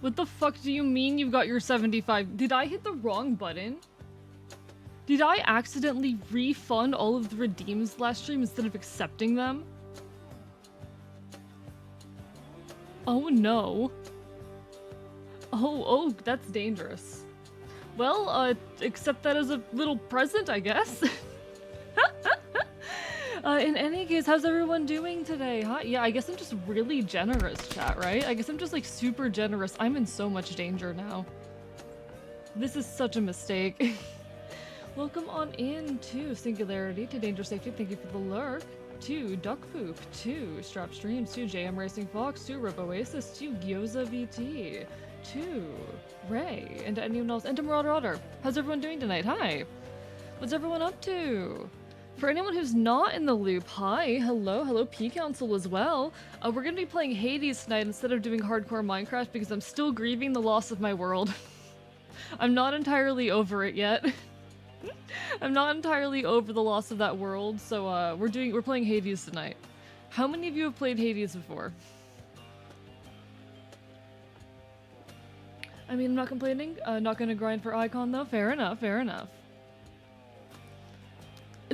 What the fuck do you mean you've got your 75? Did I hit the wrong button? Did I accidentally refund all of the redeems last stream instead of accepting them? Oh no. Oh, that's dangerous. Well, accept that as a little present, I guess. In any case, how's everyone doing today? Huh? Yeah, I guess I'm just really generous, chat, right? I guess I'm just like super generous. I'm in so much danger now. This is such a mistake. Welcome on in to Singularity, to Danger Safety. Thank you for the lurk. To Duck Poop, to Strap Streams, to JM Racing Fox, to Rip Oasis, to Gyoza VT, to Ray, and to anyone else, and to Marauder Otter. How's everyone doing tonight? Hi. What's everyone up to? For anyone who's not in the loop, hi, hello, P-Council as well. We're gonna be playing Hades tonight instead of doing hardcore Minecraft because I'm still grieving the loss of my world. I'm not entirely over it yet. I'm not entirely over the loss of that world, so we're playing Hades tonight. How many of you have played Hades before? I mean, I'm not complaining. Not gonna grind for Icon though. Fair enough, fair enough.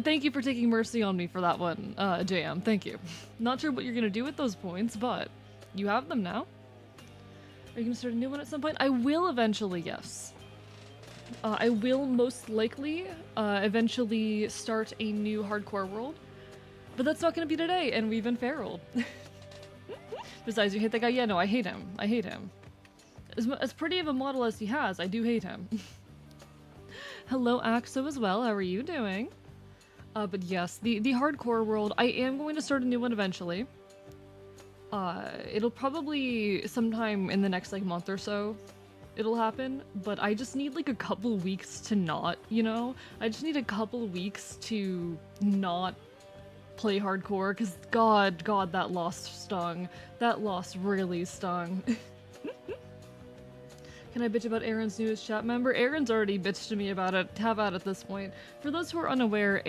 Thank you for taking mercy on me for that one, JM. Thank you. Not sure what you're gonna do with those points, but you have them now. Are you gonna start a new one at some point? I will eventually, yes. I will most likely eventually start a new hardcore world, but that's not gonna be today, and we've been feraled. Besides, you hate that guy? Yeah, no, I hate him. I hate him. As pretty of a model as he has, I do hate him. Hello, Axo as well. How are you doing? But yes, the hardcore world, I am going to start a new one eventually. It'll probably sometime in the next like month or so it'll happen, but I just need like a couple weeks to not, you know? I just need a couple weeks to not play hardcore, because God, that loss stung. That loss really stung. Can I bitch about Aaron's newest chat member? Aaron's already bitched to me about it. Have at this point. For those who are unaware,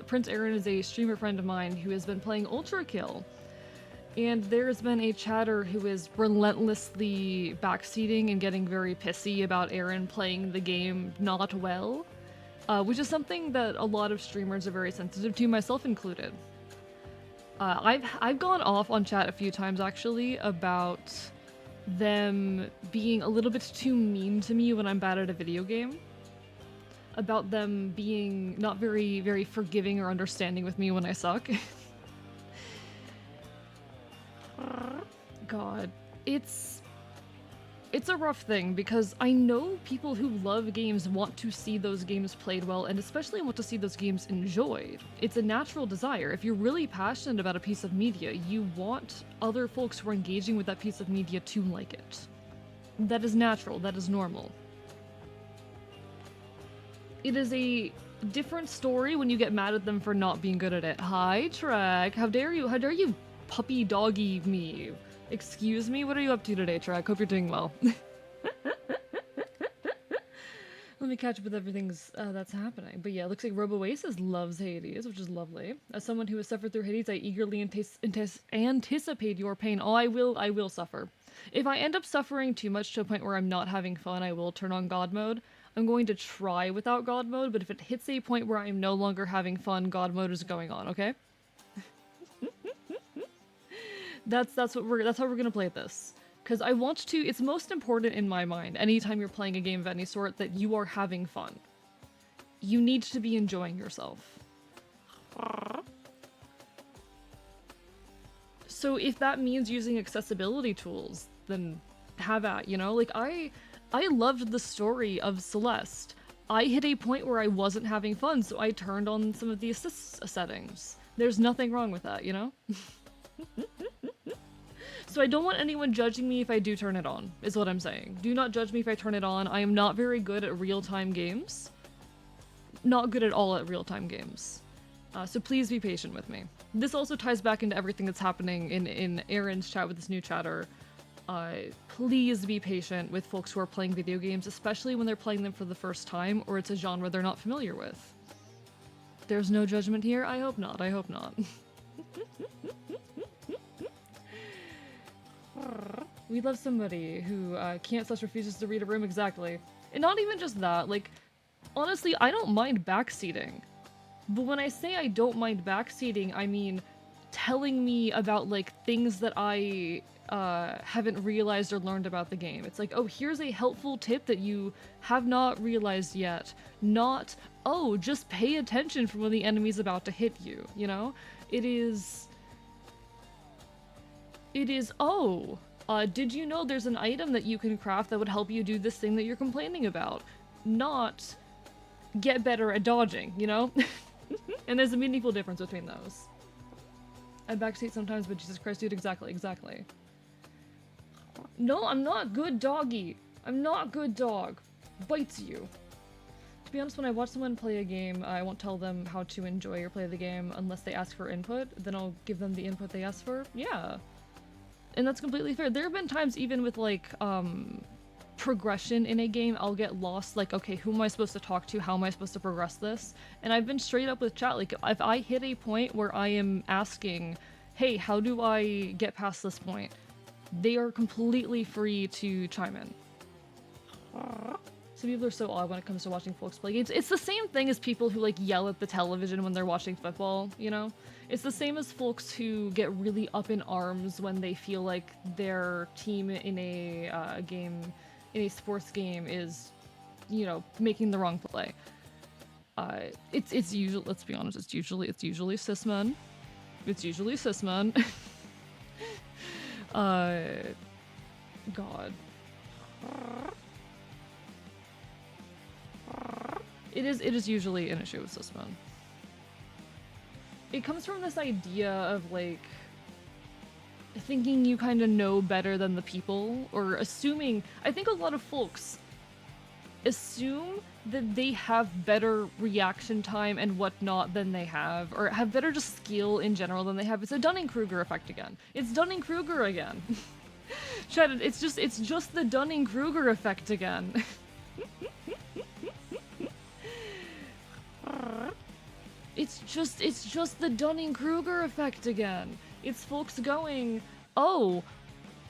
Prince Aaron is a streamer friend of mine who has been playing Ultra Kill. And there's been a chatter who is relentlessly backseating and getting very pissy about Aaron playing the game not well, which is something that a lot of streamers are very sensitive to, myself included. I've gone off on chat a few times actually about them being a little bit too mean to me when I'm bad at a video game. About them being not very, very forgiving or understanding with me when I suck. God, it's a rough thing because I know people who love games want to see those games played well and especially want to see those games enjoyed. It's a natural desire. If you're really passionate about a piece of media, you want other folks who are engaging with that piece of media to like it. That is natural, that is normal. It is a different story when you get mad at them for not being good at it. Hi, Trek. How dare you puppy doggy me? Excuse me? What are you up to today, Trek? Hope you're doing well. Let me catch up with everything that's happening. But yeah, it looks like Robo Oasis loves Hades, which is lovely. As someone who has suffered through Hades, I eagerly anticipate your pain. Oh, I will suffer. If I end up suffering too much to a point where I'm not having fun, I will turn on God mode. I'm going to try without God mode, but if it hits a point where I'm no longer having fun, God mode is going on, okay? That's how we're gonna play this. Because I want to, it's most important in my mind, anytime you're playing a game of any sort, that you are having fun. You need to be enjoying yourself. So if that means using accessibility tools, then have at, you know? Like, I loved the story of Celeste. I hit a point where I wasn't having fun, so I turned on some of the assist settings. There's nothing wrong with that, you know? So I don't want anyone judging me if I do turn it on, is what I'm saying. Do not judge me if I turn it on. I am not very good at real-time games. Not good at all at real-time games. So please be patient with me. This also ties back into everything that's happening in Aaron's chat with this new chatter. Please be patient with folks who are playing video games, especially when they're playing them for the first time or it's a genre they're not familiar with. There's no judgment here? I hope not. I hope not. We love somebody who can't/refuses to read a room exactly. And not even just that, like, honestly, I don't mind backseating. But when I say I don't mind backseating, I mean telling me about, like, things that I haven't realized or learned about the game. It's like, oh, here's a helpful tip that you have not realized yet. Not, oh, just pay attention for when the enemy's about to hit you, you know? It is, oh, did you know there's an item that you can craft that would help you do this thing that you're complaining about? Not, get better at dodging, you know? And there's a meaningful difference between those. I backseat sometimes, but Jesus Christ, dude, exactly. No, I'm not good, doggy. I'm not good, dog. Bites you. To be honest, when I watch someone play a game, I won't tell them how to enjoy or play the game unless they ask for input. Then I'll give them the input they ask for. Yeah. And that's completely fair. There have been times even with, like, progression in a game, I'll get lost, like, okay, who am I supposed to talk to? How am I supposed to progress this? And I've been straight up with chat, like, if I hit a point where I am asking, hey, how do I get past this point? They are completely free to chime in. Some people are so odd when it comes to watching folks play games. It's the same thing as people who, like, yell at the television when they're watching football, you know? It's the same as folks who get really up in arms when they feel like their team in a game, in a sports game, is, you know, making the wrong play. It's usually, let's be honest, it's usually cis men. It's usually cis men. God. It is usually an issue with cis men. It comes from this idea of, like, thinking you kind of know better than the people, or assuming, I think a lot of folks assume that they have better reaction time and whatnot than they have, or have better just skill in general than they have. It's a Dunning-Kruger effect again. It's Dunning-Kruger again. Chat, it's just the Dunning-Kruger effect again. It's just the Dunning-Kruger effect again. It's folks going, oh,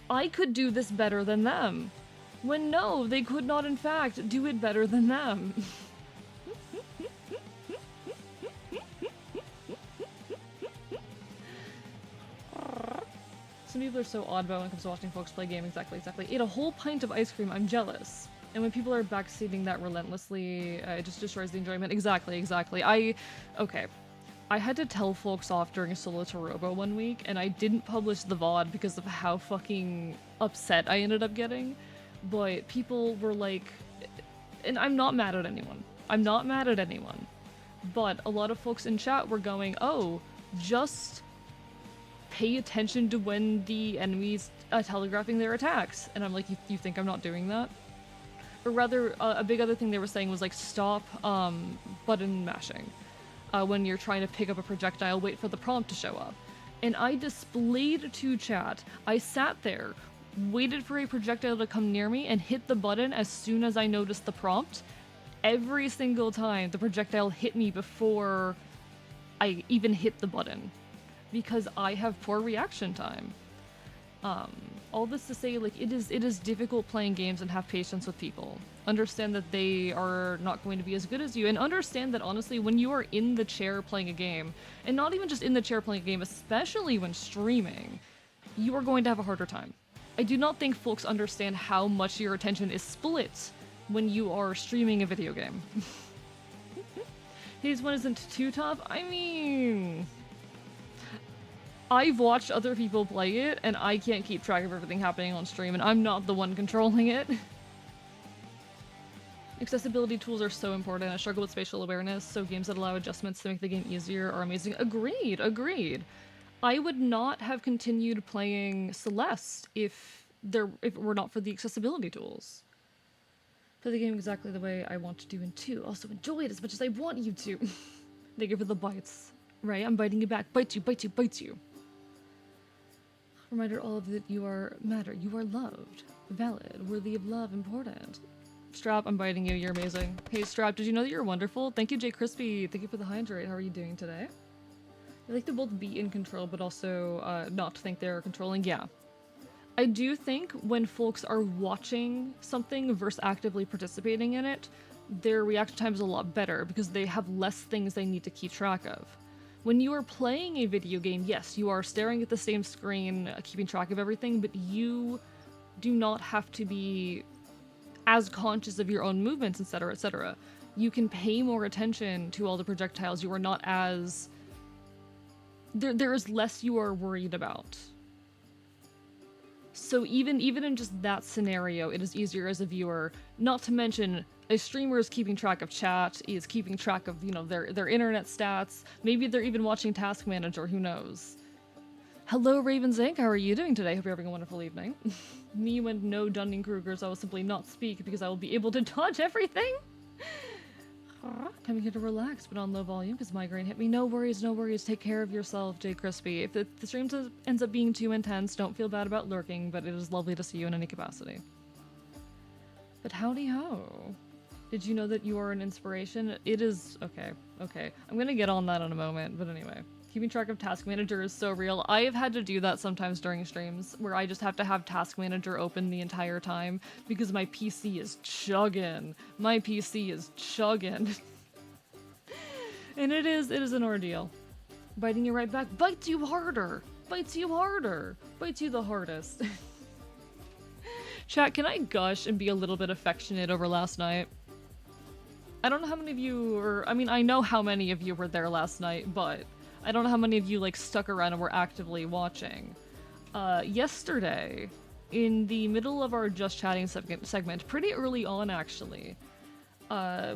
I could do this better than them. When no, they could not in fact do it better than them. Some people are so odd about when it comes to watching folks play game. Exactly. Ate a whole pint of ice cream, I'm jealous. And when people are backseating that relentlessly, it just destroys the enjoyment. Exactly. Okay. I had to tell folks off during a solo to Robo one week, and I didn't publish the VOD because of how fucking upset I ended up getting. But people were like, and I'm not mad at anyone. But a lot of folks in chat were going, oh, just pay attention to when the enemy's telegraphing their attacks. And I'm like, you think I'm not doing that? Or rather, a big other thing they were saying was, like, stop button mashing. When you're trying to pick up a projectile, wait for the prompt to show up. And I displayed to chat, I sat there, waited for a projectile to come near me, and hit the button as soon as I noticed the prompt. Every single time the projectile hit me before I even hit the button. Because I have poor reaction time. All this to say, like, it is difficult playing games and have patience with people. Understand that they are not going to be as good as you, and understand that, honestly, when you are in the chair playing a game, and not even just in the chair playing a game, especially when streaming, you are going to have a harder time. I do not think folks understand how much your attention is split when you are streaming a video game. Hades 1 isn't too tough? I mean, I've watched other people play it, and I can't keep track of everything happening on stream, and I'm not the one controlling it. Accessibility tools are so important. I struggle with spatial awareness, so games that allow adjustments to make the game easier are amazing. Agreed. I would not have continued playing Celeste if it were not for the accessibility tools. Play the game exactly the way I want to do in 2. Also enjoy it as much as I want you to. Thank you for the bites. Right, I'm biting you back. Bites you. Reminder all of that you are matter. You are loved. Valid. Worthy of love. Important. Strap, I'm biting you. You're amazing. Hey, Strap, did you know that you're wonderful? Thank you, Jay Crispy. Thank you for the hydrate. How are you doing today? I like to both be in control, but also not think they're controlling. Yeah. I do think when folks are watching something versus actively participating in it, their reaction time is a lot better because they have less things they need to keep track of. When you are playing a video game, yes, you are staring at the same screen, keeping track of everything, but you do not have to be as conscious of your own movements, etc., etc. You can pay more attention to all the projectiles. You are not as... There is less you are worried about. So even in just that scenario, it is easier as a viewer, not to mention a streamer is keeping track of chat, is keeping track of, you know, their internet stats, maybe they're even watching Task Manager, who knows. Hello Ravens Inc., how are you doing today? Hope you're having a wonderful evening. Me when no Dunning-Krugers, I will simply not speak because I will be able to dodge everything. Coming here to relax, but on low volume because migraine hit me. No worries, no worries. Take care of yourself, Jay Crispy. If the stream ends up being too intense, don't feel bad about lurking, but it is lovely to see you in any capacity. But howdy ho. Did you know that you are an inspiration? It is... okay. I'm gonna get on that in a moment, but anyway. Keeping track of Task Manager is so real. I have had to do that sometimes during streams, where I just have to have Task Manager open the entire time, because my PC is chugging. My PC is chugging. And it is an ordeal. Biting you right back bites you harder! Bites you harder! Bites you the hardest. Chat, can I gush and be a little bit affectionate over last night? I don't know how many of you were... I mean, I know how many of you were there last night, but... I don't know how many of you, like, stuck around and were actively watching. Yesterday, in the middle of our Just Chatting segment, pretty early on, actually,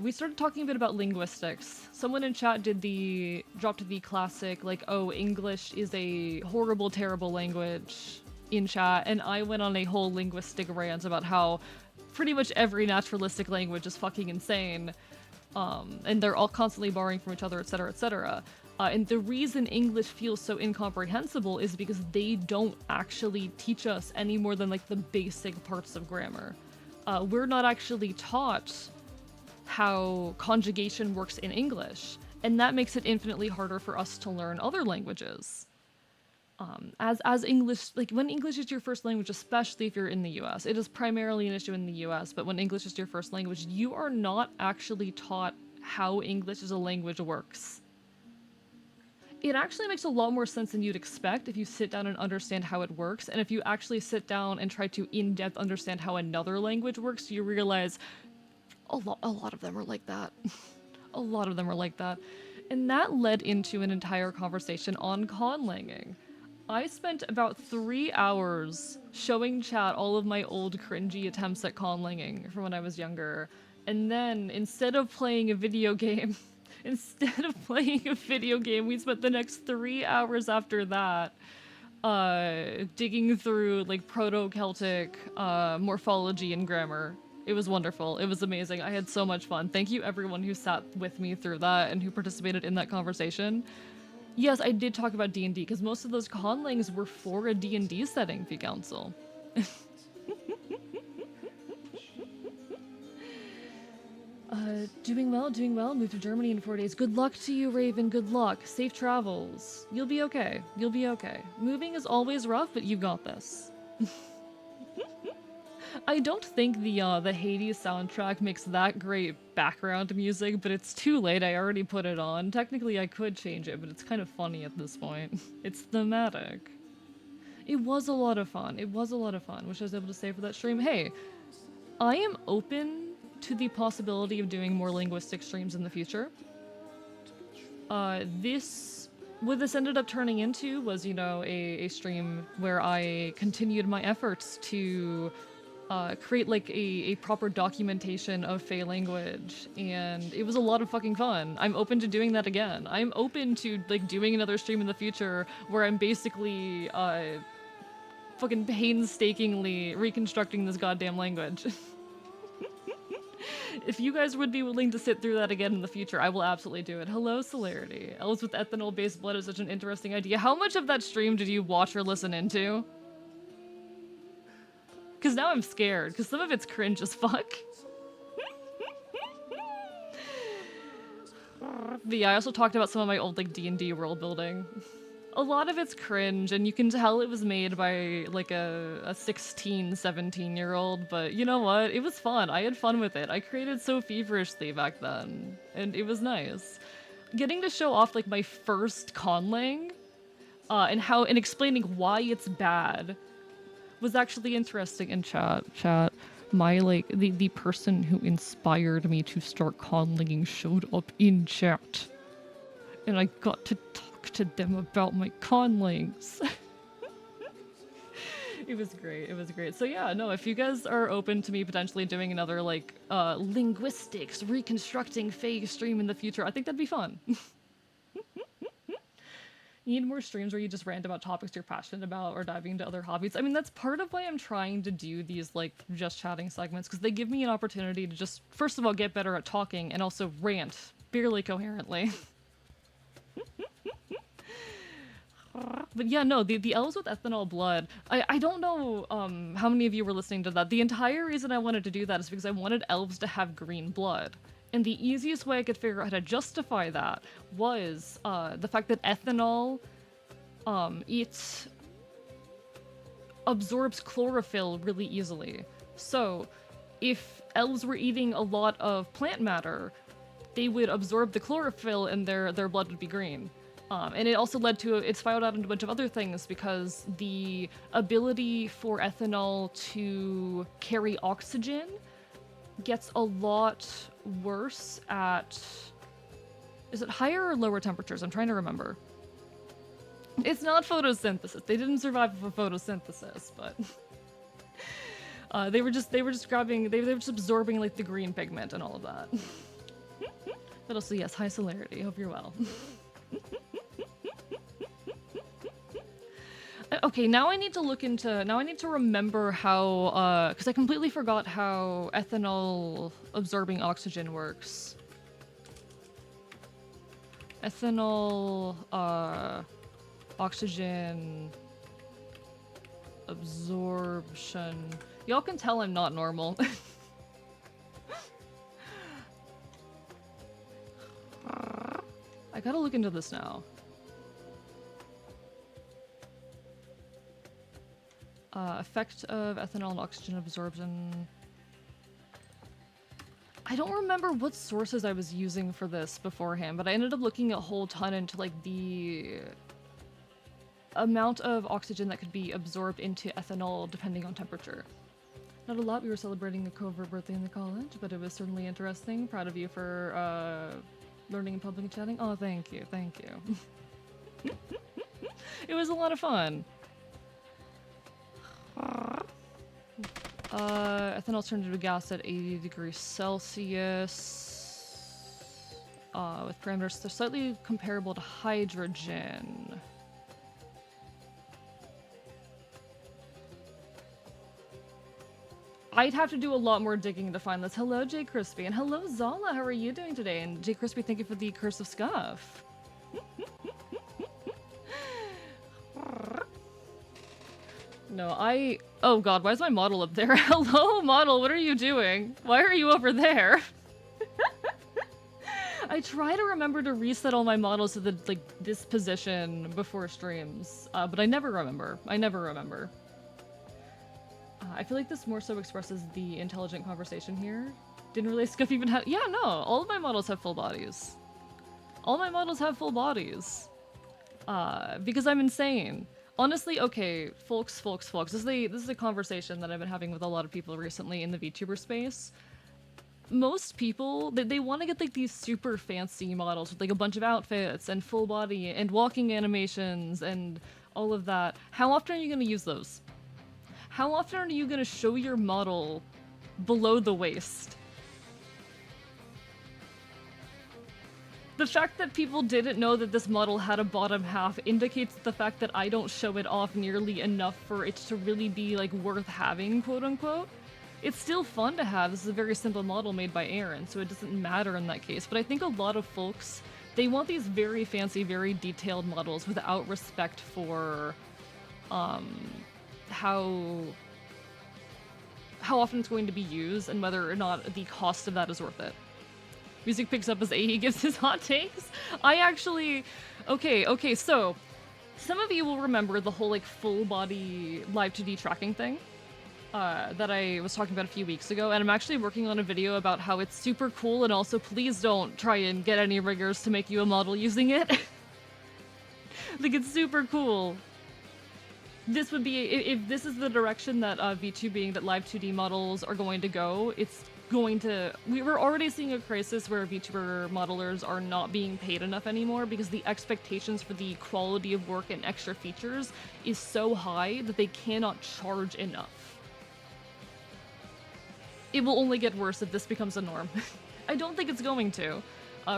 we started talking a bit about linguistics. Someone in chat dropped the classic, like, oh, English is a horrible, terrible language in chat, and I went on a whole linguistic rant about how pretty much every naturalistic language is fucking insane, and they're all constantly borrowing from each other, etc., etc. And the reason English feels so incomprehensible is because they don't actually teach us any more than, like, the basic parts of grammar. We're not actually taught how conjugation works in English, and that makes it infinitely harder for us to learn other languages. As English, like, when English is your first language, especially if you're in the US, it is primarily an issue in the US, but when English is your first language, you are not actually taught how English as a language works. It actually makes a lot more sense than you'd expect if you sit down and understand how it works, and if you actually sit down and try to in-depth understand how another language works, you realize a lot of them are like that. A lot of them are like that. And that led into an entire conversation on conlanging. I spent about 3 hours showing chat all of my old cringy attempts at conlanging from when I was younger, and then, instead of playing a video game, we spent the next 3 hours after that digging through, like, Proto-Celtic morphology and grammar. It was wonderful. It was amazing. I had so much fun. Thank you everyone who sat with me through that and who participated in that conversation. Yes, I did talk about D&D, because most of those conlangs were for a D&D setting, Fee Council. Doing well. Moved to Germany in 4 days. Good luck to you, Raven. Good luck. Safe travels. You'll be okay. You'll be okay. Moving is always rough, but you've got this. I don't think the Hades soundtrack makes that great background music, but it's too late. I already put it on. Technically, I could change it, but it's kind of funny at this point. It's thematic. It was a lot of fun. Wish I was able to say for that stream. Hey, I am open to the possibility of doing more linguistic streams in the future. What this ended up turning into was, you know, a stream where I continued my efforts to create, like, a proper documentation of Fey language, and it was a lot of fucking fun. I'm open to doing that again. I'm open to, like, doing another stream in the future where I'm basically fucking painstakingly reconstructing this goddamn language. If you guys would be willing to sit through that again in the future, I will absolutely do it. Hello, Celerity. Elves with ethanol-based blood is such an interesting idea. How much of that stream did you watch or listen into? Because now I'm scared, because some of it's cringe as fuck. But yeah, I also talked about some of my old, like, D&D world building. A lot of it's cringe, and you can tell it was made by like a 16, 17-year-old, but you know what? It was fun. I had fun with it. I created so feverishly back then, and it was nice. Getting to show off like my first conlang, and explaining why it's bad was actually interesting in chat. My like the person who inspired me to start conlanging showed up in chat. And I got to talk to them about my conlangs. It was great. It was great. So yeah, no, if you guys are open to me potentially doing another like linguistics reconstructing Fae stream in the future, I think that'd be fun. You need more streams where you just rant about topics you're passionate about or diving into other hobbies. I mean, that's part of why I'm trying to do these like just chatting segments, because they give me an opportunity to just first of all get better at talking and also rant barely coherently. But yeah, no, the elves with ethanol blood, I don't know how many of you were listening to that. The entire reason I wanted to do that is because I wanted elves to have green blood. And the easiest way I could figure out how to justify that was the fact that ethanol, it absorbs chlorophyll really easily. So if elves were eating a lot of plant matter, they would absorb the chlorophyll and their blood would be green. And it also led to, it's spiraled out into a bunch of other things because the ability for ethanol to carry oxygen gets a lot worse at, is it higher or lower temperatures? I'm trying to remember. It's not photosynthesis. They didn't survive for photosynthesis, but they were just absorbing like the green pigment and all of that. But also, yes, high celerity. Hope you're well. Okay, now I need to remember how, because I completely forgot how ethanol absorbing oxygen works. Ethanol, oxygen absorption. Y'all can tell I'm not normal. I gotta look into this now. Effect of ethanol and oxygen absorption. I don't remember what sources I was using for this beforehand, but I ended up looking a whole ton into like the amount of oxygen that could be absorbed into ethanol depending on temperature. Not a lot. We were celebrating a covert birthday in the college, but it was certainly interesting. Proud of you for learning in public and chatting. Oh, thank you. Thank you. It was a lot of fun. Ethanol turned into a gas at 80 degrees Celsius. With parameters they're slightly comparable to hydrogen. I'd have to do a lot more digging to find this. Hello, Jay Crispy, and hello, Zala. How are you doing today? And Jay Crispy, thank you for the Curse of Scuff. No, oh god, why is my model up there? Hello, model, what are you doing? Why are you over there? I try to remember to reset all my models to the, like, this position before streams, but I never remember. I feel like this more so expresses the intelligent conversation here. Didn't realize Scuff even had- yeah, no, all of my models have full bodies. All my models have full bodies. Because I'm insane. Honestly, okay, folks, this is a conversation that I've been having with a lot of people recently in the VTuber space. Most people, they want to get like these super fancy models with like a bunch of outfits and full body and walking animations and all of that. How often are you going to use those? How often are you going to show your model below the waist? The fact that people didn't know that this model had a bottom half indicates the fact that I don't show it off nearly enough for it to really be, like, worth having, quote-unquote. It's still fun to have. This is a very simple model made by Aaron, so it doesn't matter in that case. But I think a lot of folks, they want these very fancy, very detailed models without respect for, how often it's going to be used and whether or not the cost of that is worth it. Music picks up as AE gives his hot takes. I actually... Okay, so... Some of you will remember the whole like full body live 2D tracking thing that I was talking about a few weeks ago, and I'm actually working on a video about how it's super cool, and also please don't try and get any riggers to make you a model using it. Like, it's super cool. This would be, if this is the direction that VTubing, that live 2D models are going to go, it's going to, we were already seeing a crisis where VTuber modelers are not being paid enough anymore because the expectations for the quality of work and extra features is so high that they cannot charge enough. It will only get worse if this becomes a norm. I don't think it's going to.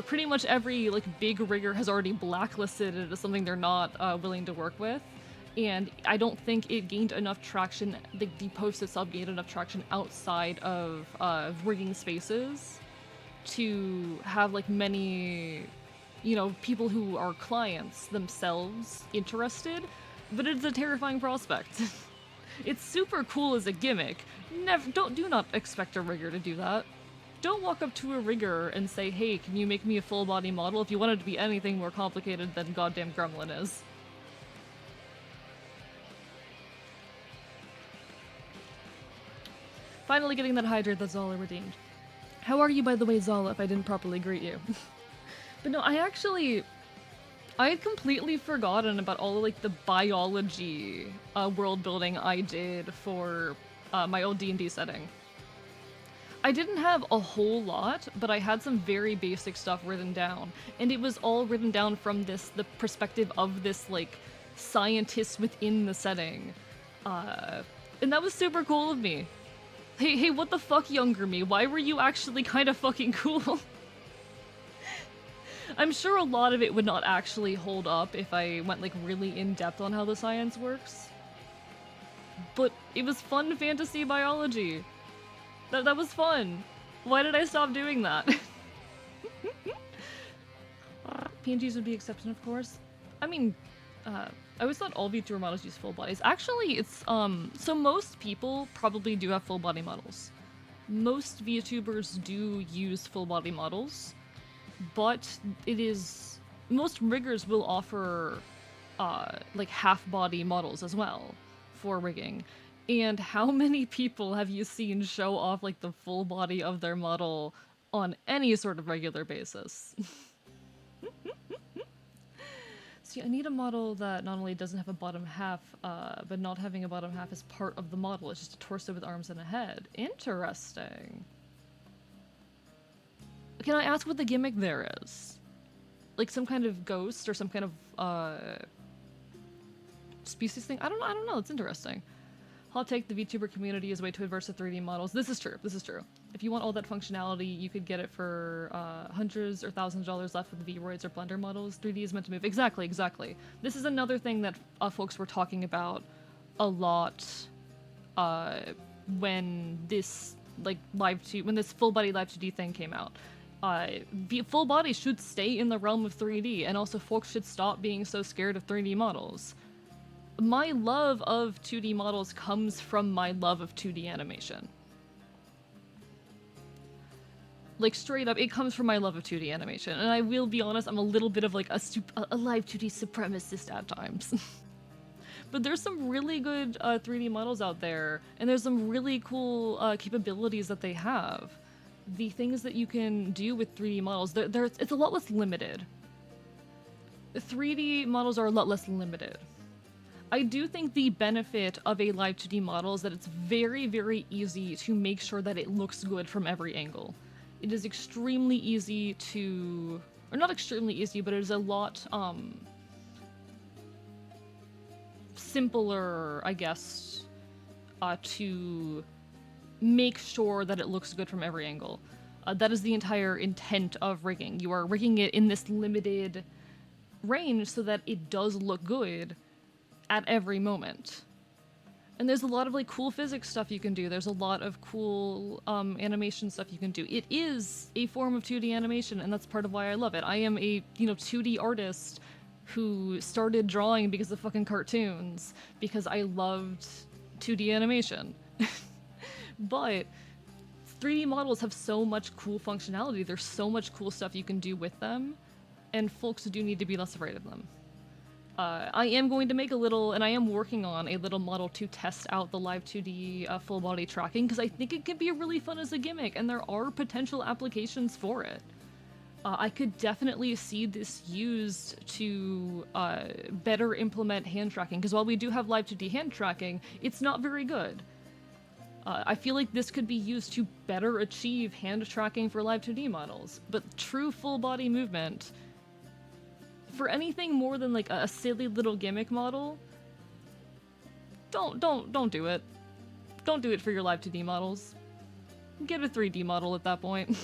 Pretty much every like big rigger has already blacklisted it as something they're not willing to work with. And I don't think it gained enough traction, the post itself gained enough traction outside of rigging spaces to have like many, you know, people who are clients themselves interested, but it's a terrifying prospect. It's super cool as a gimmick. Do not expect a rigger to do that. Don't walk up to a rigger and say, hey, can you make me a full body model if you want it to be anything more complicated than goddamn Gremlin is. Finally getting that hydrate that Zala redeemed. How are you, by the way, Zala, if I didn't properly greet you? But no, I had completely forgotten about all of, like, the biology world building I did for my old D&D setting. I didn't have a whole lot, but I had some very basic stuff written down. And it was all written down from the perspective of this, like, scientist within the setting. And that was super cool of me. Hey, what the fuck, younger me? Why were you actually kind of fucking cool? I'm sure a lot of it would not actually hold up if I went, like, really in-depth on how the science works. But it was fun fantasy biology. That was fun. Why did I stop doing that? PNGs would be exception, of course. I mean, I always thought all VTuber models use full bodies. Actually, it's, so most people probably do have full body models. Most VTubers do use full body models, but most riggers will offer, like, half body models as well for rigging. And how many people have you seen show off, like, the full body of their model on any sort of regular basis? See, I need a model that not only doesn't have a bottom half, but not having a bottom half is part of the model. It's just a torso with arms and a head. Interesting. Can I ask what the gimmick there is? Like some kind of ghost or some kind of, species thing? I don't know, it's interesting. Hot take, the VTuber community is way too adverse to 3D models. This is true. If you want all that functionality, you could get it for hundreds or thousands of dollars left with V-Roids or Blender models. 3D is meant to move. Exactly. This is another thing that folks were talking about a lot when this when this full body live 2D thing came out. Full body should stay in the realm of 3D, and also folks should stop being so scared of 3D models. My love of 2D models comes from my love of 2D animation. Like, straight up, it comes from my love of 2D animation. And I will be honest, I'm a little bit of, like, a live 2D supremacist at times. But there's some really good 3D models out there, and there's some really cool capabilities that they have. The things that you can do with 3D models, it's a lot less limited. 3D models are a lot less limited. I do think the benefit of a live 2D model is that it's very, very easy to make sure that it looks good from every angle. It is extremely easy to... or not extremely easy, but it is a lot, simpler, I guess, to make sure that it looks good from every angle. That is the entire intent of rigging. You are rigging it in this limited range so that it does look good at every moment. And there's a lot of, like, cool physics stuff you can do. There's a lot of cool animation stuff you can do. It is a form of 2D animation, and that's part of why I love it. I am a, 2D artist who started drawing because of fucking cartoons, because I loved 2D animation. But 3D models have so much cool functionality. There's so much cool stuff you can do with them, and folks do need to be less afraid of them. I am going to make a little, and I am working on a little model to test out the live 2D full body tracking, because I think it can be really fun as a gimmick, and there are potential applications for it. I could definitely see this used to better implement hand tracking, because while we do have live 2D hand tracking, it's not very good. I feel like this could be used to better achieve hand tracking for live 2D models, but true full body movement, for anything more than like a silly little gimmick model, don't do it. Don't do it for your live 2D models. Get a 3D model at that point.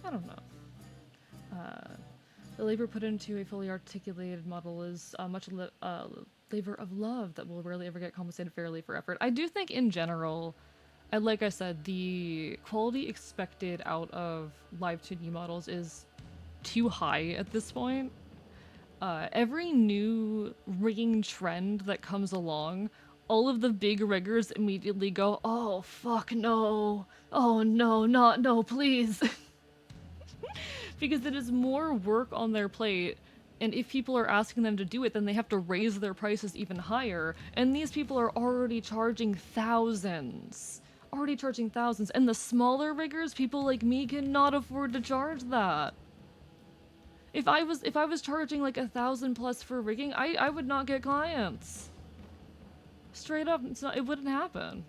I don't know. The labor put into a fully articulated model is much labor of love that will rarely ever get compensated fairly for effort. I do think in general, and like I said, the quality expected out of live 2D models is too high at this point. Every new rigging trend that comes along, all of the big riggers immediately go, oh, fuck, no. Oh, no, no, please. Because it is more work on their plate, and if people are asking them to do it, then they have to raise their prices even higher, and these people are already charging thousands. And the smaller riggers, people like me, cannot afford to charge that. If I was charging like 1,000 plus for rigging, I would not get clients. Straight up, it wouldn't happen.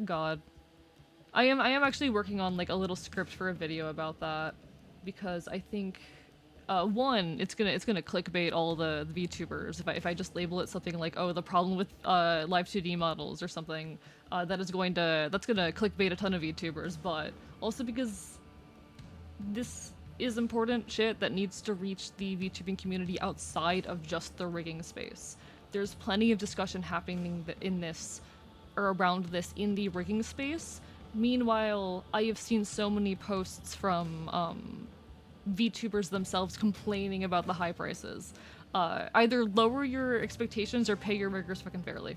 God. I am actually working on like a little script for a video about that, because I think one, it's gonna clickbait all the VTubers if I just label it something like, oh, the problem with live 2D models or something, that's gonna clickbait a ton of VTubers, but also because this is important shit that needs to reach the VTubing community outside of just the rigging space. There's plenty of discussion happening in this, or around this, in the rigging space. Meanwhile, I have seen so many posts from VTubers themselves complaining about the high prices. Either lower your expectations or pay your riggers fucking fairly.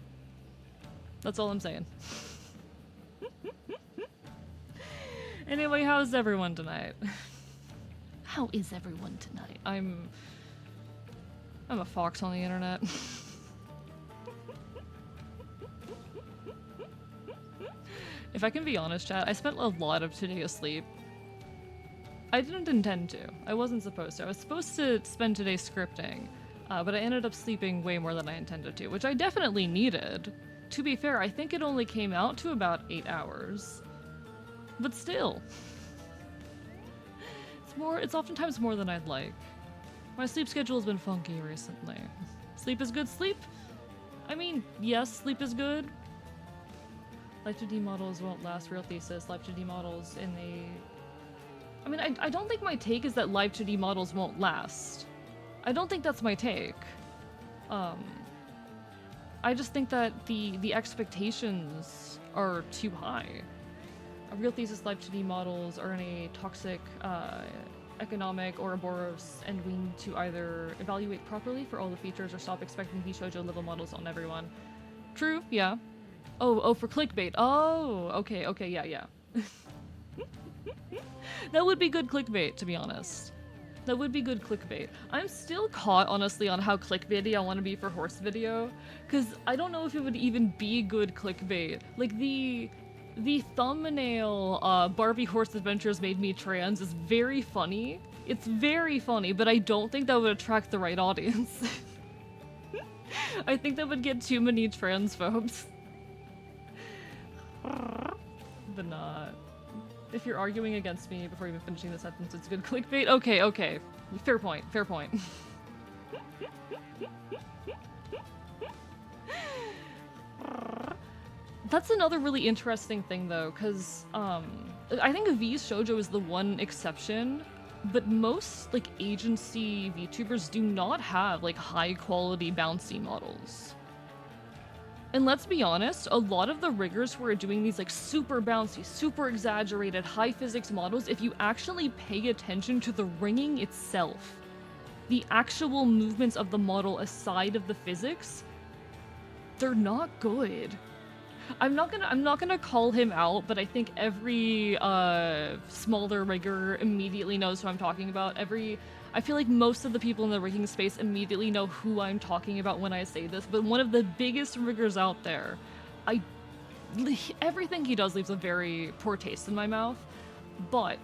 That's all I'm saying. Anyway, how's everyone tonight? How is everyone tonight? I'm a fox on the internet. If I can be honest, chat, I spent a lot of today asleep. I didn't intend to. I wasn't supposed to. I was supposed to spend today scripting, but I ended up sleeping way more than I intended to, which I definitely needed. To be fair, I think it only came out to about 8 hours. But still. It's oftentimes more than I'd like. My sleep schedule has been funky recently. Sleep is good sleep? I mean, yes, sleep is good. Live 2D models won't last. Real thesis. Live 2D models in a... I mean, I don't think my take is that live 2D models won't last. I don't think that's my take. I just think that the expectations are too high. A real thesis live 2D models are in a toxic economic Ouroboros, and we need to either evaluate properly for all the features or stop expecting V-shoujo level models on everyone. True, yeah. Oh, for clickbait. Oh, okay, yeah. That would be good clickbait, to be honest. That would be good clickbait. I'm still caught, honestly, on how clickbaity I want to be for horse video, because I don't know if it would even be good clickbait. Like, the thumbnail, Barbie Horse Adventures Made Me Trans is very funny. It's very funny, but I don't think that would attract the right audience. I think that would get too many transphobes. But not. If you're arguing against me before even finishing the sentence, it's good clickbait? Okay. Fair point. That's another really interesting thing, though, because, I think V's shoujo is the one exception, but most, like, agency VTubers do not have, like, high-quality bouncy models. And let's be honest, a lot of the riggers who are doing these like super bouncy, super exaggerated, high physics models, if you actually pay attention to the ringing itself, the actual movements of the model aside of the physics, they're not good. I'm not gonna call him out, but I think every smaller rigger immediately knows who I'm talking about. I feel like most of the people in the rigging space immediately know who I'm talking about when I say this, but one of the biggest riggers out there, I everything he does leaves a very poor taste in my mouth, but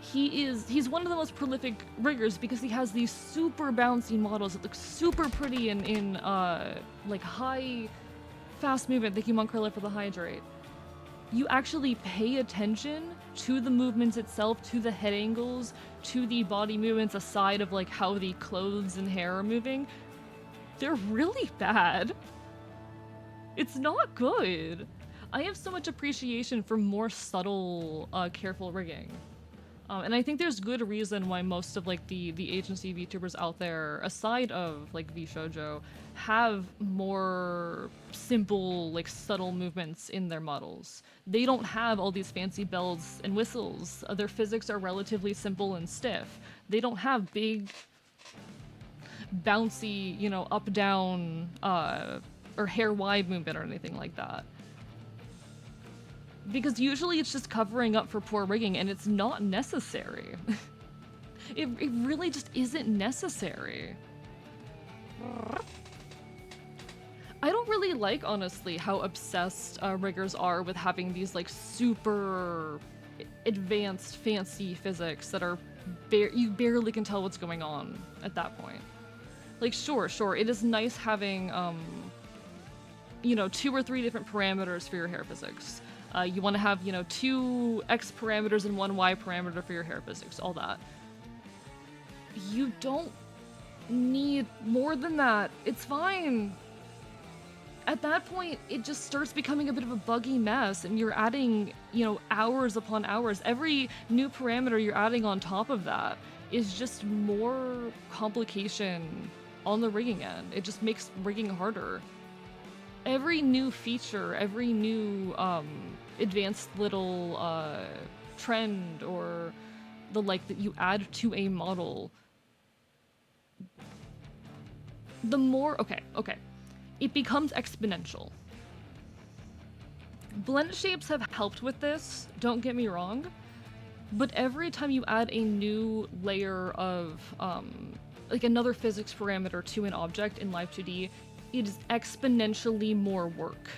he's one of the most prolific riggers because he has these super bouncy models that look super pretty in like high fast movement. Thank you, Monkrilla, for the hydrate. You actually pay attention to the movements itself, to the head angles, to the body movements aside of like how the clothes and hair are moving. They're really bad. It's not good. I have so much appreciation for more subtle, careful rigging. And I think there's good reason why most of like the agency VTubers out there, aside of like VShojo, have more simple, like subtle movements in their models. They don't have all these fancy bells and whistles. Their physics are relatively simple and stiff. They don't have big, bouncy, you know, up down or hair wide movement or anything like that. Because usually it's just covering up for poor rigging, and it's not necessary. it really just isn't necessary. I don't really like, honestly, how obsessed riggers are with having these like super advanced, fancy physics that are you barely can tell what's going on at that point. Like, sure, it is nice having, you know, 2 or 3 different parameters for your hair physics. You want to have, you know, 2 X parameters and 1 Y parameter for your hair physics, all that. You don't need more than that. It's fine. At that point, it just starts becoming a bit of a buggy mess, and you're adding, you know, hours upon hours. Every new parameter you're adding on top of that is just more complication on the rigging end. It just makes rigging harder. Every new feature, every new advanced little trend or the like that you add to a model, the more, okay, it becomes exponential. Blend shapes have helped with this, don't get me wrong, but every time you add a new layer of, like another physics parameter to an object in Live 2D, it is exponentially more work.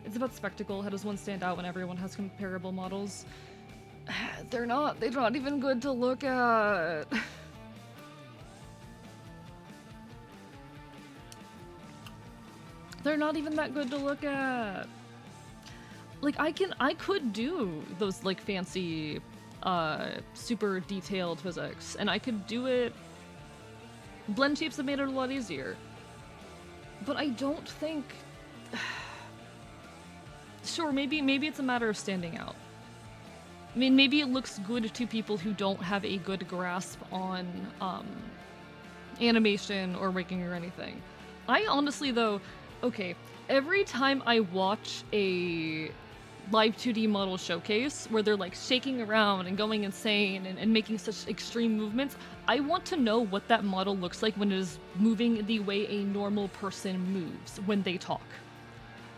It's about spectacle. How does one stand out when everyone has comparable models? They're not even good to look at. They're not even that good to look at. Like, I could do those, like, fancy, super detailed physics, and I could do it. Blend shapes have made it a lot easier. But I don't think... Sure, maybe it's a matter of standing out. I mean, maybe it looks good to people who don't have a good grasp on, animation or rigging or anything. I honestly, though, okay, every time I watch a live 2D model showcase where they're like shaking around and going insane and making such extreme movements, I want to know what that model looks like when it is moving the way a normal person moves when they talk.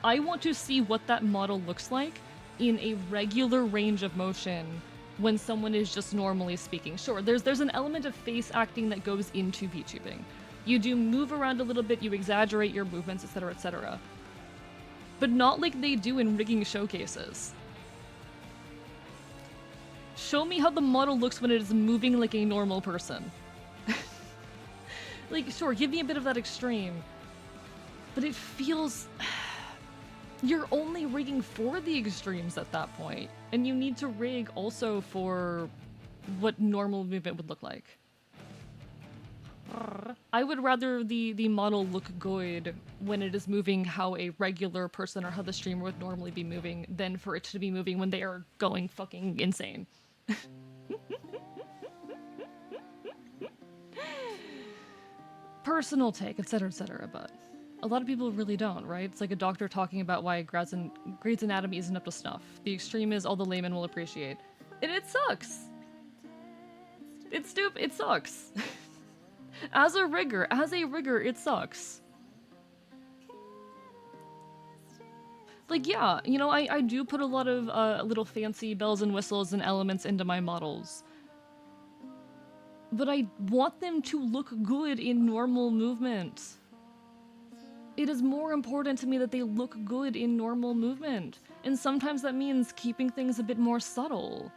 I want to see what that model looks like in a regular range of motion when someone is just normally speaking. Sure, there's an element of face acting that goes into VTubing. You do move around a little bit, you exaggerate your movements, etc., etc. But not like they do in rigging showcases. Show me how the model looks when it is moving like a normal person. Like, sure, give me a bit of that extreme. But it feels... You're only rigging for the extremes at that point, and you need to rig also for what normal movement would look like. I would rather the model look good when it is moving how a regular person or how the streamer would normally be moving than for it to be moving when they are going fucking insane. Personal take, etc., but a lot of people really don't, right? It's like a doctor talking about why Grey's Anatomy isn't up to snuff. The extreme is all the layman will appreciate. And it sucks! It's stupid, it sucks. As a rigger, it sucks. Like, yeah, you know, I do put a lot of little fancy bells and whistles and elements into my models. But I want them to look good in normal movement. It is more important to me that they look good in normal movement. And sometimes that means keeping things a bit more subtle.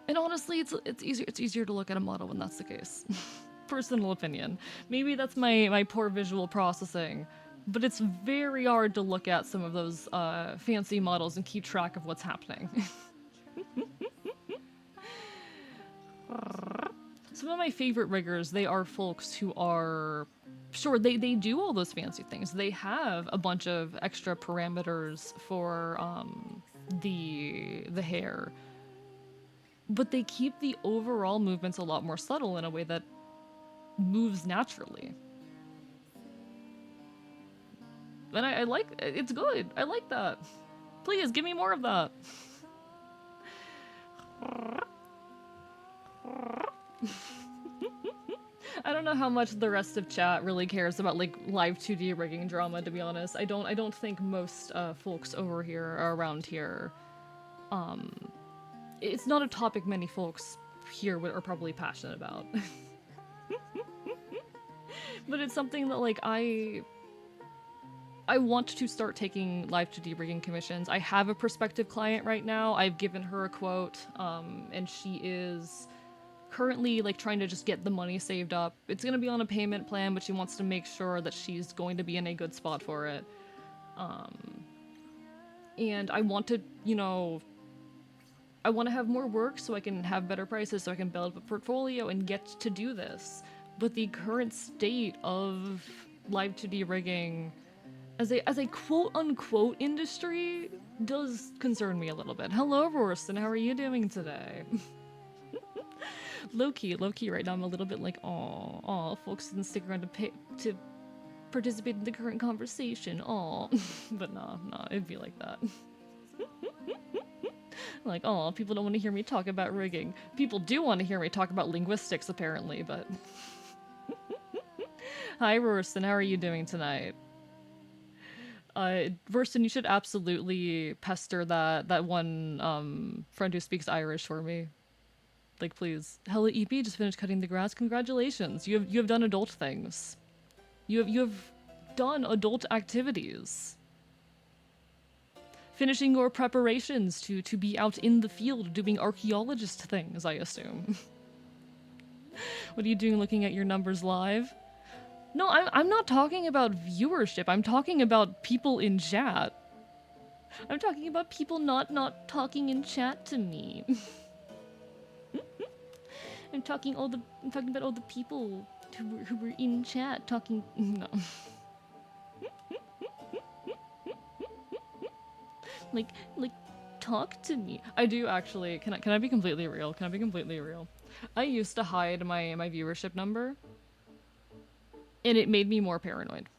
And honestly, it's easier to look at a model when that's the case. Personal opinion. Maybe that's my poor visual processing, but it's very hard to look at some of those fancy models and keep track of what's happening. Some of my favorite riggers, they are folks who are... Sure, they do all those fancy things. They have a bunch of extra parameters for the hair. But they keep the overall movements a lot more subtle in a way that moves naturally. And I like... It's good. I like that. Please, give me more of that. I don't know how much the rest of chat really cares about like live 2D rigging drama, to be honest. I don't think most folks over here or around here, it's not a topic many folks here are probably passionate about. But it's something that like I want to start taking live 2D rigging commissions. I have a prospective client right now. I've given her a quote, and she is currently like trying to just get the money saved up. It's gonna be on a payment plan, but she wants to make sure that she's going to be in a good spot for it. And I want to, you know, I want to have more work so I can have better prices, so I can build a portfolio and get to do this. But the current state of live 2D rigging as a quote-unquote industry does concern me a little bit. Hello, Rorston, how are you doing today? Low-key right now I'm a little bit like, aw, folks didn't stick around to participate in the current conversation, aw. But nah, it'd be like that. Like, aw, people don't want to hear me talk about rigging. People do want to hear me talk about linguistics, apparently, but... Hi, Rorston, how are you doing tonight? Rorston, you should absolutely pester that one friend who speaks Irish for me. Like, please. Hella EP just finished cutting the grass. Congratulations. You have done adult things. You have done adult activities. Finishing your preparations to be out in the field doing archaeologist things, I assume. What are you doing looking at your numbers live? No, I'm not talking about viewership. I'm talking about people in chat. I'm talking about people not talking in chat to me. I'm talking about all the people who were in chat talking. No. like talk to me. I do actually. Can I be completely real? Can I be completely real? I used to hide my viewership number, and it made me more paranoid.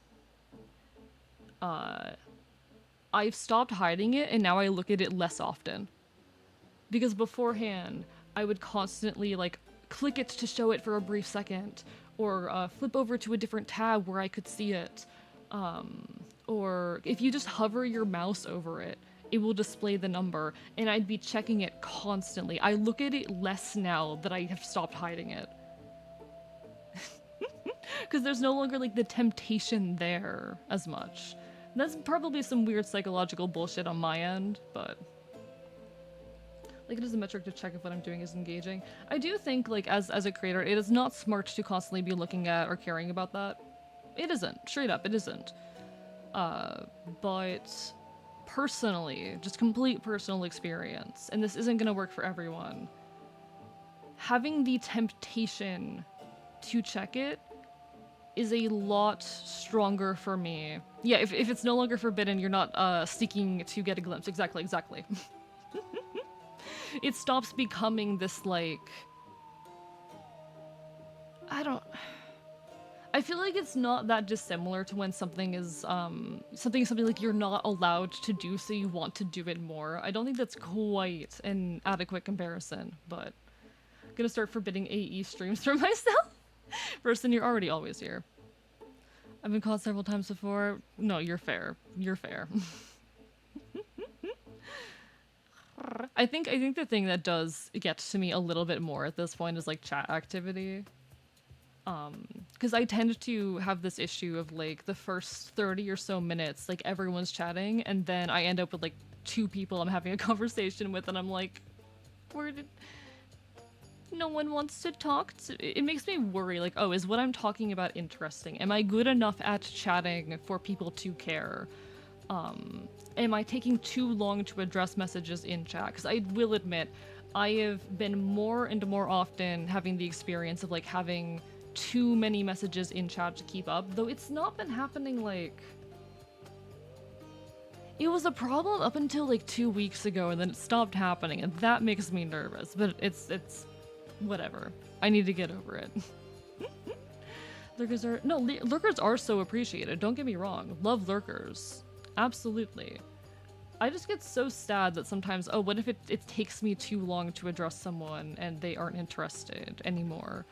I've stopped hiding it, and now I look at it less often. Because beforehand, I would constantly like click it to show it for a brief second, or flip over to a different tab where I could see it. Or if you just hover your mouse over it, it will display the number, and I'd be checking it constantly. I look at it less now that I have stopped hiding it. Because there's no longer like the temptation there as much. That's probably some weird psychological bullshit on my end, but... Like, it is a metric to check if what I'm doing is engaging. I do think, like, as a creator, it is not smart to constantly be looking at or caring about that. It isn't. Straight up, it isn't. But personally, just complete personal experience, and this isn't gonna work for everyone, having the temptation to check it is a lot stronger for me. Yeah, if it's no longer forbidden, you're not seeking to get a glimpse. Exactly. It stops becoming this, like... I feel like it's not that dissimilar to when something is, something like you're not allowed to do, so you want to do it more. I don't think that's quite an adequate comparison, but... I'm gonna start forbidding AE streams for myself. Person, you're already always here. I've been caught several times before. No, you're fair. You're fair. I think the thing that does get to me a little bit more at this point is like chat activity. Because I tend to have this issue of like the first 30 or so minutes, like everyone's chatting, and then I end up with like two people I'm having a conversation with, and I'm like, where did no one wants to talk to? It makes me worry, like, oh, is what I'm talking about interesting? Am I good enough at chatting for people to care? Am I taking too long to address messages in chat? Because I will admit, I have been more and more often having the experience of like having too many messages in chat to keep up, though it's not been happening like... It was a problem up until like 2 weeks ago, and then it stopped happening, and that makes me nervous, but it's whatever. I need to get over it. Lurkers are so appreciated, don't get me wrong. Love lurkers. Absolutely. I just get so sad that sometimes, oh, what if it takes me too long to address someone and they aren't interested anymore?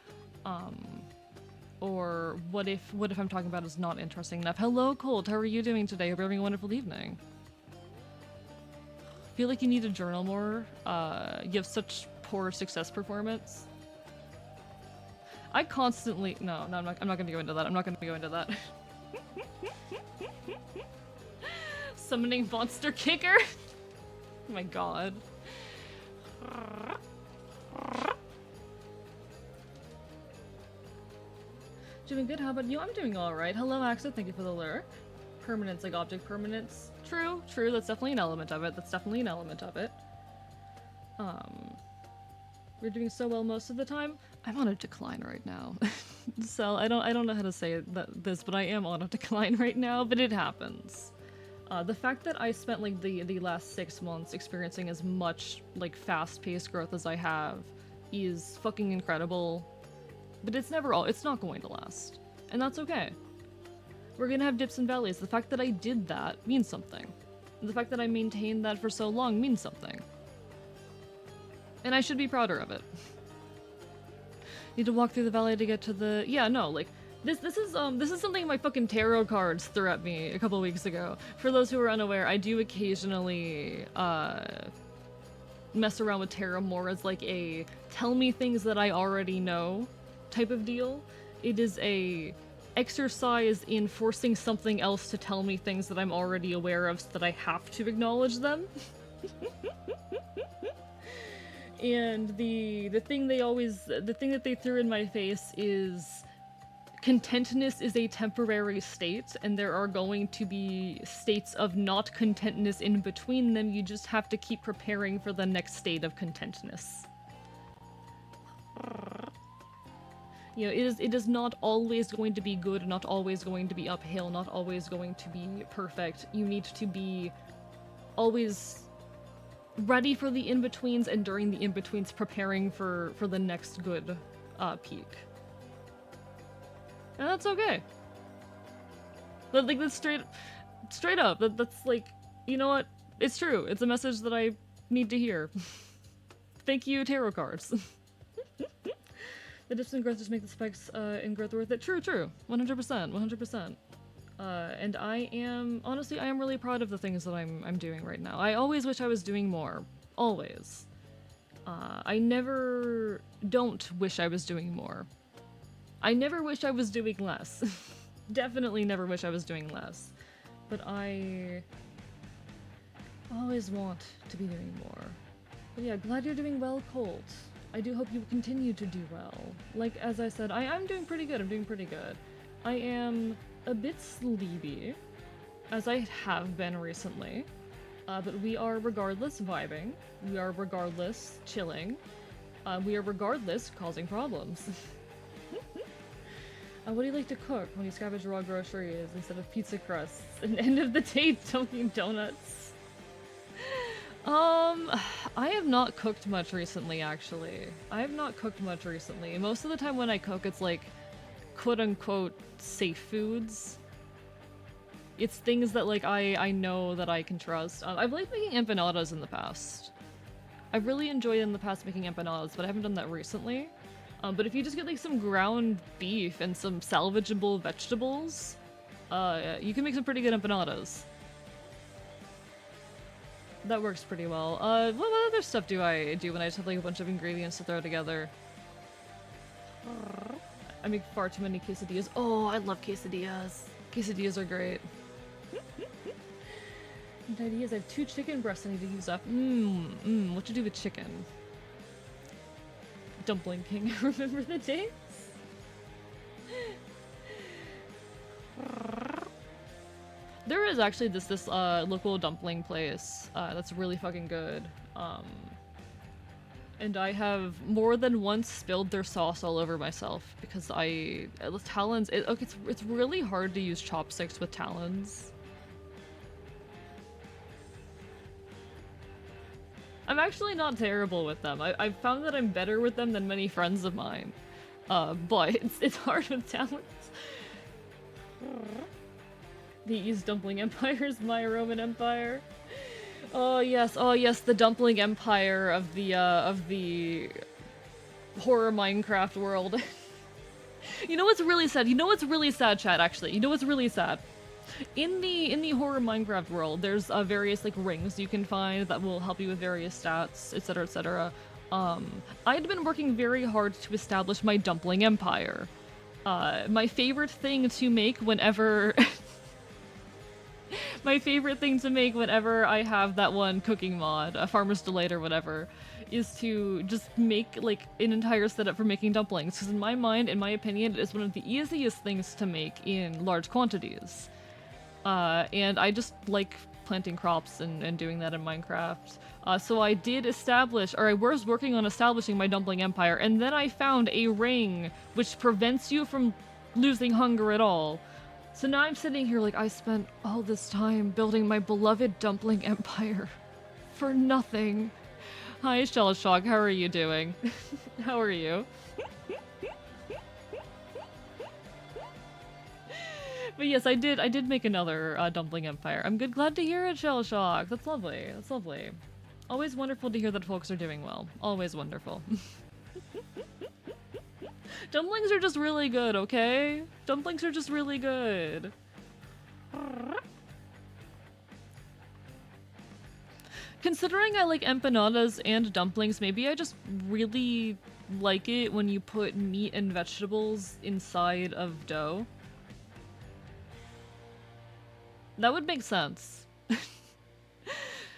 Or what if I'm talking about is not interesting enough? Hello, Colt, how are you doing today? Hope you're having a wonderful evening. Feel like you need to journal more. You have such poor success performance. I constantly... No, I'm not gonna go into that. I'm not gonna go into that. Summoning monster kicker? Oh my god. Doing good, how about you? I'm doing alright. Hello, Axa, thank you for the lurk. Permanence, like object permanence. True, that's definitely an element of it. We're doing so well most of the time. I'm on a decline right now. So I don't know how to say this, but I am on a decline right now, but it happens. The fact that I spent like the last 6 months experiencing as much like fast-paced growth as I have is fucking incredible. But it's not going to last. And that's okay. We're gonna have dips and valleys. The fact that I did that means something. And the fact that I maintained that for so long means something. And I should be prouder of it. Need to walk through the valley to get to the... Yeah, no, like, this is something my fucking tarot cards threw at me a couple weeks ago. For those who are unaware, I do occasionally, mess around with tarot more as like a tell me things that I already know type of deal. It is a exercise in forcing something else to tell me things that I'm already aware of so that I have to acknowledge them. And the thing that they threw in my face is contentness is a temporary state, and there are going to be states of not contentness in between them. You just have to keep preparing for the next state of contentness. You know, it is not always going to be good, not always going to be uphill, not always going to be perfect. You need to be always ready for the in-betweens, and during the in-betweens preparing for the next good peak. And that's okay. But like, that's straight up, that's like, you know what? It's true. It's a message that I need to hear. Thank you, tarot cards. The dips and growth just make the spikes in growth worth it. True. 100%. And I am really proud of the things that I'm doing right now. I always wish I was doing more. Always. I never don't wish I was doing more. I never wish I was doing less. Definitely never wish I was doing less. But I always want to be doing more. But yeah, glad you're doing well, Colt. I do hope you continue to do well. Like, as I said, I'm doing pretty good. I am a bit sleepy, as I have been recently, but we are regardless vibing, we are regardless chilling, we are regardless causing problems. What do you like to cook when you scavenge raw groceries instead of pizza crusts and end of the day Dunkin' Donuts? I have not cooked much recently, actually. Most of the time when I cook, it's like, quote-unquote, safe foods. It's things that, like, I know that I can trust. I've liked making empanadas in the past. I've really enjoyed in the past making empanadas, but I haven't done that recently. But if you just get, like, some ground beef and some salvageable vegetables, Yeah, you can make some pretty good empanadas. That works pretty well. What other stuff do I do when I just have like a bunch of ingredients to throw together? I make far too many quesadillas. Oh, I love quesadillas. Quesadillas are great. And ideas, I have 2 chicken breasts I need to use up. What to do with chicken? Dumpling King, remember the days? There is actually this local dumpling place that's really fucking good. And I have more than once spilled their sauce all over myself because talons. It's really hard to use chopsticks with talons. I'm actually not terrible with them. I've found that I'm better with them than many friends of mine. But it's hard with talons. The East Dumpling Empire is my Roman Empire. Oh yes, the Dumpling Empire of the horror Minecraft world. You know what's really sad? You know what's really sad, chat, actually? You know what's really sad? In the horror Minecraft world, there's various like rings you can find that will help you with various stats, etc., etc. I'd been working very hard to establish my Dumpling Empire. My favorite thing to make whenever my favorite thing to make whenever I have that one cooking mod, a Farmer's Delight or whatever, is to just make like an entire setup for making dumplings. Because in my mind, in my opinion, it is one of the easiest things to make in large quantities. And I just like planting crops and doing that in Minecraft. So I was working on establishing my Dumpling Empire, and then I found a ring which prevents you from losing hunger at all. So now I'm sitting here like I spent all this time building my beloved Dumpling Empire for nothing. Hi, Shell Shock, how are you doing? How are you? But yes, I did make another Dumpling Empire. I'm glad to hear it, Shell Shock. That's lovely. That's lovely. Always wonderful to hear that folks are doing well. Always wonderful. Dumplings are just really good, okay? Dumplings are just really good. Considering I like empanadas and dumplings, maybe I just really like it when you put meat and vegetables inside of dough. That would make sense.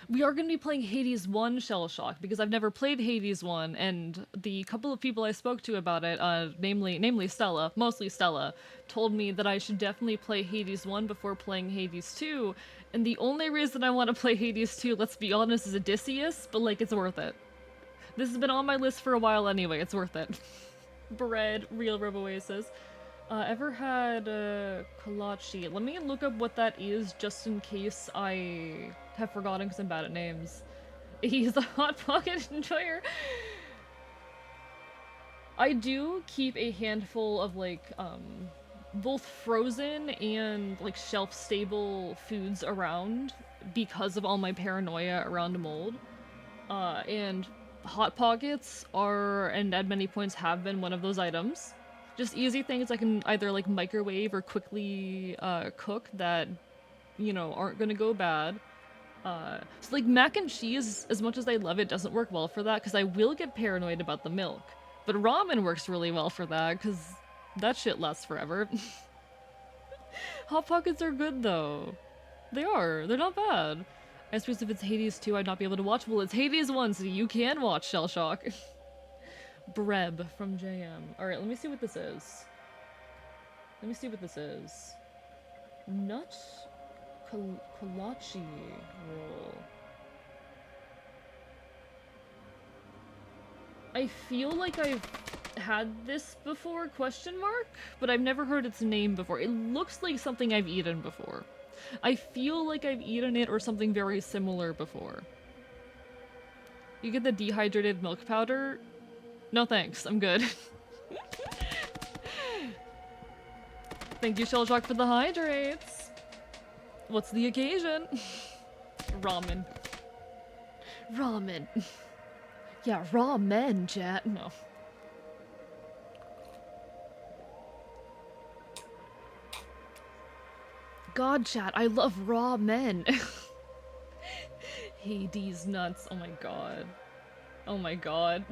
We are going to be playing Hades 1 Shell Shock because I've never played Hades 1, and the couple of people I spoke to about it, namely Stella, mostly Stella, told me that I should definitely play Hades 1 before playing Hades 2, and the only reason I want to play Hades 2, let's be honest, is Odysseus, but like, it's worth it. This has been on my list for a while anyway, it's worth it. Bread, real Roboasis. Ever had kolache? Let me look up what that is just in case I have forgotten because I'm bad at names. He's a Hot Pocket enjoyer. I do keep a handful of like both frozen and like shelf-stable foods around because of all my paranoia around mold. And Hot Pockets are, and at many points have been, one of those items. Just easy things I can either like microwave or quickly cook that, you know, aren't gonna go bad. So like mac and cheese, as much as I love it, doesn't work well for that because I will get paranoid about the milk. But ramen works really well for that because that shit lasts forever. Hot Pockets are good though. They are. They're not bad. I suppose if it's Hades 2, I'd not be able to watch. Well, it's Hades 1, so you can watch Shell Shock. Breb from JM. Alright, let me see what this is. Let me see what this is. Nut kolache roll. I feel like I've had this before, question mark? But I've never heard its name before. It looks like something I've eaten before. I feel like I've eaten it or something very similar before. You get the dehydrated milk powder? No thanks, I'm good. Thank you, Shell Shock, for the hydrates. What's the occasion? Ramen. Ramen. Yeah, ramen, chat. No. god, chat, I love raw men. Hades nuts, oh my god. Oh my god.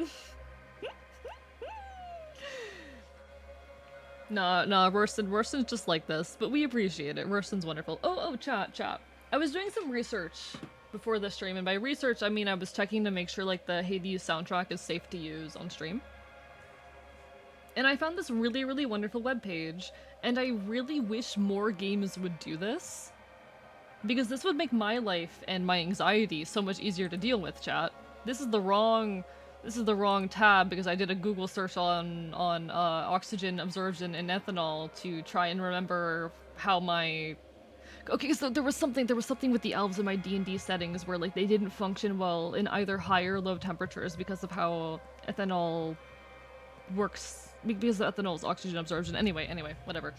Nah, Worston's just like this, but we appreciate it. Worston's wonderful. Oh, chat. I was doing some research before the stream, and by research, I mean I was checking to make sure, like, the Hades soundtrack is safe to use on stream. And I found this really, really wonderful webpage, and I really wish more games would do this. Because this would make my life and my anxiety so much easier to deal with, chat. This is the wrong tab because I did a Google search on oxygen absorption and ethanol to try and remember how my... Okay, so there was something with the elves in my D&D settings where, like, they didn't function well in either high or low temperatures because of how ethanol works, because of ethanol's oxygen absorption. Anyway, whatever.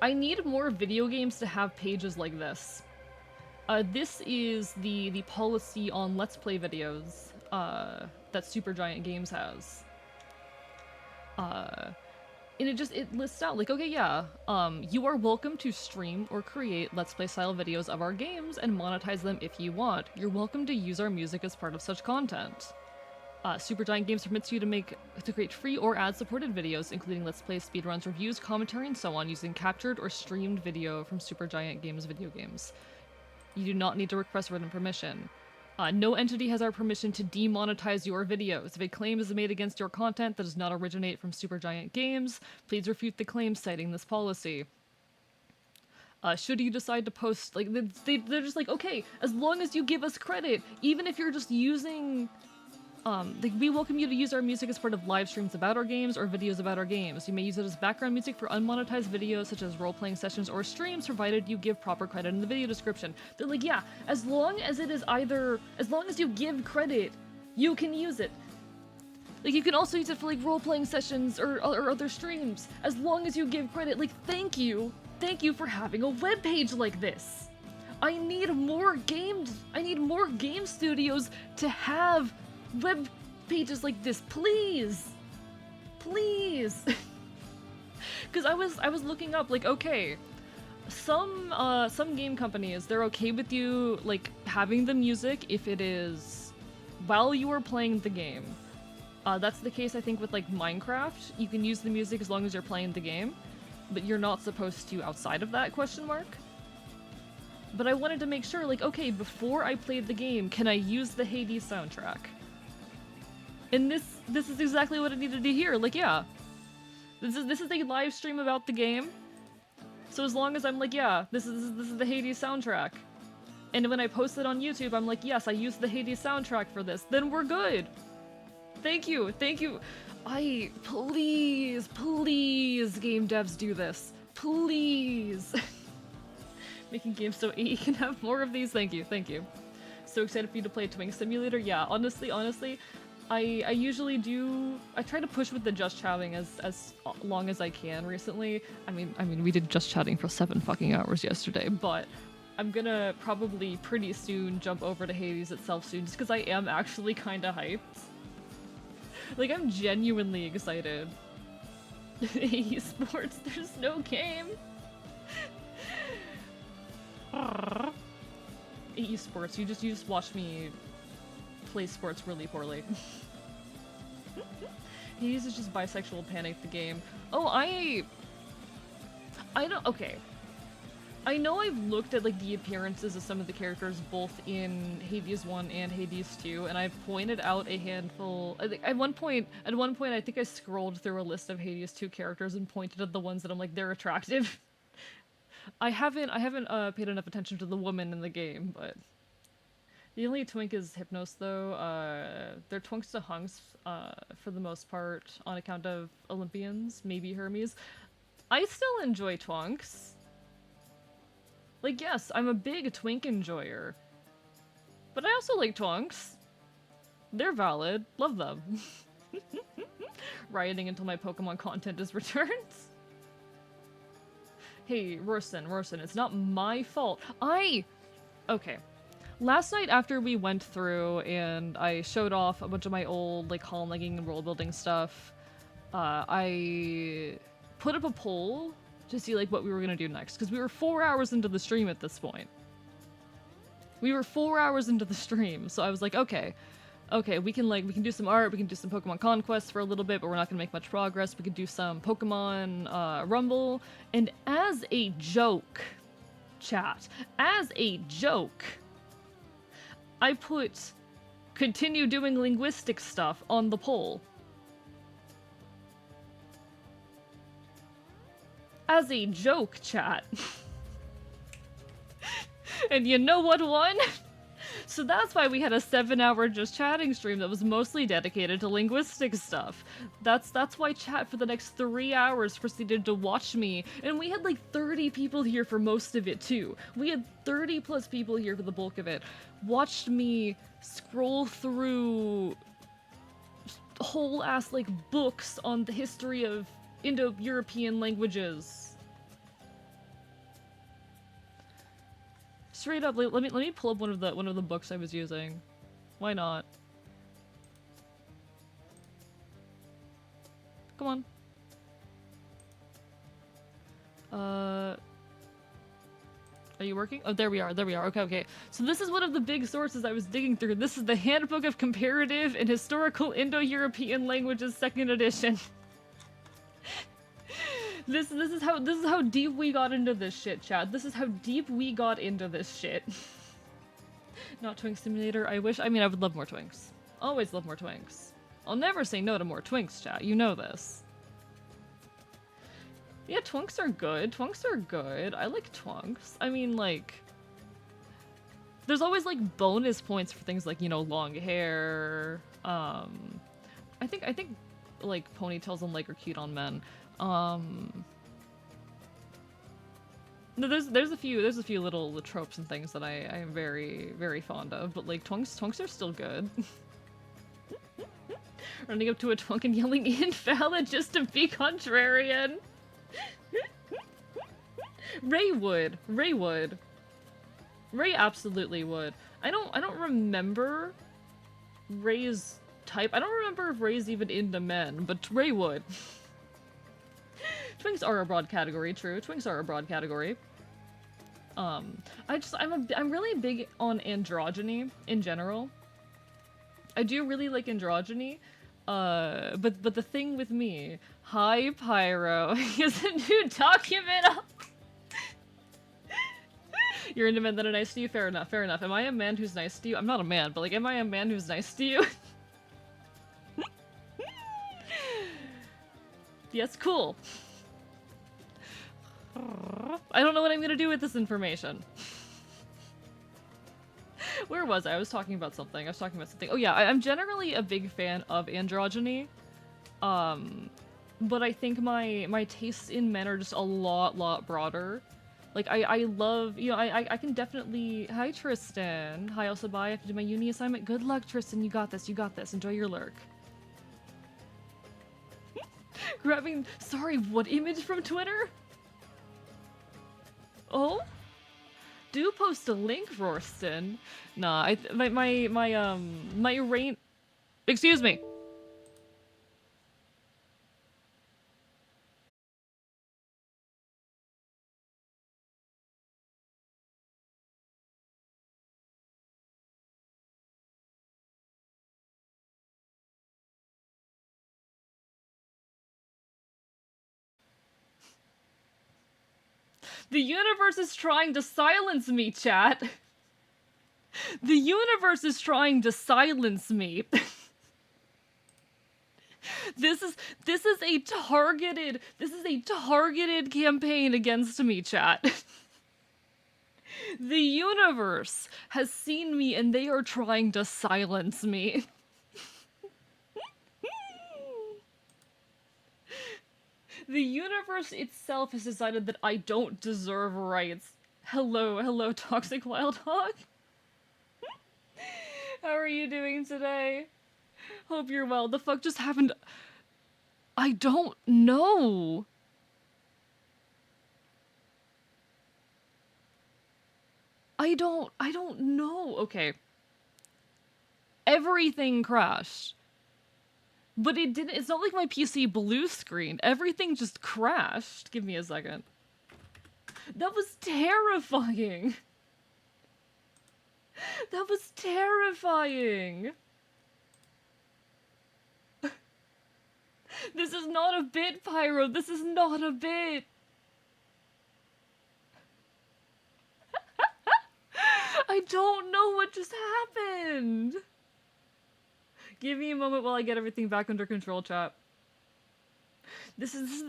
I need more video games to have pages like this. This is the policy on Let's Play videos that Supergiant Games has. And it lists out, like, okay, yeah, you are welcome to stream or create Let's Play style videos of our games and monetize them if you want. You're welcome to use our music as part of such content. Supergiant Games permits you to create free or ad-supported videos, including Let's Play, speedruns, reviews, commentary, and so on, using captured or streamed video from Supergiant Games video games. You do not need to request written permission. No entity has our permission to demonetize your videos. If a claim is made against your content that does not originate from Supergiant Games, please refute the claim citing this policy. Should you decide to post, like, they're just like, okay, as long as you give us credit, even if you're just using... like, we welcome you to use our music as part of live streams about our games or videos about our games. You may use it as background music for unmonetized videos such as role-playing sessions or streams, provided you give proper credit in the video description. They're like, yeah, as long as you give credit, you can use it. Like, you can also use it for, like, role-playing sessions or other streams, as long as you give credit. Like, thank you for having a webpage like this. I need more game studios to have web pages like this, please, because I was looking up, like, okay, some game companies, they're okay with you, like, having the music if it is while you are playing the game. That's the case, I think, with, like, Minecraft. You can use the music as long as you're playing the game, but you're not supposed to outside of that, question mark. But I wanted to make sure, like, okay, before I played the game, can I use the Hades soundtrack? And this is exactly what I needed to hear. Like, yeah, this is a live stream about the game. So as long as I'm like, yeah, this is the Hades soundtrack, and when I post it on YouTube, I'm like, yes, I used the Hades soundtrack for this, then we're good. Thank you. Please, game devs, do this, please. Making games so you can have more of these. Thank you. So excited for you to play Twink Simulator. Yeah, honestly. I usually do. I try to push with the just chatting as long as I can recently. I mean, we did just chatting for 7 fucking hours yesterday, but I'm gonna probably pretty soon jump over to Hades itself soon, just because I am actually kind of hyped. Like, I'm genuinely excited. Esports, there's no game. Esports, you just watch me play sports really poorly. He uses just bisexual panic the game. Oh, I don't, okay. I know I've looked at, like, the appearances of some of the characters both in Hades 1 and Hades 2, and I've pointed out a handful. At one point, I think I scrolled through a list of Hades 2 characters and pointed at the ones that I'm like, they're attractive. I haven't paid enough attention to the woman in the game, but the only twink is Hypnos, though. They're twinks to hunks, for the most part, on account of Olympians, maybe Hermes. I still enjoy twinks. Like, yes, I'm a big twink enjoyer. But I also like twinks. They're valid. Love them. Rioting until my Pokemon content is returned. Hey, Rorston, it's not my fault. Okay. Last night after we went through and I showed off a bunch of my old, like, column legging and roll building stuff, I put up a poll to see like what we were gonna do next, because we were 4 hours into the stream at this point. We were 4 hours into the stream, so I was like, okay, we can do some art, we can do some Pokemon Conquest for a little bit, but we're not gonna make much progress. We could do some Pokemon Rumble, and as a joke, chat, as a joke, I put continue doing linguistic stuff on the poll. As a joke, chat. And you know what won? So that's why we had a 7-hour just chatting stream that was mostly dedicated to linguistic stuff. That's why chat for the next 3 hours proceeded to watch me, and we had like 30 people here for most of it too. We had 30 plus people here for the bulk of it. Watched me scroll through whole ass like books on the history of Indo-European languages. Straight up, let me pull up one of the books I was using. Why not? Come on. Are you working? Oh, there we are. There we are. Okay, okay. So this is one of the big sources I was digging through. This is the Handbook of Comparative and Historical Indo-European Languages, 2nd edition. This is how deep we got into this shit, chat. This is how deep we got into this shit. Not Twink Simulator. I wish. I mean, I would love more Twinks. Always love more Twinks. I'll never say no to more Twinks, chat. You know this. Yeah, Twinks are good. Twinks are good. I like Twinks. I mean, like, there's always like bonus points for things like, you know, long hair. I think like ponytails and like are cute on men. No, there's a few little tropes and things that I am very, very fond of, but like Twinks are still good. Running up to a Twink and yelling invalid just to be contrarian. Ray would. Ray absolutely would. I don't remember Ray's type. I don't remember if Ray's even into men, but Ray would. Twinks are a broad category, true. Twinks are a broad category. I'm really big on androgyny in general. I do really like androgyny. But the thing with me, hi Pyro, is a new document up. You're into men that are nice to you? Fair enough, fair enough. Am I a man who's nice to you? I'm not a man, but like, am I a man who's nice to you? Yes, cool. I don't know what I'm gonna do with this information. Where was I? I was talking about something. Oh yeah, I'm generally a big fan of androgyny. But I think my tastes in men are just a lot broader. Like, I love, you know, I can definitely... Hi, Tristan. Hi, also bye. I have to do my uni assignment. Good luck, Tristan. You got this. You got this. Enjoy your lurk. Grabbing... Sorry, what image from Twitter? Oh? Do post a link, Rorston. Nah, my rain... Excuse me. The universe is trying to silence me, chat. The universe is trying to silence me. This is a targeted campaign against me, chat. The universe has seen me and they are trying to silence me. The universe itself has decided that I don't deserve rights. Hello, Toxic Wild Hog. How are you doing today? Hope you're well. The fuck just happened? I don't know. I don't know. Okay. Everything crashed. But it didn't, it's not like my PC blue screen. Everything just crashed. Give me a second. That was terrifying. That was terrifying. This is not a bit, Pyro. This is not a bit. I don't know what just happened. Give me a moment while I get everything back under control, chat. This is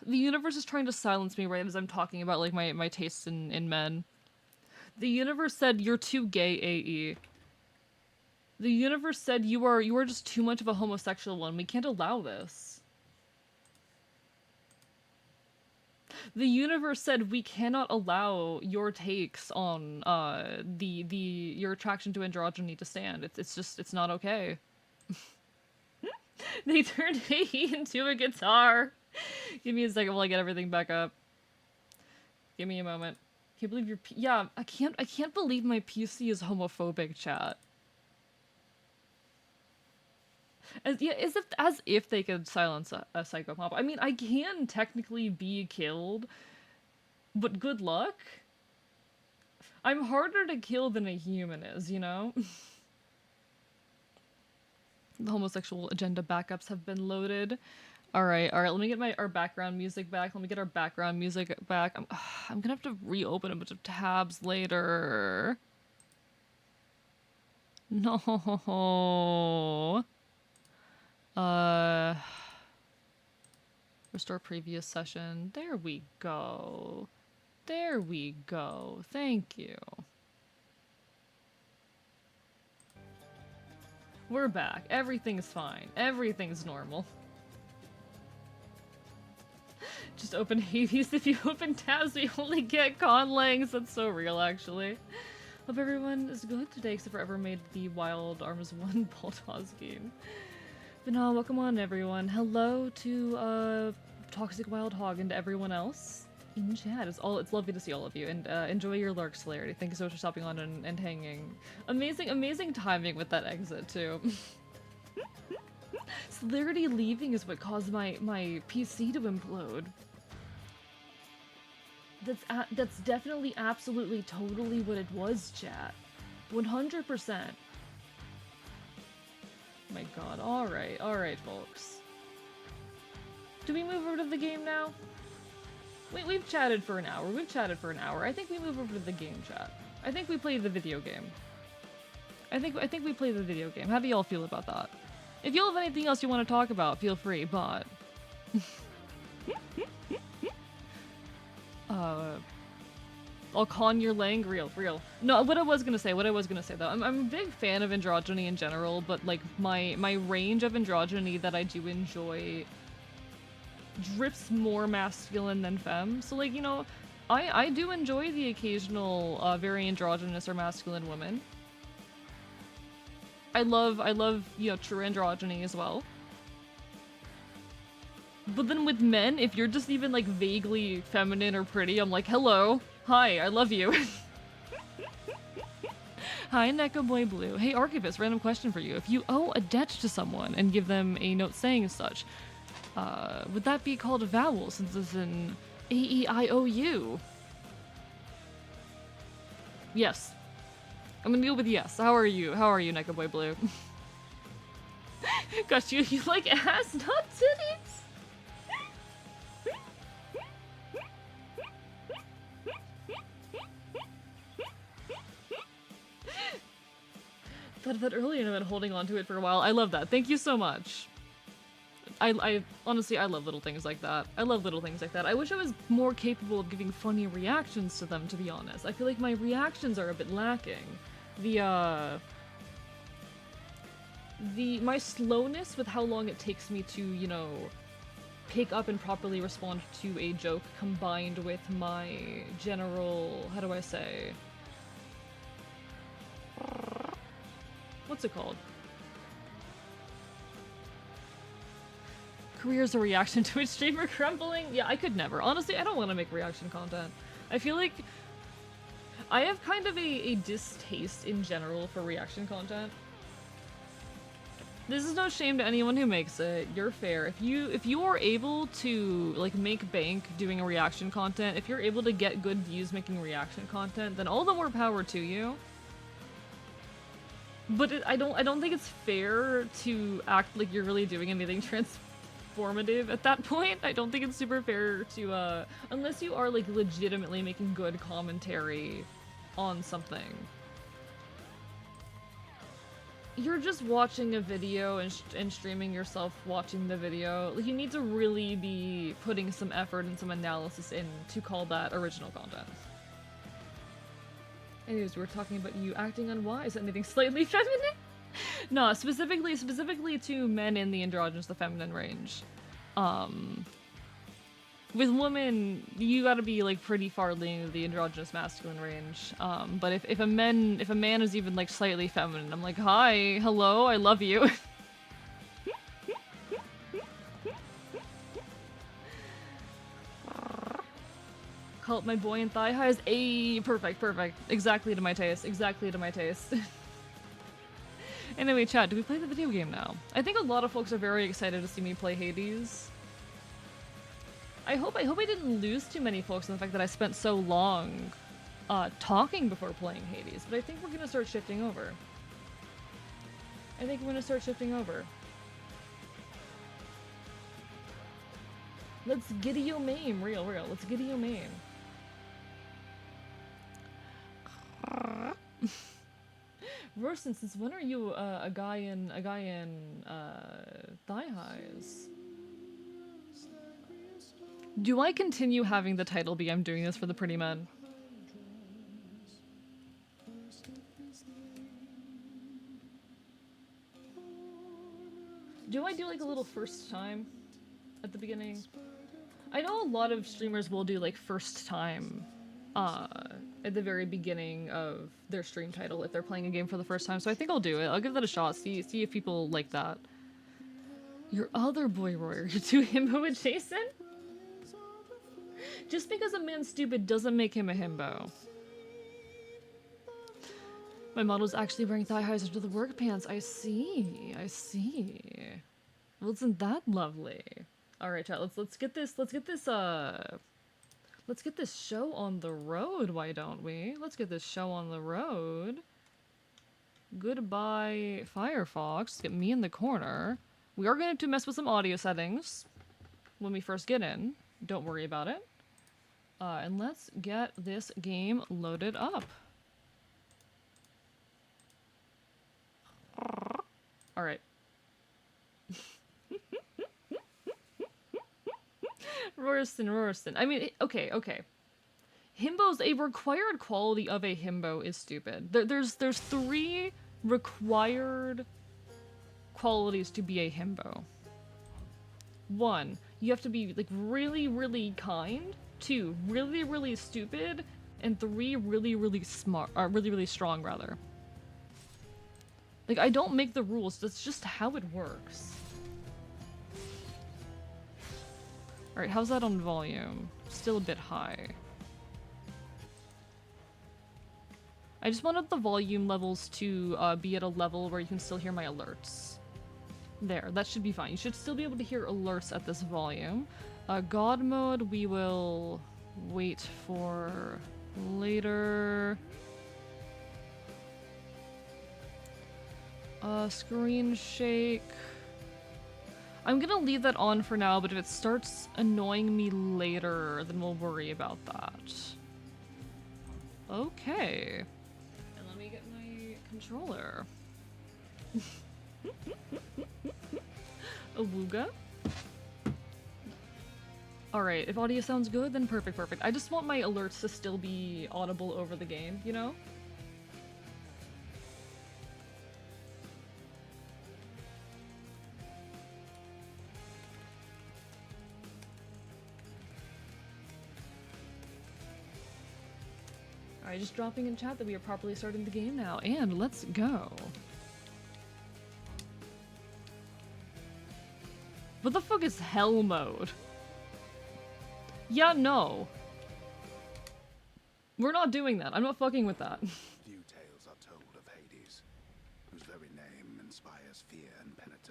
the universe is trying to silence me right as I'm talking about like my tastes in men. The universe said you're too gay, AE. The universe said you are just too much of a homosexual one. We can't allow this. The universe said we cannot allow your takes on your attraction to androgyny to stand. It's not okay. They turned AE into a guitar. Give me a second while I get everything back up. Give me a moment. Can't believe your yeah, I can't believe my PC is homophobic, chat. As if they could silence a psychopath. I mean, I can technically be killed, but good luck. I'm harder to kill than a human is, you know? The homosexual agenda backups have been loaded. Alright, let me get our background music back. Let me get our background music back. I'm gonna have to reopen a bunch of tabs later. No. Restore previous session. There we go. There we go. Thank you. We're back. Everything's fine. Everything's normal. Just open Hades. If you open tabs, we only get conlangs. That's so real, actually. Hope everyone is good today, except for ever made the Wild Arms 1 Baltaz game. But no, welcome on, everyone. Hello to Toxic Wild Hog and to everyone else in chat. It's lovely to see all of you, and enjoy your lurk, Celerity. Thank you so much for stopping on and hanging. Amazing timing with that exit too. Celerity leaving is what caused my PC to implode. That's definitely, absolutely, totally what it was, chat. 100%. My god, alright, folks. Do we move over to the game now? We've chatted for an hour. I think we move over to the game, chat. I think we play the video game. I think we play the video game. How do y'all feel about that? If y'all have anything else you want to talk about, feel free, but... I'll con your lang, real. No, what I was gonna say though, I'm a big fan of androgyny in general, but like my range of androgyny that I do enjoy drifts more masculine than femme. So like, you know, I do enjoy the occasional very androgynous or masculine woman. I love, you know, true androgyny as well. But then with men, if you're just even like vaguely feminine or pretty, I'm like, hello, hi, I love you. Hi, Neko Boy Blue. Hey, Archivist, random question for you. If you owe a debt to someone and give them a note saying as such, would that be called a vowel since it's an A-E-I-O-U? Yes. I'm gonna go with yes. How are you, Neko Boy Blue? Gosh, you like ass, not titties? Thought of that earlier and I've been holding on to it for a while. I love that. Thank you so much. I honestly, I love little things like that. I wish I was more capable of giving funny reactions to them, to be honest. I feel like my reactions are a bit lacking. My slowness with how long it takes me to, you know, pick up and properly respond to a joke combined with my general, how do I say? What's it called? Career's a reaction to a streamer crumbling? Yeah, I could never. Honestly, I don't want to make reaction content. I feel like I have kind of a distaste in general for reaction content. This is no shame to anyone who makes it. You're fair. If you are able to like make bank doing a reaction content, if you're able to get good views making reaction content, then all the more power to you. But I don't think it's fair to act like you're really doing anything transformative at that point. I don't think it's super fair to unless you are like legitimately making good commentary on something. You're just watching a video and streaming yourself watching the video. Like, you need to really be putting some effort and some analysis in to call that original content. Anyways, we're talking about you acting unwise and anything slightly feminine? No, specifically to men in the androgynous, the feminine range. With women, you gotta be like pretty far leaning to the androgynous masculine range. But if a man is even like slightly feminine, I'm like, hi, hello, I love you. Call it my boy and thigh highs. Ayy, perfect. Exactly to my taste. Anyway, chat, do we play the video game now? I think a lot of folks are very excited to see me play Hades. I hope I didn't lose too many folks in the fact that I spent so long talking before playing Hades, but I think we're gonna start shifting over. Let's giddy yo mame, real. Let's giddy yo mame. Royston, since when are you a guy in thigh highs? Do I continue having the title be I'm doing this for the pretty men? Do I do like a little first time at the beginning? I know a lot of streamers will do like first time at the very beginning of their stream title if they're playing a game for the first time, so I think I'll do it. I'll give that a shot, see if people like that. Your other boy Royer, you're too himbo adjacent? Just because a man's stupid doesn't make him a himbo. My model's actually wearing thigh highs under the work pants. I see. Well, isn't that lovely? All right, chat. Let's get this show on the road. Why don't we? Let's get this show on the road. Goodbye, Firefox. Get me in the corner. We are going to mess with some audio settings when we first get in. Don't worry about it. And let's get this game loaded up. All right. Royston. I mean, okay. Himbos, a required quality of a himbo is stupid. There's three required qualities to be a himbo. 1, you have to be like really kind. 2, really stupid. And 3, really smart, or really strong rather. Like, I don't make the rules, that's just how it works. Alright, how's that on volume? Still a bit high. I just wanted the volume levels to be at a level where you can still hear my alerts. There, that should be fine. You should still be able to hear alerts at this volume. God mode, we will wait for later. Screen shake. I'm gonna leave that on for now, but if it starts annoying me later, then we'll worry about that. Okay. And let me get my controller. Awooga. Alright, if audio sounds good, then perfect. I just want my alerts to still be audible over the game, you know? Alright, just dropping in chat that we are properly starting the game now, and let's go. What the fuck is hell mode? Yeah, no. We're not doing that. I'm not fucking with that. Few tales are told of Hades, whose very name inspires fear and penitence.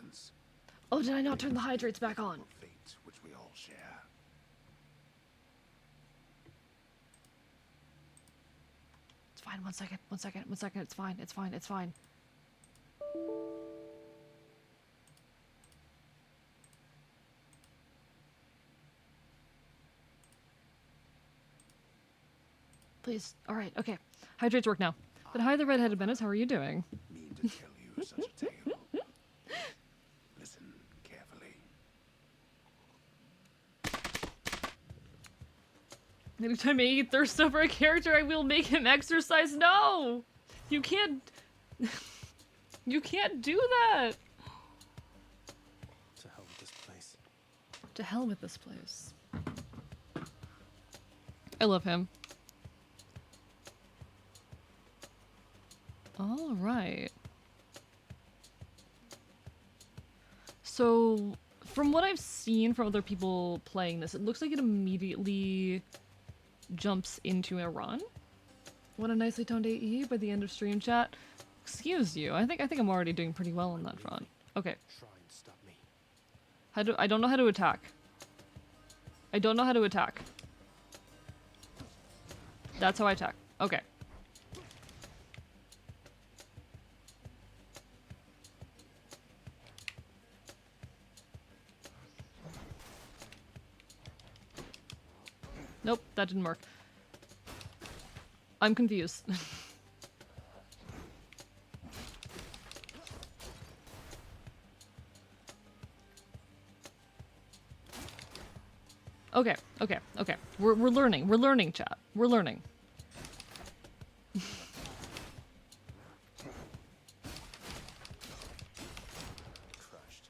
Oh, did I not turn the hydrates back on? Fate which we all share. It's fine. 1 second. 1 second. 1 second. It's fine. It's fine. It's fine. Please. All right. Okay. Hydrates work now. But hi, the redheaded menace. How are you doing? Mean to tell you such a tale. Listen carefully. Anytime I thirst over a character, I will make him exercise. No! You can't... you can't do that! To hell with this place. To hell with this place. I love him. Alright. So, from what I've seen from other people playing this, it looks like it immediately jumps into a run. What a nicely toned AE by the end of stream chat. Excuse you. I think I'm already doing pretty well on that front. Okay. Try and stop me. I don't know how to attack. I don't know how to attack. That's how I attack. Okay. Nope, that didn't work. I'm confused. Okay. We're learning, chat. We're learning. Crushed.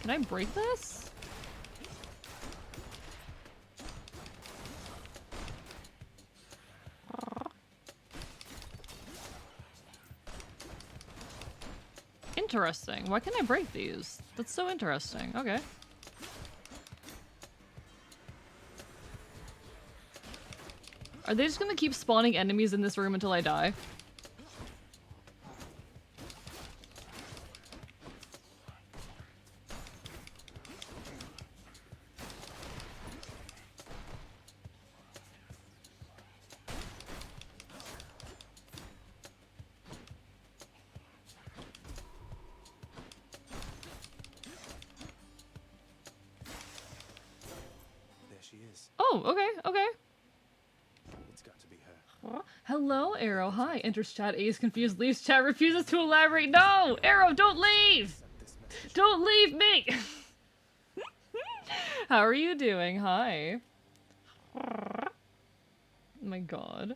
Can I break this? Interesting. Why can't I break these? That's so interesting. Okay. Are they just gonna keep spawning enemies in this room until I die? There she is. Oh, okay. It's got to be her. Hello, Arrow. Hi. Enters chat. A is confused. Leaves chat. Refuses to elaborate. No! Arrow, don't leave! Sent this message. Don't leave me! How are you doing? Hi. Oh my god.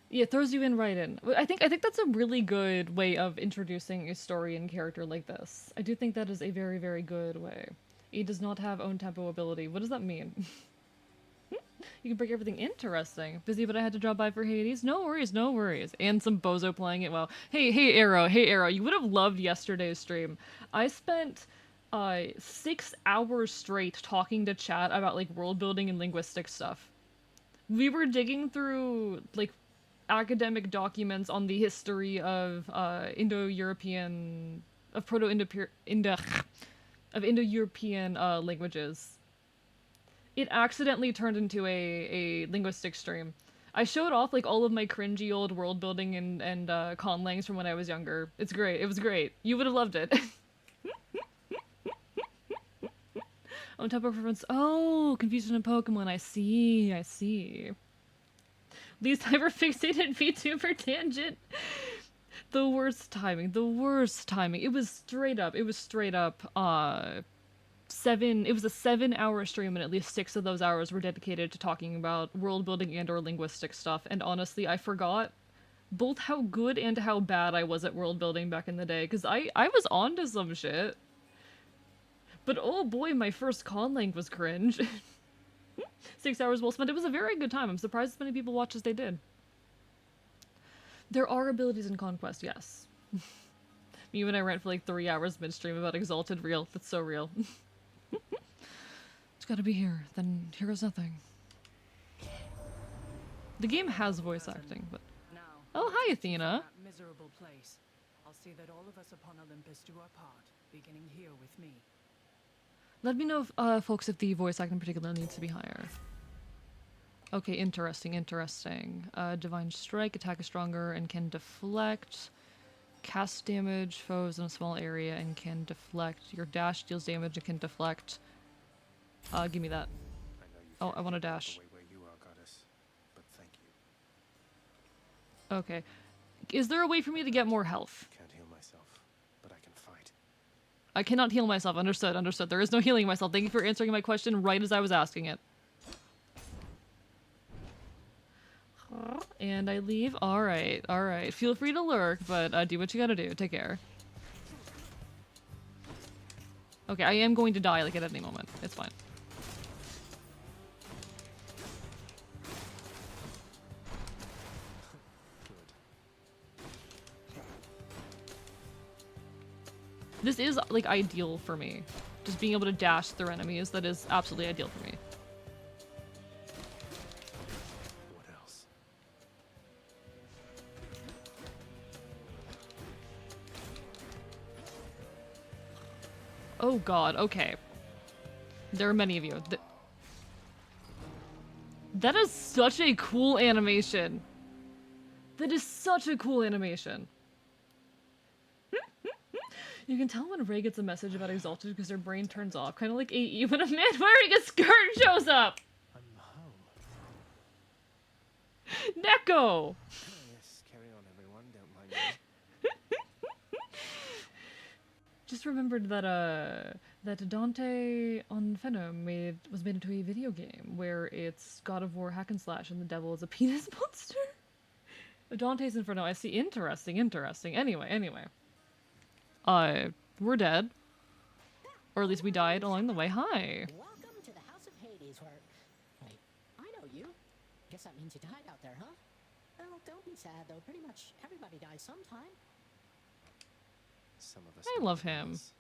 Yeah, it throws you in right in. I think that's a really good way of introducing a story and character like this. I do think that is a very, very good way. He does not have own tempo ability. What does that mean? You can break everything. Interesting. Busy, but I had to drop by for Hades. No worries, no worries. And some bozo playing it well. Hey, Arrow. You would have loved yesterday's stream. I spent 6 hours straight talking to chat about like world building and linguistic stuff. We were digging through like academic documents on the history of Indo-European, of Indo-European languages. It accidentally turned into a linguistic stream. I showed off like all of my cringy old world building and conlangs from when I was younger. It's great. It was great. You would have loved it. On top of reference. Oh, confusion in Pokemon. I see. Least hyperfixated VTuber tangent. The worst timing. It was straight up. It was a 7-hour stream, and at least 6 of those hours were dedicated to talking about world building and or linguistic stuff. And honestly, I forgot both how good and how bad I was at world building back in the day, because I was onto some shit. But oh boy, my first conlang was cringe. 6 hours well spent. It was a very good time. I'm surprised as many people watched as they did. There are abilities in Conquest, yes. Me and I rant for like 3 hours midstream about Exalted. Real. That's so real. It's gotta be here. Then here goes nothing. The game has voice acting, but... Now, Oh, hi, Athena. That miserable place. I'll see that all of us upon Olympus do our part, beginning here with me. Let me know, folks, if the voice acting in particular needs to be higher. Okay, interesting, interesting. Divine Strike, attack is stronger and can deflect. Cast damage, foes in a small area and can deflect. Your dash deals damage and can deflect. Give me that. I know you Oh, can't I want a heal all dash. the way where you are, goddess, but thank you. Okay. Is there a way for me to get more health? Can't heal myself, but I can fight. I cannot heal myself. Understood, understood. There is no healing myself. Thank you for answering my question right as I was asking it. And I leave. Alright, alright. Feel free to lurk, but do what you gotta do. Take care. Okay, I am going to die like at any moment. It's fine. This is, like, ideal for me. Just being able to dash through enemies, that is absolutely ideal for me. What else? Oh god, okay. There are many of you. That is such a cool animation. That is such a cool animation. You can tell when Ray gets a message about Exalted because her brain turns off, kind of like AE when a man wearing a skirt shows up! I'm home. Neko! Oh, yes, carry on, everyone. Don't mind me. Just remembered that that Dante Inferno was made into a video game where it's God of War hack and slash and the devil is a penis monster. Dante's Inferno. I see. Interesting. Interesting. Anyway. We're dead, or at least we died along the way. Hi. Welcome to the House of Hades, where... Wait, I know you. Guess that means you died out there, huh? Well, don't be sad, though. Pretty much everybody dies sometime. Some of us I don't love know him. this.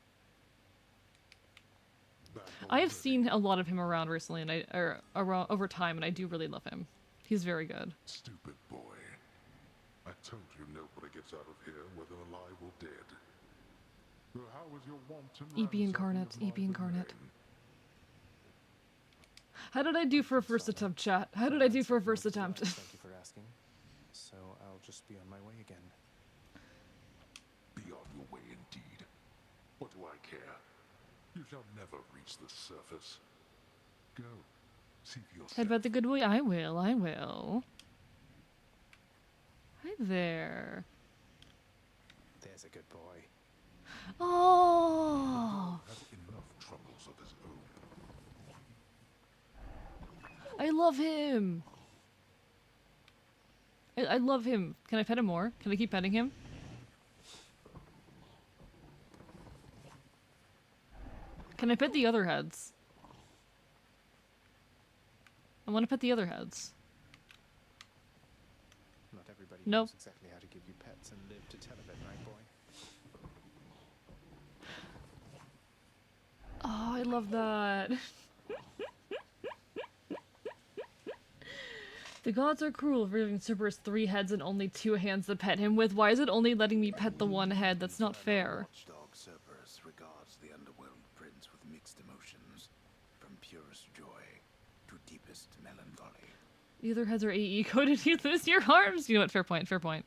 I have seen a lot of him around recently, and around over time, and I do really love him. He's very good. Stupid boy. I told you nobody gets out of here, whether alive or dead. Well, how was your wanton EP ransacking incarnate, of EP my incarnate. domain? How did I do for a first attempt, chat? How did I do for a first attempt? Thank you for asking. So I'll just be on my way again. Be on your way indeed. What do I care? You shall never reach the surface. Go. See for yourself. Head about the good boy. I will. Hi there. There's a good boy. Oh, Has enough troubles of his own. I love him. I love him. Can I pet him more? Can I keep petting him? Can I pet the other heads? I want to pet the other heads. Not everybody Nope. knows exactly how to give you pets and live to tell of it, right, boy? Oh, I love that. The gods are cruel for giving Cerberus 3 heads and only 2 hands to pet him with. Why is it only letting me pet the one head? That's not fair. Watchdog Cerberus regards the underwhelmed prince with mixed emotions, from purest joy to deepest melancholy. The other heads are AE coded. You lose your arms. You know what? Fair point. Fair point.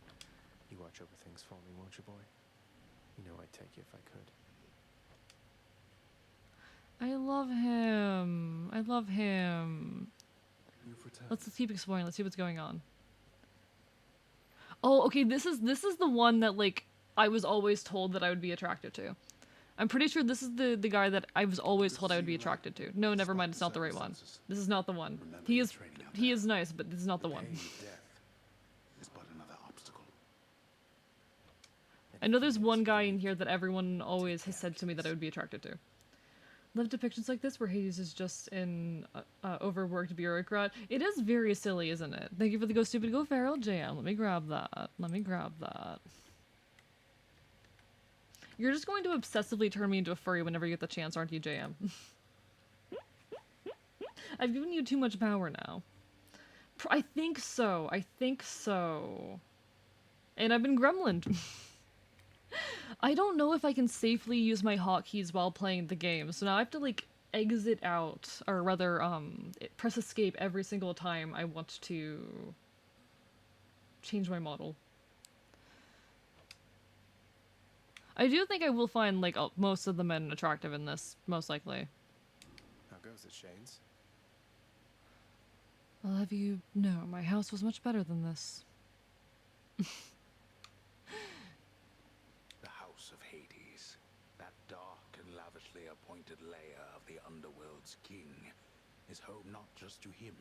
You watch over things for me, won't you, boy? You know I'd take you if I could. I love him. I love him. You've returned. Let's keep exploring. Let's see what's going on. Oh, okay. This is the one that like I was always told that I would be attracted to. I'm pretty sure this is the guy that I was always told I would be attracted to. No, never mind. It's not the right one. This is not the one. He is nice, but this is not the one. Pain of death is but another obstacle. I know there's one guy in here that everyone always has said to me that I would be attracted to. Love depictions like this where Hades is just an overworked bureaucrat. It is very silly, isn't it? Thank you for the Go Stupid Go Feral jam. Let me grab that. Let me grab that. You're just going to obsessively turn me into a furry whenever you get the chance, aren't you, JM? I've given you too much power now. I think so. I think so. And I've been gremlined. I don't know if I can safely use my hotkeys while playing the game, so now I have to like exit out, or rather press escape every single time I want to change my model. I do think I will find like most of the men attractive in this, most likely. How goes it, Shane's? I'll have you know, my house was much better than this. The House of Hades, that dark and lavishly appointed lair of the underworld's king, is home not just to him,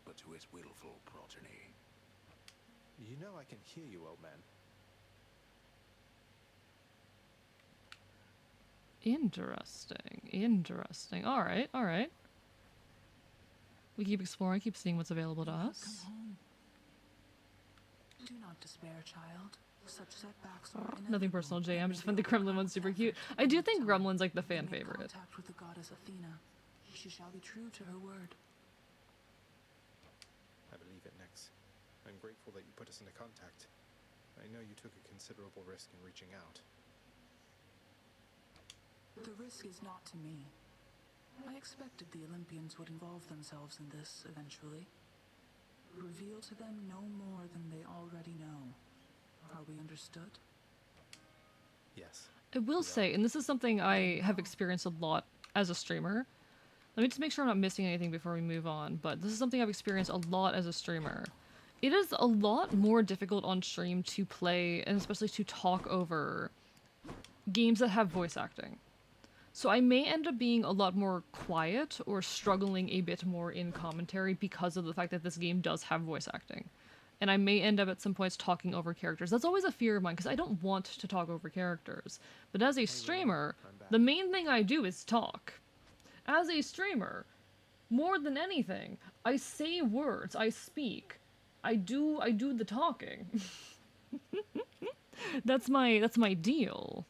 but to his willful progeny. You know I can hear you, old man. Interesting. Interesting. Alright, alright. We keep exploring, keep seeing what's available to us. Come home. Do not despair, child. Such setbacks are Nothing personal, Jay. I'm just find the gremlin one super cute. I do think Gremlin's like the fan favorite. Contact with the goddess Athena. She shall be true to her word. I believe it, Nex. I'm grateful that you put us into contact. I know you took a considerable risk in reaching out. The risk is not to me. I expected the Olympians would involve themselves in this eventually. Reveal to them no more than they already know. Are we understood? Yes. I will say, and this is something I have experienced a lot as a streamer. Let me just make sure I'm not missing anything before we move on, but this is something I've experienced a lot as a streamer. It is a lot more difficult on stream to play, and especially to talk over games that have voice acting. So I may end up being a lot more quiet or struggling a bit more in commentary because of the fact that this game does have voice acting. And I may end up at some points talking over characters. That's always a fear of mine because I don't want to talk over characters. But as a streamer, the main thing I do is talk. As a streamer, more than anything, I say words, I speak. I do the talking. That's my deal.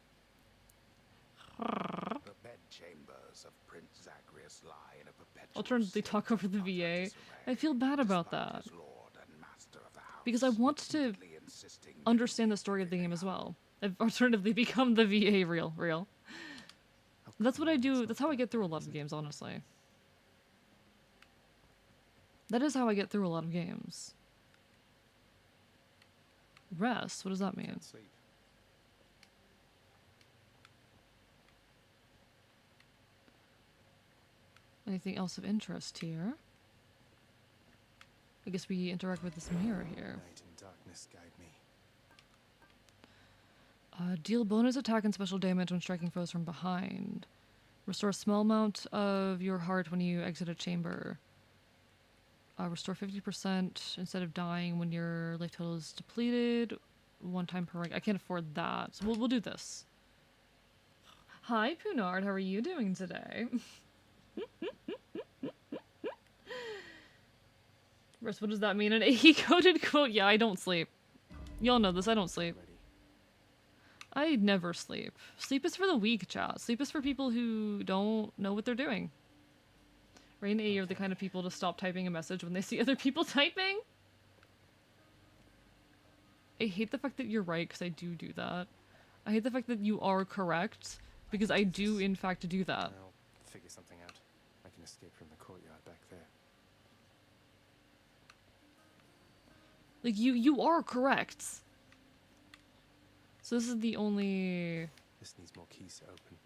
The bedchambers of Prince Zagreus lie in a perpetual Alternatively, state talk over the of VA. utter I feel bad disarray, about that. despite his lord and master of the house Because I want to repeatedly insisting that understand the story of the game as well. I've alternatively become the VA real. That's what I do. That's how I get through a lot of games, honestly. That is how I get through a lot of games. Rest? What does that mean? Can't sleep. Anything else of interest here? I guess we interact with this mirror here. Night and darkness guide me. Deal bonus attack and special damage when striking foes from behind. Restore a small amount of your heart when you exit a chamber. Restore 50% instead of dying when your life total is depleted. One time per rank. I can't afford that. So we'll do this. Hi, Punard. How are you doing today? Russ, what does that mean? An AE-coded quote? Yeah, I don't sleep. Y'all know this. I don't sleep. Ready. I never sleep. Sleep is for the weak, chat. Sleep is for people who don't know what they're doing. Ray and AE are the kind of people to stop typing a message when they see other people typing. I hate the fact that you're right, because I do that. I hate the fact that you are correct, because I do, in fact, do that. I'll figure something out. I can escape from the courtyard back there. Like, you are correct. So this is the only... This needs more keys to open.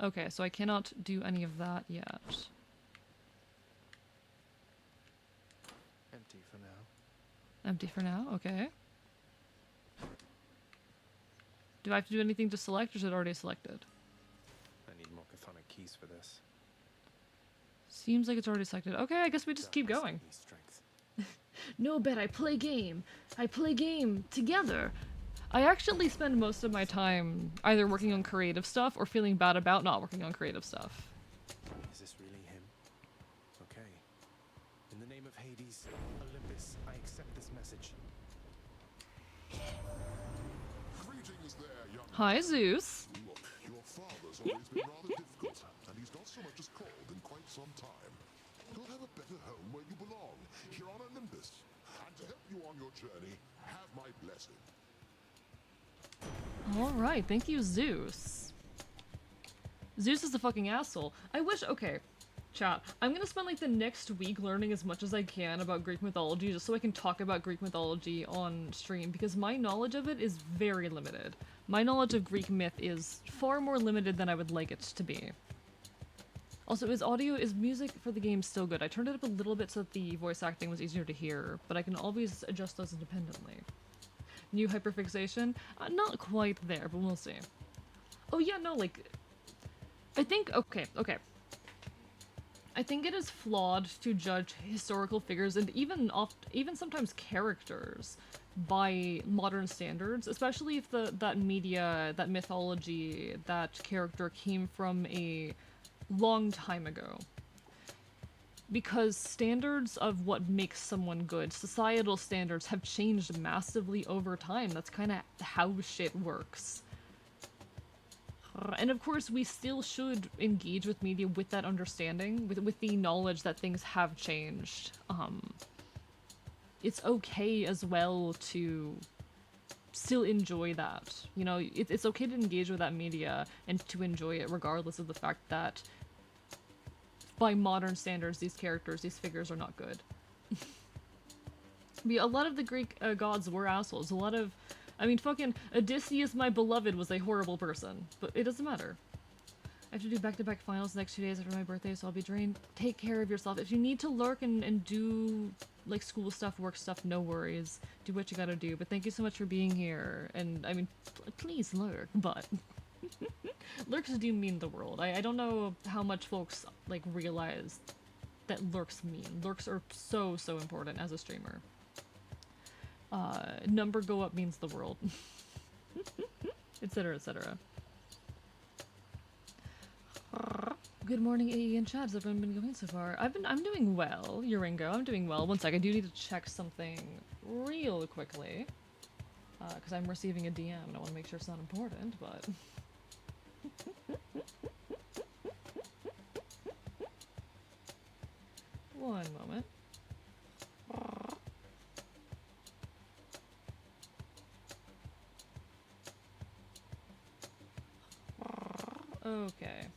Okay, so I cannot do any of that yet. Empty for now. Empty for now? Okay. Do I have to do anything to select, or is it already selected? I need more chthonic keys for this. Seems like it's already selected. Okay, I guess we just keep Darkness going. needs strength. No bet, I play game. I play game together. I actually spend most of my time either working on creative stuff or feeling bad about not working on creative stuff. Is this really him? Okay. In the name of Hades, Olympus, I accept this message. Greetings there, young Hi, Zeus. Look, your father's always been rather difficult, and he's not so much as called in quite some time. You'll have a better home where you belong, here on Olympus. And to help you on your journey, have my blessing. Alright, thank you, Zeus. Zeus is a fucking asshole. I wish, okay, chat, I'm gonna spend like the next week learning as much as I can about Greek mythology just so I can talk about Greek mythology on stream, because my knowledge of it is very limited. My knowledge of Greek myth is far more limited than I would like it to be. Also, is music for the game still good? I turned it up a little bit so that the voice acting was easier to hear, but I can always adjust those independently. New hyperfixation? Not quite there, but we'll see. Oh yeah, no, like, I think, okay. I think it is flawed to judge historical figures and even sometimes characters by modern standards, especially if that media, that mythology, that character came from a long time ago. Because standards of what makes someone good, societal standards, have changed massively over time. That's kind of how shit works. And of course, we still should engage with media with that understanding, with the knowledge that things have changed. It's okay as well to still enjoy that. You know, it's okay to engage with that media and to enjoy it regardless of the fact that by modern standards, these characters, these figures are not good. A lot of the Greek gods were assholes. I mean, fucking Odysseus, my beloved, was a horrible person, but it doesn't matter. I have to do back-to-back finals the next 2 days after my birthday, so I'll be drained. Take care of yourself. If you need to lurk and do, like, school stuff, work stuff, no worries. Do what you gotta do, but thank you so much for being here. And, I mean, please lurk, but... Lurks do mean the world. I don't know how much folks, like, realize that lurks mean. Lurks are so important as a streamer. Number go up means the world. Etc, etc. Good morning, AE and chat. Has everyone been going so far? I'm doing well, Uringo. I'm doing well. One sec, I do need to check something real quickly. Because I'm receiving a DM and I want to make sure it's not important, but... One moment. Okay.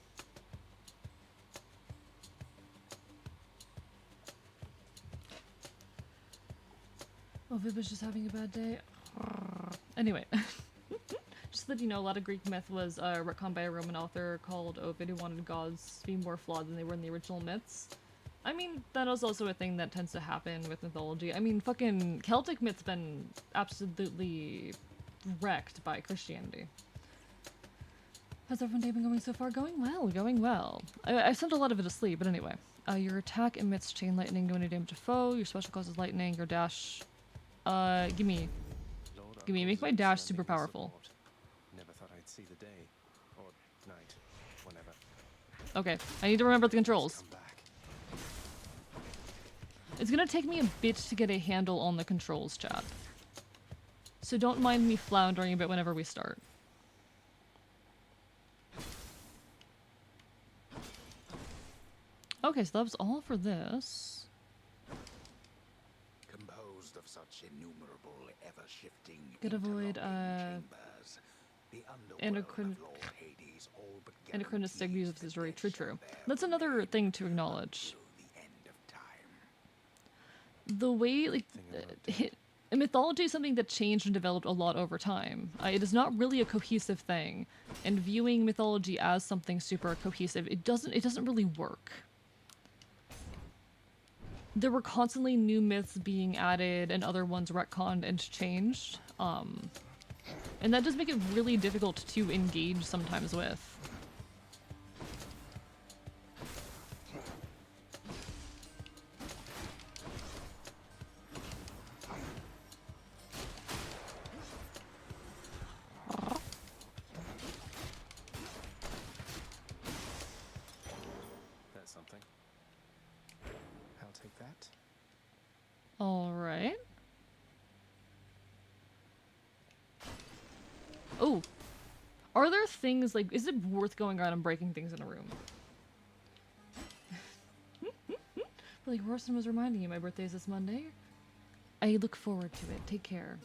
Oh, Vib is just having a bad day. Anyway. Just so that you know, a lot of Greek myth was retconned by a Roman author called Ovid, who wanted gods to be more flawed than they were in the original myths. I mean, that is also a thing that tends to happen with mythology. I mean, fucking Celtic myth's been absolutely wrecked by Christianity. How's everyone day been going so far? Going well, going well. I sent a lot of it to sleep, but anyway. Your attack emits chain lightning, do any damage to foe. Your special causes lightning. Your dash... gimme, make my dash super powerful. Never thought I'd see the day. Or night. Whenever. Okay, I need to remember the controls. Come back. It's gonna take me a bit to get a handle on the controls, chat. So don't mind me floundering a bit whenever we start. Okay, so that was all for this. Composed of such innumerable, ever-shifting, Could avoid, chambers, the underworld of Lord Hades all but anachronistic views of guarantees history. that True, they shall true. bear That's another remain thing to acknowledge. through the end of time. The way, like, mythology is something that changed and developed a lot over time. It is not really a cohesive thing, and viewing mythology as something super cohesive, it doesn't really work. There were constantly new myths being added and other ones retconned and changed, and that does make it really difficult to engage sometimes with. That's something. I'll take that. Alright. Oh. Are there things, like, is it worth going around and breaking things in a room? Like Royston was reminding you, my birthday is this Monday. I look forward to it. Take care.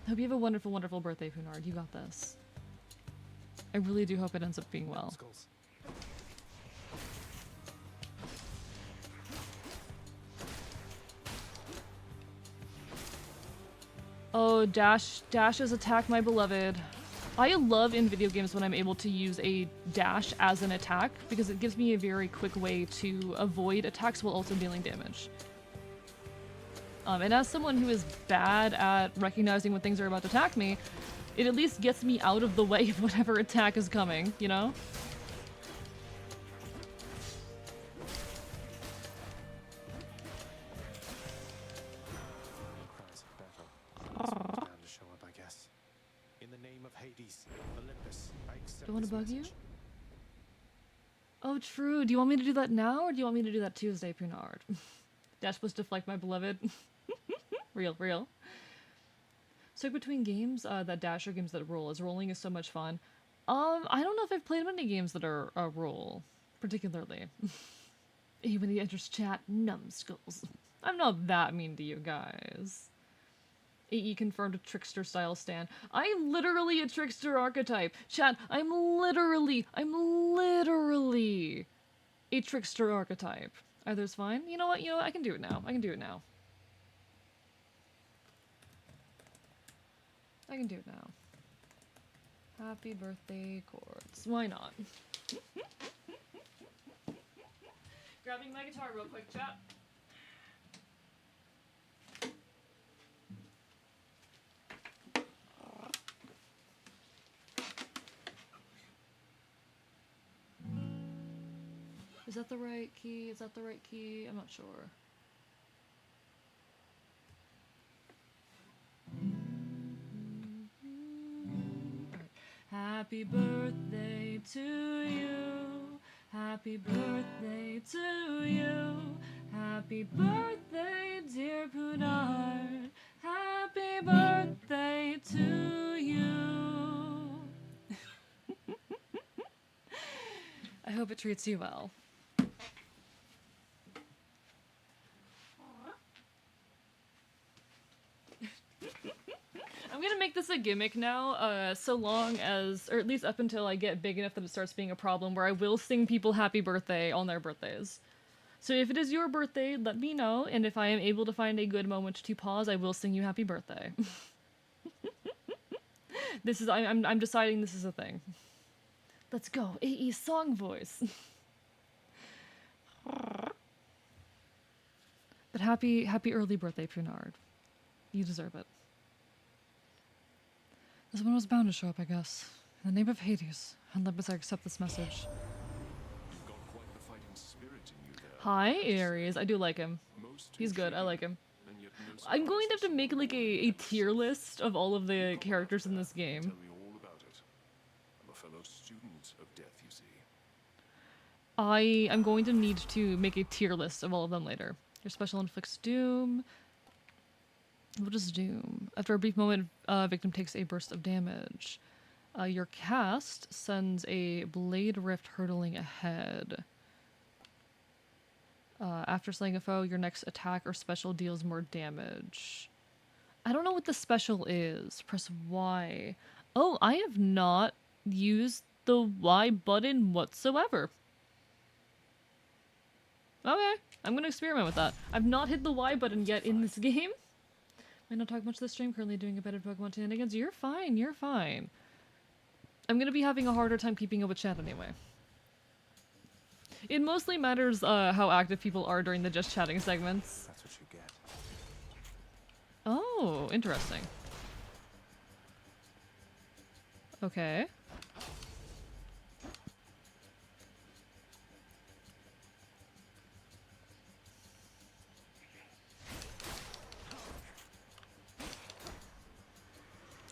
Hope you have a wonderful, wonderful birthday, Funard. You got this. I really do hope it ends up being well. Skulls. Oh, dashes attack my beloved. I love in video games when I'm able to use a dash as an attack because it gives me a very quick way to avoid attacks while also dealing damage. And as someone who is bad at recognizing when things are about to attack me, it at least gets me out of the way of whatever attack is coming, you know? Cries of battle. It's bound to show up, I guess. In the name of Hades, Olympus, I accept Do I wanna this bug you? message. Oh, true. Do you want me to do that now, or do you want me to do that Tuesday, Punard? Dash was deflect my beloved. Real. So between games that dash or games that roll, as rolling is so much fun. I don't know if I've played many games that are roll, particularly. Even the enters chat, numbskulls. I'm not that mean to you guys. AE confirmed a trickster style stand. I'm literally a trickster archetype. Chat, I'm literally a trickster archetype. Either's fine. You know what? I can do it now. I can do it now. Happy birthday, chords. Why not? Grabbing my guitar real quick, chat. Is that the right key? Is that the right key? I'm not sure. Alright. Happy birthday to you. Happy birthday to you. Happy birthday, dear Punard. Happy birthday to you. I hope it treats you well. I'm gonna make this a gimmick now, so long as, or at least up until I get big enough that it starts being a problem, where I will sing people happy birthday on their birthdays. So if it is your birthday, let me know, and if I am able to find a good moment to pause, I will sing you happy birthday. I'm deciding this is a thing. Let's go, AE song voice. But happy early birthday, Punard. You deserve it. This one was bound to show up, I guess. In the name of Hades, Olympus, I accept this message. You've got quite the fighting spirit in you there. Hi, Ares. I do like him. Most He's good. I like him. and yet no I'm going to have to surprises make like a tier list of all of the characters in this game. Tell me all about it. I'm a fellow student of death, you see. I am going to need to make a tier list of all of them later. Your special inflicts doom. What is doom? After a brief moment, victim takes a burst of damage. Your cast sends a blade rift hurtling ahead. After slaying a foe, your next attack or special deals more damage. I don't know what the special is. Press Y. Oh, I have not used the Y button whatsoever. Okay, I'm gonna experiment with that. I've not hit the Y button yet in this game. Might not talk much this stream, currently doing a bit of Pokemon shenanigans. You're fine, you're fine. I'm gonna be having a harder time keeping up with chat anyway. It mostly matters how active people are during the just chatting segments. That's what you get. Oh, interesting. Okay.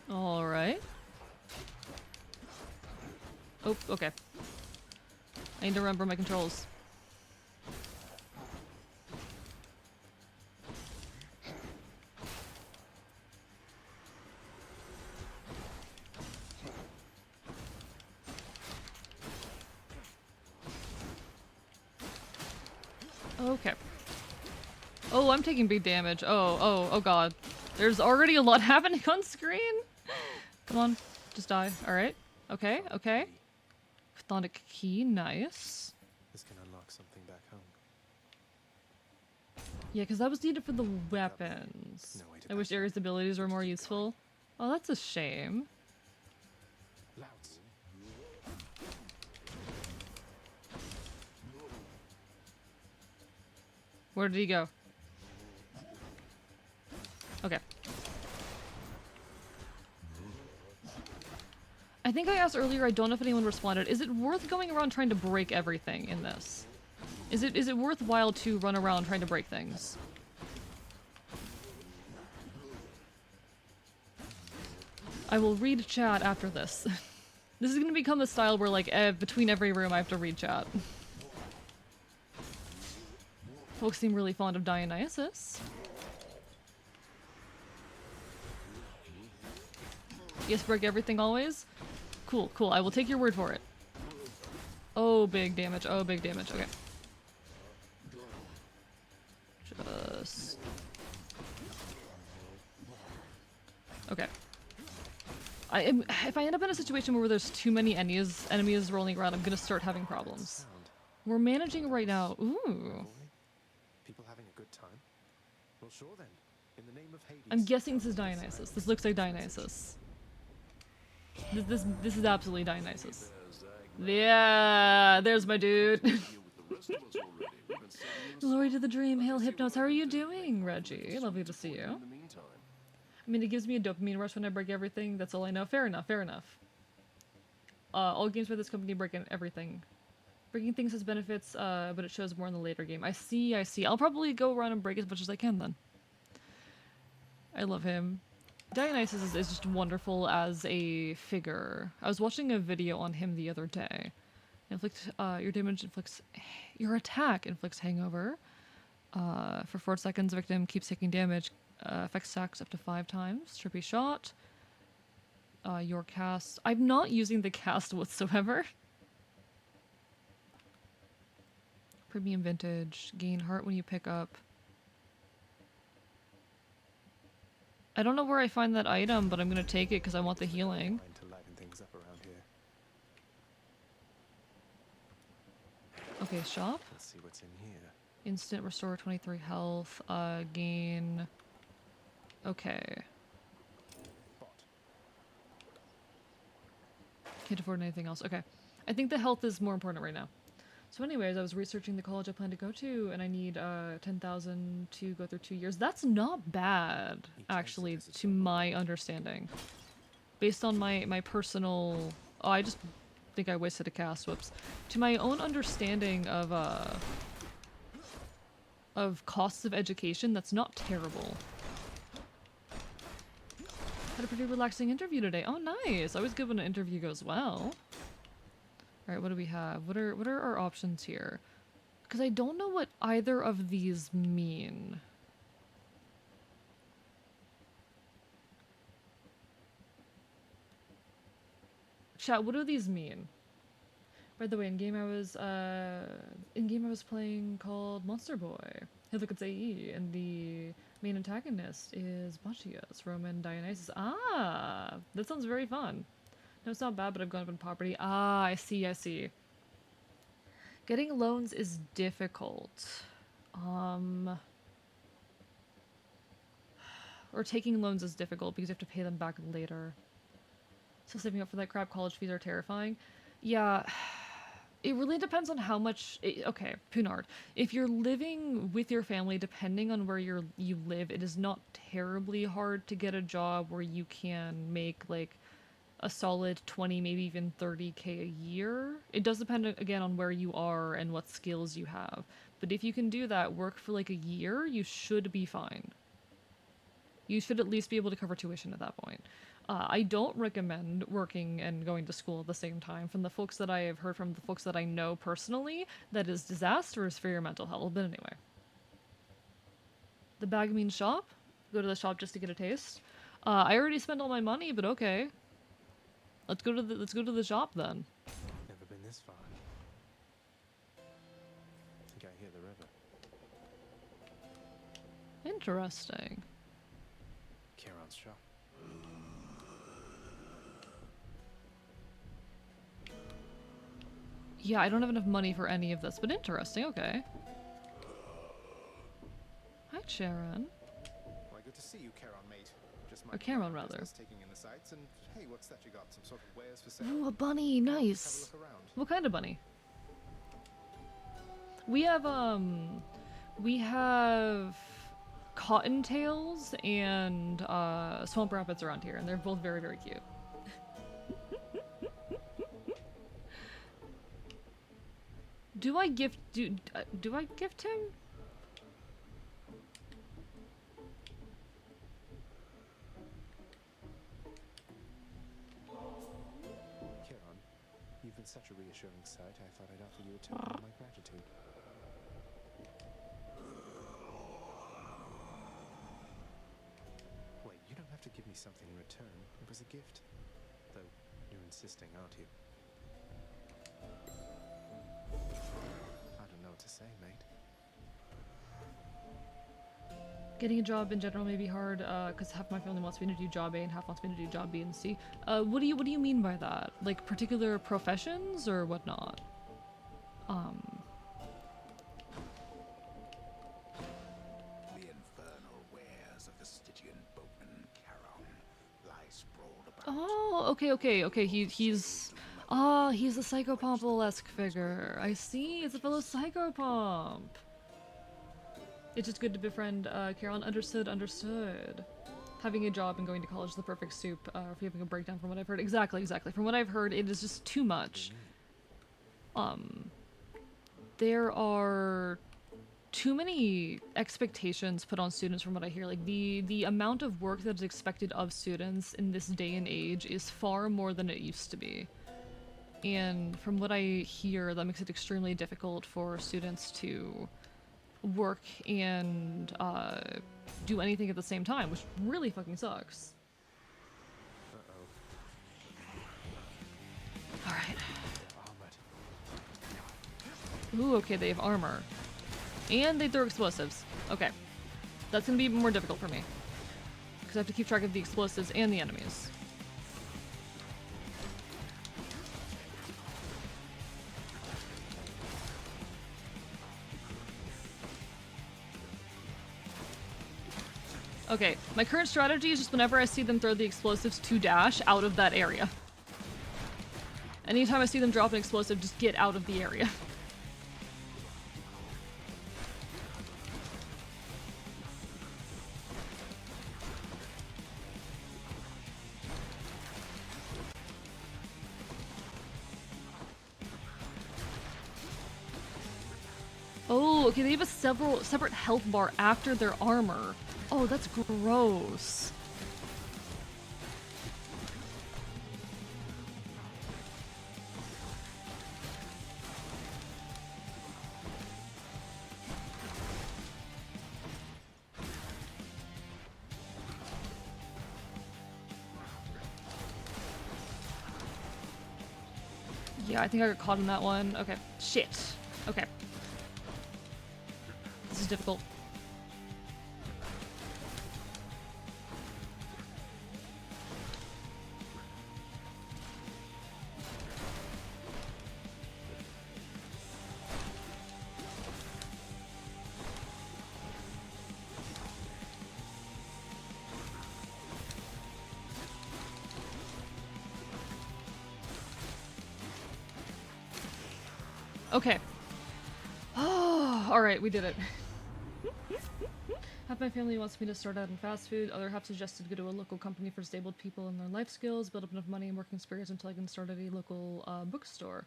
Alright. Oh, okay. I need to remember my controls. Okay. Oh, I'm taking big damage. Oh god. There's already a lot happening on screen. Come on, just die. Alright. Okay, Phonic okay. key. Chthonic key, nice. This can unlock something back home. Yeah, because that was needed for the weapons. No way to I wish patch Ares' that. abilities were Just more keep useful. Oh, that's a shame. Louds. Where did he go? Okay. I think I asked earlier, I don't know if anyone responded. Is it worth going around trying to break everything in this? Is it worthwhile to run around trying to break things? I will read chat after this. This is gonna become the style where, like, between every room I have to read chat. Folks seem really fond of Dionysus. Yes, break everything always? Cool, cool. I will take your word for it. Oh, big damage. Oh, big damage. Okay. Just... Okay. If I end up in a situation where there's too many enemies rolling around, I'm gonna start having problems. Sound. We're managing right now. Ooh. Boy, people having a good time? Well, sure then. In the name of Hades. I'm guessing this is Dionysus. This looks like Dionysus. This is absolutely Dionysus. Yeah, there's my dude. Glory to the dream. Hail Hypnos. How are you doing, Reggie? Lovely to see you. I mean, it gives me a dopamine rush when I break everything. That's all I know. Fair enough, fair enough. All games by this company break everything. Breaking things has benefits, but it shows more in the later game. I see, I see. I'll probably go around and break as much as I can then. I love him. Dionysus is just wonderful as a figure. I was watching a video on him the other day. Your damage inflicts... Your attack inflicts hangover. For 4 seconds, victim keeps taking damage. Effect stacks up to 5 times. Trippy shot. Your cast... I'm not using the cast whatsoever. Premium vintage. Gain heart when you pick up. I don't know where I find that item, but I'm gonna take it because I want the healing. Mind to liven things up around here. Okay, shop. Let's see what's in here. Instant restore 23 health. Gain... Okay. Bot. Can't afford anything else. Okay. I think the health is more important right now. So anyways, I was researching the college I plan to go to, and I need 10,000 to go through 2 years. That's not bad, actually, to my understanding. Based on my personal... Oh, I just think I wasted a cast. Whoops. To my own understanding of costs of education, that's not terrible. Had a pretty relaxing interview today. Oh, nice. Always good when an interview goes well. All right, what do we have? What are our options here? Because I don't know what either of these mean. Chat, what do these mean? By the way, in game I was playing called Monster Boy. Hey, look, it's AE, and the main antagonist is Machias, Roman Dionysus. Ah, that sounds very fun. No, it's not bad, but I've gone up in poverty. Ah, I see, I see. Getting loans is difficult. Or taking loans is difficult because you have to pay them back later. So saving up for that crap, college fees are terrifying. Yeah, it really depends on how much... Okay, Punard. If you're living with your family, depending on where you live, it is not terribly hard to get a job where you can make, like, a solid 20, maybe even 30k a year. It does depend, again, on where you are and what skills you have. But if you can do that, work for, like, a year, you should be fine. You should at least be able to cover tuition at that point. I don't recommend working and going to school at the same time. From the folks that I have heard from, the folks that I know personally, that is disastrous for your mental health. But anyway. The Bagamine shop? Go to the shop just to get a taste. I already spent all my money, but okay. Let's go to the shop then. Never been this far. Think I hear the river. Interesting. Kieran's shop. Yeah, I don't have enough money for any of this, but interesting, okay. Hi, Sharon. Why, good to see you, Charon, mate. Just Or Cameron, rather. taking in the sights, and hey, what's that you got? Some sort of wares for sale? Ooh, a bunny, Come on, let's nice. have a look around. What kind of bunny? We have cottontails and swamp rabbits around here, and they're both very, very cute. Do I gift him? Charon, you've been such a reassuring sight, I thought I'd offer you a token of my gratitude. Wait, you don't have to give me something in return. It was a gift. Though, you're insisting, aren't you? I don't know what to say, mate. Getting a job in general may be hard, because half my family wants me to do job A and half wants me to do job B and C. What do you mean by that? Like particular professions or whatnot? The infernal wares of the Stygian boatman Charon lie sprawled about. Oh, okay. He's a Psychopomp-esque figure. I see. It's a fellow Psychopomp. It's just good to befriend Caroline. Understood. Having a job and going to college is the perfect soup for having a breakdown from what I've heard. Exactly. From what I've heard, it is just too much. There are too many expectations put on students from what I hear. Like, the amount of work that is expected of students in this day and age is far more than it used to be. And from what I hear, that makes it extremely difficult for students to work and do anything at the same time, which really fucking sucks. Alright. Ooh, okay, they have armor. And they throw explosives. Okay. That's gonna be more difficult for me. Because I have to keep track of the explosives and the enemies. Okay, my current strategy is just whenever I see them throw the explosives to dash out of that area. Anytime I see them drop an explosive, just get out of the area. Oh, okay, they have a separate health bar after their armor. Oh, that's gross. Yeah, I think I got caught in that one. Okay. Shit. Okay. This is difficult. Okay. Oh, alright, we did it. Half my family wants me to start out in fast food, other half suggested go to a local company for disabled people and their life skills, build up enough money and work experience until I can start at a local bookstore.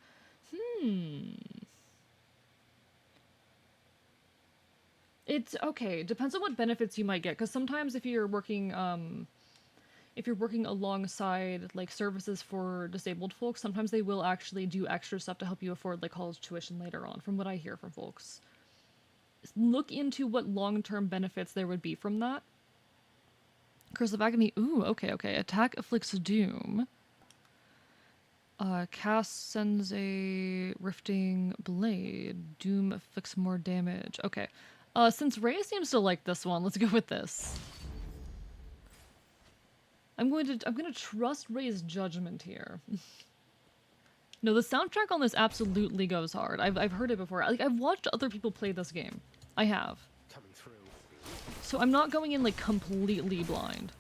It's okay, depends on what benefits you might get, because sometimes if you're working alongside like services for disabled folks, sometimes they will actually do extra stuff to help you afford like college tuition later on, from what I hear from folks. Look into what long-term benefits there would be from that. Curse of Agony. Ooh, okay. Attack afflicts doom. Cast sends a rifting blade. Doom afflicts more damage. Okay. Since Ray seems to like this one, let's go with this. I'm gonna trust Ray's judgment here. No, the soundtrack on this absolutely goes hard. I've heard it before. Like, I've watched other people play this game. I have. Coming through. So I'm not going in, like, completely blind.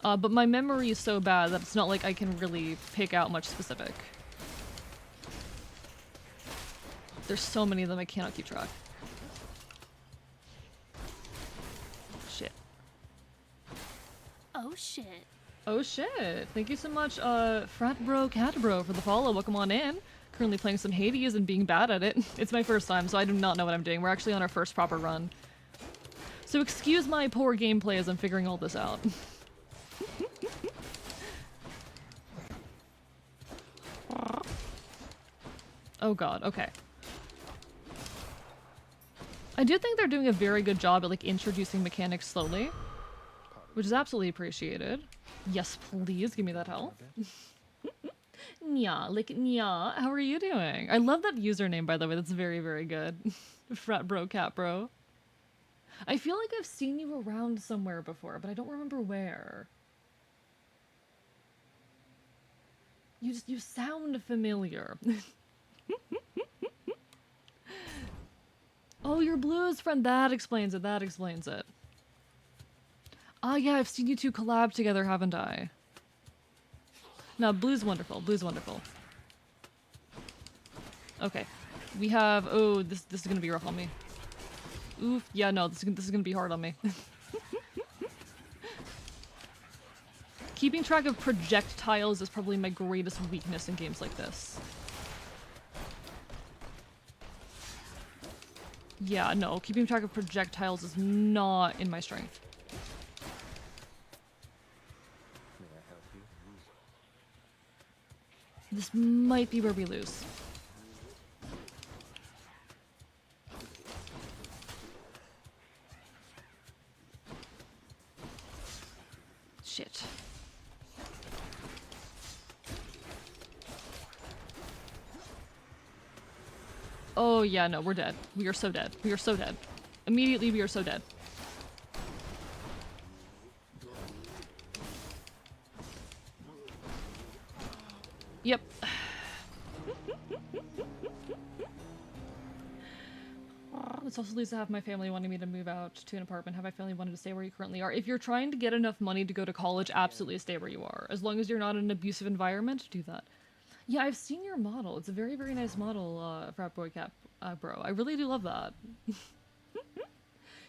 But my memory is so bad that it's not like I can really pick out much specific. There's so many of them I cannot keep track. Shit. Oh shit. Oh shit. Thank you so much, Frat Bro Cat Bro for the follow. Welcome on in. Currently playing some Hades and being bad at it. It's my first time, so I do not know what I'm doing. We're actually on our first proper run. So excuse my poor gameplay as I'm figuring all this out. Oh god, okay. I do think they're doing a very good job at, like, introducing mechanics slowly, which is absolutely appreciated. Yes, please, give me that health. Nya, like, Nya, how are you doing? I love that username, by the way, that's very, very good. Frat Bro Cat Bro. I feel like I've seen you around somewhere before, but I don't remember where. You sound familiar. Oh, your blues friend. That explains it. That explains it. Ah, yeah, I've seen you two collab together, haven't I? No, blue's wonderful. Blue's wonderful. Okay. We have... Oh, this is gonna be rough on me. Oof. Yeah, no, this is gonna be hard on me. Keeping track of projectiles is probably my greatest weakness in games like this. Yeah, no, keeping track of projectiles is not in my strength. May I help you? This might be where we lose. Shit. Oh yeah, no, we're dead. We are so dead. We are so dead. Immediately, we are so dead. Yep. This also leads to have my family wanting me to move out to an apartment. Have my family wanted to stay where you currently are. If you're trying to get enough money to go to college, absolutely stay where you are. As long as you're not in an abusive environment, do that. Yeah, I've seen your model. It's a very, very nice model, Frat Boy Cap Bro. I really do love that. You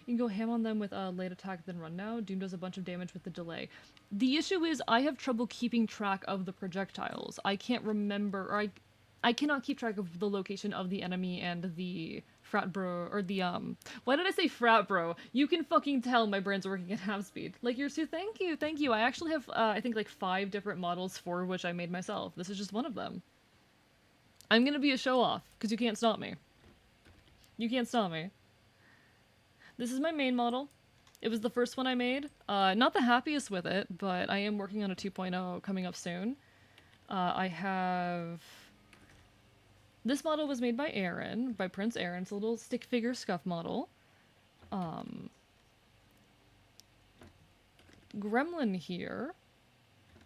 can go ham on them with late attack then run now. Doom does a bunch of damage with the delay. The issue is I have trouble keeping track of the projectiles. I can't remember, or I cannot keep track of the location of the enemy and the frat bro, or the, why did I say frat bro? You can fucking tell my brain's working at half speed. Like, you're so, thank you, thank you. I actually have, I think, like 5 different models for which I made myself. This is just one of them. I'm gonna be a show-off, because you can't stop me. You can't stop me. This is my main model. It was the first one I made. Not the happiest with it, but I am working on a 2.0 coming up soon. I have... This model was made by Aaron, by Prince Aaron. It's a little stick figure scuff model. Gremlin here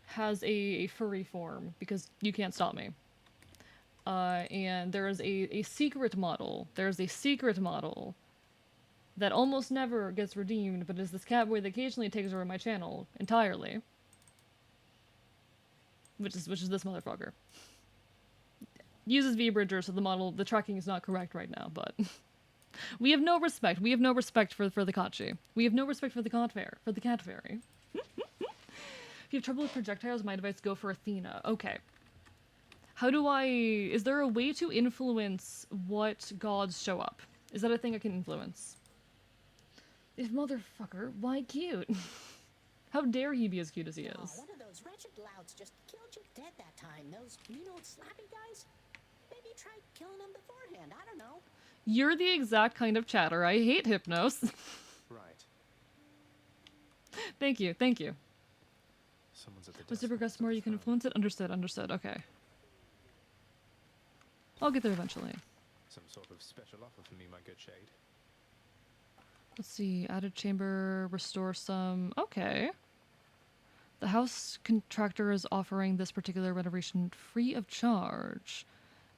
has a furry form, because you can't stop me. And there is a secret model. There's a secret model that almost never gets redeemed, but is this catboy that occasionally takes over my channel entirely. Which is this motherfucker. Uses V-Bridger, so the tracking is not correct right now, but... We have no respect. We have no respect for the Kachi. We have no respect for the cat fairy. If you have trouble with projectiles, my advice, go for Athena. Okay. How do I... Is there a way to influence what gods show up? Is that a thing I can influence? This motherfucker, why cute? How dare he be as cute as he is? Oh, one of those wretched louts just killed you dead that time. Those mean old slappy guys? Maybe try killing them beforehand, I don't know. You're the exact kind of chatter I hate, Hypnos. Right. Thank you, thank you. Someone's at the As desk you progress next to more, the you can phone. influence it. Understood, understood, okay. I'll get there eventually. Some sort of special offer for me, my good shade. Let's see, added chamber, restore some... Okay. The house contractor is offering this particular renovation free of charge.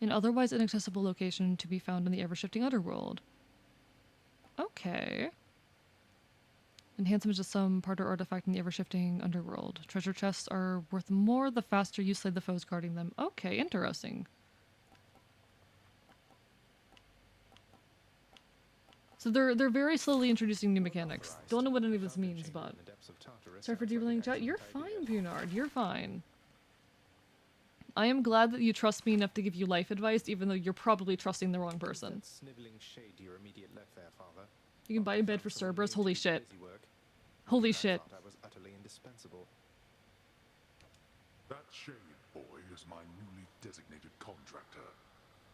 An otherwise inaccessible location to be found in the ever-shifting underworld. Okay. Enhancements to some part or artifact in the ever-shifting underworld. Treasure chests are worth more the faster you slay the foes guarding them. Okay, interesting. So they're very slowly introducing new mechanics. Don't know what any of this means, but... Sorry for derailing chat. You're fine, Bunard. You're fine. I am glad that you trust me enough to give you life advice, even though you're probably trusting the wrong person. You can buy a bed for Cerberus? Holy shit. Holy shit. That shade boy is my newly designated contractor,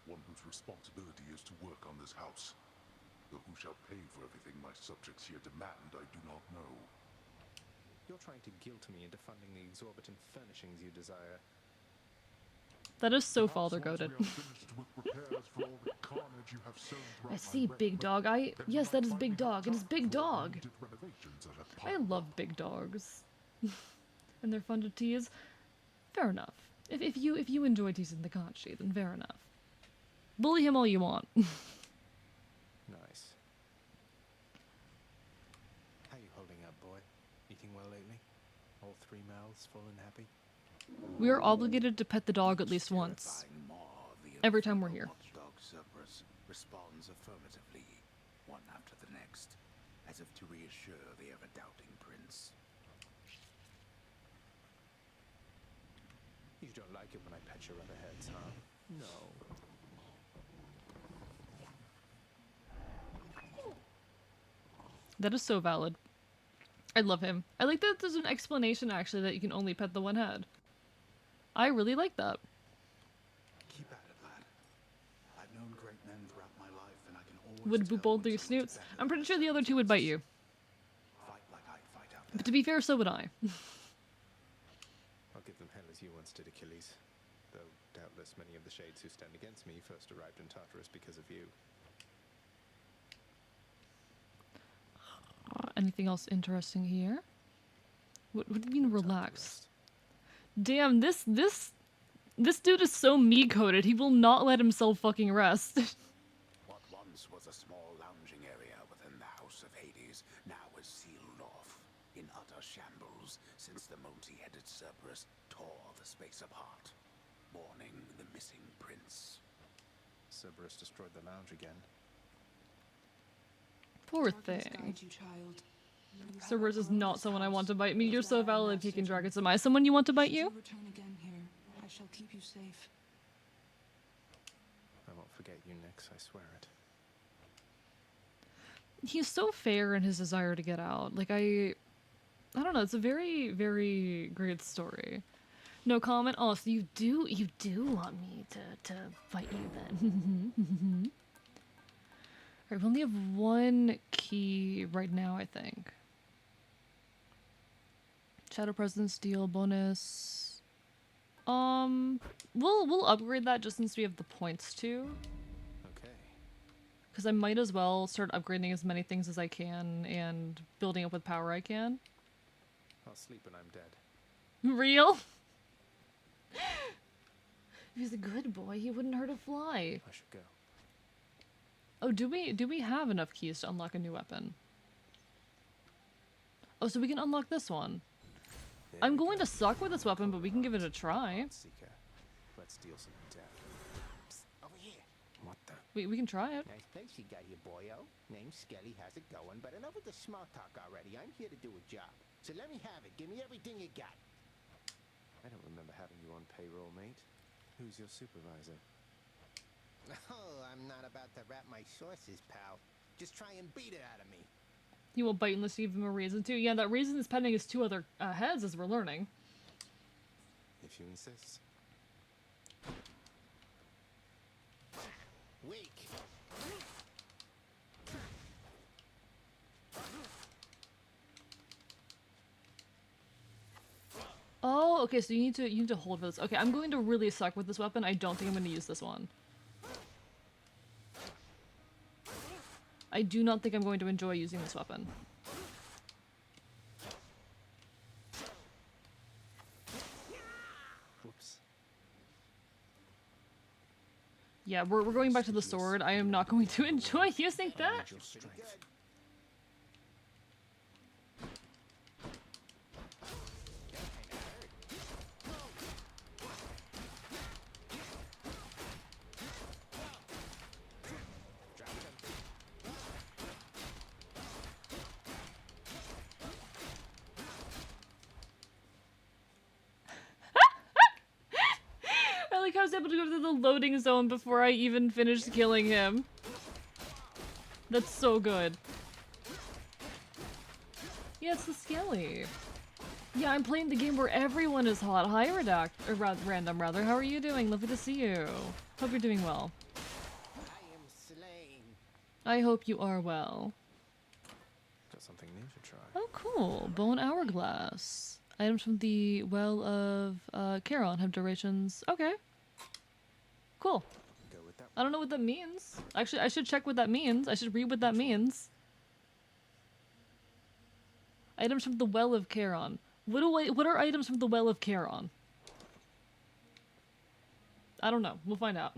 one whose responsibility is to work on this house. Though who shall pay for everything my subjects here demand, I do not know. You're trying to guilt me into funding the exorbitant furnishings you desire. That is so father-goated. I see, Big Dog. Yes, that is Big Dog. It is Big Dog. I love big dogs. And they're fun to tease. Fair enough. If you enjoy teasing the Kanchi, then fair enough. Bully him all you want. Nice. How you holding up, boy? Eating well lately? All three mouths full and happy? We are obligated to pet the dog at least once. Every time we're here. Watchdog Cerberus responds affirmatively, one after the next, as if to reassure the ever-doubting prince. You don't like it when I pet your other heads, huh? No. That is so valid. I love him. I like that there's an explanation, actually, that you can only pet the one head. I really like that. Keep at it, lad. I've known great men throughout my life, and I can always Would tell boop both when their someone's snoots? better I'm pretty than sure the other someone two would bite else. you. Fight like I'd fight out But there. to be fair, so would I. I'll give them hell as you once did Achilles. Though doubtless many of the shades who stand against me first arrived in Tartarus because of you. Anything else interesting here? What do you mean relax? Damn, this dude is so me-coded, he will not let himself fucking rest. What once was a small lounging area within the House of Hades now is sealed off, in utter shambles, since the multi-headed Cerberus tore the space apart, warning the missing prince. Cerberus destroyed the lounge again. Poor Darkness thing. guide you, child. You have Cerberus is outgrown not this someone I house. want to bite me. It You're is so why I am valid, Peking messaging. Dragons. Am I someone you want to bite Should you? you return again here, I shall keep you safe. I won't forget you, Nyx, I swear it. He's so fair in his desire to get out. Like, I don't know, it's a very, very great story. No comment? Oh, so you do want me to fight you then. Alright, we only have one key right now, I think. Shadow Presence, Steel, bonus. We'll upgrade that just since we have the points to. Okay. Because I might as well start upgrading as many things as I can and building up with power I can. I'll sleep when I'm dead. Real? If he's a good boy, he wouldn't hurt a fly. I should go. Oh, do we have enough keys to unlock a new weapon? Oh, so we can unlock this one. There I'm we going go. to suck with this weapon, but we can give it a try. Seeker. Let's deal some death. Over here. What the? We can try it. Nice place you got here, boyo. Name's Skelly, how's it going? But enough with the small talk already. I'm here to do a job. So let me have it. Give me everything you got. I don't remember having you on payroll, mate. Who's your supervisor? Oh, I'm not about to wrap my sources, pal. Just try and beat it out of me. He won't bite unless you give him a reason to. Yeah, that reason is pending his two other heads, as we're learning. If you insist. Weak. Oh, okay, so you need to hold for this. Okay, I'm going to really suck with this weapon. I don't think I'm going to use this one. I do not think I'm going to enjoy using this weapon. Yeah, we're going back to the sword. I am not going to enjoy using that. Your strength. I like how I was able to go to the loading zone before I even finished killing him. That's so good. Yeah, it's the Skelly. Yeah, I'm playing the game where everyone is hot. Hi, Random, rather. How are you doing? Lovely to see you. Hope you're doing well. I am slain. I hope you are well. Got something new to try. Oh, cool. Bone Hourglass. Items from the Well of Charon have durations. Okay. Cool. Go with that. I don't know what that means. Actually, I should check what that means. I should read what that means. Items from the Well of Charon. What are items from the Well of Charon? I don't know. We'll find out.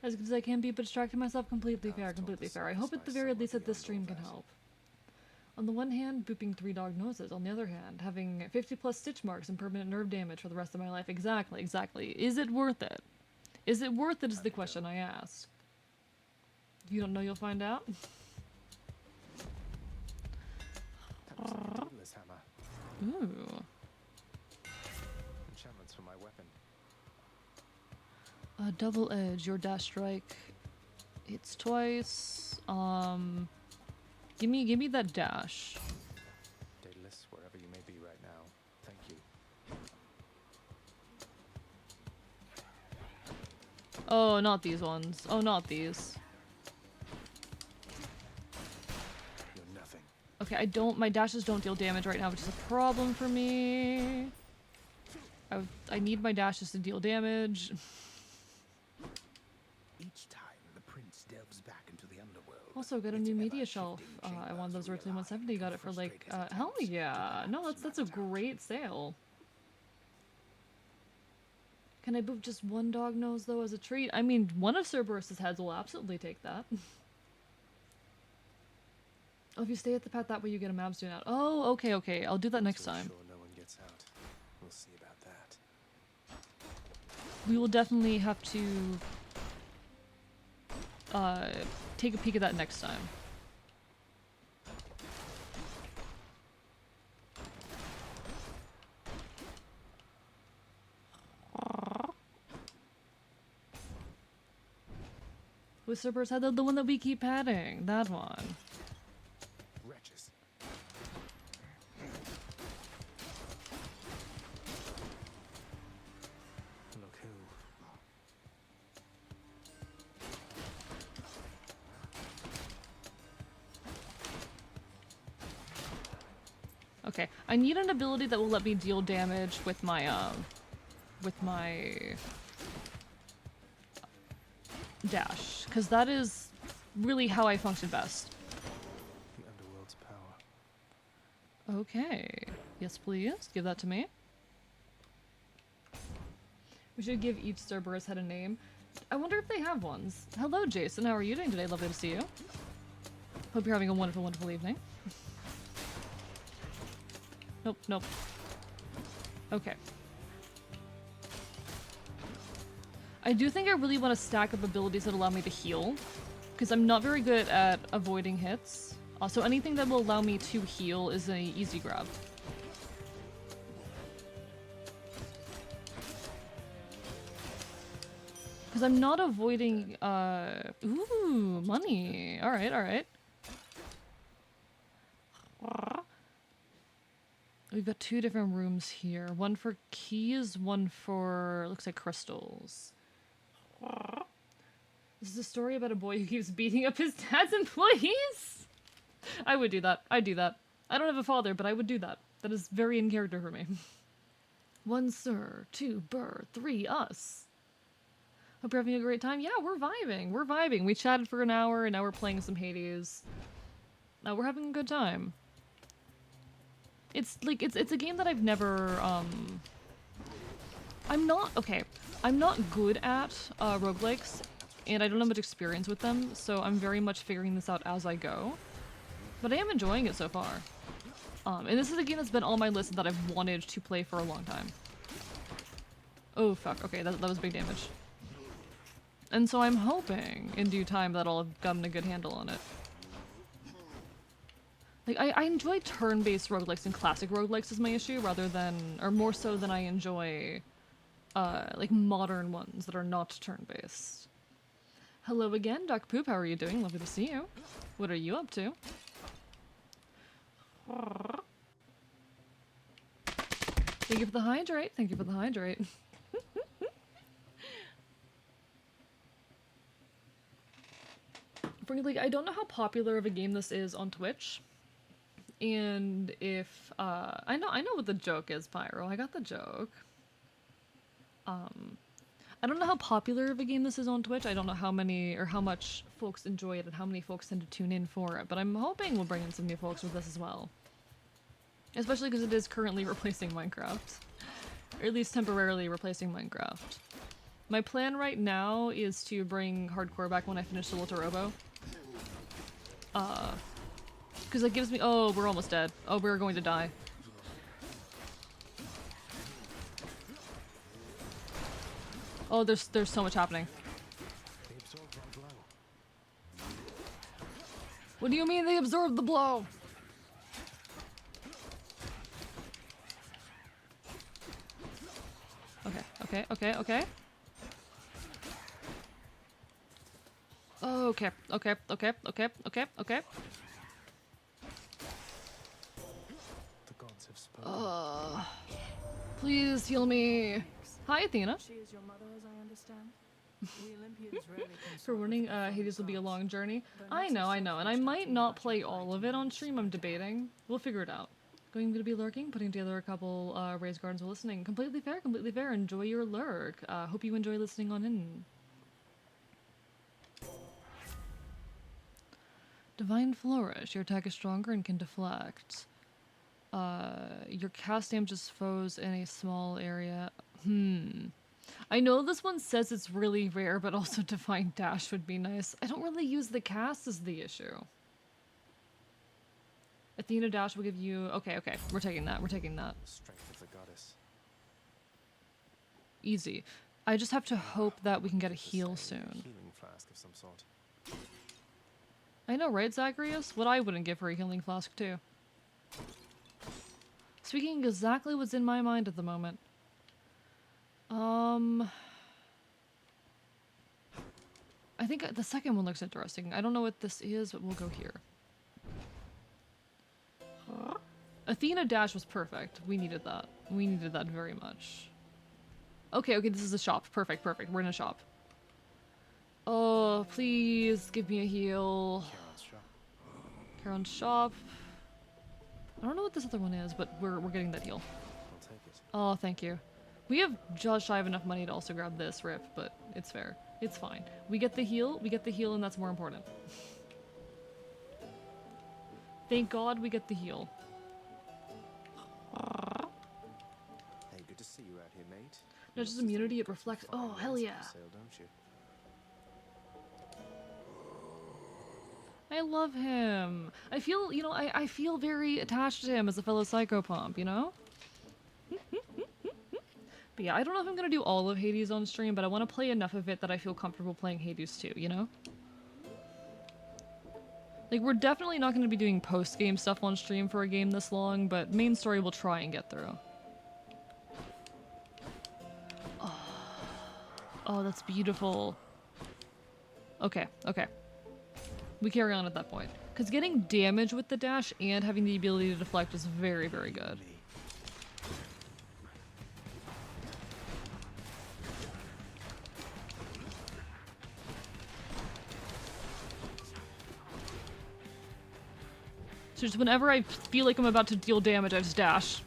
As good as I can be, but distracting myself. Completely fair, completely fair. I hope at the very least that this stream can help. On the one hand, booping 3 dog noses. On the other hand, having 50 plus stitch marks and permanent nerve damage for the rest of my life. Exactly, exactly. Is it worth it? Is it worth it is the question I ask. If you don't know, you'll find out. This hammer. Ooh. Enchantments for my weapon. Double edge, your dash strike. Hits twice. Give me that dash. Daedalus, wherever you may be right now. Thank you. Oh, not these ones. Oh, not these. You're nothing. Okay, my dashes don't deal damage right now, which is a problem for me. I need my dashes to deal damage. Each time the prince delves back into the underworld. Also, got a new media shelf. I wanted those originally 170. Got it for like, hell yeah. No, that's a great sale. Can I boop just one dog nose though as a treat? I mean, one of Cerberus's heads will absolutely take that. Oh, if you stay at the path that way, you get a mab soon out. Oh, okay, okay. I'll do that next time. Sure no one gets out. We'll see about that. We will definitely have to take a peek at that next time. With Cerberus head, the one that we keep patting. That one. Wretches. Look who. Okay, I need an ability that will let me deal damage with my dash, because that is really how I function best. The underworld's power. Okay. Yes, please. Give that to me. We should give each Cerberus head a name. I wonder if they have ones. Hello, Jason. How are you doing today? Lovely to see you. Hope you're having a wonderful, wonderful evening. Nope, nope. Okay. I do think I really want to stack up abilities that allow me to heal, because I'm not very good at avoiding hits. Also, anything that will allow me to heal is an easy grab. Because I'm not avoiding, ooh, money. Alright, alright. We've got 2 different rooms here. One for keys, one for, looks like crystals. This is a story about a boy who keeps beating up his dad's employees? I would do that. I'd do that. I don't have a father, but I would do that. That is very in character for me. 1 sir, 2 burr, 3 us. Hope you're having a great time. Yeah, we're vibing. We're vibing. We chatted for an hour, and now we're playing some Hades. Now we're having a good time. It's like it's a game that I've never I'm not, okay, I'm not good at roguelikes, and I don't have much experience with them, so I'm very much figuring this out as I go. But I am enjoying it so far. And this is a game that's been on my list that I've wanted to play for a long time. Oh fuck, okay, that was big damage. And so I'm hoping in due time that I'll have gotten a good handle on it. Like, I enjoy turn-based roguelikes and classic roguelikes is my issue, rather than, or more so than I enjoy, like, modern ones that are not turn-based. Hello again, Dark Poop, how are you doing? Lovely to see you. What are you up to? Thank you for the hydrate, thank you for the hydrate. Frankly, I don't know how popular of a game this is on Twitch. And if, I know what the joke is, Pyro. I got the joke. I don't know how popular of a game this is on Twitch. I don't know how many, or how much folks enjoy it and how many folks tend to tune in for it. But I'm hoping we'll bring in some new folks with this as well. Especially because it is currently replacing Minecraft. Or at least temporarily replacing Minecraft. My plan right now is to bring hardcore back when I finish Solo to Robo. Because it gives me- oh, we're almost dead. Oh, we're going to die. Oh, there's so much happening. They absorbed my blow. What do you mean they absorbed the blow? Okay, okay, okay, okay. Okay, okay, okay, okay, okay, okay. The gods have spoken. Please heal me. Hi, Athena. She is your mother, as I understand. The Olympians rarely consult For warning, with their fellow Hades will be a gods. long journey. Their I nets know, are I know, and I self-retracting might not much play of all light of it on and stream. I'm debating. We'll figure it out. Going to be lurking, putting together a couple raised gardens while listening. Completely fair, completely fair. Enjoy your lurk. Hope you enjoy listening on in. Divine Flourish. Your attack is stronger and can deflect. Your cast damages foes in a small area. I know this one says it's really rare, but also Divine Dash would be nice. I don't really use the cast as the issue. Athena Dash will give you... okay, okay. We're taking that. We're taking that. Strength of the goddess. Easy. I just have to hope that we can get a Just heal a soon. healing flask of some sort. I know, right, Zacharias? What I wouldn't give for a healing flask, too. Speaking exactly what's in my mind at the moment. I think the second one looks interesting. I don't know what this is, but we'll go here. Athena Dash was perfect. We needed that. We needed that very much. Okay, okay, this is a shop. Perfect, perfect. We're in a shop. Oh, please give me a heal. Charon's shop. Charon's shop. I don't know what this other one is, but we're getting that heal. I'll take it. Oh, thank you. We have just shy of enough money to also grab this rip, but it's fair. It's fine. We get the heal, and that's more important. Thank God we get the heal. Hey, good to see you out here, mate. Not just immunity, it reflects. Oh, hell yeah. Sale, don't you? I love him. I feel, you know, I feel very attached to him as a fellow psychopomp, you know? But yeah, I don't know if I'm gonna do all of Hades on stream, but I want to play enough of it that I feel comfortable playing Hades too, you know? Like, we're definitely not going to be doing post-game stuff on stream for a game this long, but main story we'll try and get through. Oh, that's beautiful. Okay, okay. We carry on at that point. Because getting damage with the dash and having the ability to deflect is very, very good. So just whenever I feel like I'm about to deal damage, I just dash.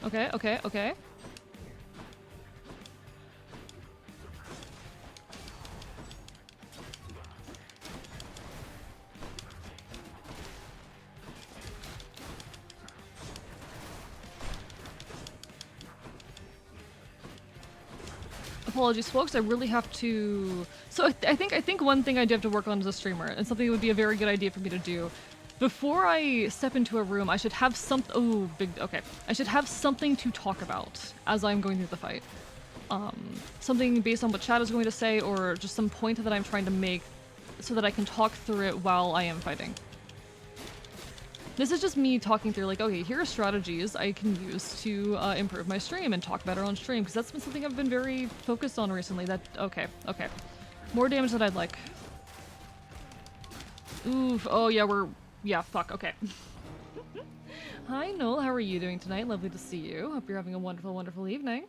Okay, okay, okay. Apologies, folks. I really have to. So I think one thing I do have to work on as a streamer, and something that would be a very good idea for me to do, before I step into a room, I should have something. Oh, big. Okay, I should have something to talk about as I'm going through the fight. Something based on what chat is going to say, or just some point that I'm trying to make, so that I can talk through it while I am fighting. This is just me talking through, like, okay, here are strategies I can use to improve my stream and talk better on stream, because that's been something I've been very focused on recently. Okay. More damage than I'd like. Oof, oh yeah, fuck, okay. Hi, Noel, how are you doing tonight? Lovely to see you. Hope you're having a wonderful, wonderful evening.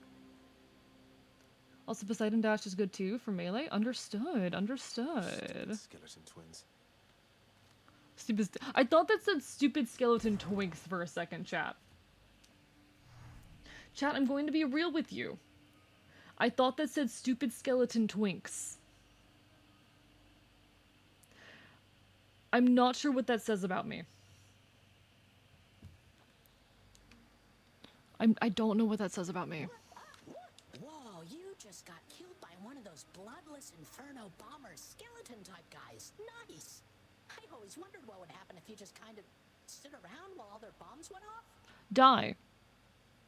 Also, Poseidon Dash is good too for melee. Understood. Skeleton twins. I thought that said stupid skeleton twinks for a second, chat. Chat, I'm going to be real with you. I thought that said stupid skeleton twinks. I'm not sure what that says about me. I don't know what that says about me. Whoa, you just got killed by one of those bloodless inferno bomber skeleton type guys. Nice. I always wondered what would happen if you just kind of stood around while all their bombs went off. Die.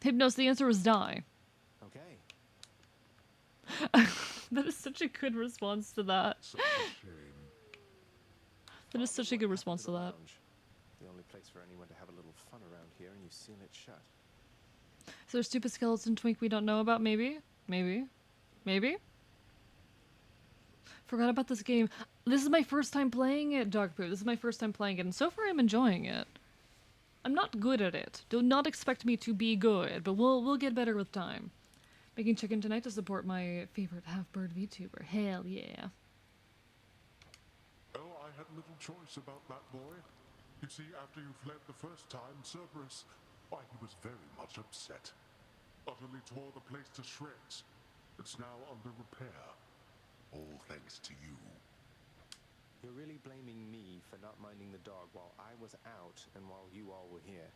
Hypnos, the answer was die. Okay. That is such a good response to that. Such a shame. That is such a good response to that. The only place for anyone to have a little fun around here, and you seal it shut. Is there a stupid skeleton twink we don't know about? Maybe? Forgot about this game. This is my first time playing it, Dogpoo. This is my first time playing it, and so far I'm enjoying it. I'm not good at it. Do not expect me to be good, but we'll get better with time. Making chicken tonight to support my favorite half-bird VTuber. Hell yeah. Oh, I had little choice about that boy. You see, after you fled the first time, Cerberus, why, he was very much upset. Utterly tore the place to shreds. It's now under repair. All thanks to you. You're really blaming me for not minding the dog while I was out and while you all were here.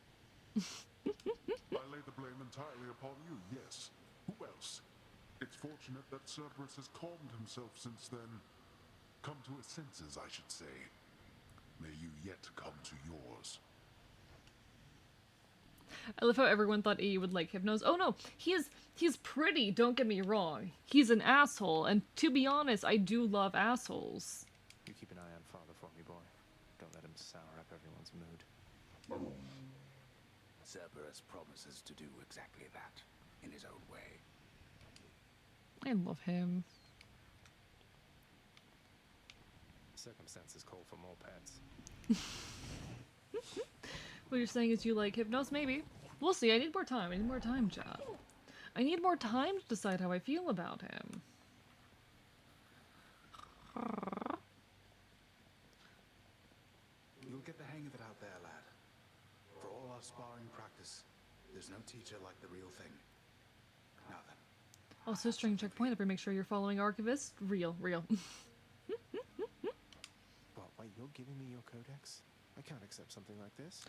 I lay the blame entirely upon you, yes. Who else? It's fortunate that Cerberus has calmed himself since then. Come to his senses, I should say. May you yet come to yours. I love how everyone thought E would like Hypnos. Oh no, he's pretty, don't get me wrong. He's an asshole, and to be honest, I do love assholes. You keep an eye on Father for me, boy. Don't let him sour up everyone's mood. Cerberus promises to do exactly that, in his own way. I love him. Circumstances call for more pets. What you're saying is you like Hypnos? Maybe. We'll see. I need more time. I need more time, chat. I need more time to decide how I feel about him. You'll get the hang of it out there, lad. For all our sparring practice, there's no teacher like the real thing. Now then. Also, string checkpoint. Ever make sure you're following Archivist? Real. What, wait, you're giving me your codex? I can't accept something like this.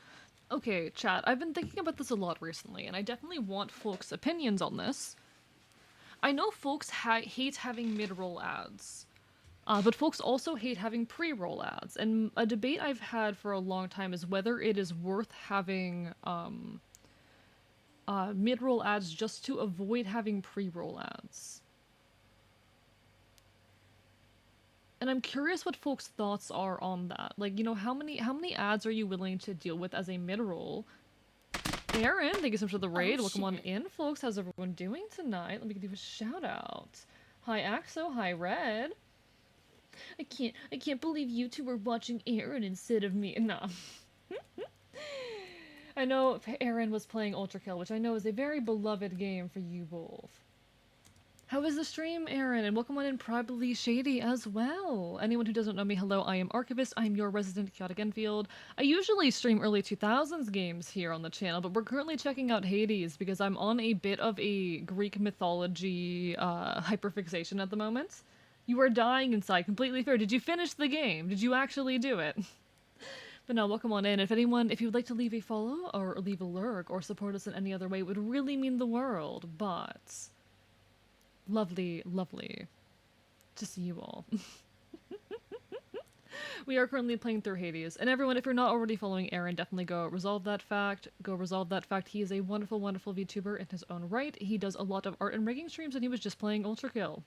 Okay, chat. I've been thinking about this a lot recently, and I definitely want folks' opinions on this. I know folks hate having mid-roll ads, but folks also hate having pre-roll ads, and a debate I've had for a long time is whether it is worth having mid-roll ads just to avoid having pre-roll ads. And I'm curious what folks' thoughts are on that. Like, you know, how many ads are you willing to deal with as a mid-roll? Aaron, thank you so much for the raid. Welcome on in, folks. How's everyone doing tonight? Let me give you a shout out. Hi Axo, hi Red. I can't believe you two are watching Aaron instead of me. Nah. I know Aaron was playing Ultra Kill, which I know is a very beloved game for you both. How is the stream, Aaron? And welcome on in Probably Shady as well. Anyone who doesn't know me, hello, I am Archivist. I'm your resident Chaotic Enfield. I usually stream early 2000s games here on the channel, but we're currently checking out Hades because I'm on a bit of a Greek mythology hyperfixation at the moment. You are dying inside, completely fair. Did you finish the game? Did you actually do it? But no, welcome on in. If you would like to leave a follow or leave a lurk or support us in any other way, it would really mean the world, but... Lovely, lovely to see you all. We are currently playing through Hades, and everyone, if you're not already following Aaron, definitely go resolve that fact. Go resolve that fact. He is a wonderful, wonderful VTuber in his own right. He does a lot of art and rigging streams, and he was just playing Ultra Kill.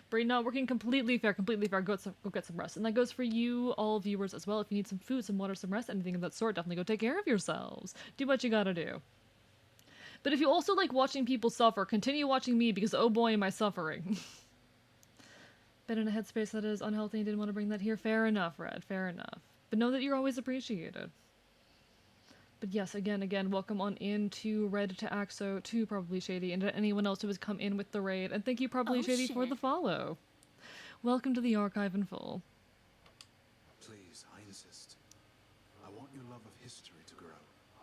Brain not working, completely fair, completely fair. Go get some rest. And that goes for you, all viewers, as well. If you need some food, some water, some rest, anything of that sort, definitely go take care of yourselves. Do what you gotta do. But if you also like watching people suffer, continue watching me because oh boy am I suffering. Been in a headspace that is unhealthy and didn't want to bring that here. Fair enough, Red, fair enough. But know that you're always appreciated. But yes, again, welcome on in to Red, to Axo, to Probably Shady, and to anyone else who has come in with the raid. And thank you, Probably Shady, for the follow. Welcome to the archive in full. Please, I insist. I want your love of history to grow,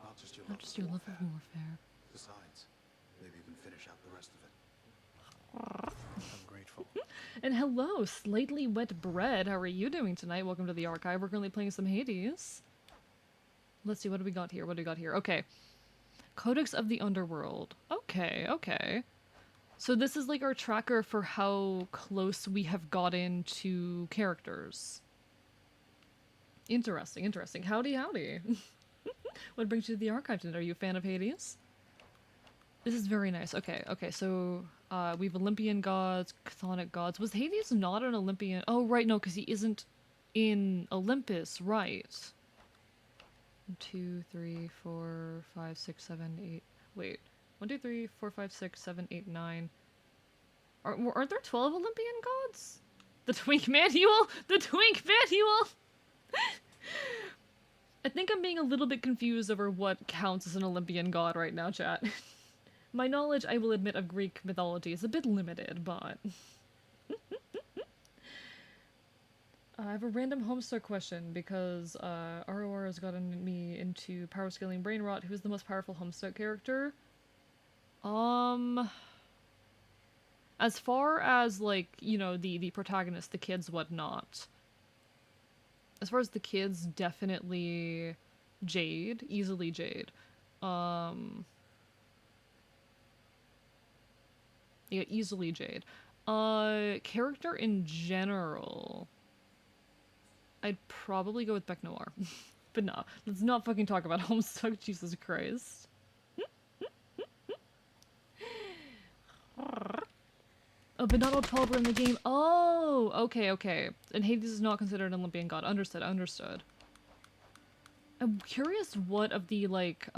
not just your Not just your love of warfare. Besides, maybe even finish out the rest of it. I'm grateful. And hello, Slightly Wet Bread. How are you doing tonight? Welcome to the archive. We're currently playing some Hades. Let's see, what do we got here? What do we got here? Okay. Codex of the Underworld. Okay, okay. So this is like our tracker for how close we have gotten to characters. Interesting, interesting. Howdy, howdy. What brings you to the archive tonight? Are you a fan of Hades? This is very nice. Okay, okay, so we have Olympian gods, chthonic gods. Was Hades not an Olympian? Oh, right, no, because he isn't in Olympus, right. 1, 2, 3, 4, 5, 6, 7, 8. Wait. 1, 2, 3, 4, 5, 6, 7, 8, 9. Aren't there 12 Olympian gods? The Twink Manual? The Twink Manual! I think I'm being a little bit confused over what counts as an Olympian god right now, chat. My knowledge, I will admit, of Greek mythology is a bit limited, but... I have a random Homestuck question, because ROR has gotten me into power scaling brain rot. Who is the most powerful Homestuck character? As far as, like, you know, the protagonist, the kids, whatnot. As far as the kids, definitely Jade. Easily Jade. Yeah, easily Jade. Character in general... I'd probably go with Bec Noir. But no, let's not fucking talk about Homestuck, Jesus Christ. Oh, but not all 12 were in the game. Oh, okay, okay. And Hades is not considered an Olympian god. Understood, understood. I'm curious what of the, like,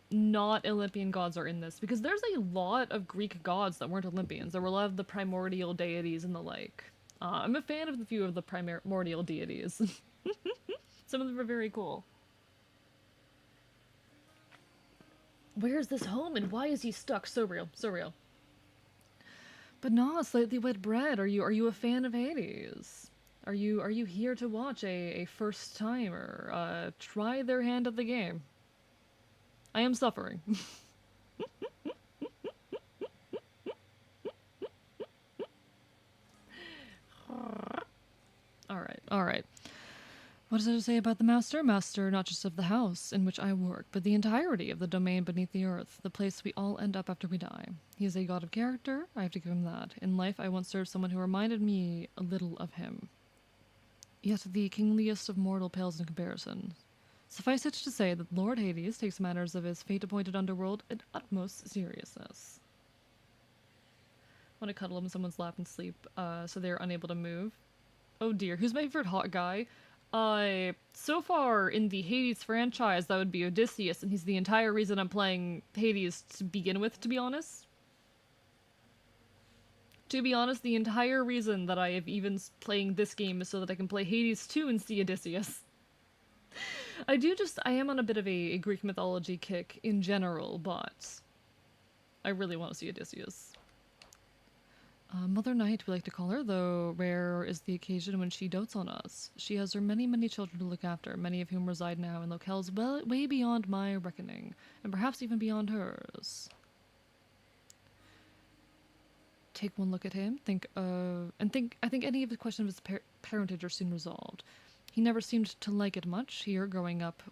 not Olympian gods are in this, because there's a lot of Greek gods that weren't Olympians. There were a lot of the primordial deities and the like. I'm a fan of the few of the primordial deities. Some of them are very cool. Where's this home and why is he stuck? So real, so real. But no, Slightly Wet Bread, are you a fan of Hades? Are you here to watch a first timer try their hand at the game? I am suffering. Alright. What does it say about the Master? Master not just of the house in which I work, but the entirety of the domain beneath the earth, the place we all end up after we die. He is a god of character, I have to give him that. In life I once served someone who reminded me a little of him. Yet the kingliest of mortal pales in comparison. Suffice it to say that Lord Hades takes matters of his fate-appointed underworld at utmost seriousness. Want to cuddle him in someone's lap and sleep, so they're unable to move. Oh dear, who's my favorite hot guy? So far in the Hades franchise, that would be Odysseus, and he's the entire reason I'm playing Hades to begin with, to be honest. To be honest, the entire reason that I have even playing this game is so that I can play Hades 2 and see Odysseus. I am on a bit of a Greek mythology kick in general, but I really want to see Odysseus. Mother Night, we like to call her, though rare is the occasion when she dotes on us. She has her many, many children to look after, many of whom reside now in locales well, way beyond my reckoning, and perhaps even beyond hers. Take one look at him, I think any of the question of his parentage are soon resolved. He never seemed to like it much here growing up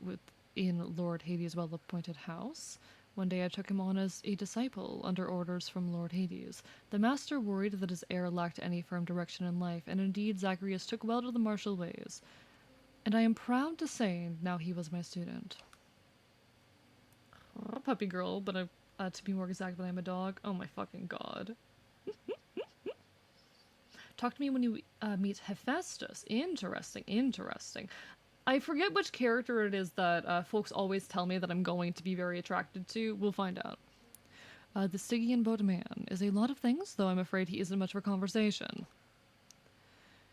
in Lord Hades' well-appointed house. One day I took him on as a disciple under orders from Lord Hades. The master worried that his heir lacked any firm direction in life, and indeed Zacharias took well to the martial ways. And I am proud to say now he was my student. Oh, puppy girl, but to be more exact, but I'm a dog. Oh my fucking god. Talk to me when you meet Hephaestus. Interesting, interesting. I forget which character it is that folks always tell me that I'm going to be very attracted to. We'll find out. The Stygian boatman is a lot of things, though I'm afraid he isn't much for conversation.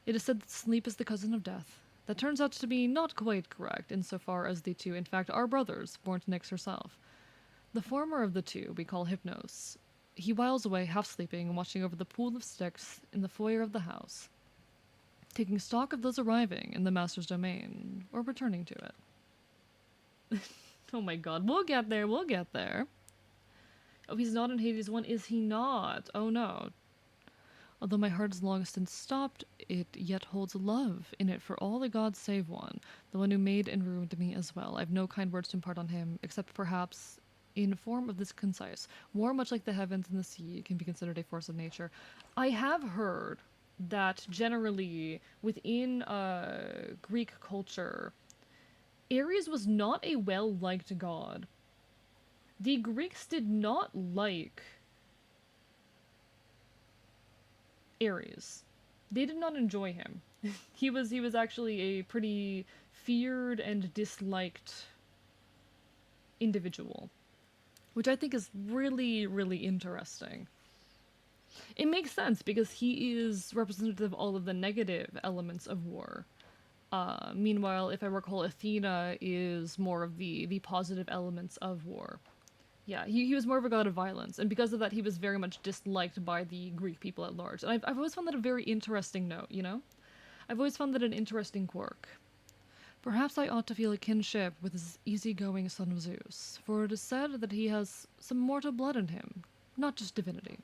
It is said that sleep is the cousin of death. That turns out to be not quite correct, insofar as the two, in fact, are brothers, born to Nyx herself. The former of the two we call Hypnos. He whiles away, half sleeping, and watching over the pool of sticks in the foyer of the house, taking stock of those arriving in the master's domain, or returning to it. Oh my god, we'll get there, we'll get there. Oh, he's not in Hades 1, is he not? Oh no. Although my heart has long since stopped, it yet holds love in it for all the gods save one, the one who made and ruined me as well. I've no kind words to impart on him, except perhaps in form of this concise. War, much like the heavens and the sea, can be considered a force of nature. I have heard that generally within Greek culture, Ares was not a well-liked god. The Greeks did not like Ares. They did not enjoy him. He was actually a pretty feared and disliked individual, which I think is really, really interesting. It makes sense because he is representative of all of the negative elements of war. Meanwhile, if I recall, Athena is more of the positive elements of war. Yeah, he was more of a god of violence, and because of that, he was very much disliked by the Greek people at large. And I've always found that a very interesting note, you know? I've always found that an interesting quirk. Perhaps I ought to feel a kinship with this easygoing son of Zeus, for it is said that he has some mortal blood in him, not just divinity.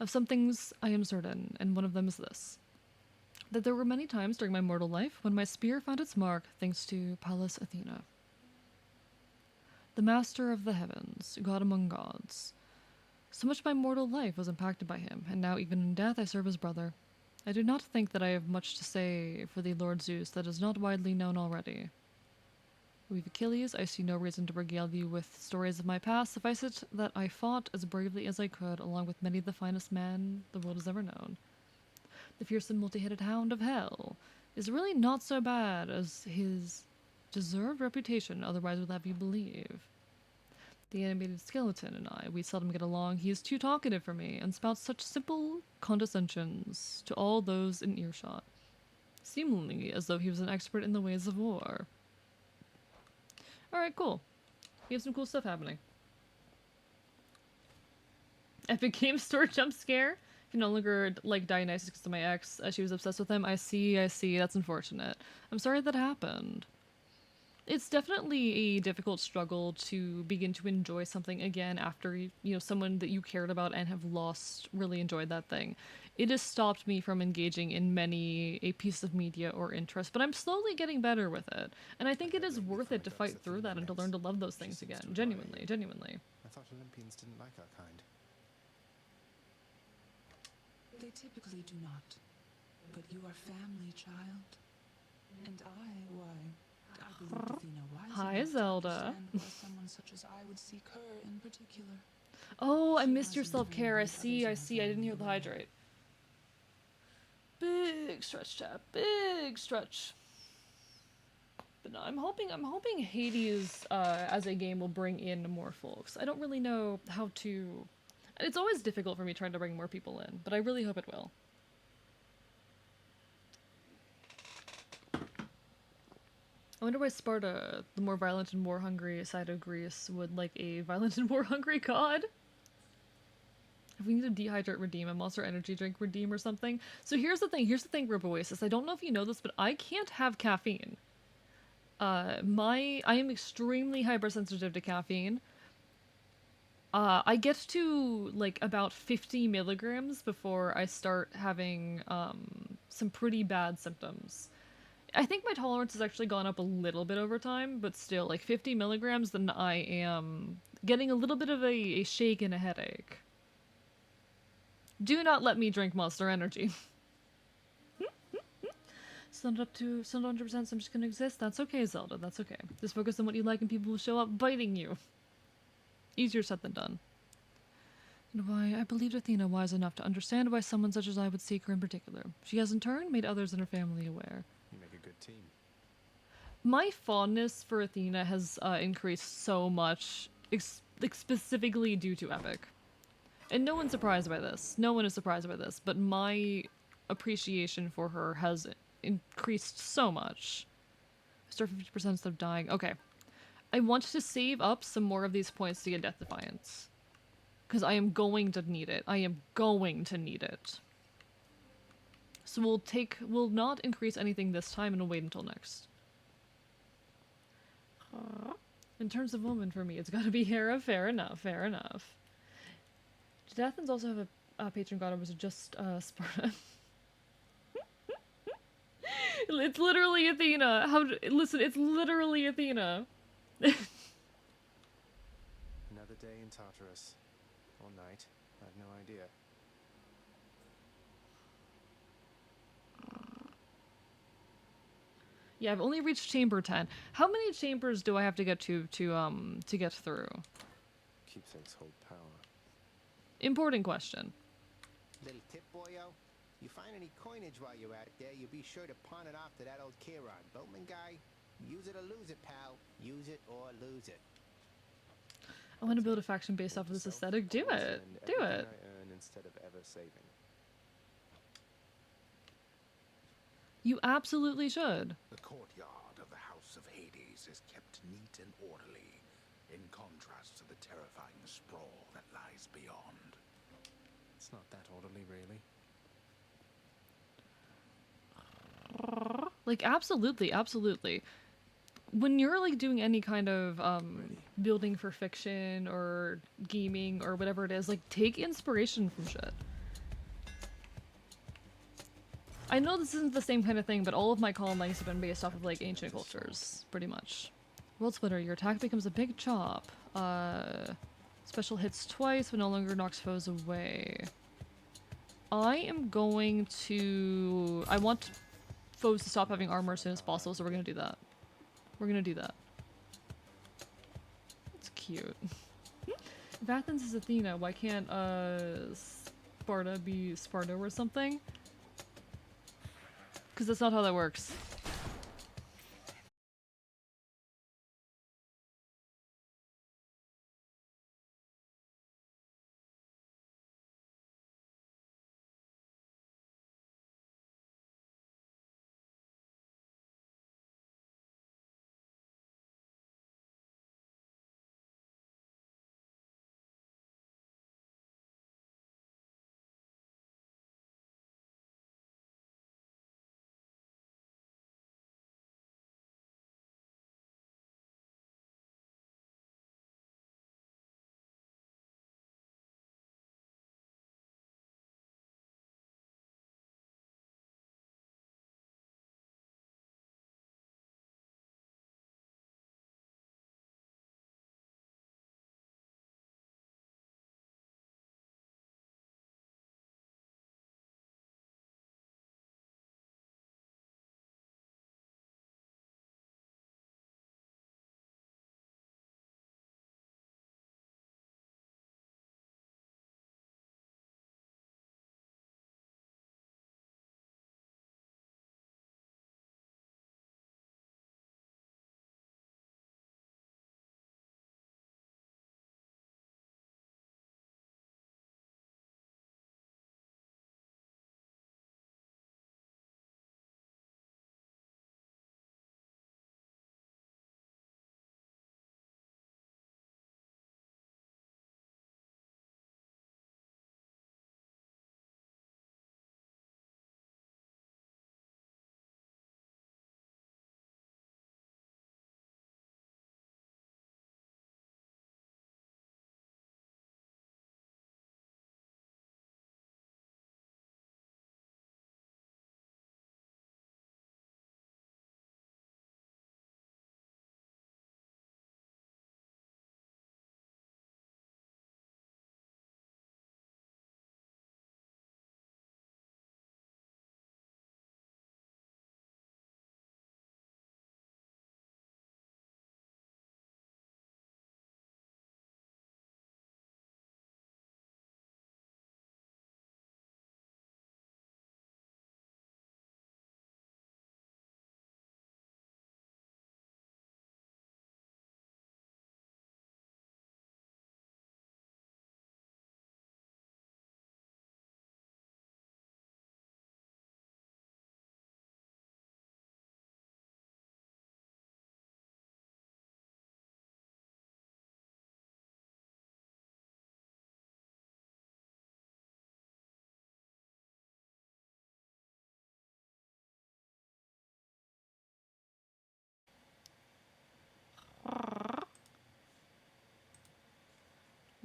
Of some things I am certain, and one of them is this: that there were many times during my mortal life when my spear found its mark thanks to Pallas Athena, the master of the heavens, god among gods. So much of my mortal life was impacted by him, and now even in death I serve his brother. I do not think that I have much to say for the Lord Zeus that is not widely known already. With Achilles, I see no reason to regale you with stories of my past. Suffice it that I fought as bravely as I could, along with many of the finest men the world has ever known. The fearsome multi-headed hound of hell is really not so bad as his deserved reputation otherwise would have you believe. The animated skeleton and I, we seldom get along. He is too talkative for me, and spouts such simple condescensions to all those in earshot, seemingly as though he was an expert in the ways of war. Alright, cool. We have some cool stuff happening. Epic Game Store jump scare. Can no longer like Dionysus because of my ex. She was obsessed with him. I see. That's unfortunate. I'm sorry that happened. It's definitely a difficult struggle to begin to enjoy something again after, you know, someone that you cared about and have lost really enjoyed that thing. It has stopped me from engaging in many a piece of media or interest, but I'm slowly getting better with it. And I think it is worth it to fight through that and to learn to love those things again. Genuinely, genuinely. I thought Olympians didn't like our kind. They typically do not. But you are family, child. And I believe Athena wise Hi, enough to Zelda. understand why someone such as I would seek her in particular. Oh, I She missed your hasn't self-care. I ruined see. others I in her didn't hear the family. hydrate. Big stretch, chat. Big stretch. But no, I'm hoping Hades as a game will bring in more folks. I don't really know how to. It's always difficult for me trying to bring more people in, but I really hope it will. I wonder why Sparta, the more violent and war hungry side of Greece, would like a violent and war hungry god. If we need to dehydrate redeem, a Monster Energy drink redeem or something. So here's the thing, Rip Oasis. I don't know if you know this, but I can't have caffeine. I am extremely hypersensitive to caffeine. I get to like about 50 milligrams before I start having some pretty bad symptoms. I think my tolerance has actually gone up a little bit over time, but still, like 50 milligrams, then I am getting a little bit of a shake and a headache. Do not let me drink Monster Energy. Send up to 100%, so I'm just gonna exist. That's okay, Zelda. That's okay. Just focus on what you like and people will show up biting you. Easier said than done. And why I believed Athena wise enough to understand why someone such as I would seek her in particular. She has in turn made others in her family aware. You make a good team. My fondness for Athena has increased so much, like specifically due to Epic. And no one's surprised by this. No one is surprised by this, but my appreciation for her has increased so much. Start 50% instead of dying. Okay. I want to save up some more of these points to get Death Defiance. Because I am going to need it. I am going to need it. So we'll not increase anything this time and we'll wait until next. In terms of woman for me, it's gotta be Hera. Fair enough, fair enough. Did Athens also have a patron god or was it just Sparta? It's literally Athena. Listen, it's literally Athena. Another day in Tartarus. Or night. I have no idea. Yeah, I've only reached chamber 10. How many chambers do I have to get to get through? Keepsakes hold power. Important question. Little tip, boyo. You find any coinage while you're out there, you be sure to pawn it off to that old Kieran. Boatman guy, use it or lose it, pal. Use it or lose it. I want to build a faction based off of this aesthetic. Do it. Do it. I earn instead of ever saving. You absolutely should. The courtyard of the House of Hades is kept neat and orderly, in contrast to the terrifying sprawl that lies beyond. It's not that orderly, really. Like, absolutely, absolutely. When you're, like, doing any kind of, building for fiction or gaming or whatever it is, like, take inspiration from shit. I know this isn't the same kind of thing, but all of my column lengths have been based off of, like, ancient cultures, pretty much. World Splitter, your attack becomes a big chop. Special hits twice, but no longer knocks foes away. I am going to... I want foes to stop having armor as soon as possible, so we're gonna do that. We're gonna do that. It's cute. If Athens is Athena, why can't, Sparta be Sparta or something? Because that's not how that works.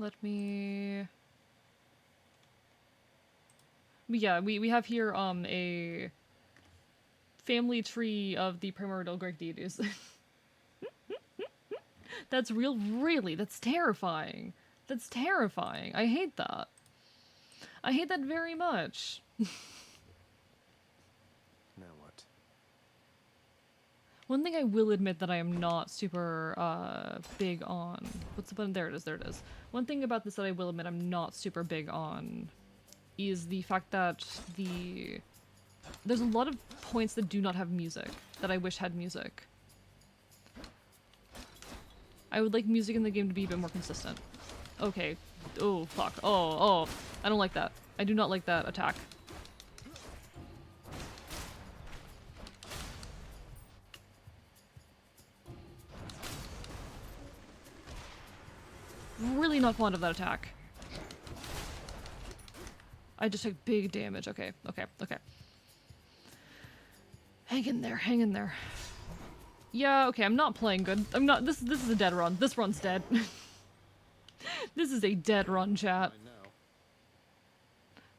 Let me... But yeah, we have here a family tree of the primordial Greek deities. That's really, that's terrifying. That's terrifying. I hate that. I hate that very much. Now what? One thing I will admit that I am not super big on... What's the button? There it is, there it is. One thing about this that I will admit I'm not super big on is the fact that there's a lot of points that do not have music, that I wish had music. I would like music in the game to be a bit more consistent. Okay. Oh, fuck. Oh. I don't like that. I do not like that attack. Really not fond of that attack. I just took big damage. Okay. Hang in there, hang in there. Yeah, okay, I'm not playing good. I'm not- this is a dead run. This run's dead. This is a dead run, chat. I know.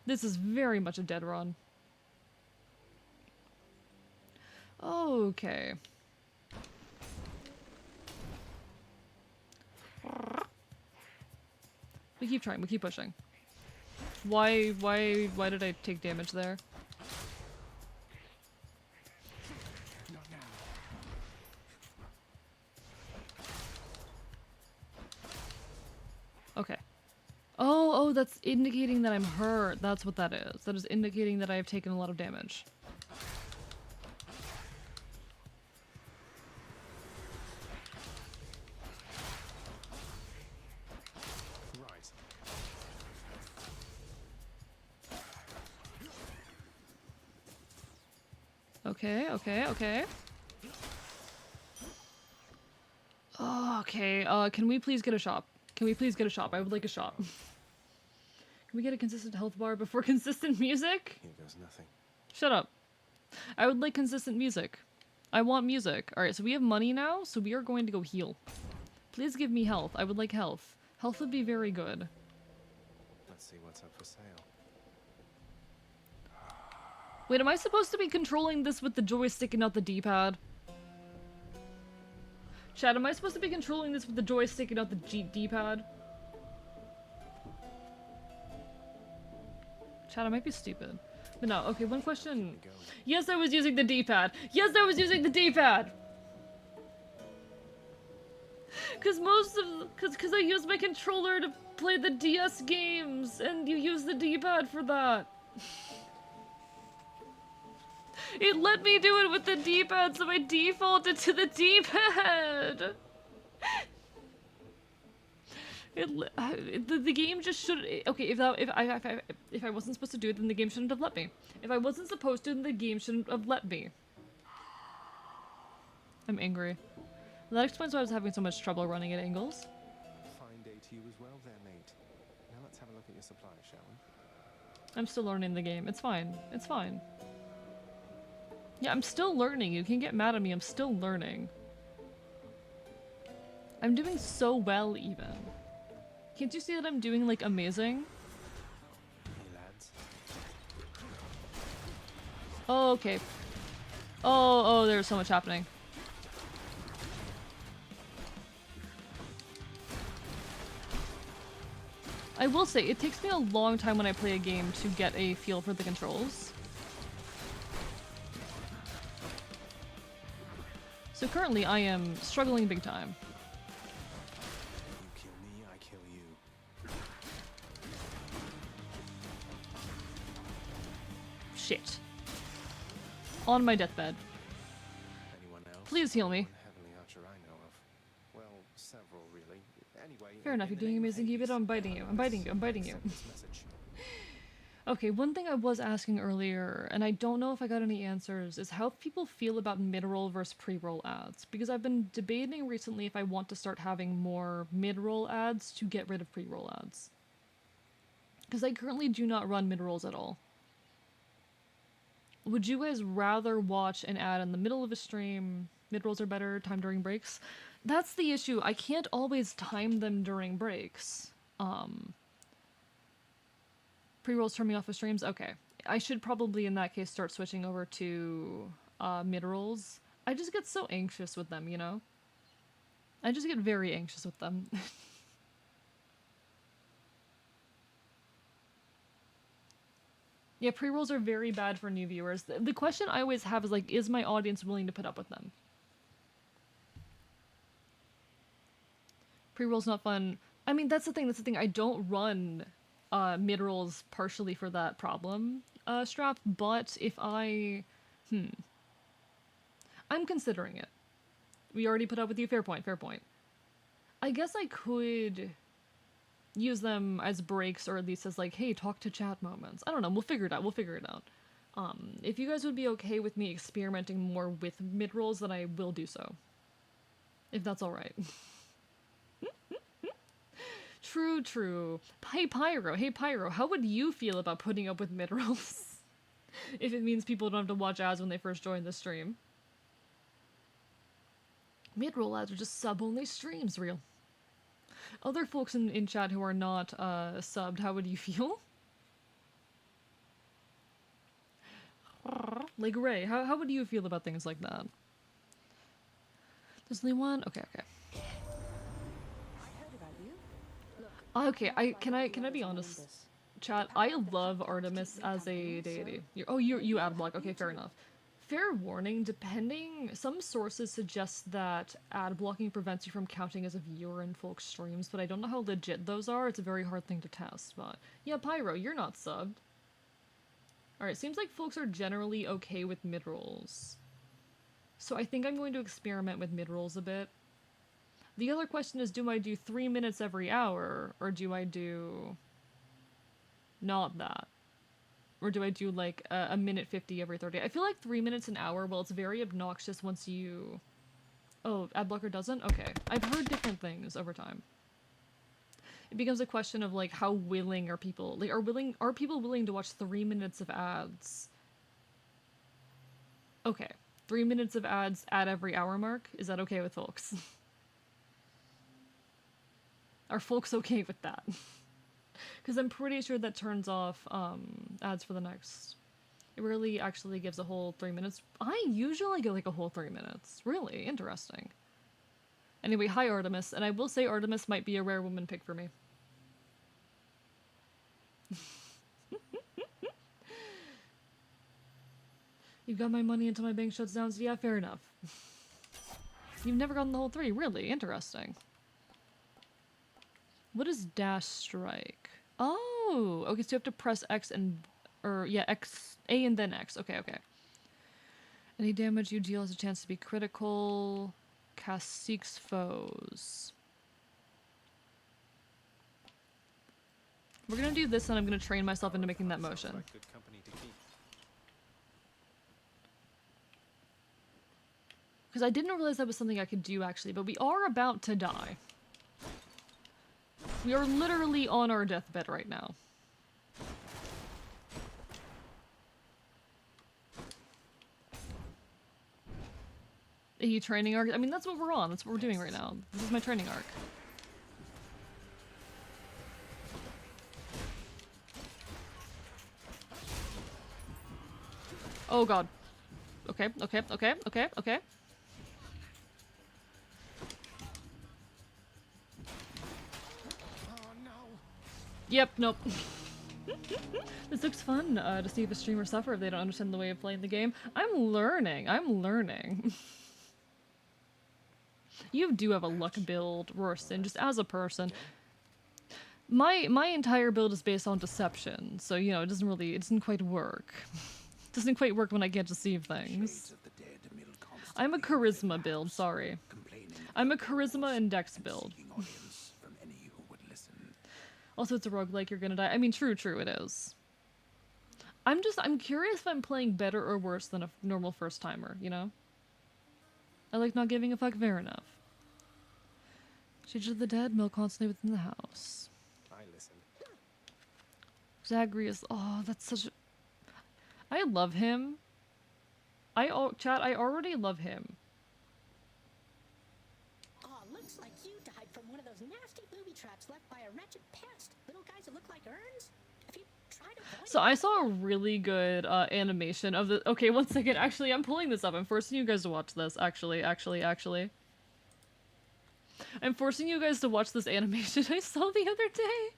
This is very much a dead run. Okay. We keep trying, we keep pushing. Why did I take damage there? Not now. Okay. Oh, that's indicating that I'm hurt. That's what that is. That is indicating that I have taken a lot of damage. Right. Okay. Oh, okay, can we please get a shop? Can we please get a shop? I would like a shop. Can we get a consistent health bar before consistent music? Here goes nothing. Shut up. I would like consistent music. I want music. Alright, so we have money now, so we are going to go heal. Please give me health. I would like health. Health would be very good. Let's see what's up for sale. Wait, am I supposed to be controlling this with the joystick and not the D-pad? Chad, am I supposed to be controlling this with the joystick and not the D-pad? Chad, I might be stupid. But no, okay, one question. Yes, I was using the D-pad! Yes, I was using the D-pad! Cause cause I use my controller to play the DS games, and you use the D-pad for that. It let me do it with the D-pad, so I defaulted to the D-pad! The game just should. Okay, if I wasn't supposed to do it, then the game shouldn't have let me. If I wasn't supposed to, then the game shouldn't have let me. I'm angry. That explains why I was having so much trouble running at angles. Fine day to you as well there, mate. Now let's have a look at your supply, shall we? I'm still learning the game. It's fine. It's fine. Yeah, I'm still learning. You can get mad at me. I'm still learning. I'm doing so well, even. Can't you see that I'm doing, like, amazing? Hey, lads. Oh, okay. Oh, there's so much happening. I will say, it takes me a long time when I play a game to get a feel for the controls. So currently, I am struggling big time. You kill me, I kill you. Shit. On my deathbed. Anyone else? Please heal me. One heavenly archer I know of. Well, several really. Anyway. Fair enough, you're doing amazing. Keep it up. I'm biting you. I'm biting you. I'm biting you. Okay, one thing I was asking earlier, and I don't know if I got any answers, is how people feel about mid-roll versus pre-roll ads. Because I've been debating recently if I want to start having more mid-roll ads to get rid of pre-roll ads. Because I currently do not run mid-rolls at all. Would you guys rather watch an ad in the middle of a stream? Mid-rolls are better, time during breaks? That's the issue. I can't always time them during breaks. Pre-rolls turn me off of streams? Okay. I should probably, in that case, start switching over to mid-rolls. I just get so anxious with them, you know? I just get very anxious with them. Yeah, pre-rolls are very bad for new viewers. The question I always have is like, is my audience willing to put up with them? Pre-rolls not fun. I mean, that's the thing. I don't run mid-rolls partially for that problem, Strap, but if I'm considering it. We already put up with you. Fair point, fair point. I guess I could use them as breaks, or at least as like, hey, talk to chat moments. I don't know, we'll figure it out, if you guys would be okay with me experimenting more with mid-rolls, then I will do so. If that's alright. True. Hey Pyro, how would you feel about putting up with mid-rolls? If it means people don't have to watch ads when they first join the stream. Mid-roll ads are just sub-only streams, real. Other folks in chat who are not subbed, how would you feel? Like Ray, how would you feel about things like that? There's only one? Okay. Okay, can I be honest? Chat, I love Artemis as a deity. You ad block. Okay, fair enough. Fair warning, some sources suggest that ad blocking prevents you from counting as a viewer in folks' streams, but I don't know how legit those are. It's a very hard thing to test, but yeah, Pyro, you're not subbed. Alright, seems like folks are generally okay with mid-rolls. So I think I'm going to experiment with mid-rolls a bit. The other question is, do I do 3 minutes every hour, or do I do not that? Or do I do like a minute 50 every 30? I feel like 3 minutes an hour, well, it's very obnoxious once you... Oh, adblocker doesn't? Okay. I've heard different things over time. It becomes a question of like, how willing are people? Like, are people willing to watch 3 minutes of ads? Okay. 3 minutes of ads at every hour mark? Is that okay with folks? Are folks okay with that? Because I'm pretty sure that turns off ads for the next... It rarely actually gives a whole 3 minutes. I usually get like a whole 3 minutes. Really interesting. Anyway, hi Artemis, and I will say Artemis might be a rare woman pick for me. You've got my money until my bank shuts down, so yeah, fair enough. You've never gotten the whole 3, really? Interesting. What is dash strike? Oh, okay, so you have to press X and... Or, yeah, X... A and then X. Okay. Any damage you deal has a chance to be critical. Cast seeks foes. We're gonna do this, and I'm gonna train myself into making that motion. Because I didn't realize that was something I could do, actually, but we are about to die. We are literally on our deathbed right now. Are you training arc? I mean, that's what we're on. That's what we're doing right now. This is my training arc. Oh god. Okay. Yep, nope. This looks fun, to see if a streamer suffer if they don't understand the way of playing the game. I'm learning. You do have a luck build, Rorston, just as a person. My entire build is based on deception, so, you know, it doesn't quite work. It doesn't quite work when I can't deceive things. I'm a charisma build, sorry. I'm a charisma and dex build. Also, it's a roguelike, you're gonna die. I mean, true, it is. I'm curious if I'm playing better or worse than a normal first-timer, you know? I like not giving a fuck, fair enough. Shades of the Dead, Mill constantly within the house. I listened. Zagreus, oh, that's such a... I love him. Chat, I already love him. Oh, looks like you died from one of those nasty booby traps left by a wretched pest. Little guys that look like urns. If you try to avoid So I saw a really good animation of the. Okay, one second. Actually, I'm pulling this up. I'm forcing you guys to watch this. Actually. I'm forcing you guys to watch this animation I saw the other day.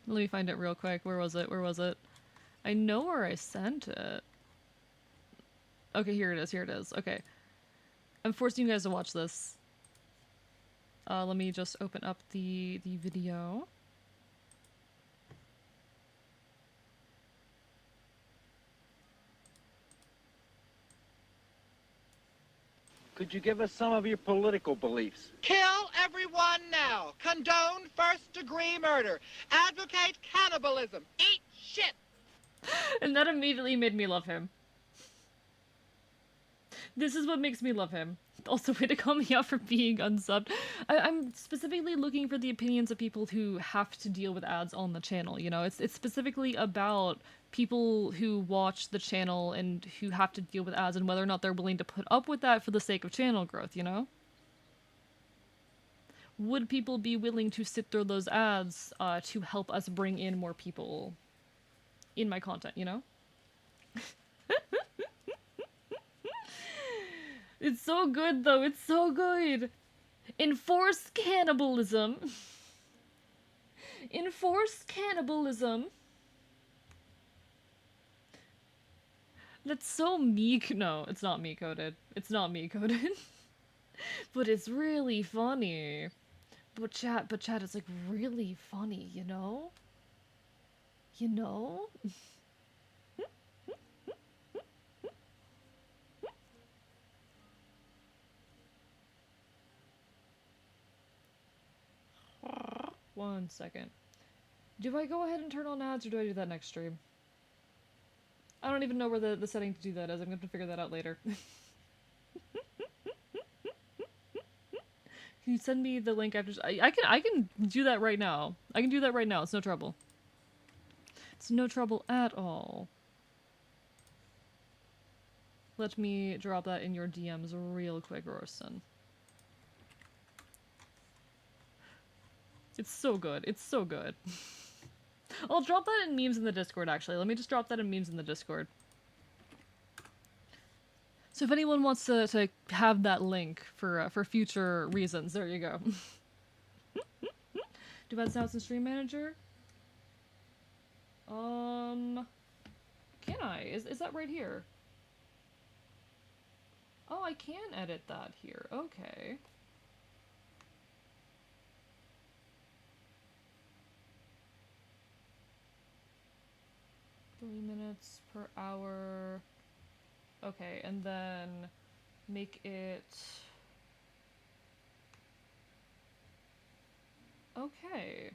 Let me find it real quick. Where was it? I know where I sent it. Okay, here it is. Okay. I'm forcing you guys to watch this. Let me just open up the video. Could you give us some of your political beliefs? Kill everyone now. Condone first-degree murder. Advocate cannibalism. Eat shit. And that immediately made me love him. This is what makes me love him. Also, way to call me out for being unsubbed. I'm specifically looking for the opinions of people who have to deal with ads on the channel, you know? It's specifically about people who watch the channel and who have to deal with ads and whether or not they're willing to put up with that for the sake of channel growth, you know? Would people be willing to sit through those ads to help us bring in more people in my content, you know? It's so good, though. It's so good. Enforce cannibalism. Enforce cannibalism. That's so meek. No, it's not me-coded. It's not me-coded. But it's really funny. But chat, it's like really funny, you know? You know? One second. Do I go ahead and turn on ads, or do I do that next stream? I don't even know where the setting to do that is. I'm going to have to figure that out later. Can you send me the link after? I can do that right now. I can do that right now. It's no trouble. It's no trouble at all. Let me drop that in your DMs real quick, Rorson. It's so good. It's so good. I'll drop that in memes in the Discord, actually. Let me just drop that in memes in the Discord. So if anyone wants to have that link for future reasons, there you go. Do I have sounds in Stream Manager? Can I? Is that right here? Oh, I can edit that here. Okay. $3 per hour. Okay, and then make it... Okay.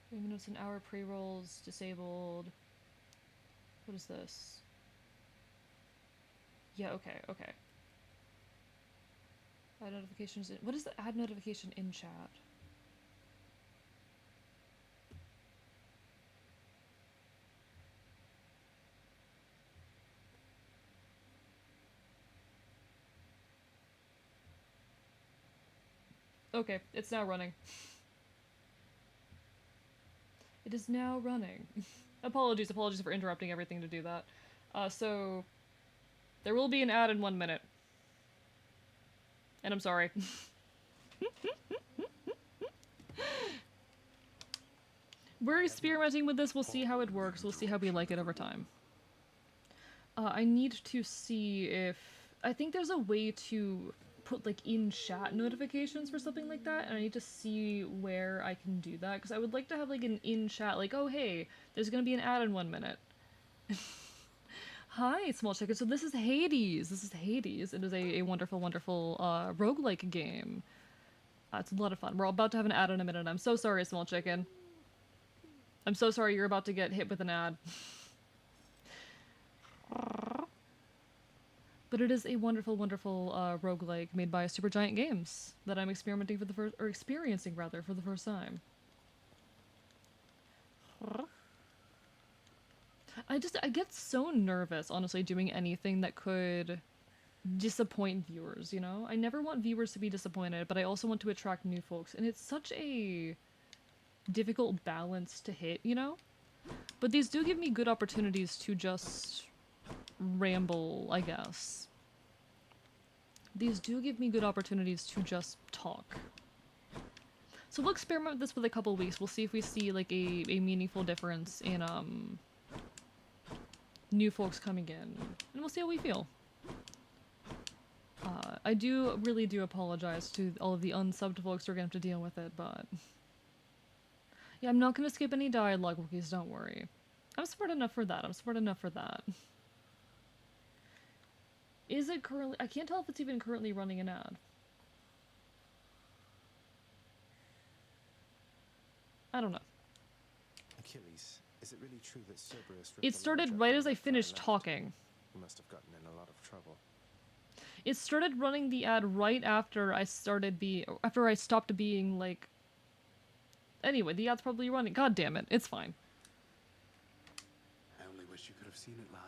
3 minutes an hour, pre-rolls, disabled. What is this? Yeah, okay, okay. Add notifications in... What is the add notification in chat? Okay, it's now running. It is now running. Apologies for interrupting everything to do that. So, there will be an ad in 1 minute. And I'm sorry. We're experimenting with this, we'll see how it works, we'll see how we like it over time. I need to see if... I think there's a way to put like in chat notifications for something like that, and I need to see where I can do that, because I would like to have like an in chat, like, oh hey, there's gonna be an ad in 1 minute. Hi, Small Chicken. So this is Hades. This is Hades. It is a wonderful, wonderful roguelike game. It's a lot of fun. We're about to have an ad in a minute. I'm so sorry, Small Chicken. I'm so sorry you're about to get hit with an ad. But it is a wonderful, wonderful roguelike made by Supergiant Games that I'm experimenting for the first, or experiencing rather, for the first time. I get so nervous, honestly, doing anything that could disappoint viewers, you know? I never want viewers to be disappointed, but I also want to attract new folks, and it's such a difficult balance to hit, you know? But these do give me good opportunities to just ramble, I guess. These do give me good opportunities to just talk. So we'll experiment with this for a couple weeks. We'll see if we see like a meaningful difference in new folks coming in, and we'll see how we feel. I really do apologize to all of the unsubbed folks who are gonna have to deal with it, but yeah, I'm not gonna skip any dialogue, Wookiees, don't worry. I'm smart enough for that. I'm smart enough for that. Is it currently? I can't tell if it's even currently running an ad. I don't know. Achilles, is it really true that Cerberus ripped It the started large right opening as I after finished left? talking. You must have gotten in a lot of trouble. It started running the ad right after I stopped being like. Anyway, the ad's probably running. God damn it! It's fine. I only wish you could have seen it, lad.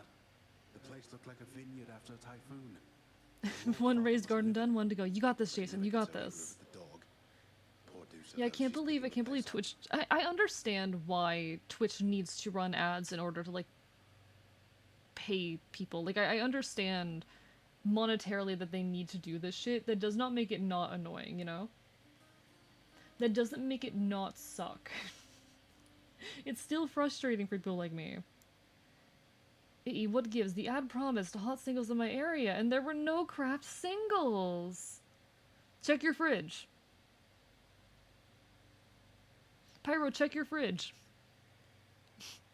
The place looked like a vineyard after a typhoon. One raised garden done, one to go. You got this, Jason. You got this. Yeah, I can't believe Twitch. I understand why Twitch needs to run ads in order to like pay people. Like I understand monetarily that they need to do this shit. That does not make it not annoying, you know? That doesn't make it not suck. It's still frustrating for people like me. What gives? The ad promised hot singles in my area, and there were no craft singles. Check your fridge. Pyro, check your fridge.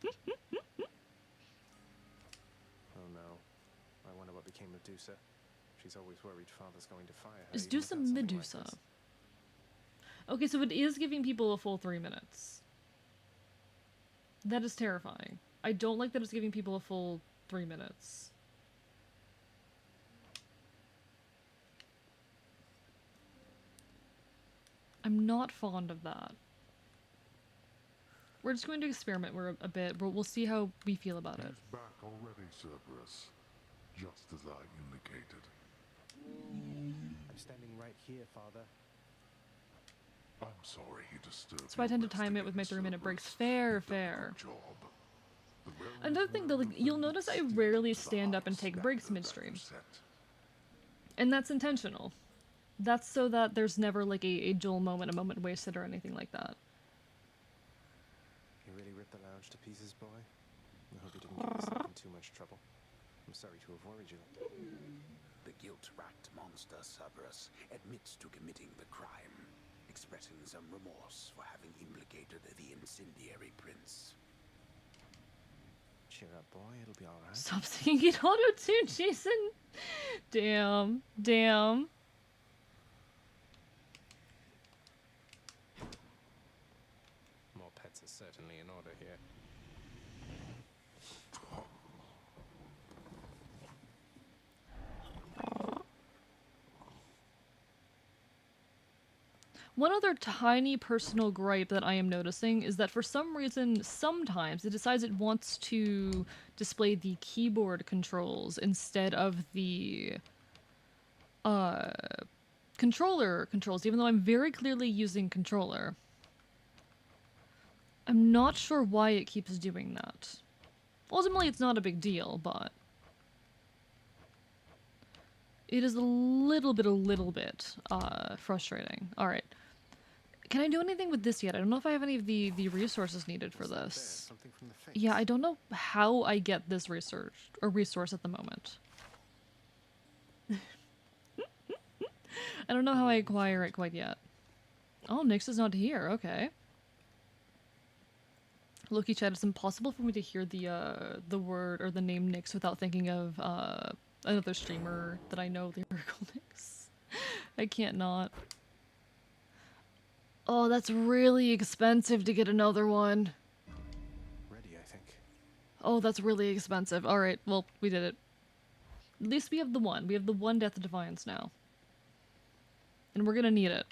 Oh no. I wonder what became of Medusa. She's always worried Father's going to fire her. Is even Medusa without something like Medusa? this. Okay, so it is giving people a full 3 minutes. That is terrifying. I don't like that it's giving people a full 3 minutes. I'm not fond of that. We're just going to experiment a bit. We'll see how we feel about it. He's back already, Cerberus. Just as I indicated. I'm standing right here, Father. I'm sorry he disturbed So I tend to your time rest it with my again, 3-minute breaks. Cerberus. Fair, You've done a fair. good job. The realm Another is thing though, like, now you'll notice I defended rarely against the stand up and hard take breaks standard that midstream. you set. And that's intentional. That's so that there's never like a dull moment, a moment wasted or anything like that. You really ripped the lounge to pieces, boy? I hope you didn't get yourself in too much trouble. I'm sorry to have worried you. The guilt-racked monster Cerberus admits to committing the crime, expressing some remorse for having implicated the incendiary prince. Cheer up, boy. It'll be alright. Stop singing it auto-tune, Jason! Damn. Damn. More pets are certainly in order here. One other tiny personal gripe that I am noticing is that for some reason, sometimes it decides it wants to display the keyboard controls instead of the controller controls, even though I'm very clearly using controller. I'm not sure why it keeps doing that. Ultimately, it's not a big deal, but it is a little bit frustrating. Alright. Can I do anything with this yet? I don't know if I have any of the resources needed for this. Something from the face. Yeah, I don't know how I get this resource at the moment. I don't know how I acquire it quite yet. Oh, Nyx is not here. Okay. Loki chat, it's impossible for me to hear the word or the name Nyx without thinking of another streamer that I know, Lyrical Nyx. I can't not. Oh, that's really expensive to get another one. Ready, I think. Oh, that's really expensive. Alright, well, we did it. At least we have the one. We have the one Death of Defiance now. And we're gonna need it.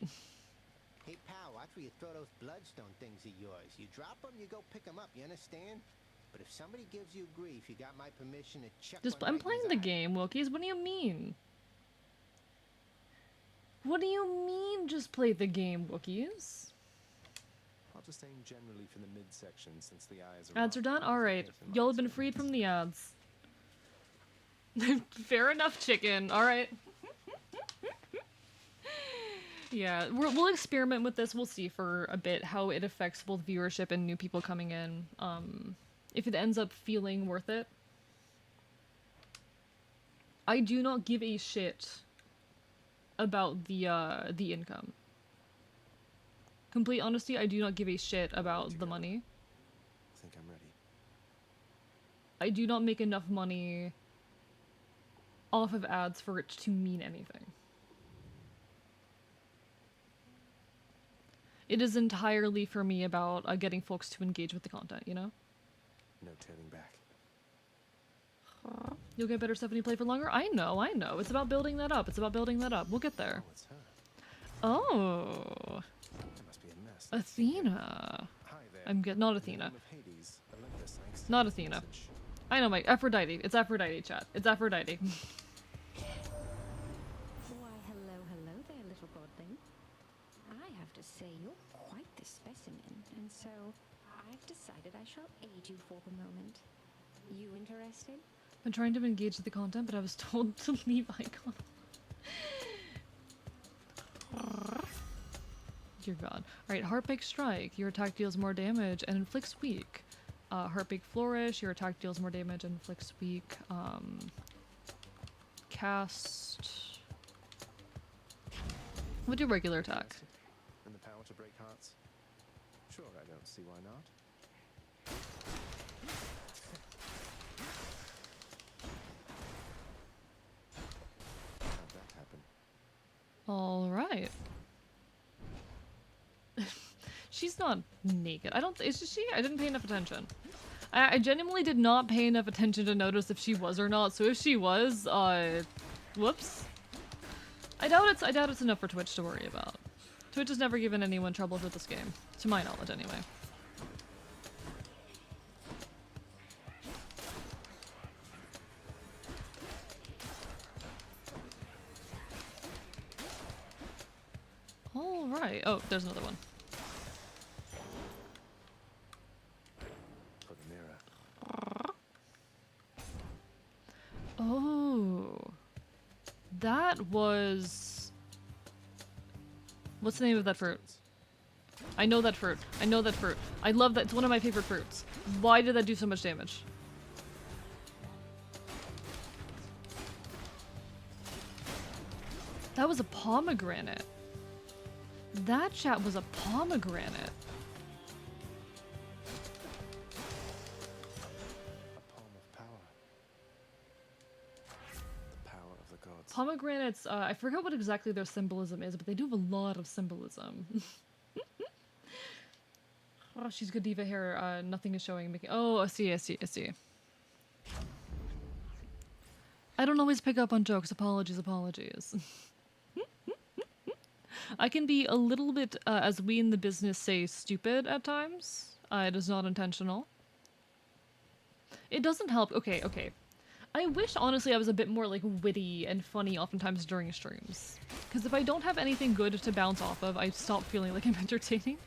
Hey, pal, after you throw those bloodstone things of yours, you drop them, you go pick them up, you understand? But if somebody gives you grief, you got my permission to check Just one I'm right in playing his the eye. game, Wookiees. What do you mean? What do you mean just play the game, Wookiees? I'll just aim generally for the midsection since the eyes are Ads are up. done? If Alright. the Y'all have light's been gonna freed miss. from the ads. Fair enough, chicken. Alright. Yeah, we'll experiment with this. We'll see for a bit how it affects both viewership and new people coming in. If it ends up feeling worth it. I do not give a shit about the income. Complete honesty, I do not give a shit about the money. I think I'm ready. I do not make enough money off of ads for it to mean anything. It is entirely for me about getting folks to engage with the content, you know? No turning back. You'll get better stuff when you play for longer? I know. It's about building that up. We'll get there. Oh, it's her. Oh. That must be a mess. Athena. Hi there. Not In the Athena. name of Hades, Olympus, I extend Not this Athena. message. I know, Mike. Aphrodite. It's Aphrodite, chat. It's Aphrodite. Why, hello there, little godling. I have to say, you're quite the specimen, and so I've decided I shall aid you for the moment. You interested? I'm trying to engage with the content, but I was told to leave icon. Dear God. Alright, Heartbreak Strike. Your attack deals more damage and inflicts weak. Heartbreak Flourish. Your attack deals more damage and inflicts weak. Cast. We'll do regular attack. And the power to break hearts? Sure, I don't see why not. How'd that happen? Alright. She's not naked. Is she? I didn't pay enough attention. I genuinely did not pay enough attention to notice if she was or not, so if she was, whoops. I doubt it's enough for Twitch to worry about. Twitch has never given anyone trouble with this game. To my knowledge, anyway. Alright. Oh, there's another one. For the mirror. Oh. That was... What's the name of that fruit? I know that fruit. I know that fruit. I love that. It's one of my favorite fruits. Why did that do so much damage? That was a pomegranate. That chat was a pomegranate. A palm of power. The power of the gods. Pomegranates, I forgot what exactly their symbolism is, but they do have a lot of symbolism. Oh, she's good diva hair. Nothing is showing. Oh, I see. I don't always pick up on jokes. Apologies. I can be a little bit, as we in the business say, stupid at times. It is not intentional. It doesn't help. Okay. I wish, honestly, I was a bit more, like, witty and funny oftentimes during streams. Because if I don't have anything good to bounce off of, I stop feeling like I'm entertaining.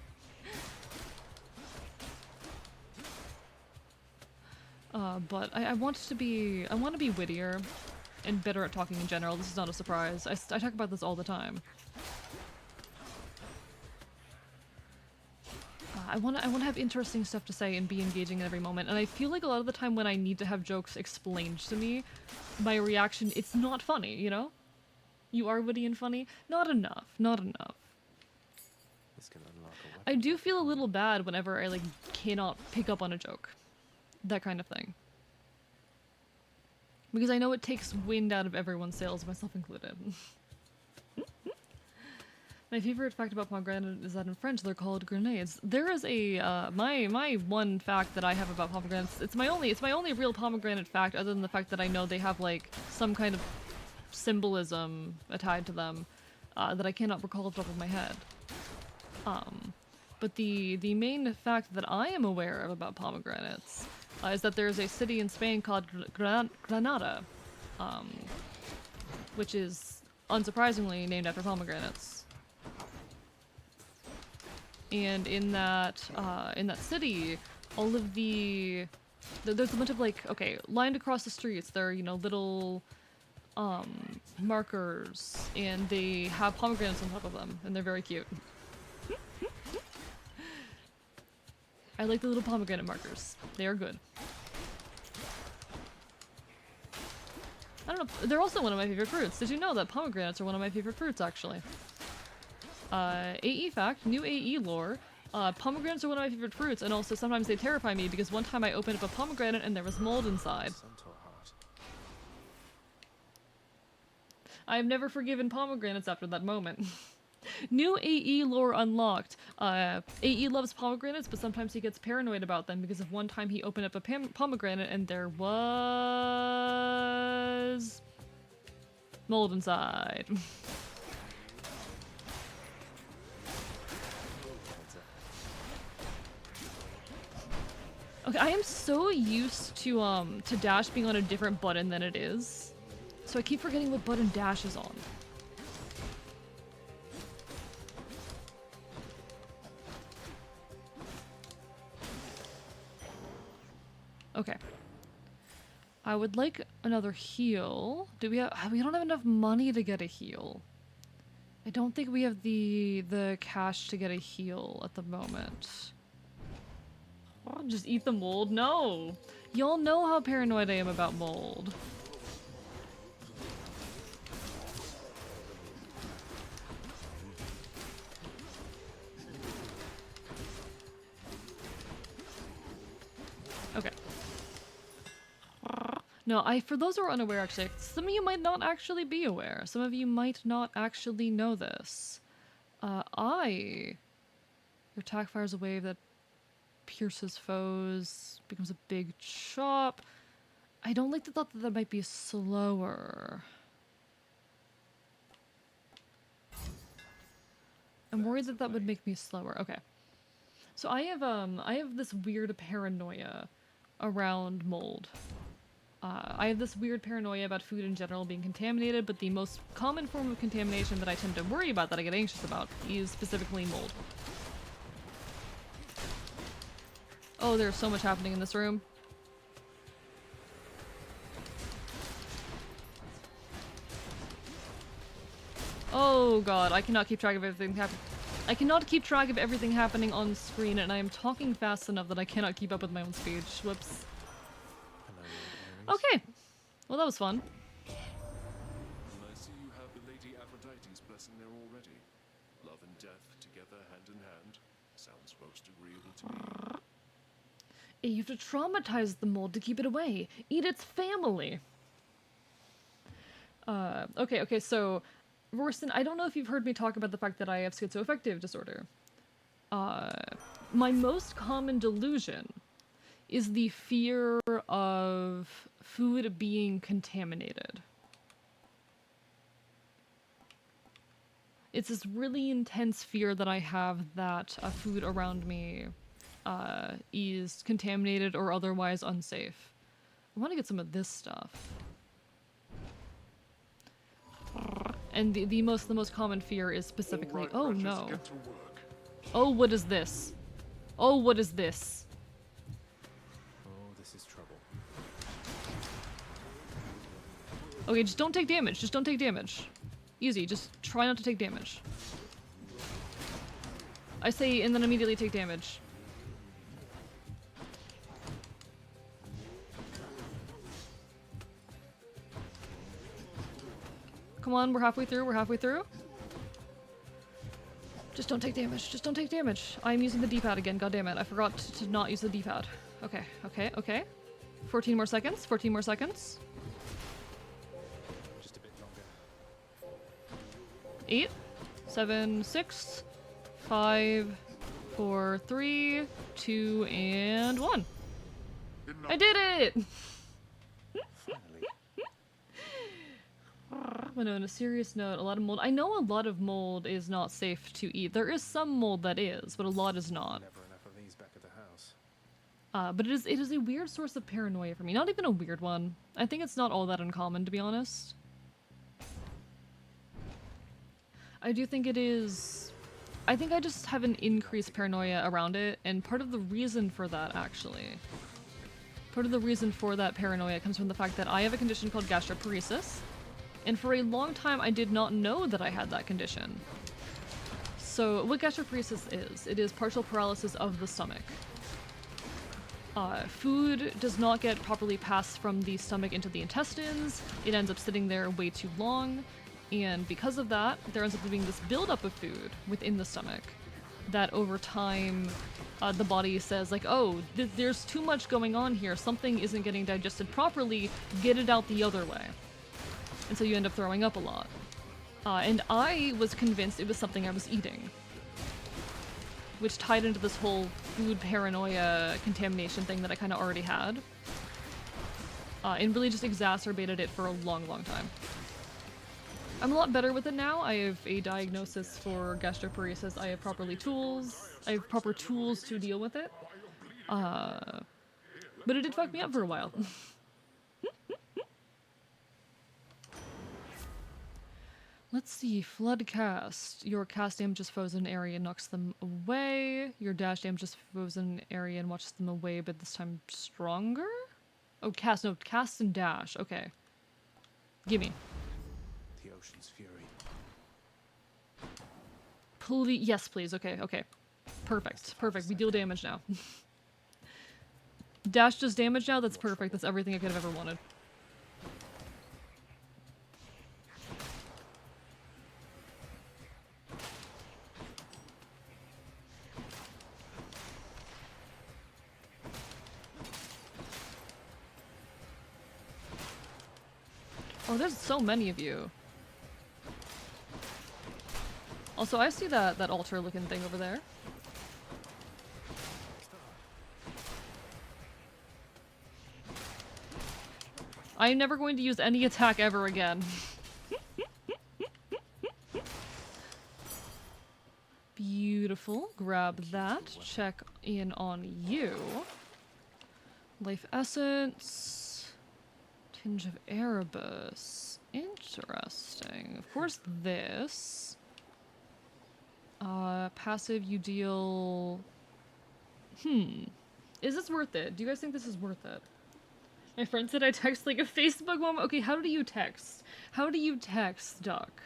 But I want to be wittier and better at talking in general. This is not a surprise. I talk about this all the time. I want to have interesting stuff to say and be engaging in every moment. And I feel like a lot of the time when I need to have jokes explained to me, my reaction, it's not funny, you know? You are witty and funny? Not enough. This can unlock a weapon. I do feel a little bad whenever I, like, cannot pick up on a joke. That kind of thing. Because I know it takes wind out of everyone's sails, myself included. My favorite fact about pomegranate is that in French they're called grenades. There is a my one fact that I have about pomegranates. It's my only real pomegranate fact, other than the fact that I know they have like some kind of symbolism tied to them that I cannot recall off the top of my head. But the main fact that I am aware of about pomegranates is that there's a city in Spain called Granada, which is unsurprisingly named after pomegranates. And in that city, all of there's a bunch of like, okay, lined across the streets, there are, you know, little markers, and they have pomegranates on top of them, and they're very cute. I like the little pomegranate markers. They are good. I don't know, they're also one of my favorite fruits. Did you know that pomegranates are one of my favorite fruits, actually? AE fact, new AE lore, pomegranates are one of my favorite fruits, and also sometimes they terrify me because one time I opened up a pomegranate and there was mold inside. I have never forgiven pomegranates after that moment. New AE lore unlocked. AE loves pomegranates, but sometimes he gets paranoid about them because of one time he opened up a pomegranate and there was mold inside. Okay, I am so used to Dash being on a different button than it is. So I keep forgetting what button Dash is on. Okay. I would like another heal. Do we have... We don't have enough money to get a heal. I don't think we have the cash to get a heal at the moment. Oh, just eat the mold? No! Y'all know how paranoid I am about mold. Okay. No, for those who are unaware, actually, some of you might not actually be aware. Some of you might not actually know this. Your attack fires a wave that pierces foes, becomes a big chop. I don't like the thought that that might be slower. I'm worried that that would make me slower. Okay. So I have this weird paranoia around mold. I have this weird paranoia about food in general being contaminated, but the most common form of contamination that I tend to worry about, that I get anxious about, is specifically mold. Oh, there's so much happening in this room. Oh god, I cannot keep track of everything happening. I cannot keep track of everything happening on screen, and I am talking fast enough that I cannot keep up with my own speech. Whoops. Okay. Well, that was fun. And I see you have the Lady Aphrodite's blessing there already. Love and death together, hand in hand. Sounds most agreeable to me. You have to traumatize the mold to keep it away. Eat its family. Okay, so... Royston, I don't know if you've heard me talk about the fact that I have schizoaffective disorder. My most common delusion is the fear of food being contaminated. It's this really intense fear that I have that food around me is contaminated or otherwise unsafe. I want to get some of this stuff. And the most common fear is specifically, right, oh Ratchet, no. get to work. Oh, what is this? Oh, what is this? Oh, this is trouble. Okay, just don't take damage. Just don't take damage. Easy, just try not to take damage. I say, and then immediately take damage. Come on, we're halfway through, we're halfway through. Just don't take damage, just don't take damage. I'm using the D-pad again, goddammit. I forgot to not use the D-pad. Okay, okay, okay. 14 more seconds, 14 more seconds. Just a bit longer. 8, 7, 6, 5, 4, 3, 2, and 1. Enough. I did it! Finally. But no, on a serious note, a lot of mold. I know a lot of mold is not safe to eat. There is some mold that is, but a lot is not. Never enough of these back at the house. But it is a weird source of paranoia for me. Not even a weird one. I think it's not all that uncommon, to be honest. I do think it is... I think I just have an increased paranoia around it, and part of the reason for that, actually... Part of the reason for that paranoia comes from the fact that I have a condition called gastroparesis, and for a long time I did not know that I had that condition. So, what gastroparesis is, it is partial paralysis of the stomach. Food does not get properly passed from the stomach into the intestines, it ends up sitting there way too long, and because of that, there ends up being this buildup of food within the stomach that over time, the body says like, oh, there's too much going on here, something isn't getting digested properly, get it out the other way. And so you end up throwing up a lot. And I was convinced it was something I was eating, which tied into this whole food paranoia contamination thing that I kind of already had. And really just exacerbated it for a long, long time. I'm a lot better with it now. I have a diagnosis for gastroparesis. I have proper tools to deal with it. But it did fuck me up for a while. Let's see, Flood Cast. Your cast damages foes in an area and knocks them away. Your dash damages foes in an area and watches them away, but this time stronger? Oh, cast and dash. Okay. Gimme. The ocean's fury. Please, yes, please. Okay, okay. Perfect, perfect. We deal damage now. Dash does damage now? That's perfect. That's everything I could have ever wanted. Oh, there's so many of you. Also, I see that altar-looking thing over there. I'm never going to use any attack ever again. Beautiful. Grab that. Check in on you. Life Essence. Tinge of Erebus. Interesting. Of course, this. Passive, you deal... Is this worth it? Do you guys think this is worth it? My friend said I text like a Facebook moment. Okay, how do you text? How do you text, Duck?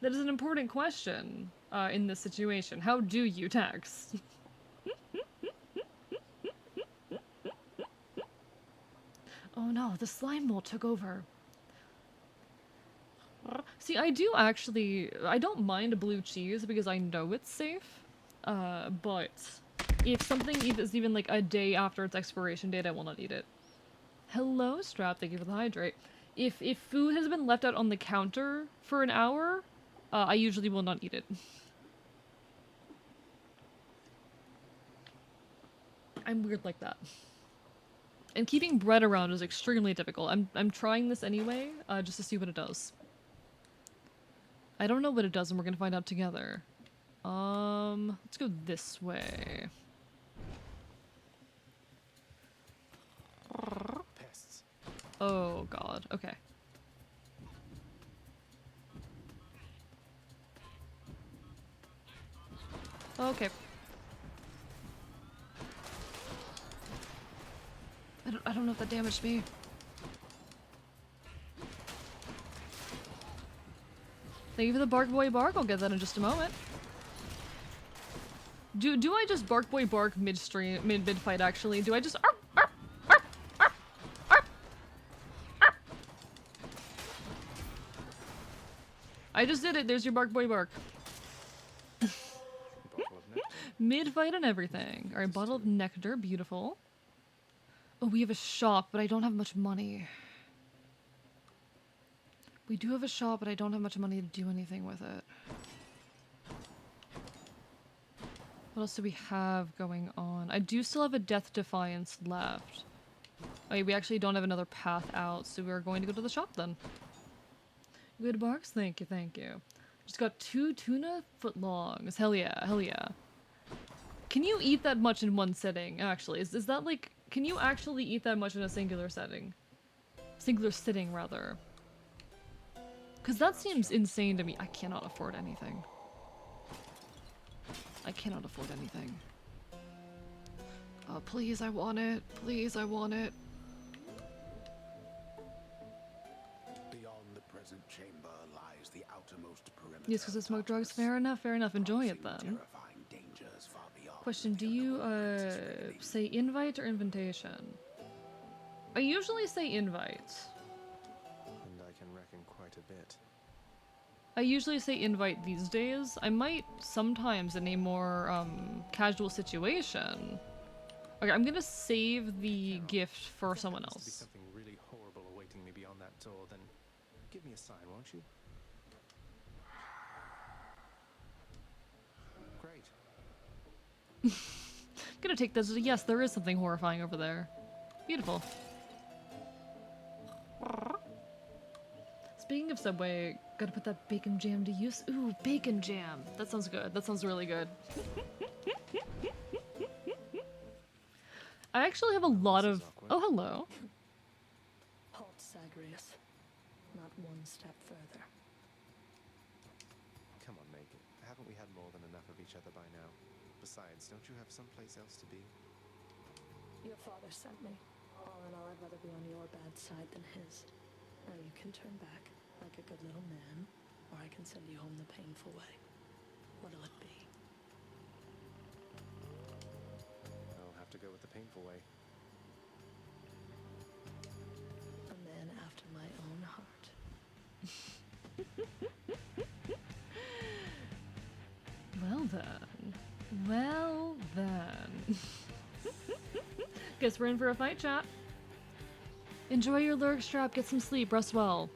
That is an important question in this situation. How do you text? Oh no, the slime mold took over. See, I do actually... I don't mind blue cheese because I know it's safe. But if something is even like a day after its expiration date, I will not eat it. Hello, Strap. Thank you for the hydrate. If food has been left out on the counter for an hour, I usually will not eat it. I'm weird like that. And keeping bread around is extremely difficult. I'm trying this anyway, just to see what it does. I don't know what it does, and we're gonna find out together. Let's go this way. Pests. Oh god, okay. Okay. I don't know if that damaged me. Thank you for the bark boy bark. I'll get that in just a moment. Do I just bark boy bark midstream mid fight actually? Do I just arp, arp, arp, arp, arp, arp. I just did it. There's your bark boy bark. Mid fight and everything. All right, bottle of nectar, beautiful. Oh, we have a shop, but I don't have much money. We do have a shop, but I don't have much money to do anything with it. What else do we have going on? I do still have a Death Defiance left. Oh, we actually don't have another path out, so we're going to go to the shop then. Good barks? Thank you, thank you. Just got 2 tuna footlongs. Hell yeah, hell yeah. Can you eat that much in one sitting, actually? Is that like... Can you actually eat that much in a singular setting? Singular sitting, rather. Because that seems insane to me. I cannot afford anything. I cannot afford anything. Oh, please, I want it. Please, I want it. Beyond the present chamber lies the outermost perimeter. Yes, because I smoke drugs. Fair enough, fair enough. Enjoy it then. Question, do you, say invite or invitation? I usually say invite. And I can reckon quite a bit. I usually say invite these days. I might sometimes in a more, casual situation. Okay, I'm gonna save the gift for someone If there happens else. to be something really horrible awaiting me beyond that door, then give me a sign, won't you? Great. Gonna take this as a yes, there is something horrifying over there. Beautiful. Speaking of Subway, gotta put that bacon jam to use. Ooh, bacon jam. That sounds good. That sounds really good. I actually have a lot of... Oh, hello. Halt, Zagreus. Not one step further. Come on, Meg. Haven't we had more than enough of each other by now? Besides, don't you have someplace else to be? Your father sent me. All in all, I'd rather be on your bad side than his. Now you can turn back, like a good little man, or I can send you home the painful way. What'll it be? I'll have to go with the painful way. A man after my own heart. Well then. Well then. Guess we're in for a fight, chat. Enjoy your lurk strap, get some sleep, rest well.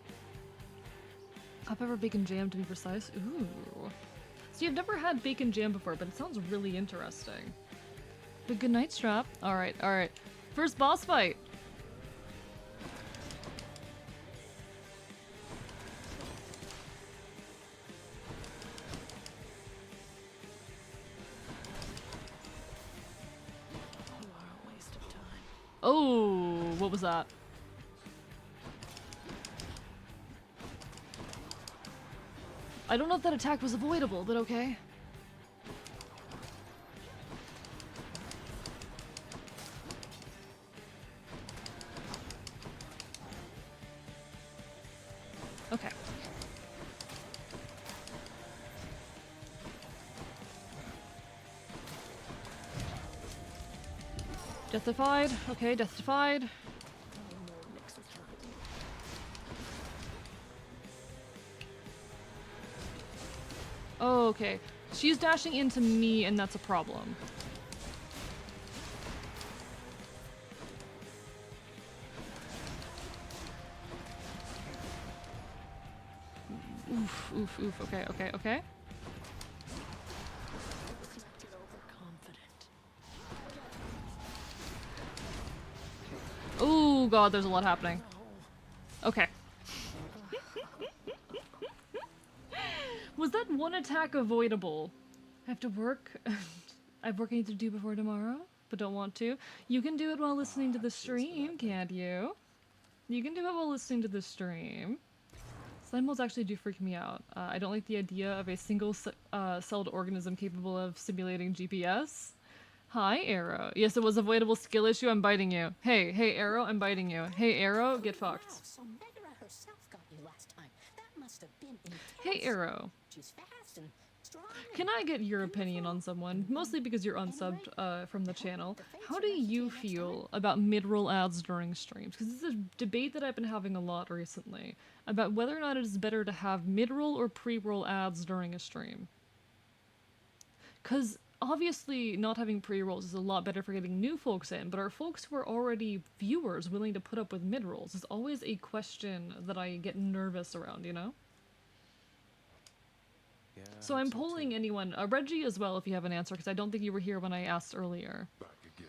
Hot pepper bacon jam to be precise. Ooh. See, I've never had bacon jam before, but it sounds really interesting. But good night, strap. Alright, alright. First boss fight. You are a waste of time. Oh, what was that? I don't know if that attack was avoidable, but okay. Okay. Deathified. Okay, deathified. Oh, okay. She's dashing into me, and that's a problem. Oof, oof, oof. Okay, okay, okay. Get overconfident. Oh god, there's a lot happening. Okay. Was that one attack avoidable? I have to work. I have work I need to do before tomorrow, but don't want to. You can do it while listening to the stream, can't you? You can do it while listening to the stream. Slime molds actually do freak me out. I don't like the idea of a single celled organism capable of simulating GPS. Hi, Arrow. Yes, it was avoidable skill issue. I'm biting you. Hey, hey, Arrow, I'm biting you. Hey, Arrow, get fucked. Wow, so Megara herself got you last time. That must have been intense. Hey, Arrow. She's fast and strong. Can I get your opinion on someone? Mostly because you're unsubbed from the channel. How do you feel about mid-roll ads during streams? Because this is a debate that I've been having a lot recently about whether or not it is better to have mid-roll or pre-roll ads during a stream. Because obviously not having pre-rolls is a lot better for getting new folks in, but are folks who are already viewers willing to put up with mid-rolls is always a question that I get nervous around, you know? Yeah, So I'm polling anyone, Reggie as well, if you have an answer, because I don't think you were here when I asked earlier. Back again.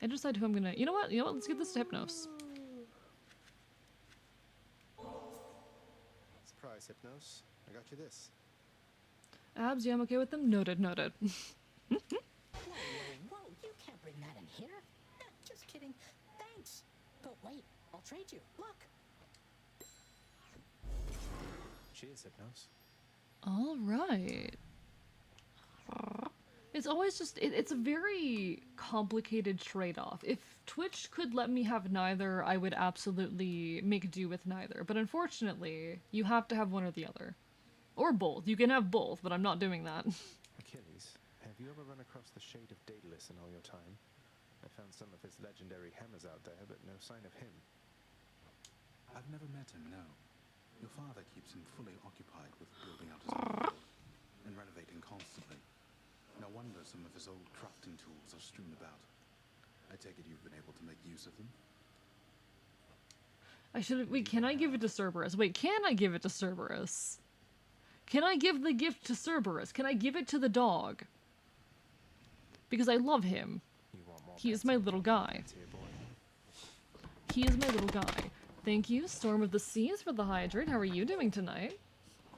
I decide who I'm gonna. You know what? You know what? Let's get this to Hypnos. Surprise, Hypnos. I got you this. Abs, yeah, I'm okay with them. Noted, noted. here? Just kidding. Thanks. But wait, I'll trade you. Look. Cheers, Hypnos. All right. It's always just, it's a very complicated trade-off. If Twitch could let me have neither, I would absolutely make do with neither. But unfortunately, you have to have one or the other. Or both. You can have both, but I'm not doing that. Achilles, have you ever run across the Shade of Daedalus in all your time? I found some of his legendary hammers out there, but no sign of him. I've never met him, no. Your father keeps him fully occupied with building out his own world and renovating constantly. No wonder some of his old crafting tools are strewn about. I take it you've been able to make use of them? I should have, wait, can I give it to Cerberus? Wait, can I give it to Cerberus? Can I give the gift to Cerberus? Can I give it to the dog? Because I love him. He is my little guy. He is my little guy. Thank you, Storm of the Seas, for the hydrate. How are you doing tonight?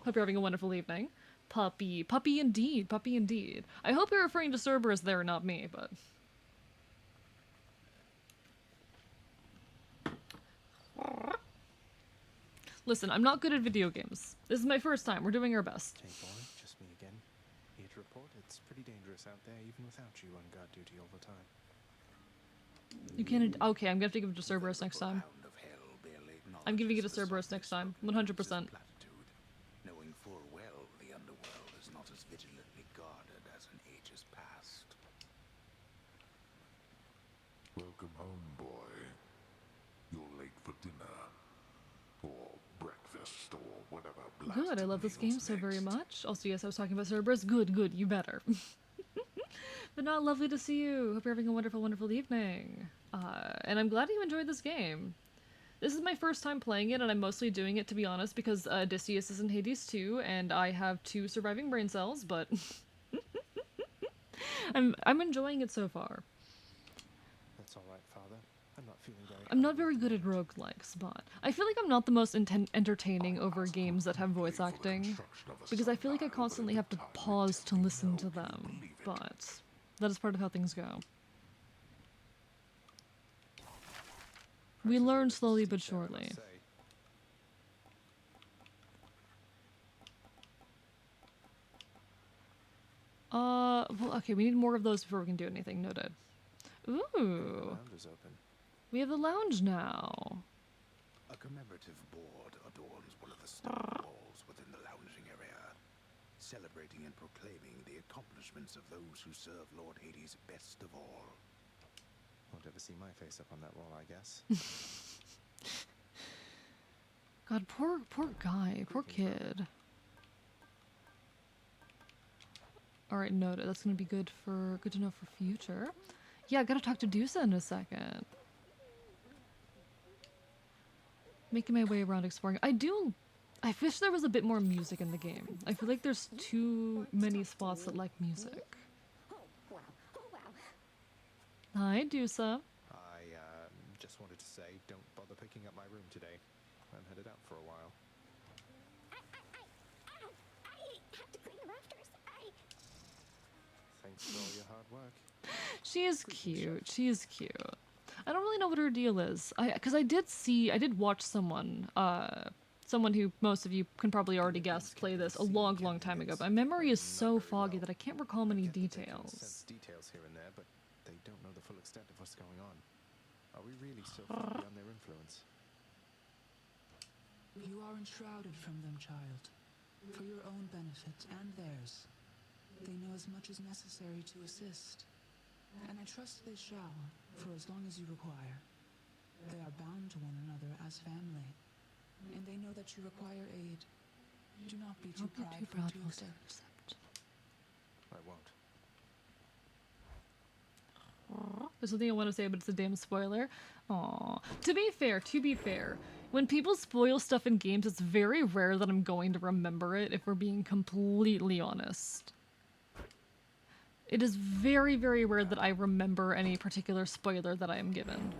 Hope you're having a wonderful evening. Puppy. Puppy indeed. Puppy indeed. I hope you're referring to Cerberus there, not me, but... Listen, I'm not good at video games. This is my first time. We're doing our best. Hey boy, just me again. Here to report, it's pretty dangerous out there, even without you on guard duty all the time. You can't... Okay, I'm gonna have to give it to Cerberus next time. I'm giving it to Cerberus next time. 100%. Knowing full well the underworld is not as vigilantly guarded as in ages past. Welcome home, boy. You're late for dinner. Or breakfast, or whatever. Good, I love this game so very much. Also, yes, I was talking about Cerberus. Good, good, you better. But not lovely to see you. Hope you're having a wonderful, wonderful evening. And I'm glad you enjoyed this game. This is my first time playing it, and I'm mostly doing it, to be honest, because Odysseus is in Hades too, and I have 2 surviving brain cells, but... I'm enjoying it so far. That's alright, Father. I'm not feeling very... I'm not very good at roguelikes, but I feel like I'm not the most entertaining over games that have voice acting, because I feel like I constantly have to pause to listen to them, but that is part of how things go. We learn slowly but surely. Well, okay, we need more of those before we can do anything. Noted. Ooh. We have the lounge now. A commemorative board adorns one of the stone walls within the lounging area, celebrating and proclaiming the accomplishments of those who serve Lord Hades best of all. Won't ever see my face up on that wall, I guess. God, poor guy, poor kid. Alright, noted. That's gonna be good to know for future. Yeah, I gotta talk to Dusa in a second. Making my way around exploring. I wish there was a bit more music in the game. I feel like there's too many spots that like music. Hi, Dusa. I just wanted to say, don't bother picking up my room today. I'm headed out for a while. I have to clean the rafters. Thanks for all your hard work. She is cute. She is cute. I don't really know what her deal is. Because I did watch someone, someone who most of you can probably already guess, play this a long, long time ago. But my memory is so foggy that I can't recall many details. Details here and there, but they don't know the full extent of what's going on. Are we really still far beyond their influence? You are enshrouded from them, child. For your own benefit and theirs. They know as much as necessary to assist. And I trust they shall, for as long as you require. They are bound to one another as family. And they know that you require aid. Do not be too proud to accept. I won't. There's something I want to say, but it's a damn spoiler. Aww. To be fair, when people spoil stuff in games, it's very rare that I'm going to remember it, if we're being completely honest. It is very, very rare that I remember any particular spoiler that I am given.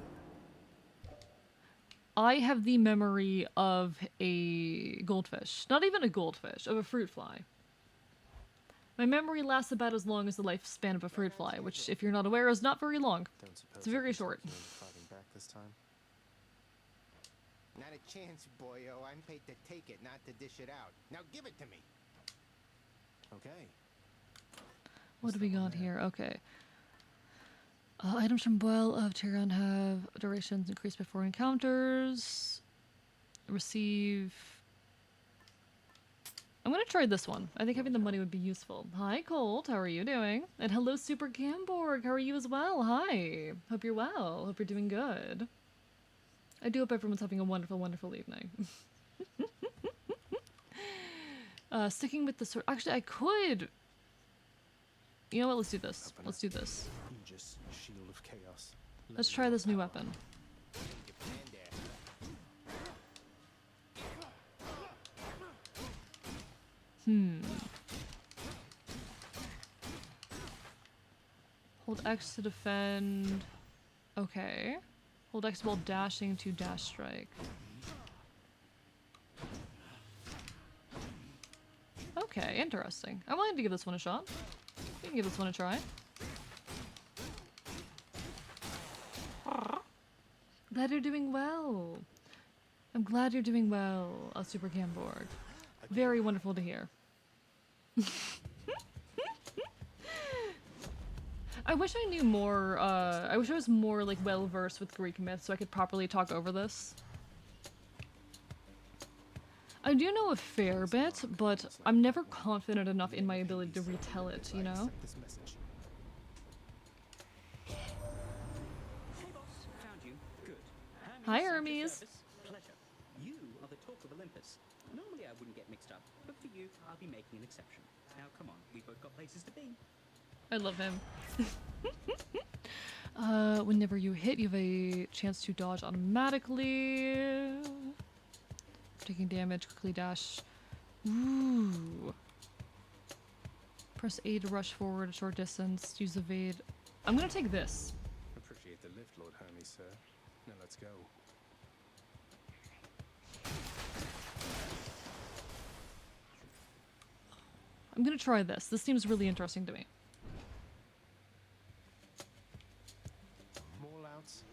I have the memory of a goldfish. Not even a goldfish, of a fruit fly. My memory lasts about as long as the lifespan of a fruit fly, which, if you're not aware, is not very long. Don't suppose It's very I can short. talk you into fighting back this time? Not a chance, boyo. I'm paid to take it, not to dish it out. Now give it to me. Okay. What do we got here? Okay. Items from Boil of Tyrion have durations increased before encounters. Receive... I'm gonna try this one. I think having the money would be useful. Hi, Colt. How are you doing? And hello, Super Gamborg. How are you as well? Hi. Hope you're well. Hope you're doing good. I do hope everyone's having a wonderful, wonderful evening. Sticking with the sword. Actually, I could... You know what? Let's do this. Let's do this. Aegis, shield of chaos. Let's try this new weapon. Hold X to defend. Okay. Hold X while dashing to dash strike. Okay, interesting. I'm willing to give this one a shot. We can give this one a try. Glad you're doing well. I'm glad you're doing well, Super Gamborg. Very wonderful to hear. I wish I knew more, I wish I was more, like, well-versed with Greek myth so I could properly talk over this. I do know a fair bit, but I'm never confident enough in my ability to retell it, you know? Hi, Hermes. Pleasure. You are the talk of Olympus. Normally I wouldn't get mixed up, but for you, I'll be making an exception. Now, come on, we both got places to be. I love him. Whenever you hit, you have a chance to dodge automatically. Taking damage, quickly dash. Ooh. Press A to rush forward a short distance. Use evade. I'm gonna take this. Appreciate the lift, Lord Hermes, sir. Now let's go. I'm gonna try this. This seems really interesting to me. More louds.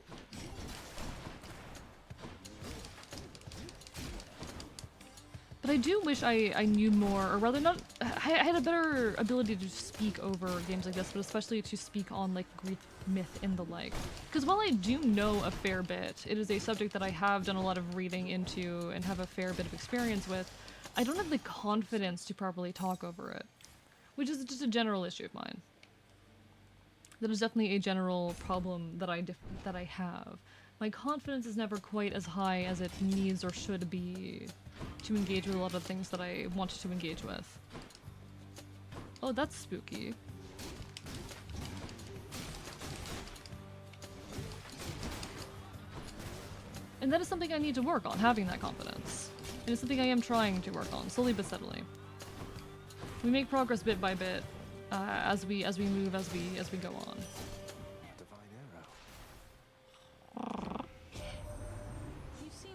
But I do wish I knew more, or rather not, I had a better ability to speak over games like this, but especially to speak on, like, Greek myth and the like. Because while I do know a fair bit, it is a subject that I have done a lot of reading into and have a fair bit of experience with, I don't have the confidence to properly talk over it. Which is just a general issue of mine. That is definitely a general problem that I have. My confidence is never quite as high as it needs or should be to engage with a lot of things that I wanted to engage with. Oh, that's spooky. And that is something I need to work on, having that confidence. And it's something I am trying to work on, slowly but steadily. We make progress bit by bit, as we move, as we go on.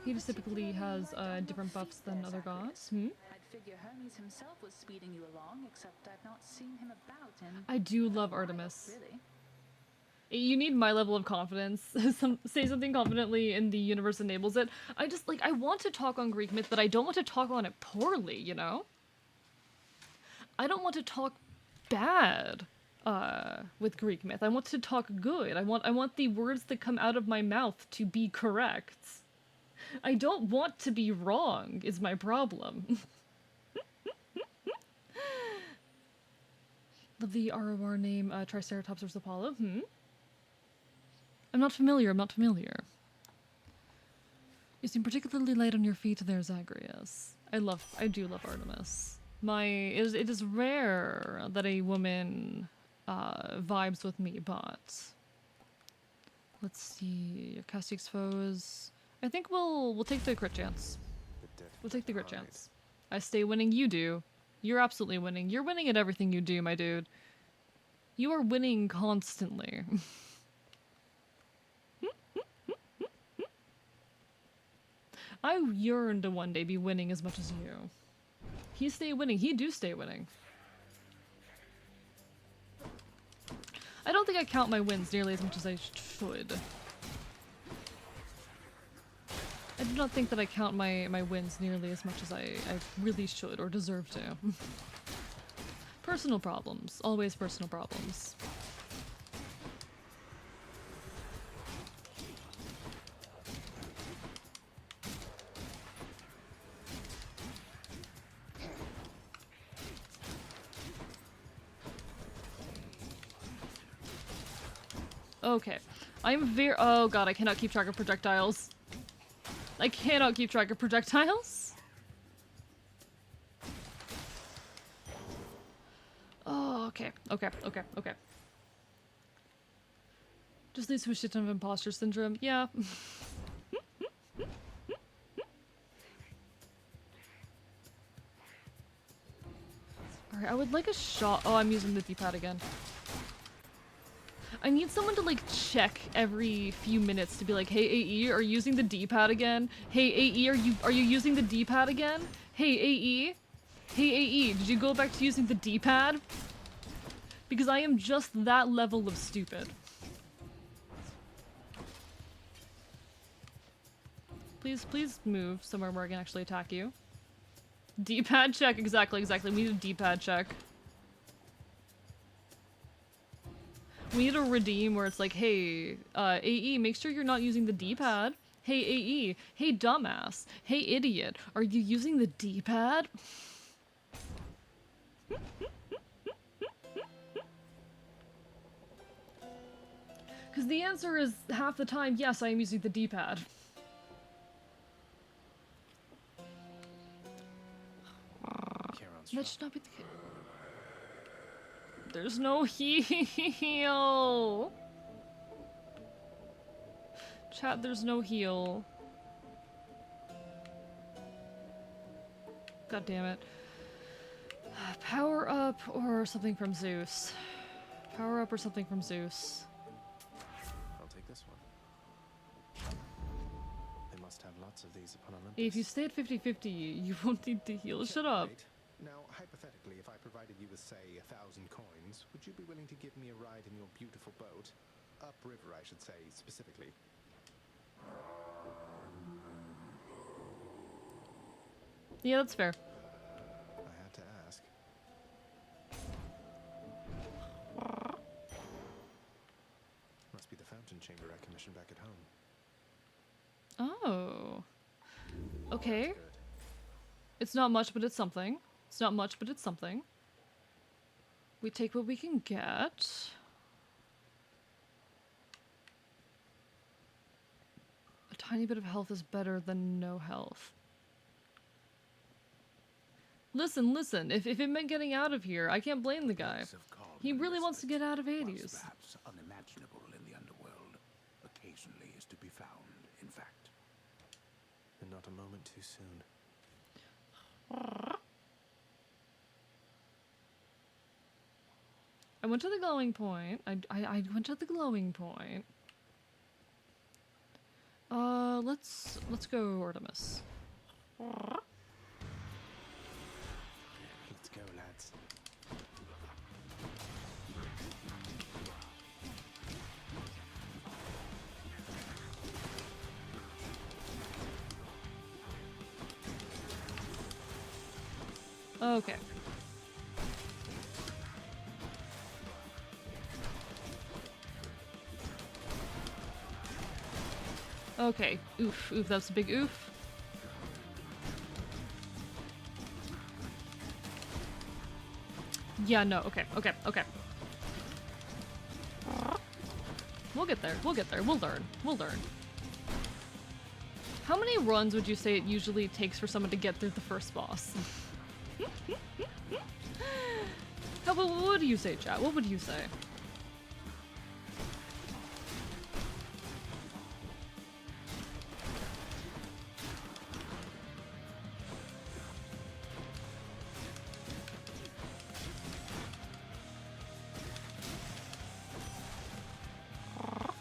He just typically has different buffs than other gods. I'd figure Hermes himself was speeding you along, except I've not seen him about in... I do love Artemis. Really? You need my level of confidence. Say something confidently and the universe enables it. I just, like, I want to talk on Greek myth, but I don't want to talk on it poorly, you know? I don't want to talk bad with Greek myth. I want to talk good. I want the words that come out of my mouth to be correct. I don't want to be wrong, is my problem. Love the ROR name, Triceratops versus Apollo. I'm not familiar. You seem particularly light on your feet there, Zagreus. I do love Artemis. It is rare that a woman vibes with me, but let's see. Your cast expose. I think we'll take the crit chance. We'll take the crit chance. I stay winning, you do. You're absolutely winning. You're winning at everything you do, my dude. You are winning constantly. I yearn to one day be winning as much as you. He stay winning. He do stay winning. think I count my wins nearly as much as I should. I do not think that I count my wins nearly as much as I really should or deserve to. Personal problems. Always personal problems. Okay. I'm very- oh god, I cannot keep track of projectiles. I cannot keep track of projectiles. Oh, okay. Okay, okay, okay. Just leads to a shit ton of imposter syndrome. Yeah. Alright, I would like a shot- oh, I'm using the D-pad again. I need someone to like check every few minutes to be like, hey AE, are you using the D-pad again? Hey AE, are you using the D-pad again? Hey AE? Hey AE, did you go back to using the D-pad? Because I am just that level of stupid. Please move somewhere where I can actually attack you. D-pad check, exactly. We need a D-pad check. We need a redeem where it's like, hey, AE, make sure you're not using the D-pad. Hey, AE. Hey, dumbass. Hey, idiot. Are you using the D-pad? Because the answer is, half the time, yes, I am using the D-pad. That should not be the case. There's no heal. Chat, there's no heal. God damn it. Power up or something from Zeus. Power up or something from Zeus. I'll take this one. They must have lots of these upon Olympus. If you stay at 50-50, you won't need to heal. Shut up. Now, hypothetically, if I provided you with, say, 1,000 coins, would you be willing to give me a ride in your beautiful boat? Upriver, I should say, specifically. Yeah, that's fair. I had to ask. Must be the fountain chamber I commissioned back at home. Oh. Okay. It's not much, but it's something. It's not much, but it's something. We take what we can get. A tiny bit of health is better than no health. Listen, if it meant getting out of here, I can't blame the guy. He really wants to get out of Hades. Perhaps unimaginable in the underworld, occasionally is to be found, in fact. And not a moment too soon. I went to the glowing point. I went to the glowing point. Let's go Artemis. Let's go, lads. Okay. Okay. Oof, that's a big oof. Yeah, no, okay. We'll get there, we'll learn. How many runs would you say it usually takes for someone to get through the first boss? What do you say, chat? What would you say?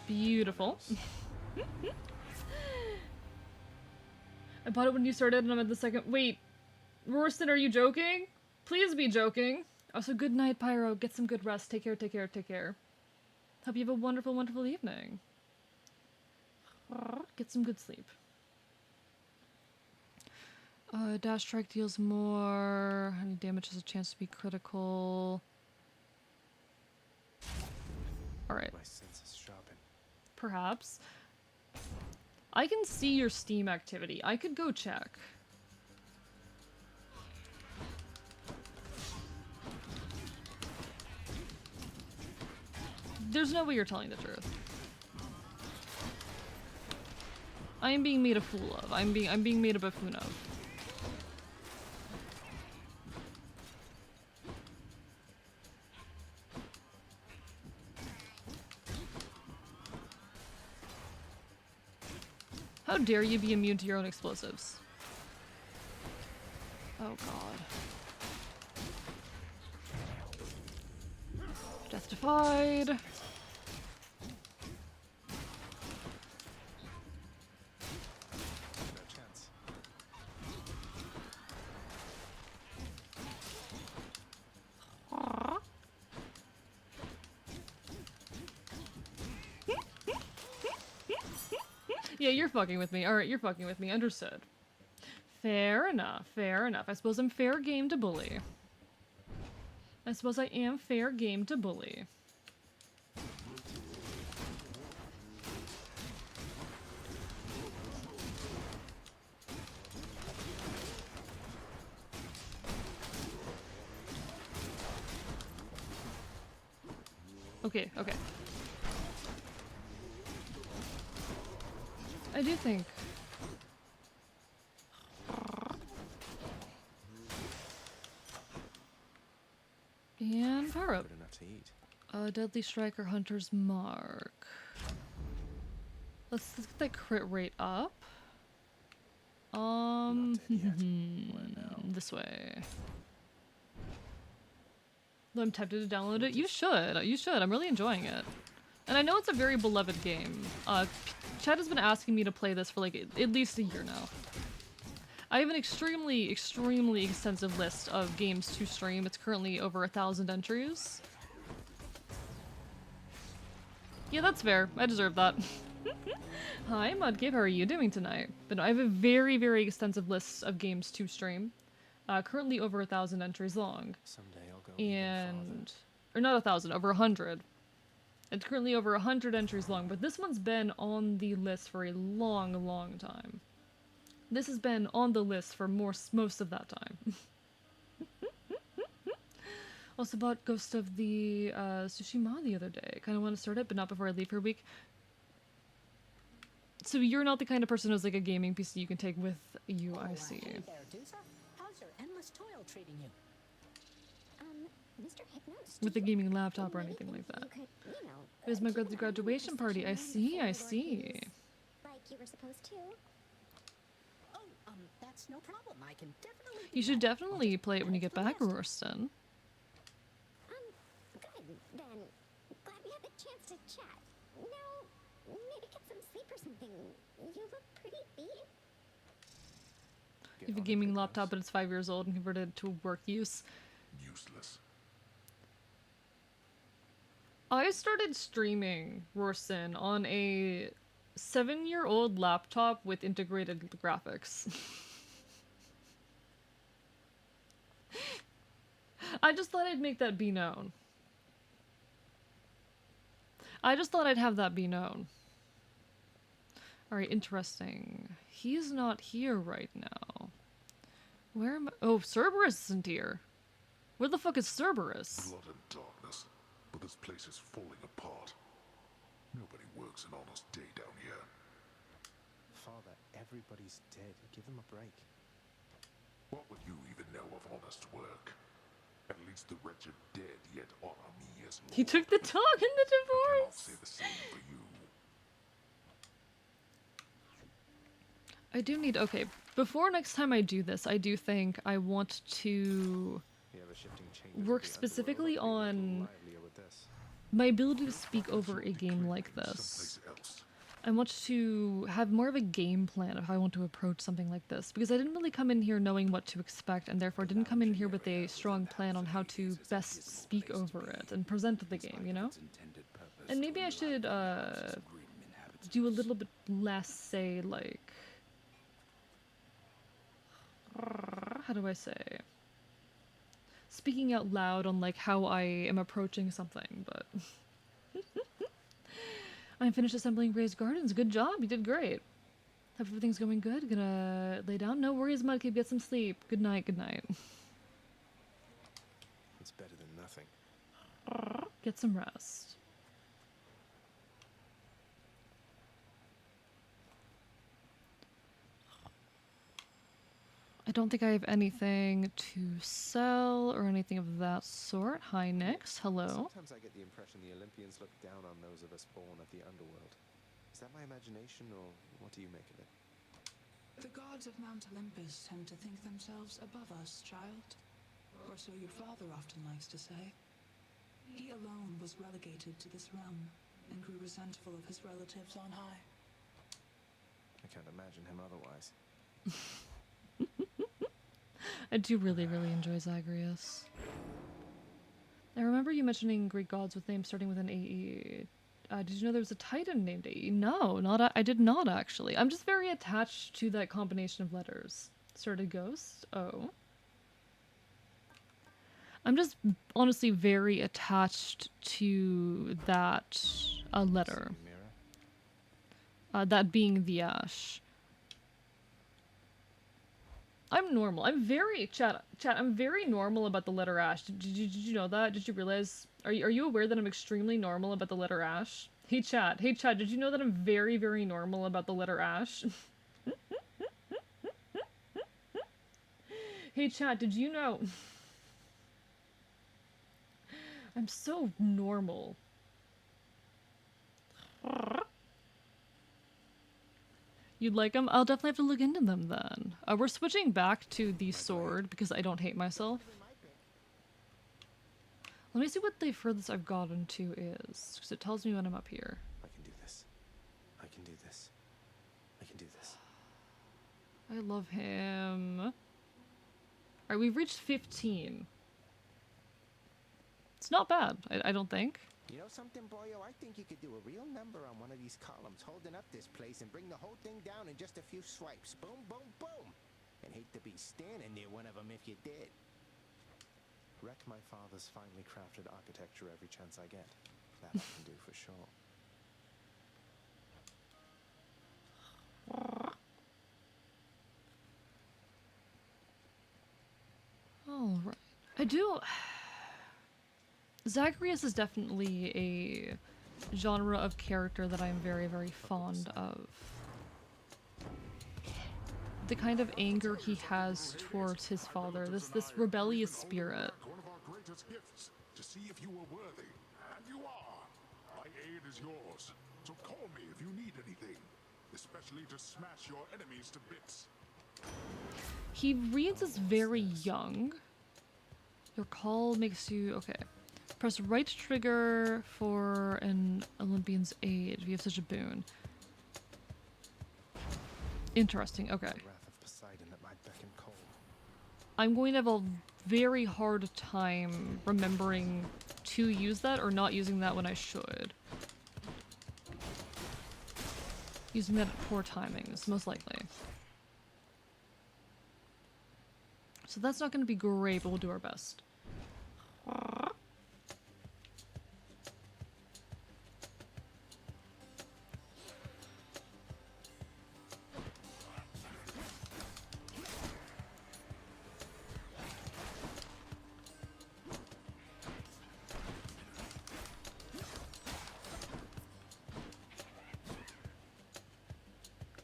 Beautiful. I bought it when you started and I'm at the second- wait. Rorston, are you joking? Please be joking. Also, good night, Pyro. Get some good rest. Take care. Hope you have a wonderful, wonderful evening. Get some good sleep. Dash strike deals more. Any damage has a chance to be critical. Alright. My senses sharpen. Perhaps. I can see your Steam activity. I could go check. There's no way you're telling the truth. I am being made a fool of. I'm being made a buffoon of. How dare you be immune to your own explosives? Oh god. Justified. No chance. Yeah, you're fucking with me. Alright, you're fucking with me. Understood. Fair enough, fair enough. I suppose I'm fair game to bully. I suppose I am fair game to bully. Okay, okay. I do think. And power up. Good enough to eat. Deadly Strike or Hunter's Mark. Let's get that crit rate up. This way. Though I'm tempted to download it. You should. You should. I'm really enjoying it. And I know it's a very beloved game. Chad has been asking me to play this for like at least a year now. I have an extremely, extremely extensive list of games to stream. It's currently over 1,000 entries. Yeah, that's fair. I deserve that. Hi, Mudcave. How are you doing tonight? But I have a very, very extensive list of games to stream. Currently over 1,000 entries long. Someday I'll go And... Or not 1,000, over 100. It's currently over 100 entries long, but this one's been on the list for a long, long time. This has been on the list for most of that time. Also bought Ghost of the Tsushima the other day. Kind of want to start it, but not before I leave for a week. So you're not the kind of person who's like a gaming PC you can take with you, I see. Hey there, Doozer. How's your endless toil treating you? Mr. Hypnos, With a gaming laptop or anything like that. It was my graduation party. I see, I see. Like you were supposed to. Oh, that's no problem. I can definitely. You should definitely play it when you get back, Rorston. Good. Then, glad we had the chance to chat. Now, maybe get some sleep or something. You look pretty beat. You have a gaming laptop, but it's 5 years old and converted to work use. Useless. I started streaming Rorston on a 7-year-old laptop with integrated graphics. I just thought I'd make that be known. I just thought I'd have that be known. Alright, interesting. He's not here right now. Where am I? Oh, Cerberus isn't here. Where the fuck is Cerberus? Blood and darkness, but this place is falling apart. Nobody works an honest day down here. Father, everybody's dead. Give them a break. What would you even know of honest work? At least the wretched dead yet honor me as Lord. He took the dog in the I'll divorce! say the same for you. I do need, okay, before next time I do this, I do think I want to work specifically on my ability to speak over a game like this. I want to have more of a game plan of how I want to approach something like this, because I didn't really come in here knowing what to expect, and therefore didn't come in here with a strong plan on how to best speak over it and present the game, you know? And maybe I should do a little bit less, say, like, how do I say, speaking out loud on like how I am approaching something, but I'm finished assembling Ray's Gardens. Good job, you did great. Hope everything's going good. Gonna lay down. No worries, Mudkip. Get some sleep. Good night. Good night. It's better than nothing. Get some rest. I don't think I have anything to sell or anything of that sort. Hi, Nyx. Hello. Sometimes I get the impression the Olympians look down on those of us born of the underworld. Is that my imagination, or what do you make of it? The gods of Mount Olympus tend to think themselves above us, child. Or so your father often likes to say. He alone was relegated to this realm, and grew resentful of his relatives on high. I can't imagine him otherwise. I do really, really enjoy Zagreus. I remember you mentioning Greek gods with names starting with an AE. Did you know there was a Titan named AE? No, I did not actually. I'm just very attached to that combination of letters. Started Ghost? Oh. I'm just honestly very attached to that letter. That being the Ash. I'm normal. I'm very chat. I'm very normal about the letter Ash. Did you know that? Did you realize? Are you aware that I'm extremely normal about the letter Ash? Hey chat. Hey chat. Did you know that I'm very, very normal about the letter Ash? Hey chat. Did you know? I'm so normal. You'd like them? I'll definitely have to look into them then. We're switching back to the sword because I don't hate myself. Let me see what the furthest I've gotten to is, because it tells me when I'm up here. I can do this. I can do this. I can do this. I love him. Alright, we've reached 15. It's not bad, I don't think. You know something, boyo? I think you could do a real number on one of these columns, holding up this place and bring the whole thing down in just a few swipes. Boom, boom, boom. And hate to be standing near one of them if you did. Wreck my father's finely crafted architecture every chance I get. That I can do for sure. Alright. I do... Zagreus is definitely a genre of character that I'm very, very fond of. The kind of anger he has towards his father, this rebellious spirit. One of our greatest gifts, to see if you were worthy. And you are. My aid is yours. So call me if you need anything. Especially to smash your enemies to bits. He reads as very young. Your call makes you... Okay. Press right trigger for an Olympian's aid if you have such a boon. Interesting, okay. I'm going to have a very hard time remembering to use that or not using that when I should. Using that at poor timings, most likely. So that's not going to be great, but we'll do our best.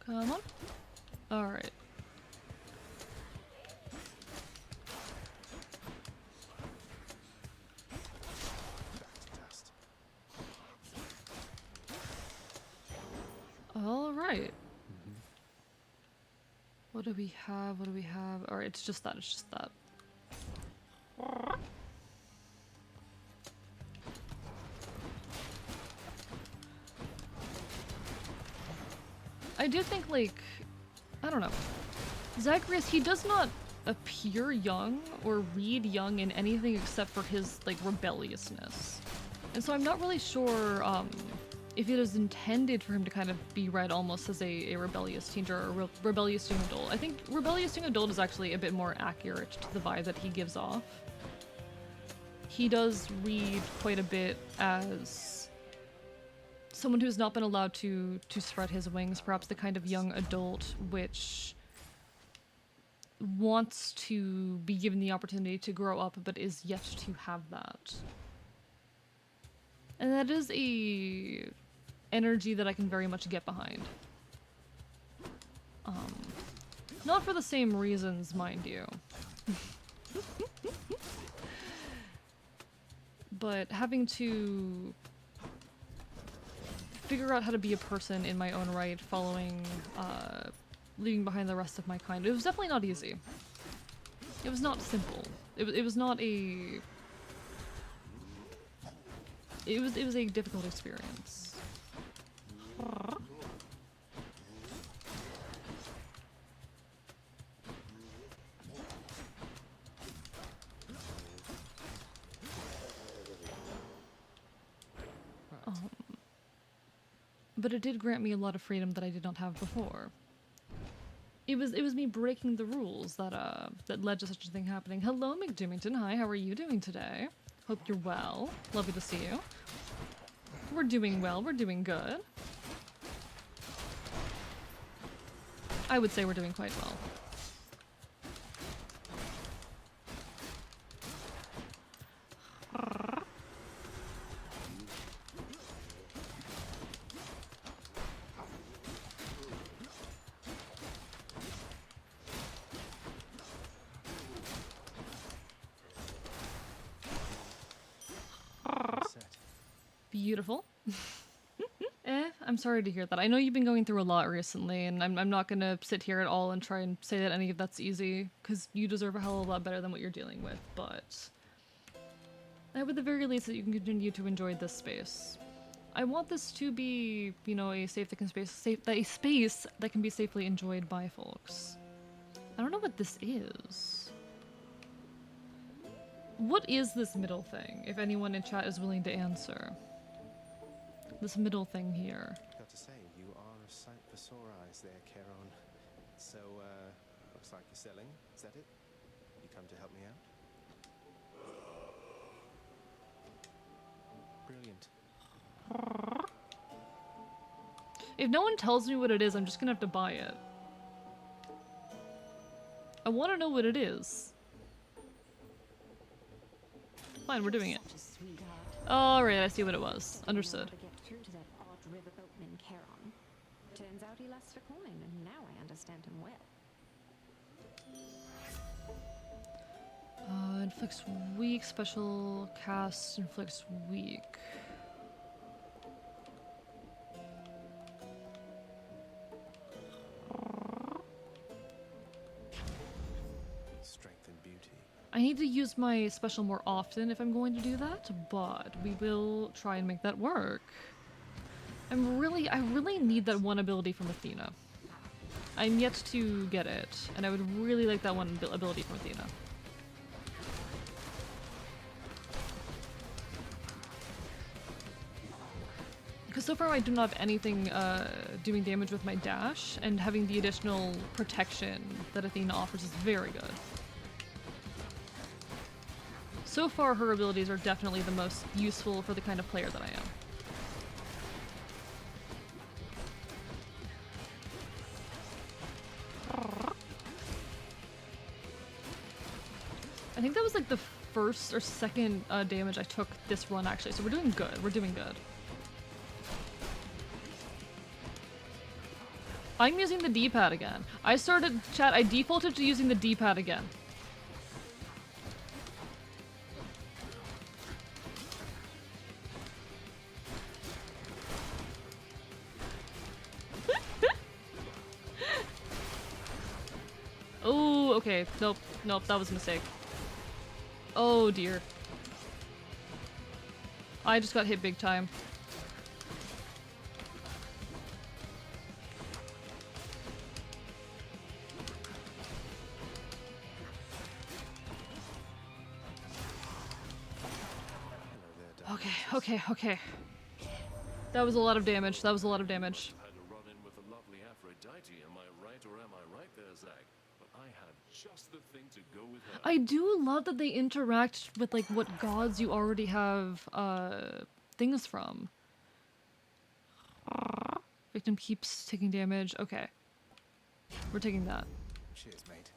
Come on. Alright. Alright. What do we have? What do we have? Alright, it's just that. It's just that. I do think, like, I don't know. Zagreus, he does not appear young or read young in anything except for his, like, rebelliousness. And so I'm not really sure if it is intended for him to kind of be read almost as a rebellious teenager or a rebellious young adult. I think rebellious young adult is actually a bit more accurate to the vibe that he gives off. He does read quite a bit as someone who's not been allowed to spread his wings, perhaps the kind of young adult which wants to be given the opportunity to grow up but is yet to have that. And that is a energy that I can very much get behind. Not for the same reasons, mind you. But having to figure out how to be a person in my own right, following, leaving behind the rest of my kind, it was definitely not easy. It was not simple. It was not a... It was a difficult experience. But it did grant me a lot of freedom that I did not have before. It was me breaking the rules that that led to such a thing happening. Hello, McDoomington. Hi, how are you doing today? Hope you're well. Lovely to see you. We're doing well. We're doing good. I would say we're doing quite well. Beautiful. I'm sorry to hear that. I know you've been going through a lot recently, and I'm not gonna sit here at all and try and say that any of that's easy, because you deserve a hell of a lot better than what you're dealing with, but I hope at the very least that you can continue to enjoy this space. I want this to be, you know, a space that can be safely enjoyed by folks. I don't know what this is. What is this middle thing, if anyone in chat is willing to answer? This middle thing here. Got to say, you are a sight for sore eyes there, Charon. So, looks like you're selling. Is that it? You come to help me out? Brilliant. If no one tells me what it is, I'm just gonna have to buy it. I want to know what it is. Fine, we're doing it. Alright, I see what it was. Understood. Turns out he lasts for coin, and now I understand him well. Inflicts weak, special cast, inflicts weak. Strength and beauty. I need to use my special more often if I'm going to do that, but we will try and make that work. I really need that one ability from Athena. I'm yet to get it, and I would really like that one ability from Athena. Because so far I do not have anything doing damage with my dash, and having the additional protection that Athena offers is very good. So far her abilities are definitely the most useful for the kind of player that I am. I think that was like the first or second damage I took this run actually, so we're doing good. We're doing good. I'm using the D-pad again. I defaulted to using the D-pad again. Oh, okay. Nope, that was a mistake. Oh dear. I just got hit big time. Okay. okay, okay. That was a lot of damage. That was a lot of damage. Had a run-in with a lovely Aphrodite, am I right or am I right there, Zach? But I had just the thing to go with her. I do love that they interact with like what gods you already have things from. Victim keeps taking damage. Okay. We're taking that. Cheers, mate.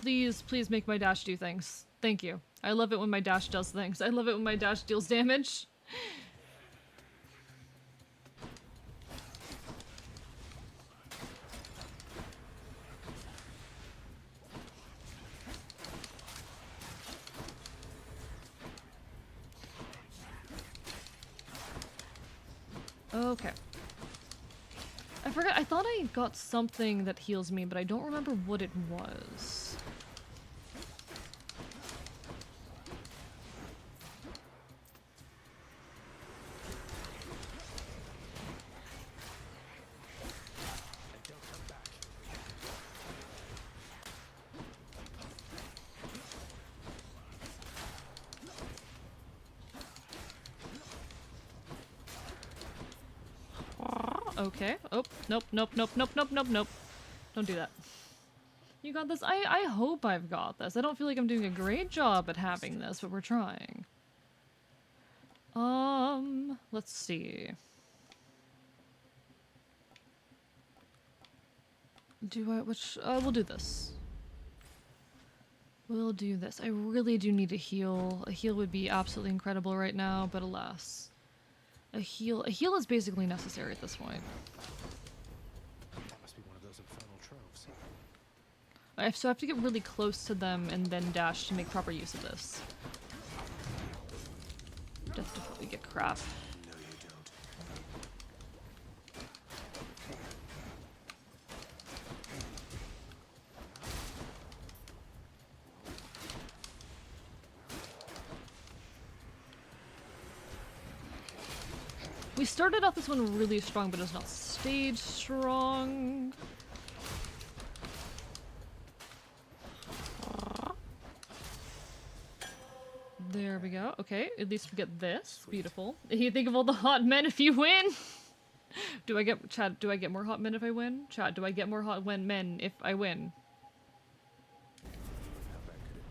Please, please make my dash do things. Thank you. I love it when my dash does things. I love it when my dash deals damage. Okay. I forgot, I thought I got something that heals me, but I don't remember what it was. Okay. Oh, nope, nope, nope, nope, nope, nope, nope. Don't do that. You got this? I hope I've got this. I don't feel like I'm doing a great job at having this, but we're trying. Let's see. We'll do this. We'll do this. I really do need a heal. A heal would be absolutely incredible right now, but alas. A heal is basically necessary at this point. That must be one of those infernal troves. So I have to get really close to them and then dash to make proper use of this. Definitely get crap. No, you don't. We started off this one really strong, but it's not stayed strong. There we go. Okay, at least we get this. Sweet. Beautiful. You think of all the hot men if you win? Do I get, Chad, do I get more hot men if I win? Chad, do I get more hot men if I win?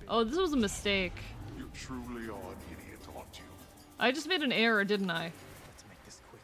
Oh, this was a mistake. You truly are an idiot, aren't you? I just made an error, didn't I? Let's make this quick.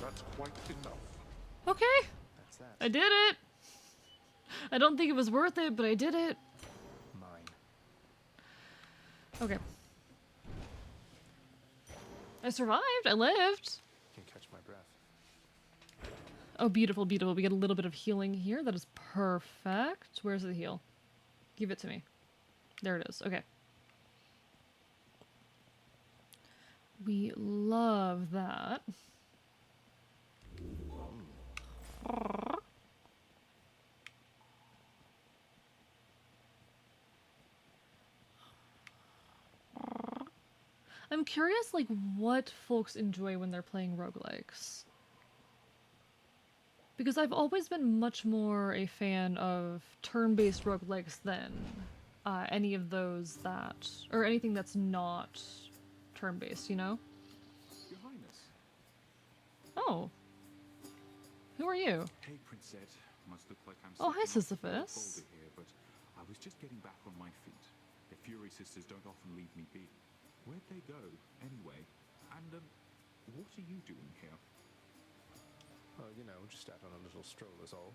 That's quite enough. Okay. That's that. I did it. I don't think it was worth it, but I did it. Mine. Okay. I survived. I lived. Can catch my breath. Oh, beautiful, beautiful. We get a little bit of healing here. That is perfect. Where's the heal? Give it to me. There it is. Okay. We love that. I'm curious, like, what folks enjoy when they're playing roguelikes. Because I've always been much more a fan of turn-based roguelikes than any of those that... or anything that's not turn-based, you know? Your Highness. Oh. Who are you? Hey, Princess. Must look like I'm Oh, hi, stepping off the Sisyphus. boulder here, but I was just getting back on my feet. The Fury Sisters don't often leave me be. Where'd they go, anyway? And, what are you doing here? Well, you know, just out on a little stroll is all.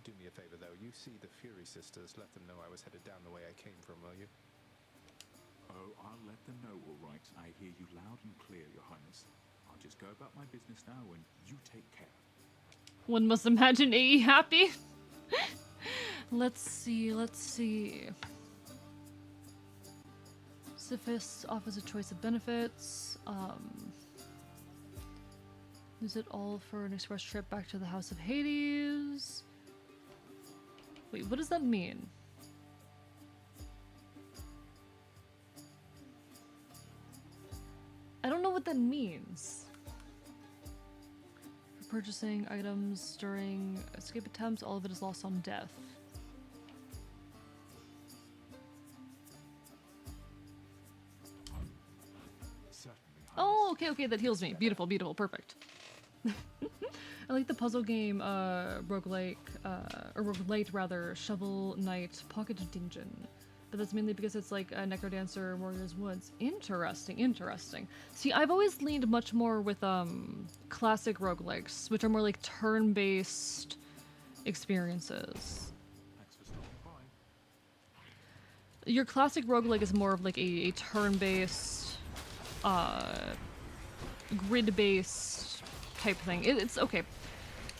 Do me a favor, though. You see the Fury Sisters, let them know I was headed down the way I came from, will you? Oh, I'll let them know, all right. I hear you loud and clear, Your Highness. I'll just go about my business now, and you take care. One must imagine AE happy. Let's see, let's see. Sisyphus offers a choice of benefits. Is it all for an express trip back to the House of Hades? Wait, what does that mean? I don't know what that means. For purchasing items during escape attempts, all of it is lost on death. Oh, okay, that heals me. Beautiful, perfect. I like the puzzle game, roguelike, or roguelite rather, Shovel Knight Pocket Dungeon. But that's mainly because it's like a Necrodancer Warrior's Woods. Interesting. See, I've always leaned much more with, classic roguelikes, which are more like turn-based experiences. Your classic roguelike is more of like a turn-based, grid-based type thing. It's okay.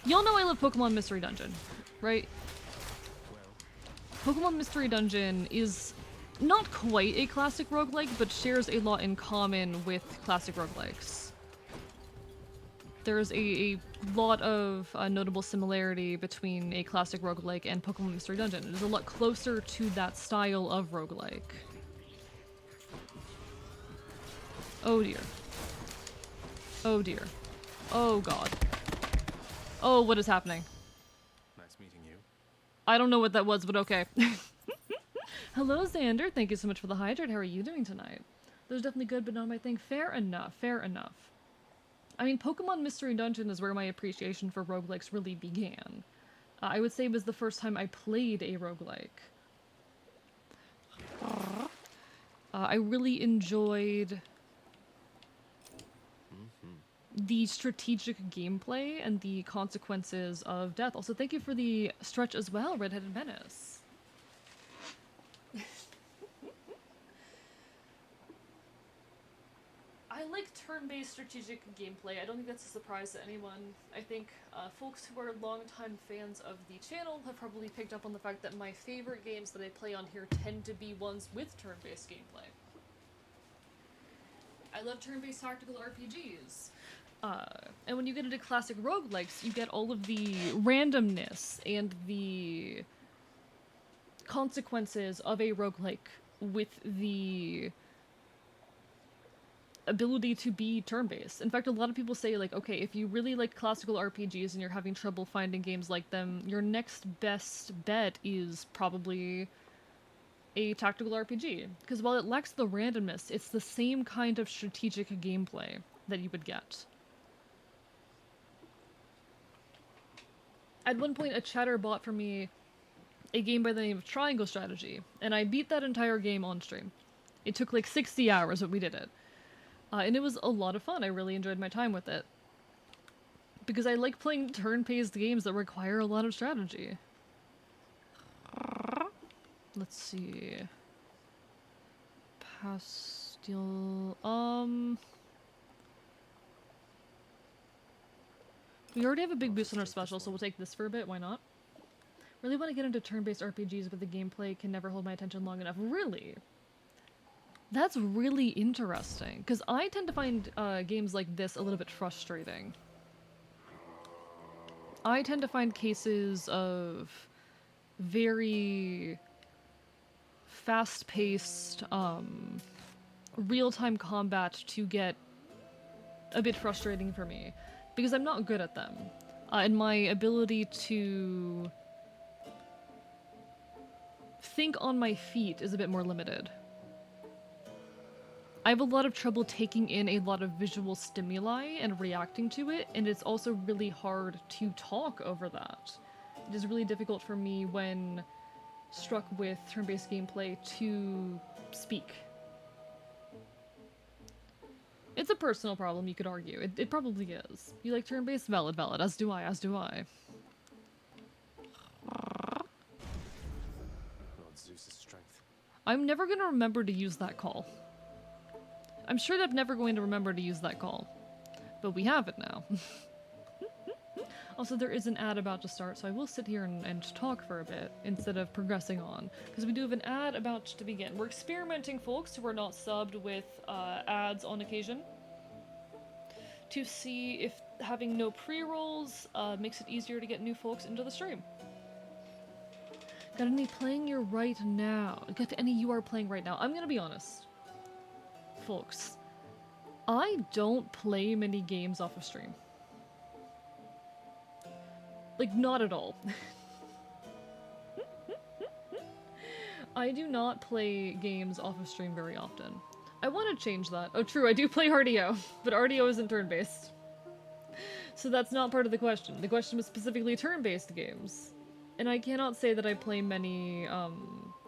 Y'all know I love Pokemon Mystery Dungeon, right? Pokemon Mystery Dungeon is not quite a classic roguelike, but shares a lot in common with classic roguelikes. There's a lot of notable similarity between a classic roguelike and Pokemon Mystery Dungeon. It is a lot closer to that style of roguelike. Oh dear. Oh dear. Oh god. Oh, what is happening? Nice meeting you. I don't know what that was, but okay. Hello, Xander. Thank you so much for the hydrate. How are you doing tonight? That was definitely good, but not my thing. Fair enough. I mean, Pokemon Mystery Dungeon is where my appreciation for roguelikes really began. I would say it was the first time I played a roguelike. I really enjoyed the strategic gameplay and the consequences of death. Also, thank you for the stretch as well, Redheaded Menace. I like turn-based strategic gameplay. I don't think that's a surprise to anyone. I think folks who are longtime fans of the channel have probably picked up on the fact that my favorite games that I play on here tend to be ones with turn-based gameplay. I love turn-based tactical RPGs. And when you get into classic roguelikes, you get all of the randomness and the consequences of a roguelike with the ability to be turn-based. In fact, a lot of people say, like, okay, if you really like classical RPGs and you're having trouble finding games like them, your next best bet is probably a tactical RPG. Because while it lacks the randomness, it's the same kind of strategic gameplay that you would get. At one point, a chatter bought for me a game by the name of Triangle Strategy, and I beat that entire game on stream. It took like 60 hours, but we did it. And it was a lot of fun. I really enjoyed my time with it. Because I like playing turn-based games that require a lot of strategy. Let's see. Pastille... We already have a big boost on our special, so we'll take this for a bit, why not? Really want to get into turn-based RPGs, but the gameplay can never hold my attention long enough. Really? That's really interesting, because I tend to find games like this a little bit frustrating. I tend to find cases of very fast-paced, real-time combat to get a bit frustrating for me, because I'm not good at them. And my ability to think on my feet is a bit more limited. I have a lot of trouble taking in a lot of visual stimuli and reacting to it, and it's also really hard to talk over that. It is really difficult for me when struck with turn-based gameplay to speak. It's a personal problem, you could argue. It probably is. You like turn-based? Valid, as do I. Lord Zeus's strength. I'm never gonna remember to use that call. I'm sure that I'm never going to remember to use that call. But we have it now. Also, there is an ad about to start, so I will sit here and talk for a bit instead of progressing on. Because we do have an ad about to begin. We're experimenting, folks, who are not subbed with ads on occasion, to see if having no pre-rolls makes it easier to get new folks into the stream. Got any playing you right now? Got any you are playing right now? I'm gonna be honest, folks. I don't play many games off of stream. Like, not at all. I do not play games off of stream very often. I want to change that. Oh, true, I do play RDO, but RDO isn't turn-based. So that's not part of the question. The question was specifically turn-based games. And I cannot say that I play many,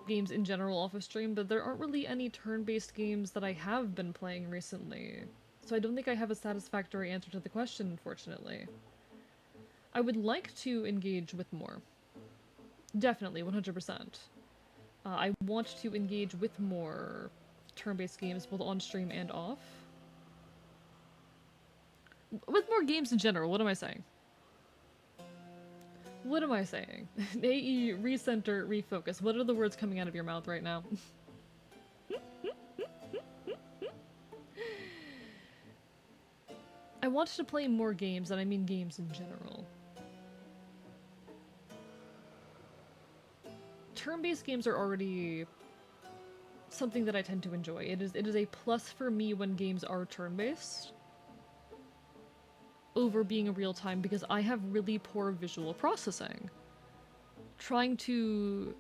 games in general off of stream, but there aren't really any turn-based games that I have been playing recently. So I don't think I have a satisfactory answer to the question, unfortunately. I would like to engage with more. Definitely, 100%. I want to engage with more turn-based games, both on stream and off. With more games in general, what am I saying? What am I saying? AE, recenter, refocus. What are the words coming out of your mouth right now? I want to play more games, and I mean games in general. Turn-based games are already something that I tend to enjoy. It is a plus for me when games are turn-based over being real-time because I have really poor visual processing. Trying to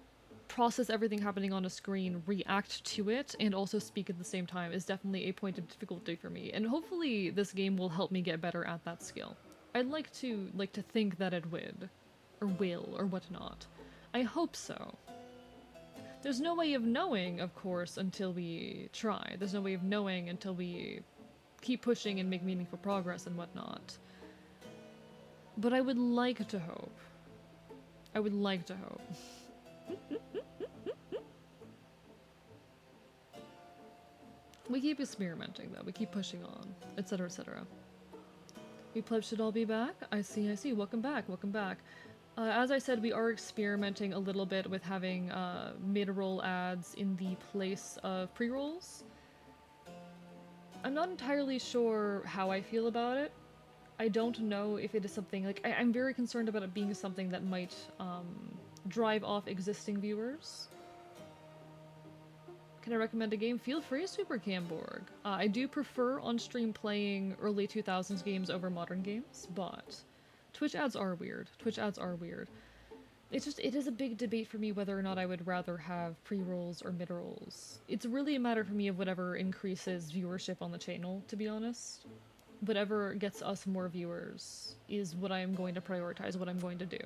process everything happening on a screen, react to it, and also speak at the same time is definitely a point of difficulty for me, and hopefully this game will help me get better at that skill. I'd like to think that it would, or will, or whatnot. I hope so. There's no way of knowing, of course, until we try. There's no way of knowing until we keep pushing and make meaningful progress and whatnot. But I would like to hope. I would like to hope. We keep experimenting, though. We keep pushing on, etc., etc. We pledge should all be back? I see, I see. Welcome back, welcome back. As I said, we are experimenting a little bit with having mid-roll ads in the place of pre-rolls. I'm not entirely sure how I feel about it. I don't know if it is something, like, I'm very concerned about it being something that might drive off existing viewers. Can I recommend a game? Feel free, Super Camborg. I do prefer on-stream playing early 2000s games over modern games, but Twitch ads are weird. Twitch ads are weird. It is a big debate for me whether or not I would rather have pre-rolls or mid-rolls. It's really a matter for me of whatever increases viewership on the channel, to be honest. Whatever gets us more viewers is what I am going to prioritize, what I'm going to do.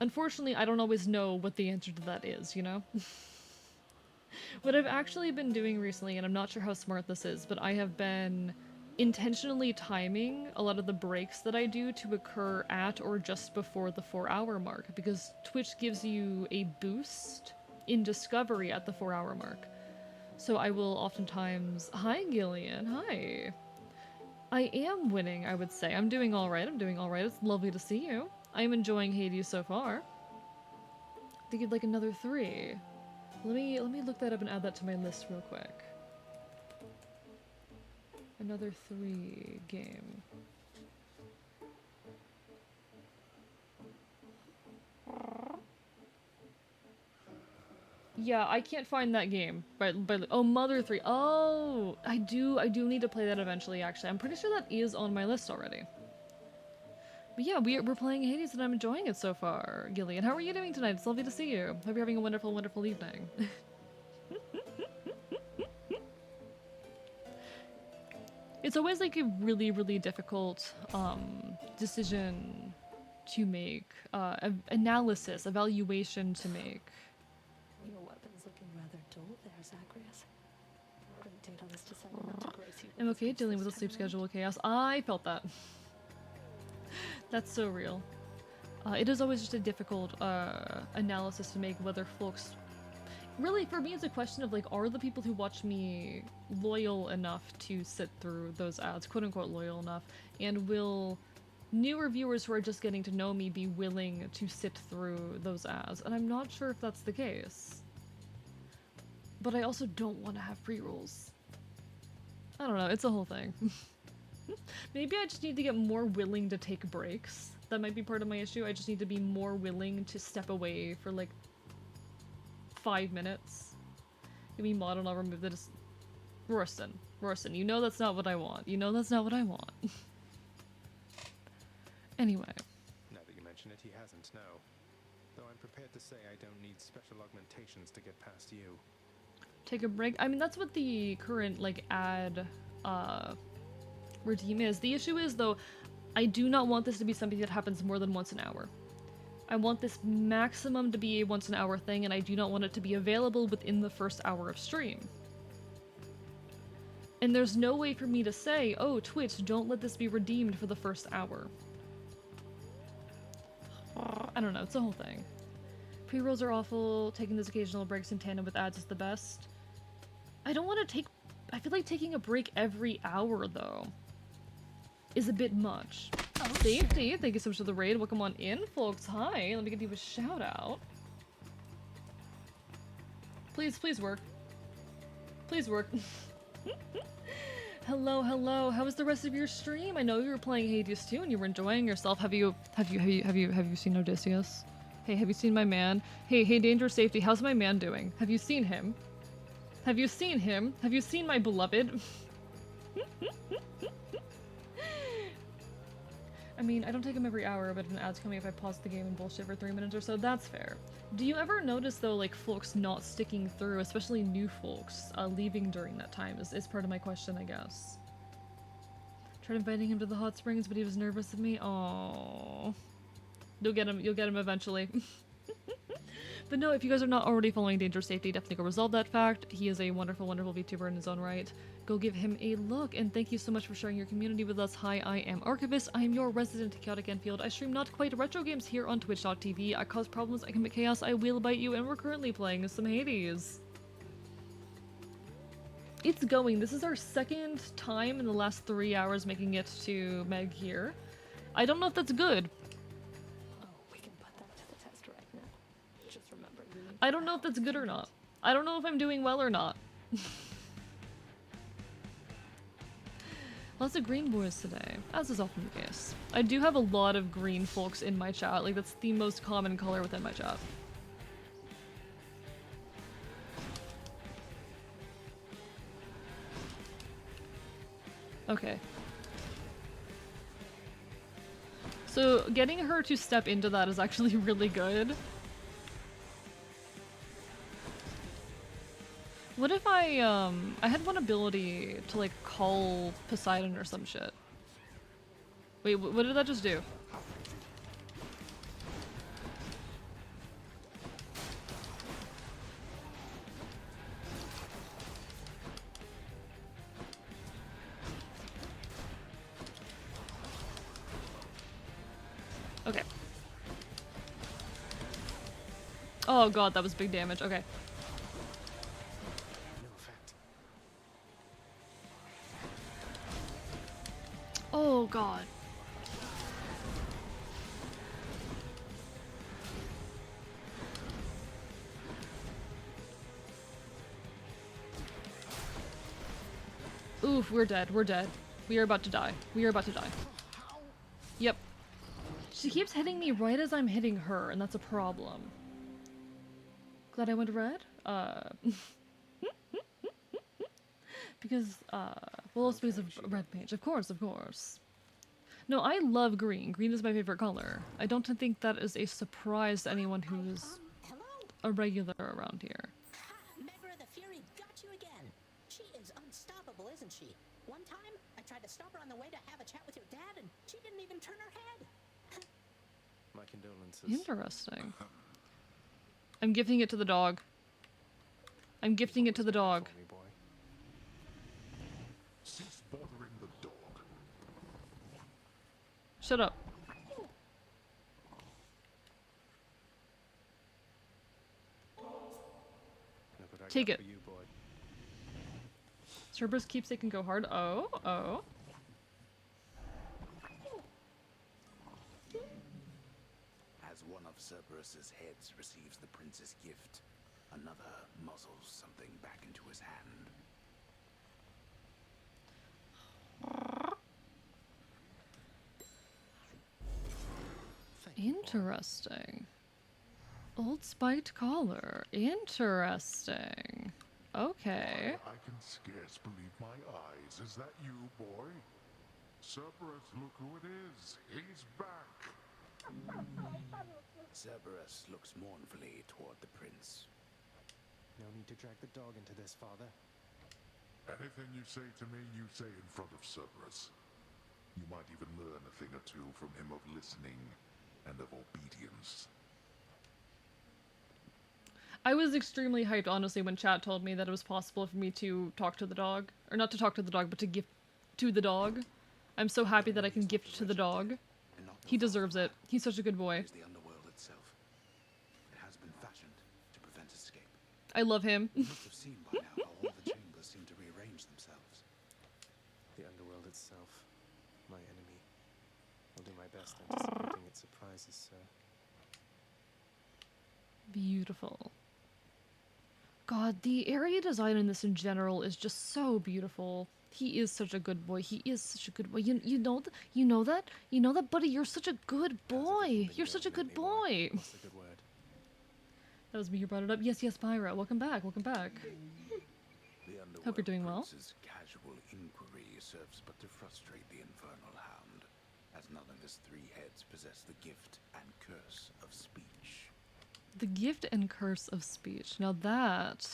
Unfortunately, I don't always know what the answer to that is, you know? What I've actually been doing recently, and I'm not sure how smart this is, but I have been intentionally timing a lot of the breaks that I do to occur at or just before the 4-hour mark, because Twitch gives you a boost in discovery at the 4-hour mark. So I will oftentimes... Hi, Gillian. Hi. I am winning, I would say. I'm doing alright. I'm doing alright. It's lovely to see you. I am enjoying Hades so far. I think you'd like another 3. Let me look that up and add that to my list real quick. Another 3 game. Yeah, I can't find that game. Oh, Mother 3. Oh, I do need to play that eventually, actually. I'm pretty sure that is on my list already. But yeah, we're playing Hades and I'm enjoying it so far, Gillian. How are you doing tonight? It's lovely to see you. Hope you're having a wonderful, wonderful evening. It's always like a really, really difficult decision to make, analysis, evaluation to make. Your weapon's looking rather dull there, Zacharias. Great Daedalus decided not to grace you with I'm his okay gifts dealing with this the sleep time around. schedule chaos. I felt that. That's so real. It is always just a difficult analysis to make whether folks... Really, for me, it's a question of, like, are the people who watch me loyal enough to sit through those ads, quote-unquote loyal enough, and will newer viewers who are just getting to know me be willing to sit through those ads? And I'm not sure if that's the case. But I also don't want to have pre-rolls. I don't know, it's a whole thing. Maybe I just need to get more willing to take breaks. That might be part of my issue. I just need to be more willing to step away for like 5 minutes. Give me mod and I'll remove this. Royston, you know that's not what I want. You know that's not what I want. Anyway. Now that you mention it, he hasn't, no. Though I'm prepared to say I don't need special augmentations to get past you. Take a break? I mean, that's what the current, like, ad, redeem is. The issue is, though, I do not want this to be something that happens more than once an hour. I want this maximum to be a once an hour thing, and I do not want it to be available within the first hour of stream. And there's no way for me to say, oh, Twitch, don't let this be redeemed for the first hour. I don't know, it's a whole thing. Pre-rolls are awful, taking those occasional breaks in tandem with ads is the best. I don't want to take... I feel like taking a break every hour, though, is a bit much. Oh, Safety, thank you so much for the raid. Welcome on in, folks. Hi, let me give you a shout out. Please work. Please work. Hello, how was the rest of your stream? I know you were playing Hades 2 and you were enjoying yourself. Have you seen Odysseus? Hey, have you seen my man? Hey, Danger Safety, how's my man doing? Have you seen him? Have you seen him? Have you seen my beloved? I mean, I don't take him every hour, but an ad's coming if I pause the game and bullshit for 3 minutes or so, that's fair. Do you ever notice, though, like, folks not sticking through, especially new folks, leaving during that time is part of my question, I guess. Tried inviting him to the hot springs, but he was nervous of me. Aww. You'll get him eventually. But no, if you guys are not already following Danger Safety, definitely go resolve that fact. He is a wonderful, wonderful VTuber in his own right. Go give him a look, and thank you so much for sharing your community with us. Hi, I am Archivist. I am your resident chaotic Enfield. I stream not quite retro games here on Twitch.tv. I cause problems, I commit chaos, I will bite you, and we're currently playing some Hades. It's going. This is our second time in the last 3 hours making it to Meg here. I don't know if that's good. I don't know if that's good or not. I don't know if I'm doing well or not. Lots of green boys today, as is often the case. I do have a lot of green folks in my chat, like that's the most common color within my chat. Okay. So getting her to step into that is actually really good. What if I had one ability to, like, call Poseidon or some shit. Wait, what did that just do? Okay. Oh god, that was big damage. Okay. Oh god. Oof, we're dead. We're dead. We are about to die. We are about to die. Yep. She keeps hitting me right as I'm hitting her, and that's a problem. Glad I went red? Because, Willow Space of red mage. Of course, of course. No, I love green. Green is my favorite color. I don't think that is a surprise to anyone who's a regular around here. Megra the Fury got you again. She is unstoppable, isn't she? One time, I tried to stop her on the way to have a chat with your dad, and she didn't even turn her head. My condolences. Interesting. I'm gifting it to the dog. I'm gifting it to the dog. Cease bothering the dog. Shut up. Take it. Cerberus keepsake can go hard. Oh, oh. As one of Cerberus's heads receives the prince's gift, another muzzles something back into his hand. Interesting. Old spiked collar. Interesting. Okay. I can scarce believe my eyes. Is that you, boy? Cerberus, look who it is. He's back. Cerberus looks mournfully toward the prince. No need to drag the dog into this, father. Anything you say to me, you say in front of Cerberus. You might even learn a thing or two from him of listening and of obedience. I was extremely hyped, honestly, when chat told me that it was possible for me to talk to the dog. Or not to talk to the dog, but to gift to the dog. I'm so happy that I can gift to the dog. He deserves it. He's such a good boy. The underworld itself. It has been fashioned to prevent escape. I love him. You must have seen by now how all the chambers seem to rearrange themselves. The underworld itself. My enemy. I'll do my best anticipating its surprises, sir. Beautiful. God, the area design in this in general is just so beautiful. He is such a good boy. He is such a good boy. You know that, buddy. You're such a good boy. You're such a good boy. What's the good word? That was me who brought it up. Yes, Pyra. Welcome back. Welcome back. Hope you're doing well. Prince's casual inquiry serves but to frustrate the infernal hound, as none of his three heads possess the gift and curse of speech. The gift and curse of speech. Now that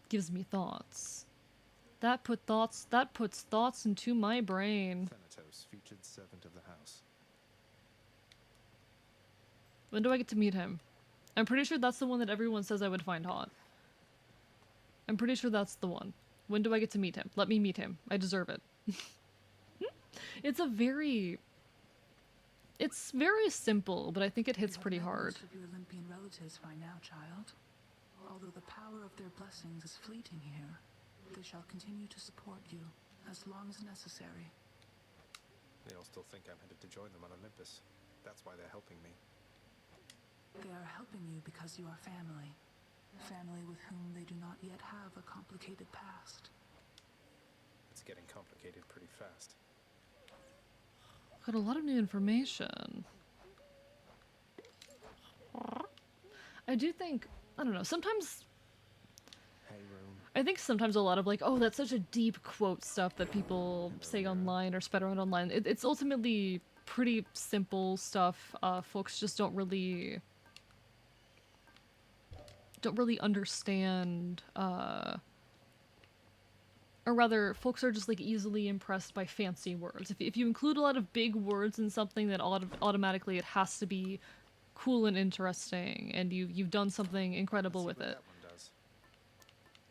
gives me thoughts. That puts thoughts into my brain. Thanatos, featured servant of the house. When do I get to meet him? I'm pretty sure that's the one that everyone says I would find hot. I'm pretty sure that's the one. When do I get to meet him? Let me meet him. I deserve it. It's very simple, but I think it hits pretty hard. Most of your Olympian relatives by now, child. Although the power of their blessings is fleeting here, they shall continue to support you as long as necessary. They all still think I'm headed to join them on Olympus. That's why they're helping me. They are helping you because you are family. Family with whom they do not yet have a complicated past. It's getting complicated pretty fast. Got a lot of new information. I do think, I don't know, sometimes... I think sometimes a lot of like, oh, that's such a deep quote stuff that people say online or spread around online. It's ultimately pretty simple stuff. Folks just don't really understand, or rather, folks are just like easily impressed by fancy words. If you include a lot of big words in something, then automatically it has to be cool and interesting, and you've done something incredible with it.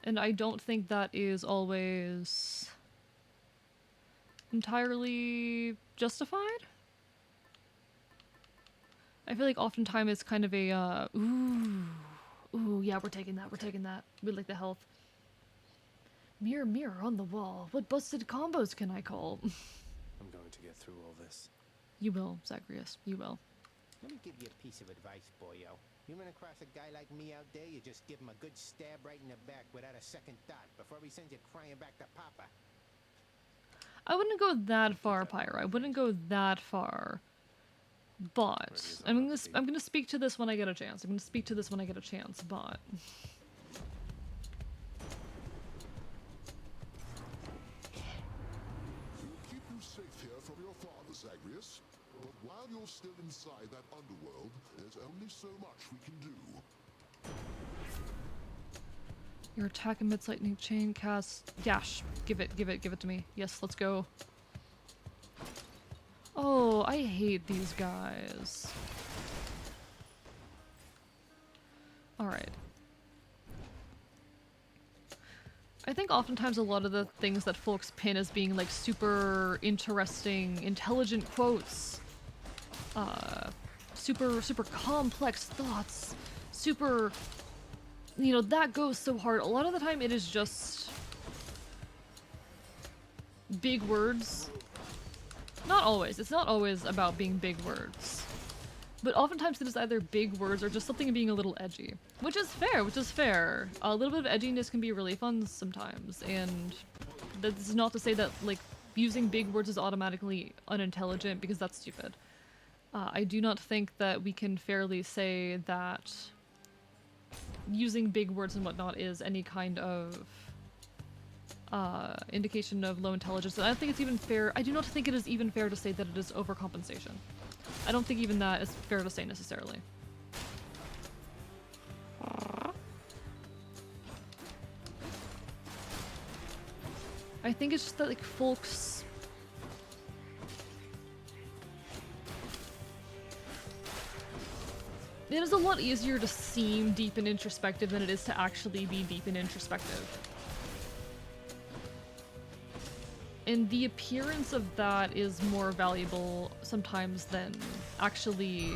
And I don't think that is always entirely justified. I feel like oftentimes it's kind of a, ooh, yeah, we're taking that. We like the health. Mirror, mirror on the wall, what busted combos can I call? I'm going to get through all this. You will, Zagreus, you will. Let me give you a piece of advice, boyo. You run across a guy like me out there, you just give him a good stab right in the back without a second thought before he sends you crying back to Papa. I wouldn't go that far, Pyro. I wouldn't go that far. But I'm gonna speak to this when I get a chance. But We'll keep you safe here from your father, Zagreus. But while you're still inside that underworld, there's only so much we can do. your attack emits lightning chain cast. Dash. Give it to me. Yes, let's go. Oh, I hate these guys. Alright. I think oftentimes a lot of the things that folks pin as being like super interesting, intelligent quotes, super complex thoughts, super, you know, that goes so hard. A lot of the time it is just big words. Not always. It's not always about being big words. But oftentimes it is either big words or just something being a little edgy. Which is fair, A little bit of edginess can be really fun sometimes, and this is not to say that, like, using big words is automatically unintelligent, because that's stupid. I do not think that we can fairly say that using big words and whatnot is any kind of indication of low intelligence. And I don't think it's even fair. I do not think it is even fair to say that it is overcompensation. I don't think even that is fair to say necessarily. I think it's just that, like, folks... It is a lot easier to seem deep and introspective than it is to actually be deep and introspective. And the appearance of that is more valuable sometimes than actually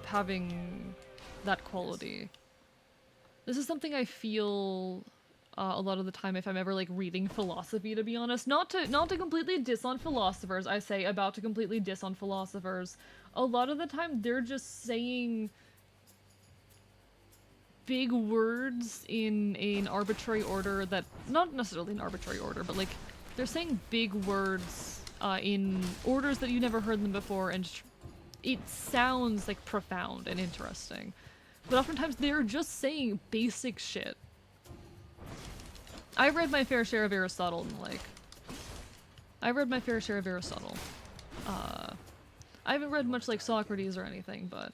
having that quality. This is something I feel a lot of the time if I'm ever like reading philosophy, to be honest. Not to completely diss on philosophers, I say about to completely diss on philosophers. A lot of the time they're just saying big words in an arbitrary order that, not necessarily an arbitrary order, but like they're saying big words in orders that you never heard them before, and it sounds like profound and interesting. But oftentimes they're just saying basic shit. I've read my fair share of Aristotle and like... I've read my fair share of Aristotle. I haven't read much like Socrates or anything, but...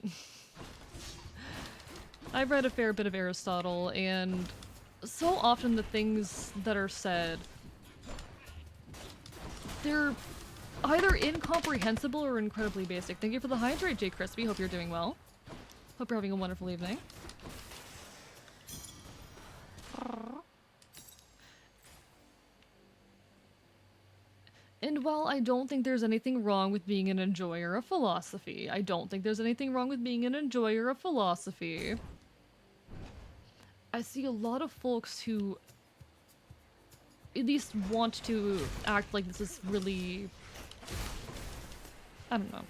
I've read a fair bit of Aristotle, and so often the things that are said, they're either incomprehensible or incredibly basic. Thank you for the hydrate, J. Crispy. Hope you're doing well. Hope you're having a wonderful evening. And while I don't think there's anything wrong with being an enjoyer of philosophy, I don't think there's anything wrong with being an enjoyer of philosophy, I see a lot of folks who at least want to act like this is really... I don't know.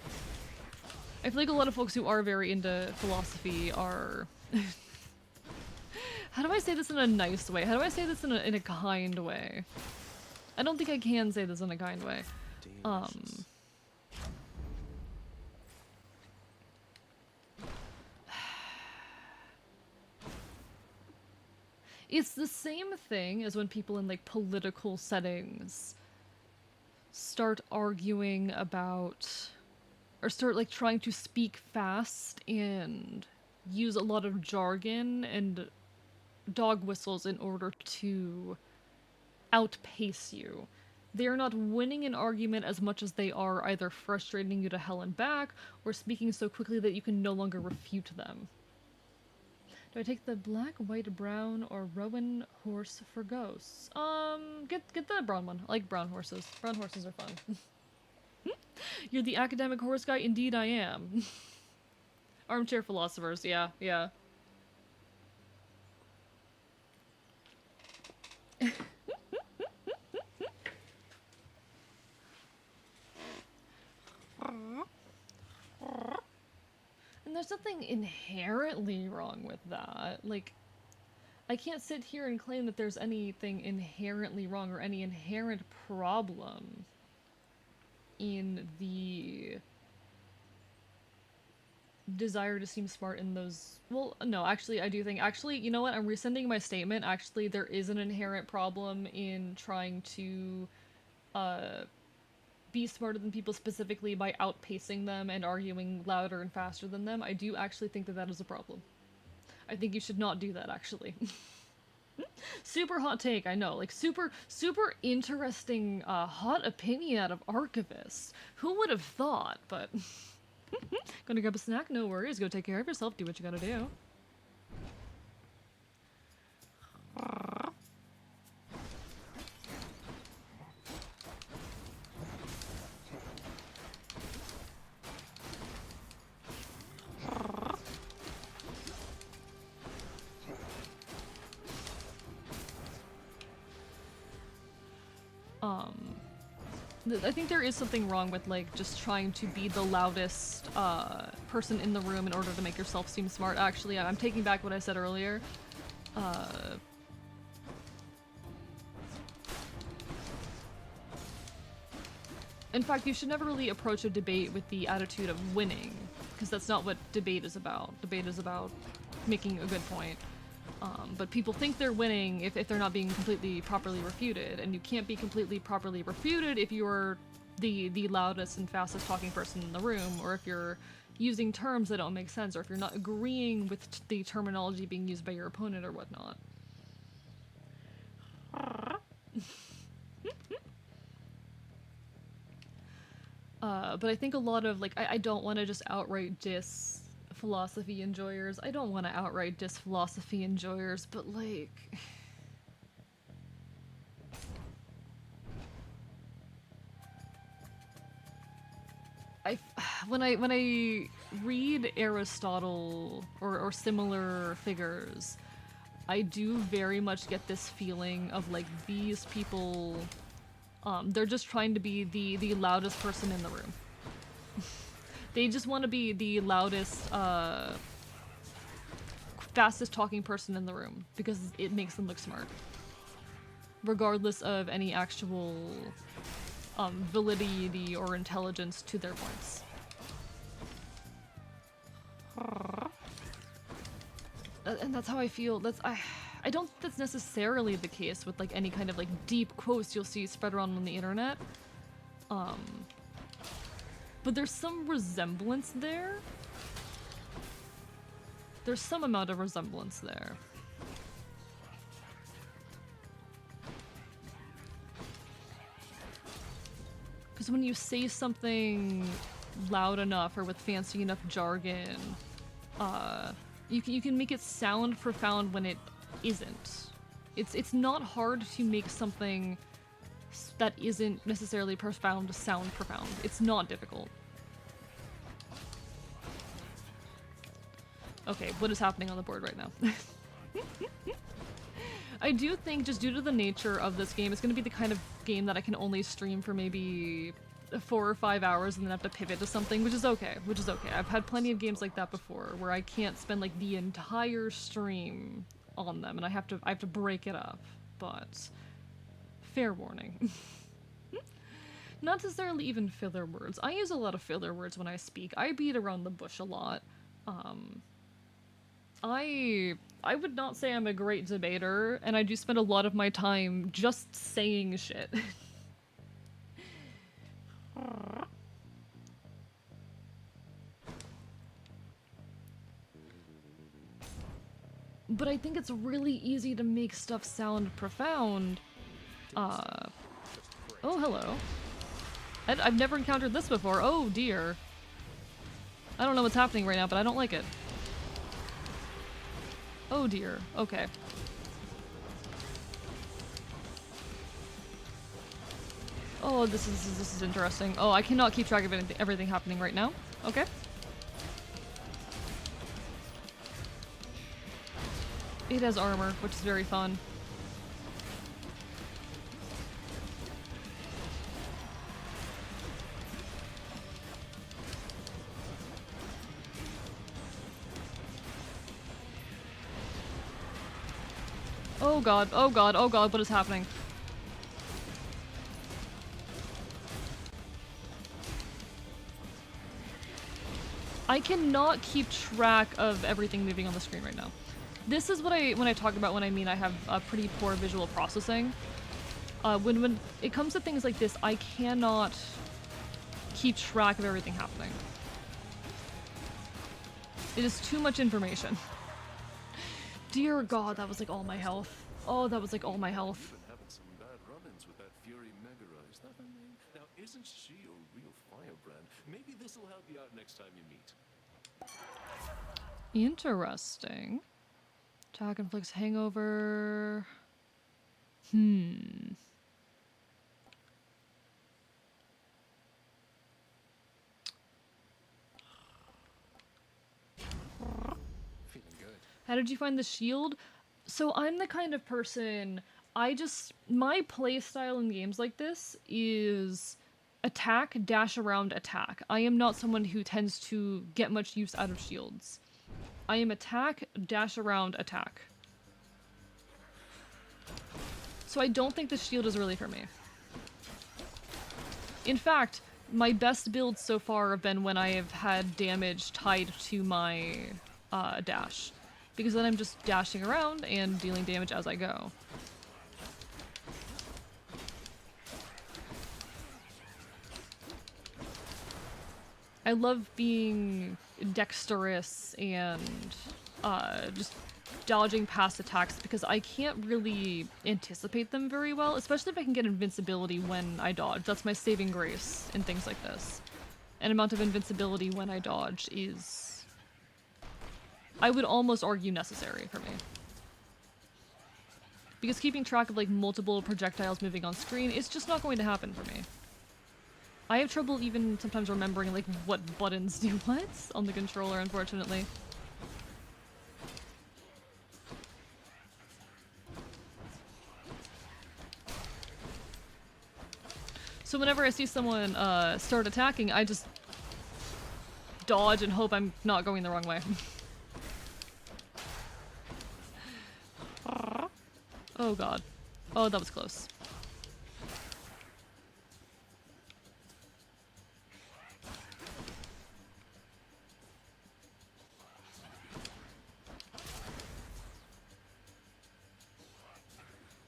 I feel like a lot of folks who are very into philosophy are... How do I say this in a nice way? How do I say this in a kind way? I don't think I can say this in a kind way. It's the same thing as when people in like political settings start arguing about, or start like trying to speak fast and use a lot of jargon and dog whistles in order to outpace you. They're not winning an argument as much as they are either frustrating you to hell and back or speaking so quickly that you can no longer refute them. Do I take the black, white, brown, or roan horse for ghosts? Get the brown one. I like brown horses. Brown horses are fun. You're the academic horse guy? Indeed I am. Armchair philosophers, yeah. And there's nothing inherently wrong with that. Like, I can't sit here and claim that there's anything inherently wrong or any inherent problem in the desire to seem smart in those... Well, no, actually, I do think... Actually, you know what? I'm rescinding my statement. Actually, there is an inherent problem in trying to, be smarter than people specifically by outpacing them and arguing louder and faster than them. I do actually think that that is a problem. I think you should not do that, actually. Super hot take, I know. Like, super interesting, hot opinion out of Archivist. Who would have thought, but... Gonna grab a snack? No worries. Go take care of yourself. Do what you gotta do. I think there is something wrong with, like, just trying to be the loudest, person in the room in order to make yourself seem smart. Actually, I'm taking back what I said earlier. In fact, you should never really approach a debate with the attitude of winning, because that's not what debate is about. Debate is about making a good point. But people think they're winning if they're not being completely properly refuted, and you can't be completely properly refuted if you're the loudest and fastest talking person in the room, or if you're using terms that don't make sense, or if you're not agreeing with the terminology being used by your opponent or whatnot. But I think a lot of, like, I don't want to just outright diss philosophy enjoyers. I don't want to outright diss philosophy enjoyers, but, like... when I read Aristotle or similar figures, I do very much get this feeling of, like, these people, they're just trying to be the loudest person in the room. They just want to be the loudest, fastest talking person in the room because it makes them look smart, regardless of any actual validity or intelligence to their points. And that's how I feel. I don't think that's necessarily the case with, like, any kind of, like, deep quotes you'll see spread around on the internet. But there's some resemblance there. There's some amount of resemblance there. Because when you say something loud enough or with fancy enough jargon, you can make it sound profound when it isn't. It's not hard to make something that isn't necessarily profound sound profound. It's not difficult. Okay, what is happening on the board right now? I do think, just due to the nature of this game, it's going to be the kind of game that I can only stream for maybe 4 or 5 hours and then have to pivot to something, which is okay. I've had plenty of games like that before, where I can't spend, like, the entire stream on them, and I have to break it up, but fair warning. Not necessarily even filler words. I use a lot of filler words when I speak. I beat around the bush a lot. I would not say I'm a great debater, and I do spend a lot of my time just saying shit. But I think it's really easy to make stuff sound profound. Oh, hello. I've never encountered this before. Oh, dear. I don't know what's happening right now, but I don't like it. Oh, dear. Okay. Oh, this is interesting. Oh, I cannot keep track of everything happening right now. Okay. It has armor, which is very fun. Oh god, oh god, oh god, what is happening? I cannot keep track of everything moving on the screen right now. This is what when I talk about when I mean I have a pretty poor visual processing. When it comes to things like this, I cannot keep track of everything happening. It is too much information. Dear God, that was like all my health. Oh, that was like all my health. You've been having some bad run-ins with that Fury Megara, is that her name? Now, isn't she a real firebrand? Maybe this will help you out next time you meet. Interesting. Attack inflicts hangover. How did you find the shield? So I'm the kind of person, my playstyle in games like this is attack, dash around, attack. I am not someone who tends to get much use out of shields. I am attack, dash around, attack. So I don't think the shield is really for me. In fact, my best builds so far have been when I have had damage tied to my dash. Because then I'm just dashing around and dealing damage as I go. I love being dexterous and just dodging past attacks because I can't really anticipate them very well, especially if I can get invincibility when I dodge. That's my saving grace in things like this. An amount of invincibility when I dodge is, I would almost argue, necessary for me. Because keeping track of like multiple projectiles moving on screen is just not going to happen for me. I have trouble even sometimes remembering like what buttons do what on the controller, unfortunately. So whenever I see someone start attacking, I just dodge and hope I'm not going the wrong way. Oh god. Oh, that was close.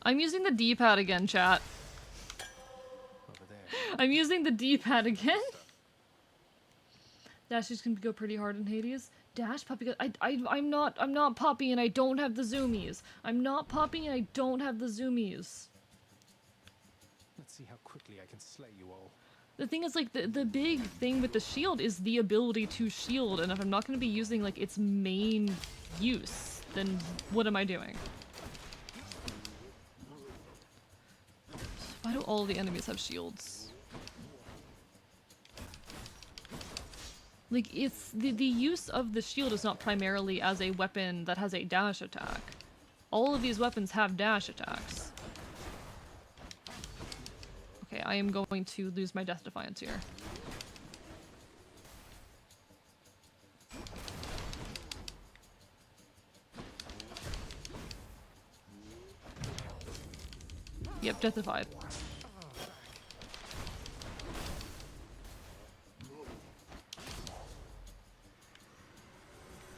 I'm using the D-pad again, chat. I'm using the D-pad again. Dashes can go pretty hard in Hades. Dash, Poppy, I'm not Poppy and I don't have the zoomies. I'm not Poppy and I don't have the zoomies. Let's see how quickly I can slay you all. The thing is, like, the big thing with the shield is the ability to shield, and if I'm not going to be using, like, its main use, then what am I doing? Why do all the enemies have shields? Like, it's the use of the shield is not primarily as a weapon that has a dash attack. All of these weapons have dash attacks. Okay, I am going to lose my Death Defiance here. Yep, Deathified.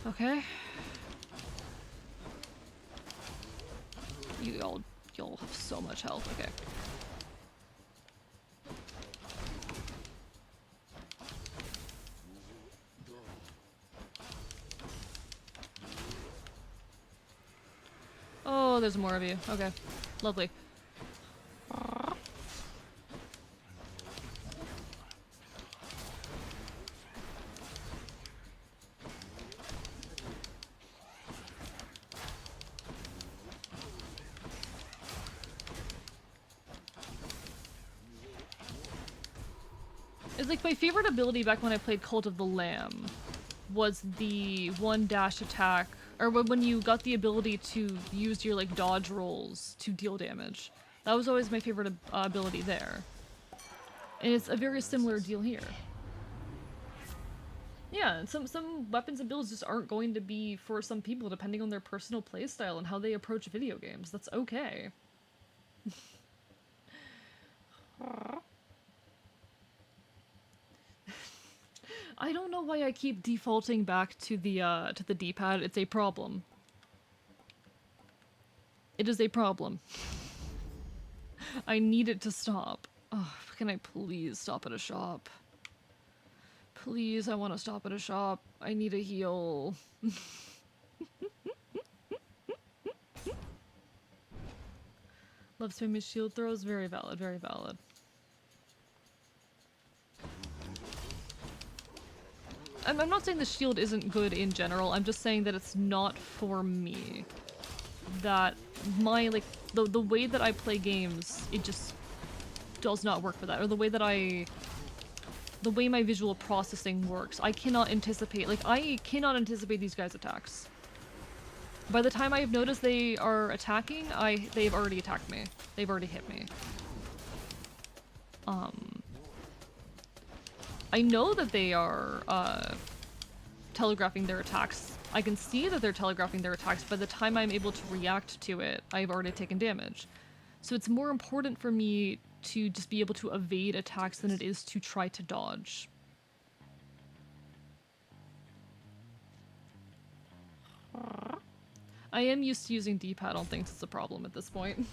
Okay. Y'all have so much health, okay. Oh, there's more of you. Okay. Lovely. It's like my favorite ability back when I played Cult of the Lamb was the one dash attack, or when you got the ability to use your like dodge rolls to deal damage. That was always my favorite ability there. And it's a very similar deal here. Yeah, and some weapons and builds just aren't going to be for some people depending on their personal playstyle and how they approach video games. That's okay. I don't know why I keep defaulting back to the D-pad. It's a problem. It is a problem. I need it to stop. Oh, can I please stop at a shop? Please, I want to stop at a shop. I need a heal. Love spamming shield throws. Very valid, very valid. I'm not saying the shield isn't good in general, I'm just saying that it's not for me. That my, like, the way that I play games, it just does not work for that. Or the way that the way my visual processing works, I cannot anticipate, like, I cannot anticipate these guys' attacks. By the time I've noticed they are attacking, they've already attacked me. They've already hit me. I know that they are telegraphing their attacks. I can see that they're telegraphing their attacks. By the time I'm able to react to it, I've already taken damage. So it's more important for me to just be able to evade attacks than it is to try to dodge. I am used to using D-pad, I don't think it's a problem at this point.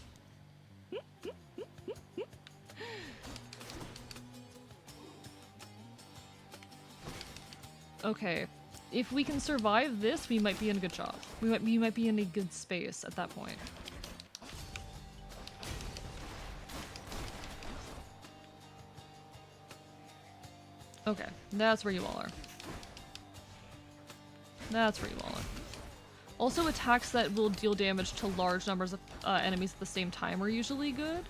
Okay, if we can survive this, we might be in a good job. We might be in a good space at that point. Okay, that's where you all are. That's where you all are. Also, attacks that will deal damage to large numbers of enemies at the same time are usually good.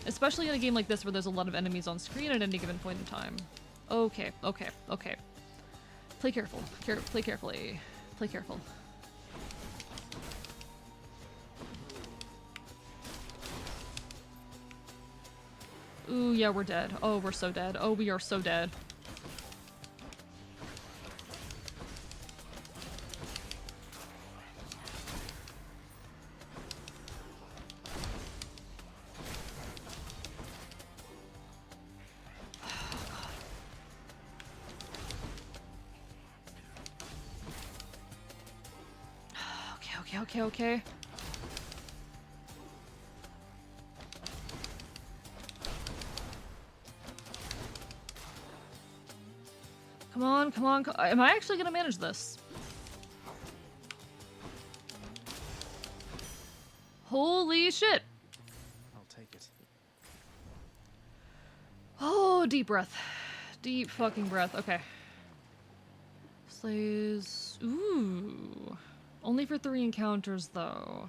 Especially in a game like this where there's a lot of enemies on screen at any given point in time. Okay, okay, okay. Play careful. Play carefully. Play careful. Ooh, yeah, we're dead. Oh, we're so dead. Oh, we are so dead. Okay. Come on. Am I actually gonna manage this? Holy shit! I'll take it. Oh, deep breath. Deep fucking breath. Okay. Slays. Ooh. Only for 3 encounters, though.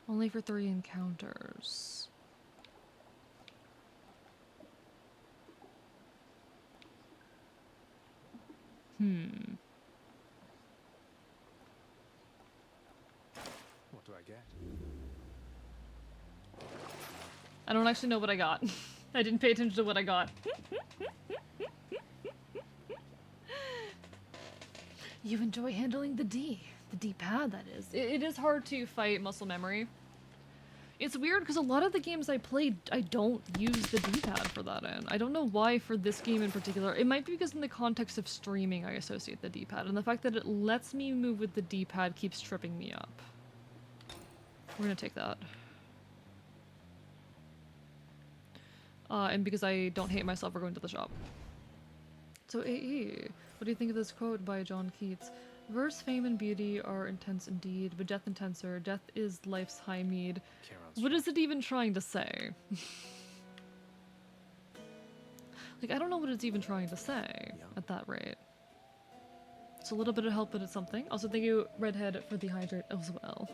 Only for 3 encounters. What do I get? I don't actually know what I got. I didn't pay attention to what I got. You enjoy handling the D-pad, that is. It is hard to fight muscle memory. It's weird because a lot of the games I played, I don't use the D-pad for that in. I don't know why for this game in particular. It might be because in the context of streaming I associate the D-pad, and the fact that it lets me move with the D-pad keeps tripping me up. We're gonna take that. And because I don't hate myself, we're going to the shop. So, hey, what do you think of this quote by John Keats? Verse, fame, and beauty are intense indeed, but death intenser. Death is life's high meed. What is it even trying to say? Like, I don't know what it's even trying to say at that rate. It's a little bit of help, but it's something. Also, thank you, Redhead, for the hydrate as well.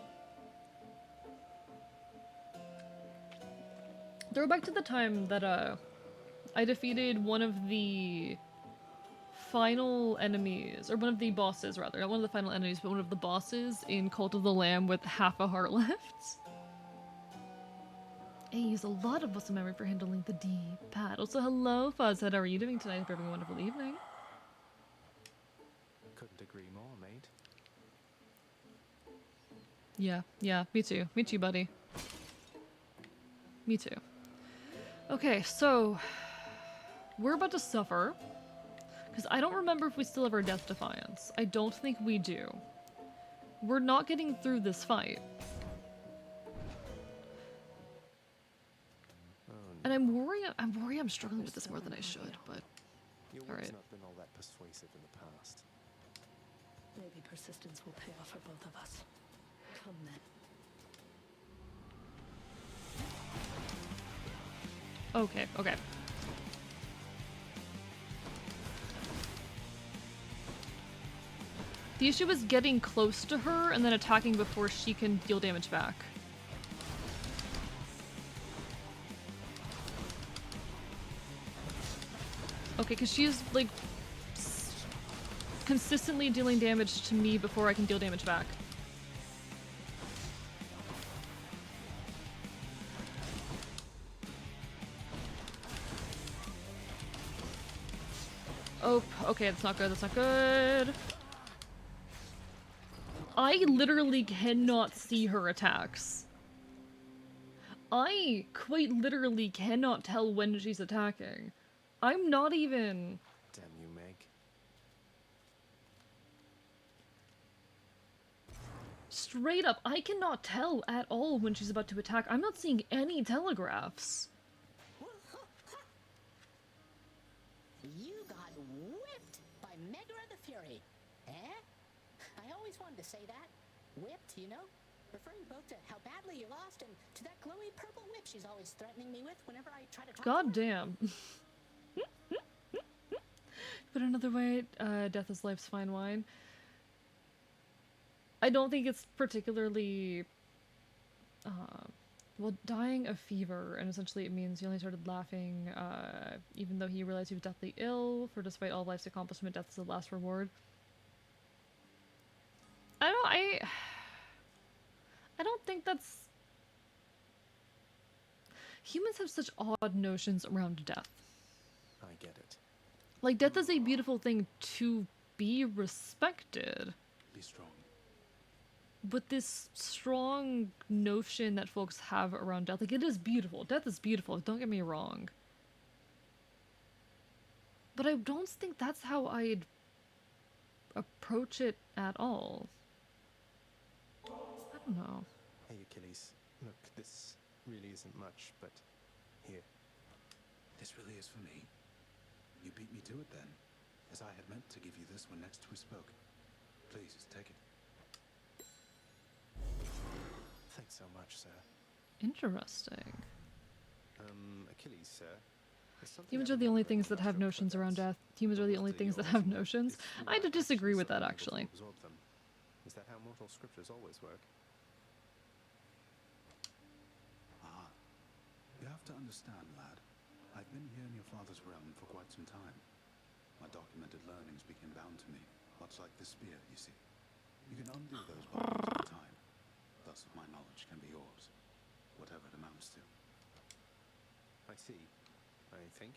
Throwback to the time that, I defeated one of the final enemies, or one of the bosses rather, not one of the final enemies, but one of the bosses in Cult of the Lamb with half a heart left. Hey, use a lot of muscle memory for handling the D-pad. Also, hello, Fuzzhead, how are you doing tonight? Hope you're having a wonderful evening. Couldn't agree more, mate. Yeah, me too. Me too, buddy. Me too. Okay, so we're about to suffer. Because I don't remember if we still have our Death Defiance. I don't think we do. We're not getting through this fight. And I'm worried I'm struggling with this more than I should, but alright. Not been all that persuasive in the past. Maybe persistence will pay off for both of us. Come then. Okay. The issue is getting close to her and then attacking before she can deal damage back. Okay, because she's, like, consistently dealing damage to me before I can deal damage back. Oh, okay, that's not good, that's not good. I literally cannot see her attacks. I quite literally cannot tell when she's attacking. I'm not even... Damn you, Meg. Straight up, I cannot tell at all when she's about to attack. I'm not seeing any telegraphs. You got whipped by Megra the Fury, eh? I always wanted to say that. Whipped, you know? Referring both to how badly you lost and to that glowy purple whip she's always threatening me with whenever I try to talk God to her. damn. But another way, death is life's fine wine. I don't think it's particularly... well, dying of fever, and essentially it means he only started laughing, even though he realized he was deathly ill, for despite all life's accomplishment, death is the last reward. I don't think that's... Humans have such odd notions around death. I get it. Like, death is a beautiful thing to be respected. Be strong. But this strong notion that folks have around death, like, it is beautiful. Death is beautiful, don't get me wrong. But I don't think that's how I'd approach it at all. I don't know. Hey, Achilles. Look, this really isn't much, but here. This really is for me. You beat me to it then, as I had meant to give you this when next we spoke. Please, take it. Thanks so much, sir. Interesting. Achilles, sir. Humans are the only things that have notions around death. Humans are the only things that have notions. I disagree with that, actually. Is that how mortal scriptures always work? Ah. You have to understand, lad. I've been here in your father's realm for quite some time. My documented learnings became bound to me, much like this spear, you see. You can undo those bindings over time. Thus, my knowledge can be yours, whatever it amounts to. I see. I think.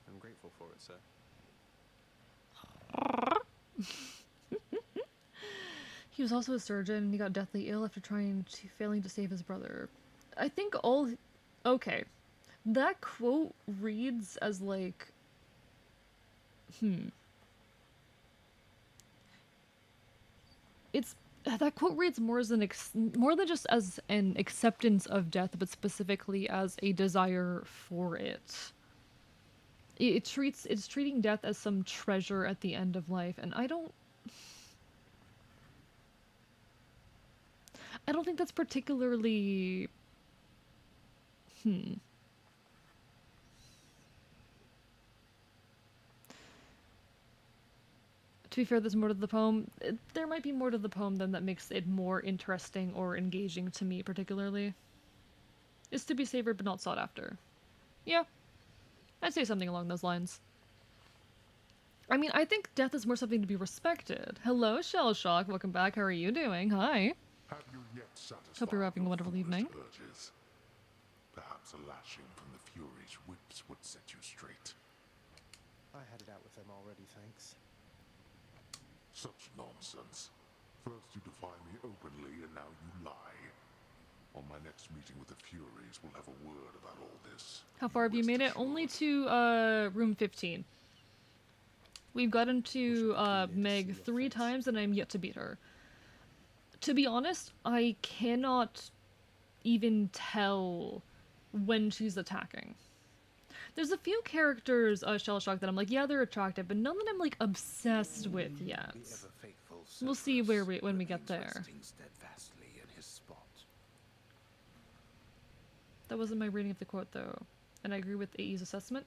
I'm grateful for it, sir. He was also a surgeon, and he got deathly ill after failing to save his brother. I think all... Okay. That quote reads as like... It's... That quote reads more as more than just as an acceptance of death, but specifically as a desire for it. It's treating death as some treasure at the end of life, and I don't think that's particularly... To be fair, there's more to the poem. There might be more to the poem than that makes it more interesting or engaging to me, particularly. It's to be savored but not sought after. Yeah. I'd say something along those lines. I mean, I think death is more something to be respected. Hello, Shell Shock. Welcome back. How are you doing? Hi. Have you yet satisfied Hope you're having a wonderful evening. urges? Perhaps a lashing from the Fury's whips would set you straight. I had it out with them already, thanks. Such nonsense. First you defy me openly, and now you lie. On my next meeting with the Furies, we'll have a word about all this. How far have you made it? Only to room 15. We've gotten to Meg 3 times, and I'm yet to beat her. To be honest, I cannot even tell when she's attacking. There's a few characters, Shell Shock, that I'm like, yeah, they're attractive, but none that I'm like obsessed with yet. We'll see when we get there. That wasn't my reading of the quote, though, and I agree with AE's assessment.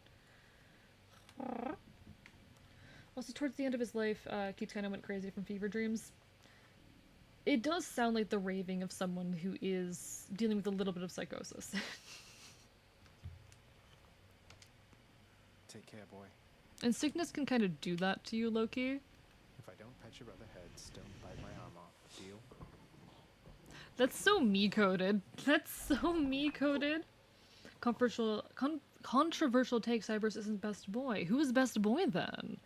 Also, towards the end of his life, Keats kind of went crazy from fever dreams. It does sound like the raving of someone who is dealing with a little bit of psychosis. Take care, boy. And sickness can kind of do that to you, Loki. If I don't pet your other heads, don't bite my arm off. Deal? That's so me-coded. That's so me-coded. Controversial take, Cybers isn't best boy. Who is best boy, then?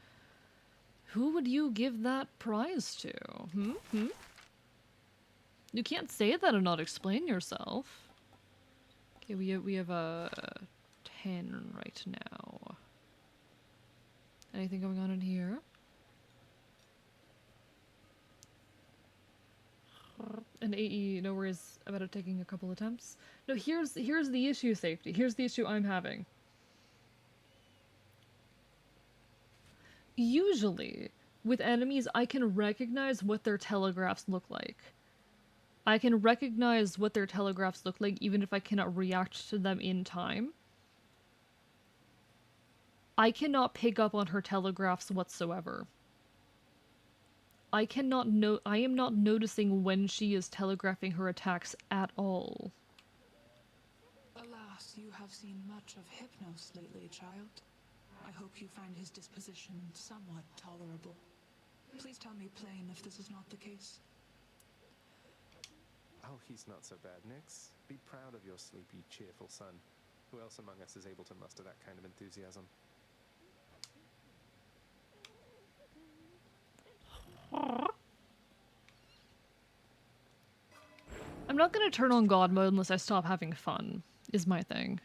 Who would you give that prize to? You can't say that and not explain yourself. Okay, we have a 10 right now. Anything going on in here? An AE, no worries about it taking a couple attempts. No, here's the issue, Safety. Here's the issue I'm having. Usually, with enemies, I can recognize what their telegraphs look like. I can recognize what their telegraphs look like even if I cannot react to them in time. I cannot pick up on her telegraphs whatsoever. I am not noticing when she is telegraphing her attacks at all. Alas, you have seen much of Hypnos lately, child. I hope you find his disposition somewhat tolerable. Please tell me plain if this is not the case. Oh, he's not so bad, Nix. Be proud of your sleepy, cheerful son. Who else among us is able to muster that kind of enthusiasm? I'm not gonna turn on God mode unless I stop having fun, is my thing.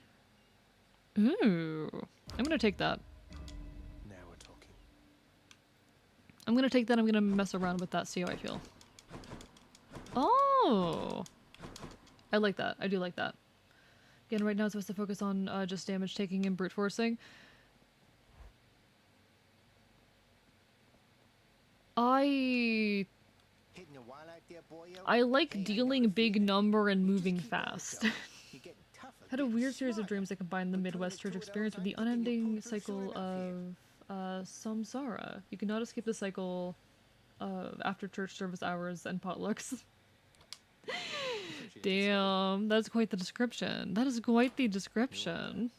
Ooh. I'm gonna take that. Now we're talking. I'm gonna take that, I'm gonna mess around with that, see how I feel. Oh! I like that. I do like that. Again, right now it's supposed to focus on just damage taking and brute forcing. I like dealing big number and moving fast. Had a weird series of dreams that combined the Midwest church experience with the unending cycle of samsara. You cannot escape the cycle of after church service hours and potlucks. Damn, that's quite the description. That is quite the description.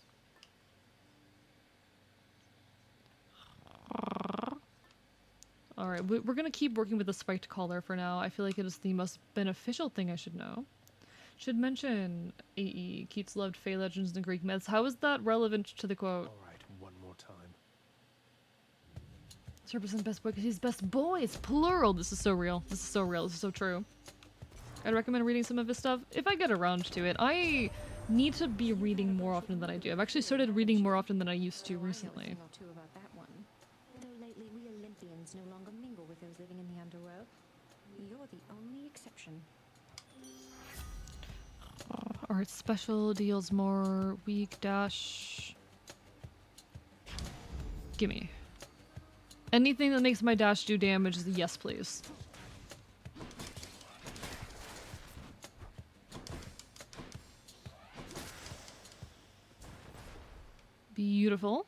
Alright, we're gonna keep working with the spiked collar for now. I feel like it is the most beneficial thing I should know. Should mention AE. Keats loved Fey legends and Greek myths. How is that relevant to the quote? Alright, one more time. Serpent's best boy because he's best boy. It's plural. This is so real. This is so real. This is so true. I'd recommend reading some of his stuff if I get around to it. I need to be reading more often than I do. I've actually started reading more often than I used to recently. Lately, we Olympians no longer mingle with those living in the underworld. You're the only exception. Alright, special deals more weak dash. Gimme. Anything that makes my dash do damage is a yes, please. Beautiful.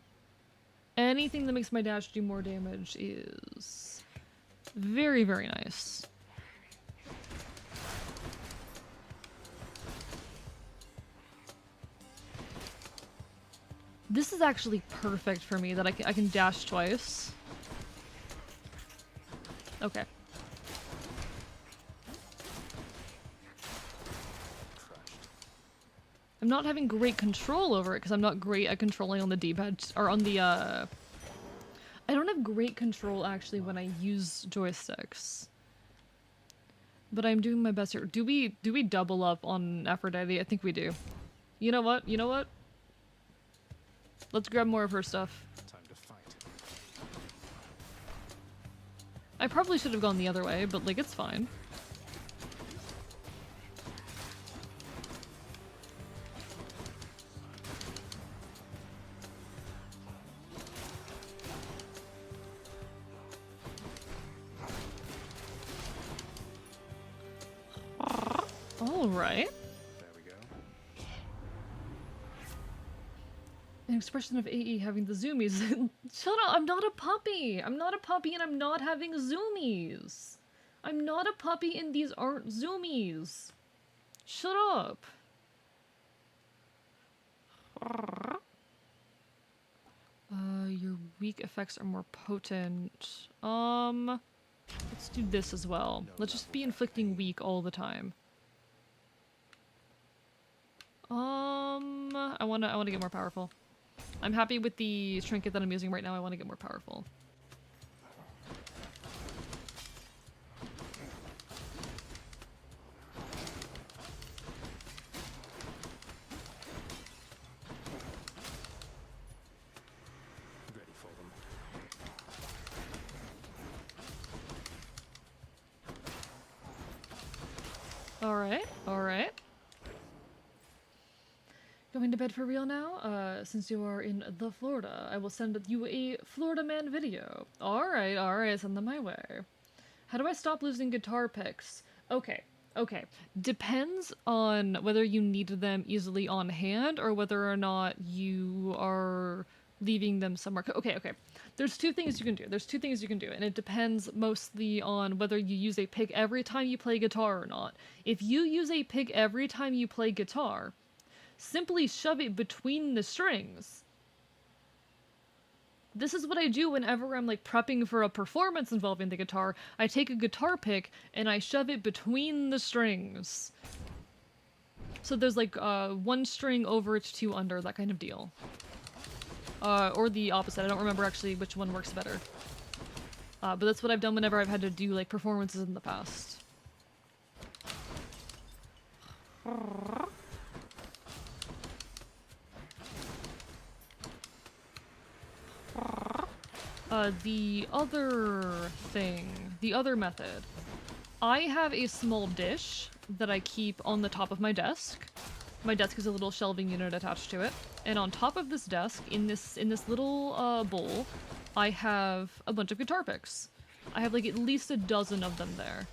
Anything that makes my dash do more damage is very, very nice. This is actually perfect for me that I can dash twice. Okay. I'm not having great control over it because I'm not great at controlling on the D-pad or on the I don't have great control actually when I use joysticks. But I'm doing my best here. Do we double up on Aphrodite? I think we do. You know what? You know what? Let's grab more of her stuff. Time to fight. I probably should have gone the other way, but like it's fine. All right. There we go. An expression of AE having the zoomies. Shut up! I'm not a puppy! I'm not a puppy and I'm not having zoomies! I'm not a puppy and these aren't zoomies! Shut up! Your weak effects are more potent. Let's do this as well. Let's just be inflicting weak all the time. I wanna get more powerful. I'm happy with the trinket that I'm using right now. I want to get more powerful. Alright, alright. Going to bed for real now? Since you are in the Florida, I will send you a Florida man video. Alright, alright, send them my way. How do I stop losing guitar picks? Okay, okay. Depends on whether you need them easily on hand or whether or not you are leaving them somewhere. Okay, okay. There's two things you can do. There's two things you can do, and it depends mostly on whether you use a pick every time you play guitar or not. If you use a pick every time you play guitar, simply shove it between the strings. This is what I do whenever I'm like prepping for a performance involving the guitar. I take a guitar pick and I shove it between the strings. So there's like one string over it, two under, that kind of deal. Or the opposite. I don't remember actually which one works better. But that's what I've done whenever I've had to do like performances in the past. The other thing, the other method, I have a small dish that I keep on the top of my desk. My desk is a little shelving unit attached to it, and on top of this desk, in this little bowl, I have a bunch of guitar picks. I have like at least a dozen of them there.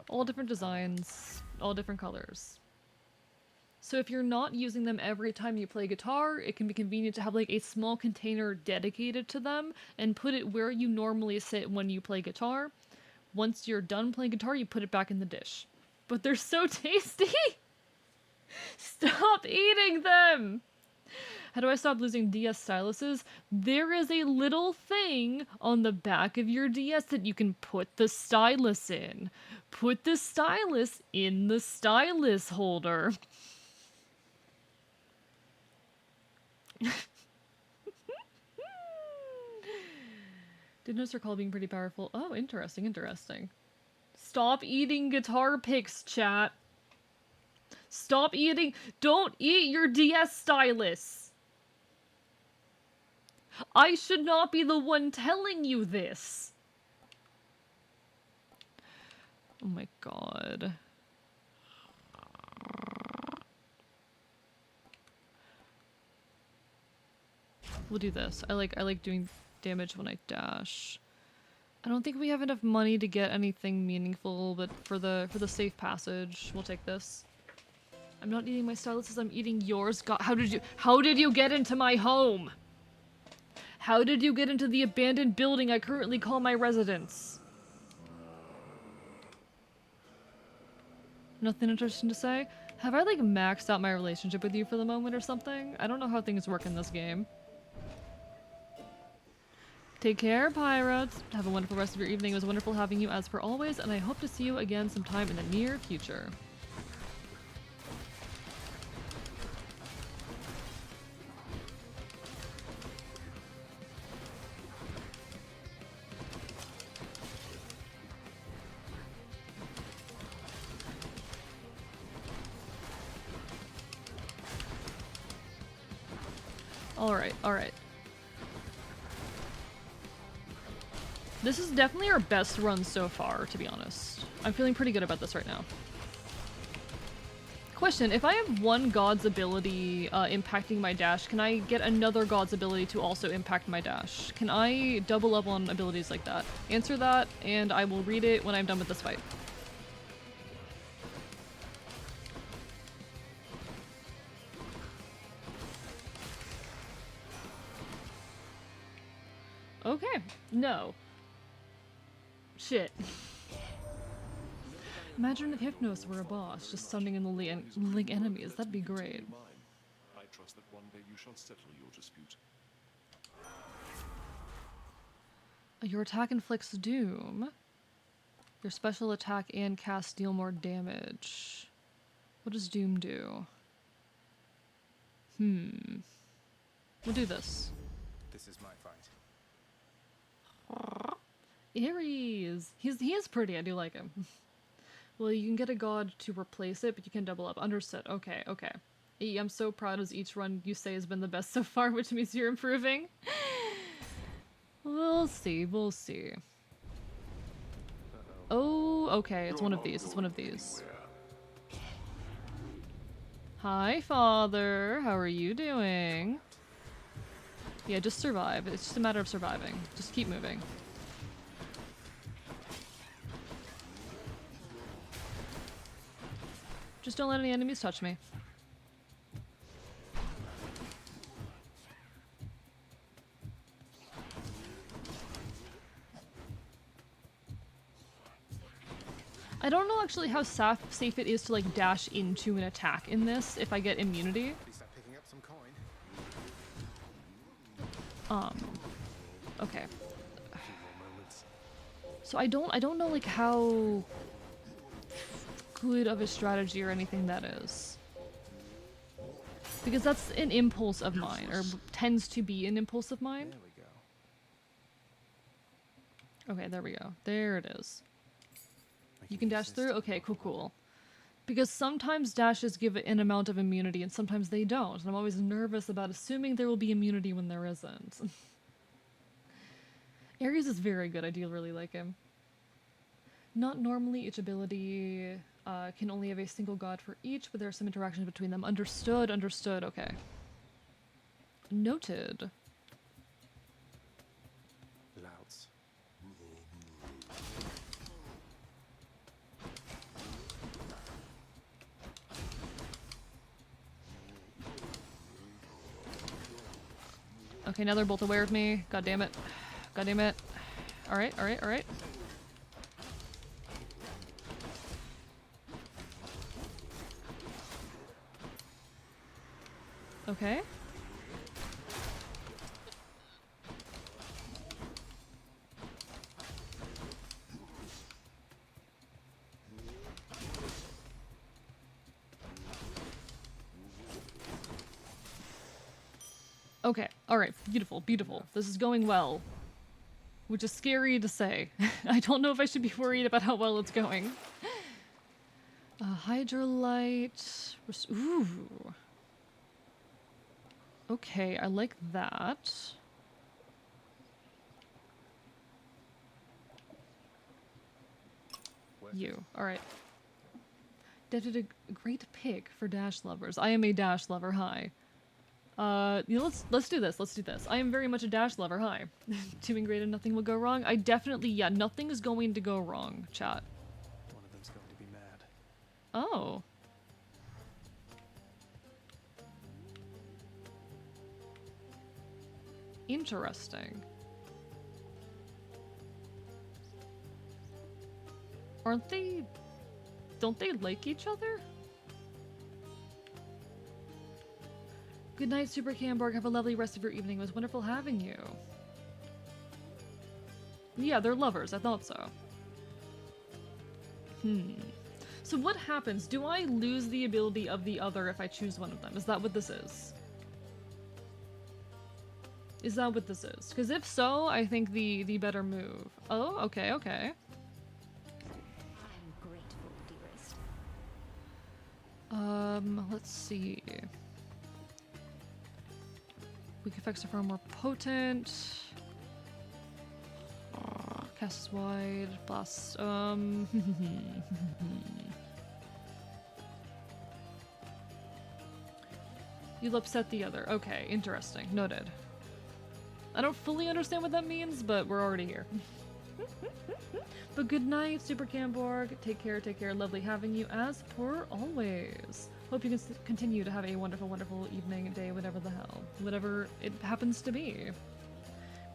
All different designs, all different colors. So if you're not using them every time you play guitar, it can be convenient to have like a small container dedicated to them and put it where you normally sit when you play guitar. Once you're done playing guitar, you put it back in the dish. But they're so tasty! Stop eating them! How do I stop losing DS styluses? There is a little thing on the back of your DS that you can put the stylus in. Put the stylus in the stylus holder. Did notice her call being pretty powerful. Oh, interesting, interesting. Stop eating guitar picks, chat. Stop eating. Don't eat your DS stylus. I should not be the one telling you this. Oh my god. We'll do this. I like doing damage when I dash. I don't think we have enough money to get anything meaningful, but for the safe passage, we'll take this. I'm not eating my styluses, I'm eating yours. God, how did you get into my home? How did you get into the abandoned building I currently call my residence? Nothing interesting to say? Have I like maxed out my relationship with you for the moment or something? I don't know how things work in this game. Take care, pirates. Have a wonderful rest of your evening. It was wonderful having you as per always, and I hope to see you again sometime in the near future. Alright, alright. This is definitely our best run so far, to be honest. I'm feeling pretty good about this right now. Question, if I have one god's ability impacting my dash, can I get another god's ability to also impact my dash? Can I double up on abilities like that? Answer that, and I will read it when I'm done with this fight. Okay, no. Shit. Imagine if Hypnos were a boss, just summoning in the link enemies. That'd be great. I trust that one day you shall settle your dispute. Your attack inflicts doom. Your special attack and cast deal more damage. What does doom do? We'll do this. This is my fight. Ares! He is pretty, I do like him. Well, you can get a god to replace it, but you can double up. Understood. Okay, okay. I'm so proud as each run you say has been the best so far, which means you're improving. We'll see, we'll see. Oh, okay, it's one of these, it's one of these. Hi, Father. How are you doing? Yeah, just survive. It's just a matter of surviving. Just keep moving. Just don't let any enemies touch me. I don't know actually how safe it is to like dash into an attack in this if I get immunity. Okay. So I don't know like how good of a strategy or anything that is. Because that's an impulse of mine, or tends to be an impulse of mine. There we go. Okay, there we go. There it is. You can dash through? Okay, cool. Because sometimes dashes give it an amount of immunity and sometimes they don't. And I'm always nervous about assuming there will be immunity when there isn't. Ares is very good. I do really like him. Not normally. Each ability can only have a single god for each, but there are some interactions between them. Understood. Okay. Noted. Louts. Okay, now they're both aware of me. God damn it. Alright. Okay. Okay, alright, beautiful. This is going well. Which is scary to say. I don't know if I should be worried about how well it's going. Hydrolite... Ooh. Okay, I like that. You, alright. That did a great pick for dash lovers. I am a dash lover, hi. You know, let's do this. I am very much a dash lover. Hi. Doing great and nothing will go wrong. I definitely, yeah, nothing is going to go wrong, chat. One of them's going to be mad. Oh. Interesting. Aren't they... Don't they like each other? Good night, Super Camborg. Have a lovely rest of your evening. It was wonderful having you. Yeah, they're lovers. I thought so. So what happens? Do I lose the ability of the other if I choose one of them? Is that what this is? Is that what this is? Because if so, I think the better move. Oh, okay. I'm grateful, dearest. Let's see. Weak effects are far more potent. Cast wide, blast. You'll upset the other. Okay, interesting. Noted. I don't fully understand what that means, but we're already here. But good night, Super Camborg. Take care. Lovely having you as per always. Hope you can continue to have a wonderful, wonderful evening, day, whatever the hell. Whatever it happens to be.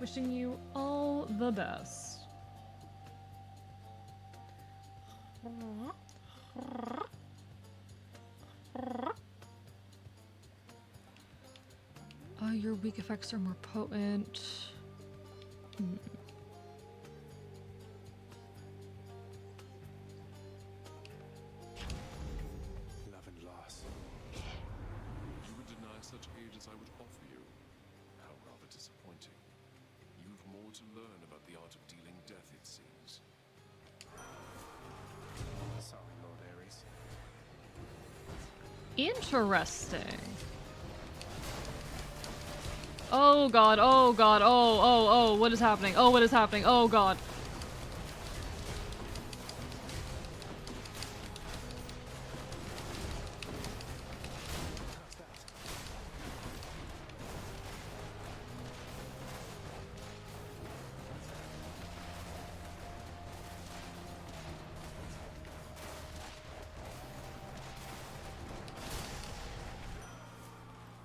Wishing you all the best. Your weak effects are more potent. Love and loss. You would deny such aid as I would offer you. How rather disappointing. You've more to learn about the art of dealing death, it seems. Sorry, Lord Ares. Interesting. Oh god, oh, what is happening? Oh god.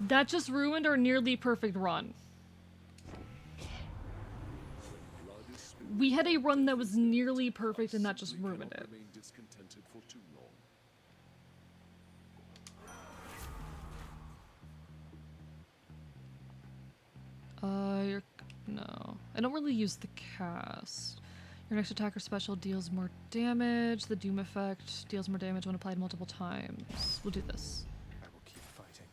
That just ruined our nearly perfect run. We had a run that was nearly perfect and that just ruined it. Remain discontented for too long. No. I don't really use the cast. Your next attacker special deals more damage. The Doom effect deals more damage when applied multiple times. We'll do this. I will keep fighting.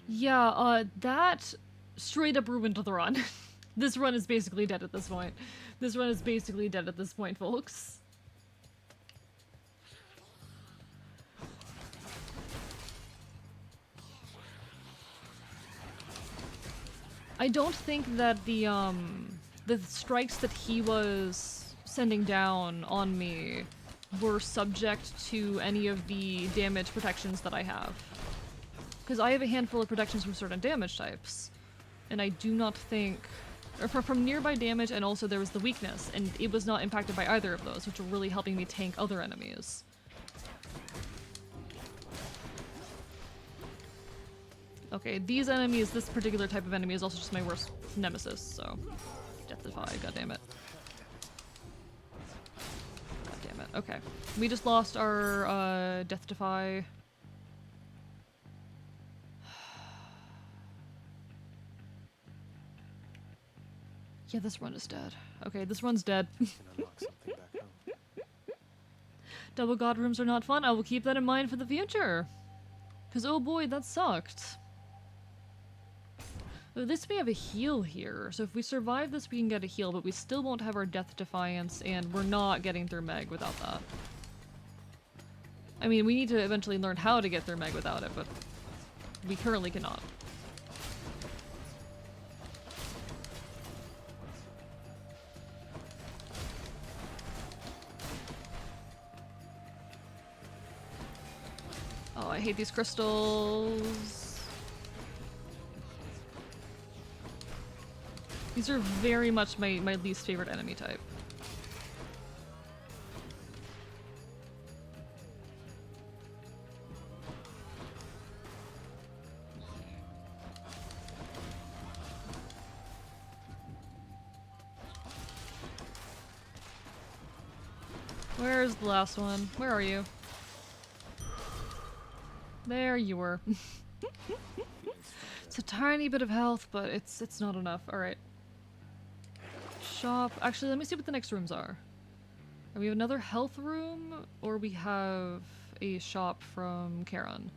Yeah, that straight up ruined the run. This run is basically dead at this point. This run is basically dead at this point, folks. I don't think that the strikes that he was sending down on me were subject to any of the damage protections that I have. Because I have a handful of protections from certain damage types. And I do not think... Or from nearby damage, and also there was the weakness, and it was not impacted by either of those, which were really helping me tank other enemies. Okay, these enemies, this particular type of enemy is also just my worst nemesis, so... Deathify, goddammit. Goddammit, okay. We just lost our, Deathify. Yeah, this run is dead. Okay, this run's dead. Double god rooms are not fun. I will keep that in mind for the future. Because, oh boy, that sucked. At least we have a heal here, so if we survive this we can get a heal, but we still won't have our Death Defiance, and we're not getting through Meg without that. I mean, we need to eventually learn how to get through Meg without it, but we currently cannot. Oh, I hate these crystals. These are very much my least favorite enemy type. Where's the last one? Where are you? There you were. It's a tiny bit of health, but it's not enough. Alright. Shop. Actually, let me see what the next rooms are. We have another health room, or we have a shop from Charon.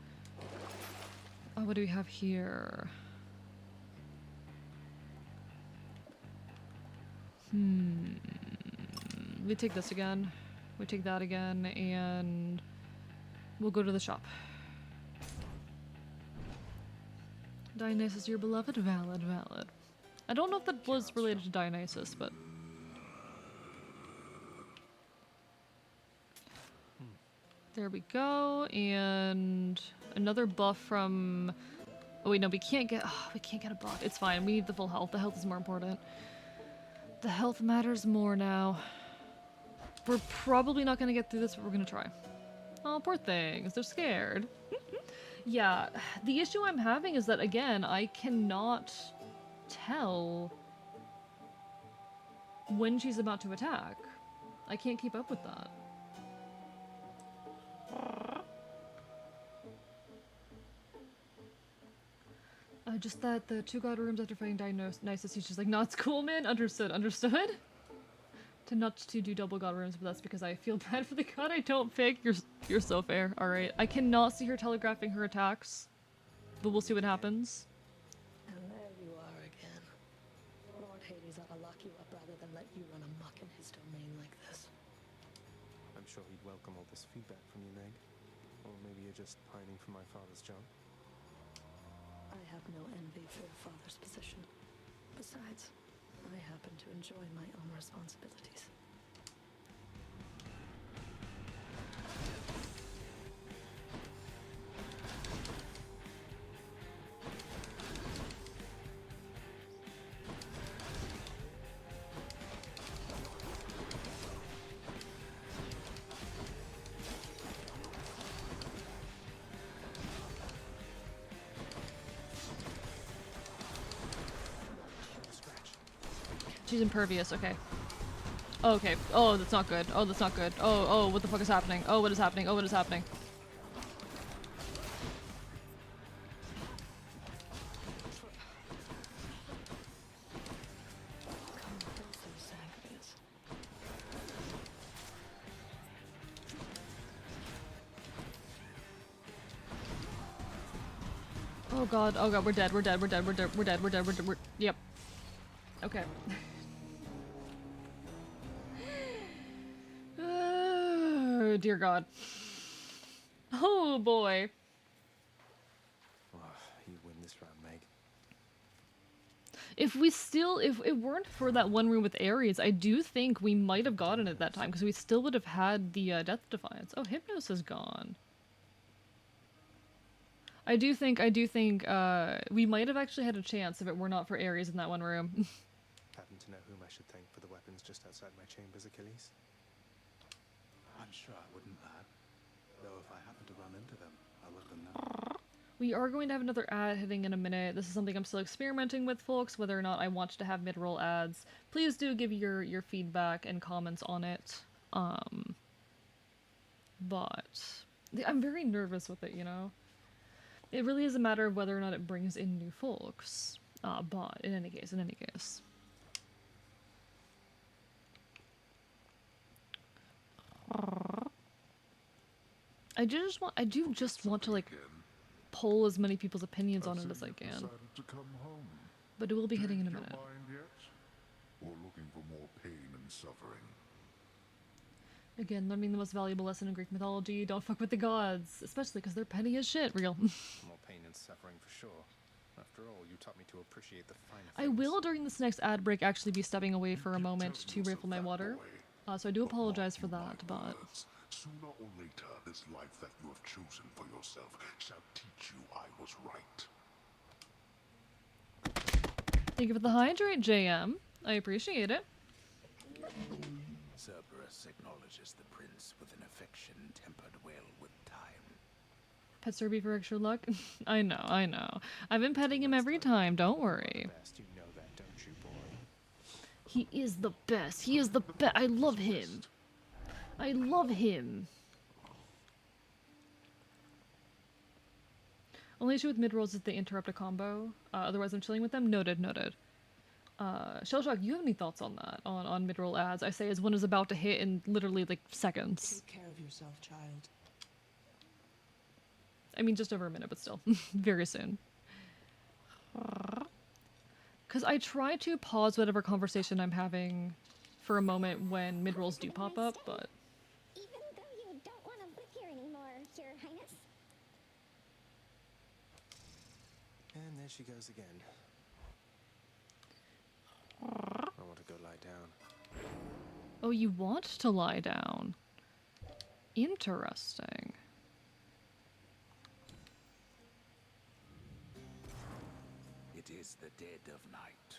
Oh, what do we have here? We take this again. We take that again, and we'll go to the shop. Dionysus, your beloved? Valid, valid. I don't know if that was related to Dionysus, but... There we go, and another buff from... Oh wait, no, we can't get a buff. It's fine, we need the full health. The health is more important. The health matters more now. We're probably not gonna get through this, but we're gonna try. Oh, poor things, they're scared. Yeah, the issue I'm having is that, again, I cannot tell when she's about to attack. I can't keep up with that. Just that the 2 god rooms after fighting Dionysus, he's just like, no, it's cool, man. Understood, understood. Not to do double god rooms, but that's because I feel bad for the god I don't pick. You're so fair. Alright. I cannot see her telegraphing her attacks, but we'll see what happens. And there you are again. Lord Hades ought to lock you up rather than let you run amok in his domain like this. I'm sure he'd welcome all this feedback from you, Meg. Or maybe you're just pining for my father's job. I have no envy for your father's position. Besides, I happen to enjoy my own responsibilities. she's impervious. Okay. Okay. Oh, that's not good. Oh, that's not good. Oh, what the fuck is happening? Oh, what is happening? Oh, what is happening? Oh god, we're dead, we're dead, we're dead, we're dead, we're dead, we're dead, we're yep. Okay. Dear god. Oh boy. Oh, you win this round, Meg. If it weren't for that one room with Ares, I do think we might have gotten it that time, because we still would have had the Death Defiance. Oh, Hypnos is gone. I do think, we might have actually had a chance if it were not for Ares in that one room. Happen to know whom I should thank for the weapons just outside my chambers, Achilles? I'm sure I wouldn't, lad. Though if I happen to run into them, I'll let them know. We are going to have another ad hitting in a minute. This is something I'm still experimenting with, folks, whether or not I want to have mid-roll ads. Please do give your feedback and comments on it. But I'm very nervous with it, you know? It really is a matter of whether or not it brings in new folks. But in any case. I do just want to, like, pull as many people's opinions on it as I can. But it will be hitting in a minute. Or looking for more pain and suffering? Again, learning the most valuable lesson in Greek mythology: don't fuck with the gods, especially because they're petty as shit. Real. More pain and suffering for sure. After all, you taught me to appreciate the finer things. I will, during this next ad break, actually be stepping away for a moment to refill my water. So I do apologize for that, but... Sooner or later, this life that you have chosen for yourself shall teach you I was right. Thank you for the hydrate, JM. I appreciate it. Cerberus acknowledges the prince with an affection tempered well with time. Pet Serby for extra luck? I know. I've been petting him every time, don't worry. You know that, don't you, boy? He is the best. He is the best. I love him. I love him. Only issue with mid-rolls is they interrupt a combo. Otherwise, I'm chilling with them. Noted. Shellshock, you have any thoughts on that? On mid-roll ads? I say as one is about to hit in literally, like, seconds. Take care of yourself, child. I mean, just over a minute, but still. Very soon. Because I try to pause whatever conversation I'm having for a moment when mid-rolls do pop up, but... Even though you don't want to live here anymore, Your Highness. And there she goes again. I want to go lie down. Oh, you want to lie down? Interesting. It is the dead of night,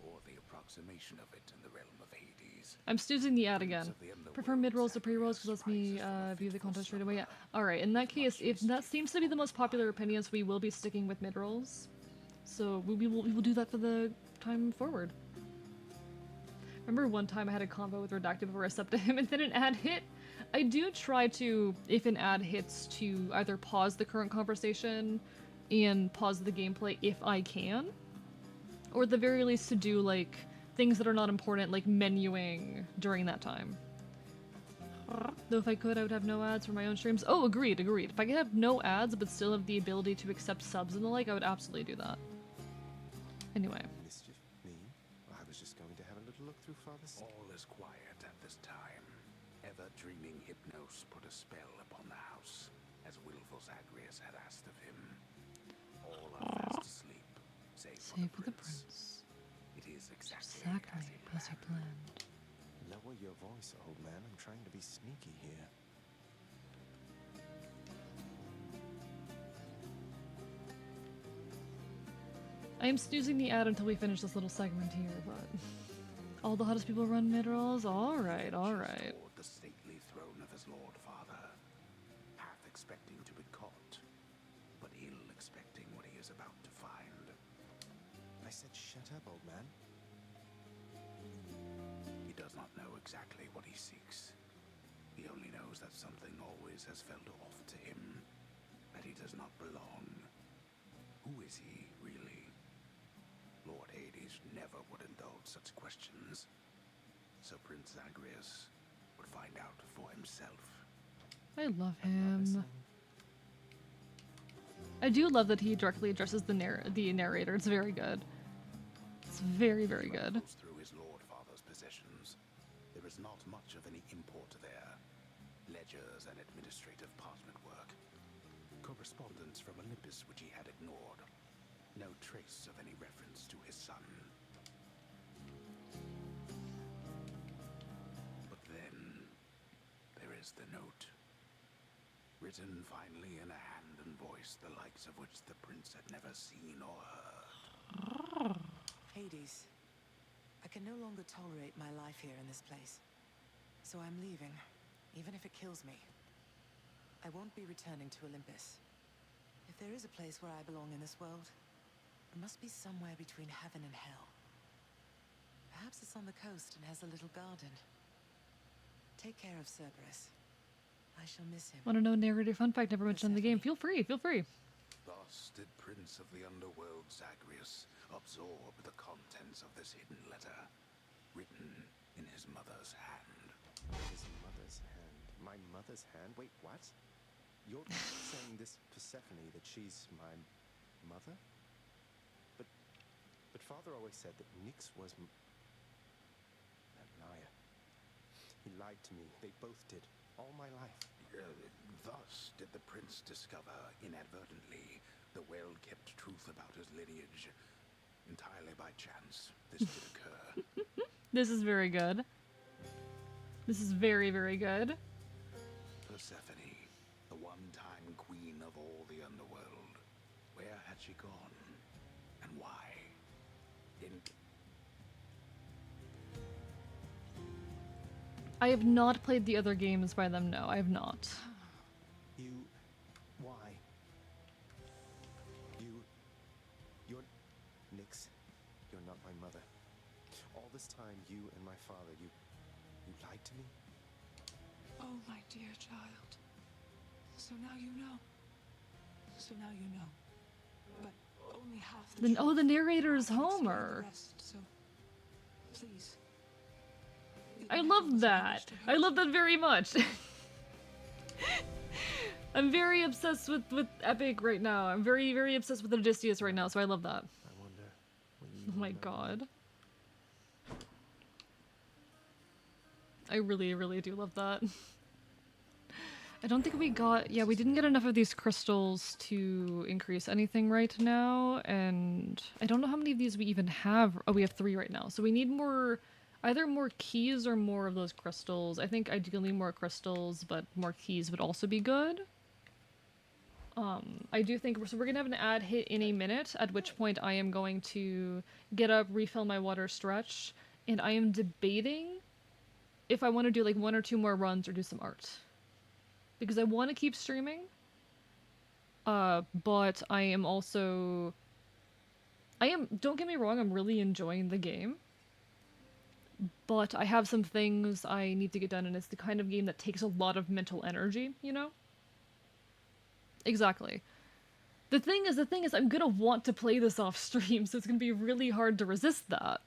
or the approximation of it in the realm of Hades. I'm snoozing the ad again. Prefer mid-rolls to pre-rolls because lets me view the content straight away. Yeah. Alright, in that case, if that seems to be the most popular opinion, so we will be sticking with mid-rolls. So we will do that for the time forward. Remember one time I had a convo with Redacted before I stepped to him and then an ad hit? I do try to, if an ad hits, to either pause the current conversation and pause the gameplay if I can. Or at the very least to do, like, things that are not important, like menuing during that time. Though if I could, I would have no ads for my own streams. Oh, agreed. If I could have no ads but still have the ability to accept subs and the like, I would absolutely do that. Anyway. Mischief? Me? I was just going to have a little look through Father's... All is quiet at this time. Ever-dreaming Hypnos put a spell upon the house, as willful Zagreus had asked of him. All are fast asleep, save for the prince. It is exactly as he planned. Lower your voice, old man. I'm trying to be sneaky here. I am snoozing the ad until we finish this little segment here, but... All the hottest people run mid-rolls? Alright. The stately throne of his lord father, half expecting to be caught, but ill expecting what he is about to find. I said shut up, old man. does not know exactly what he seeks. He only knows that something always has felt off to him, that he does not belong. Who is he, really? Lord Hades never would indulge such questions, so Prince Zagreus would find out for himself. I love him. I do love that he directly addresses the narrator. It's very good. It's very, very good. Through his Lord Father's possessions, there is not much of any import there. Ledgers and administrative parchment work. Correspondence from Olympus which he had ignored. No trace of any reference to his son. But then, there is the note. Written finally in a hand and voice the likes of which the prince had never seen or heard. Hades, I can no longer tolerate my life here in this place. So I'm leaving, even if it kills me. I won't be returning to Olympus. If there is a place where I belong in this world, it must be somewhere between heaven and hell. Perhaps it's on the coast and has a little garden. Take care of Cerberus. I shall miss him. Want to know a narrative fun fact never mentioned in the game? Feel free, feel free. Thus did Prince of the Underworld Zagreus absorb the contents of this hidden letter, written in his mother's hand. His mother's hand? My mother's hand? Wait, what? You're saying this Persephone, that she's my mother? But Father always said that Nyx was a liar. He lied to me. They both did. All my life. Thus did the prince discover, inadvertently, the well-kept truth about his lineage. Entirely by chance, this did occur. This is very good. This is very, very good. Persephone, the one-time queen of all the underworld. Where had she gone? And why? I have not played the other games by them, no, I have not. Why? You're Nyx. You're not my mother. All this time, you and my father, you lied to me? Oh, my dear child. So now you know. So now you know. But only half the Oh, the narrator is Homer. So, please. I love that. I love that very much. I'm very obsessed with Epic right now. I'm very, very obsessed with Odysseus right now, so I love that. I wonder. Oh my god. I really, really do love that. I don't think we got... Yeah, we didn't get enough of these crystals to increase anything right now, and I don't know how many of these we even have. Oh, we have 3 right now, so we need more... Either more keys or more of those crystals. I think ideally more crystals, but more keys would also be good. I do think... So we're gonna have an ad hit in a minute, at which point I am going to get up, refill my water, stretch, and I am debating if I want to do like 1 or 2 more runs or do some art. Because I want to keep streaming, but I am also... Don't get me wrong, I'm really enjoying the game. But I have some things I need to get done, and it's the kind of game that takes a lot of mental energy, you know? Exactly. The thing is, I'm gonna want to play this off stream, so it's gonna be really hard to resist that.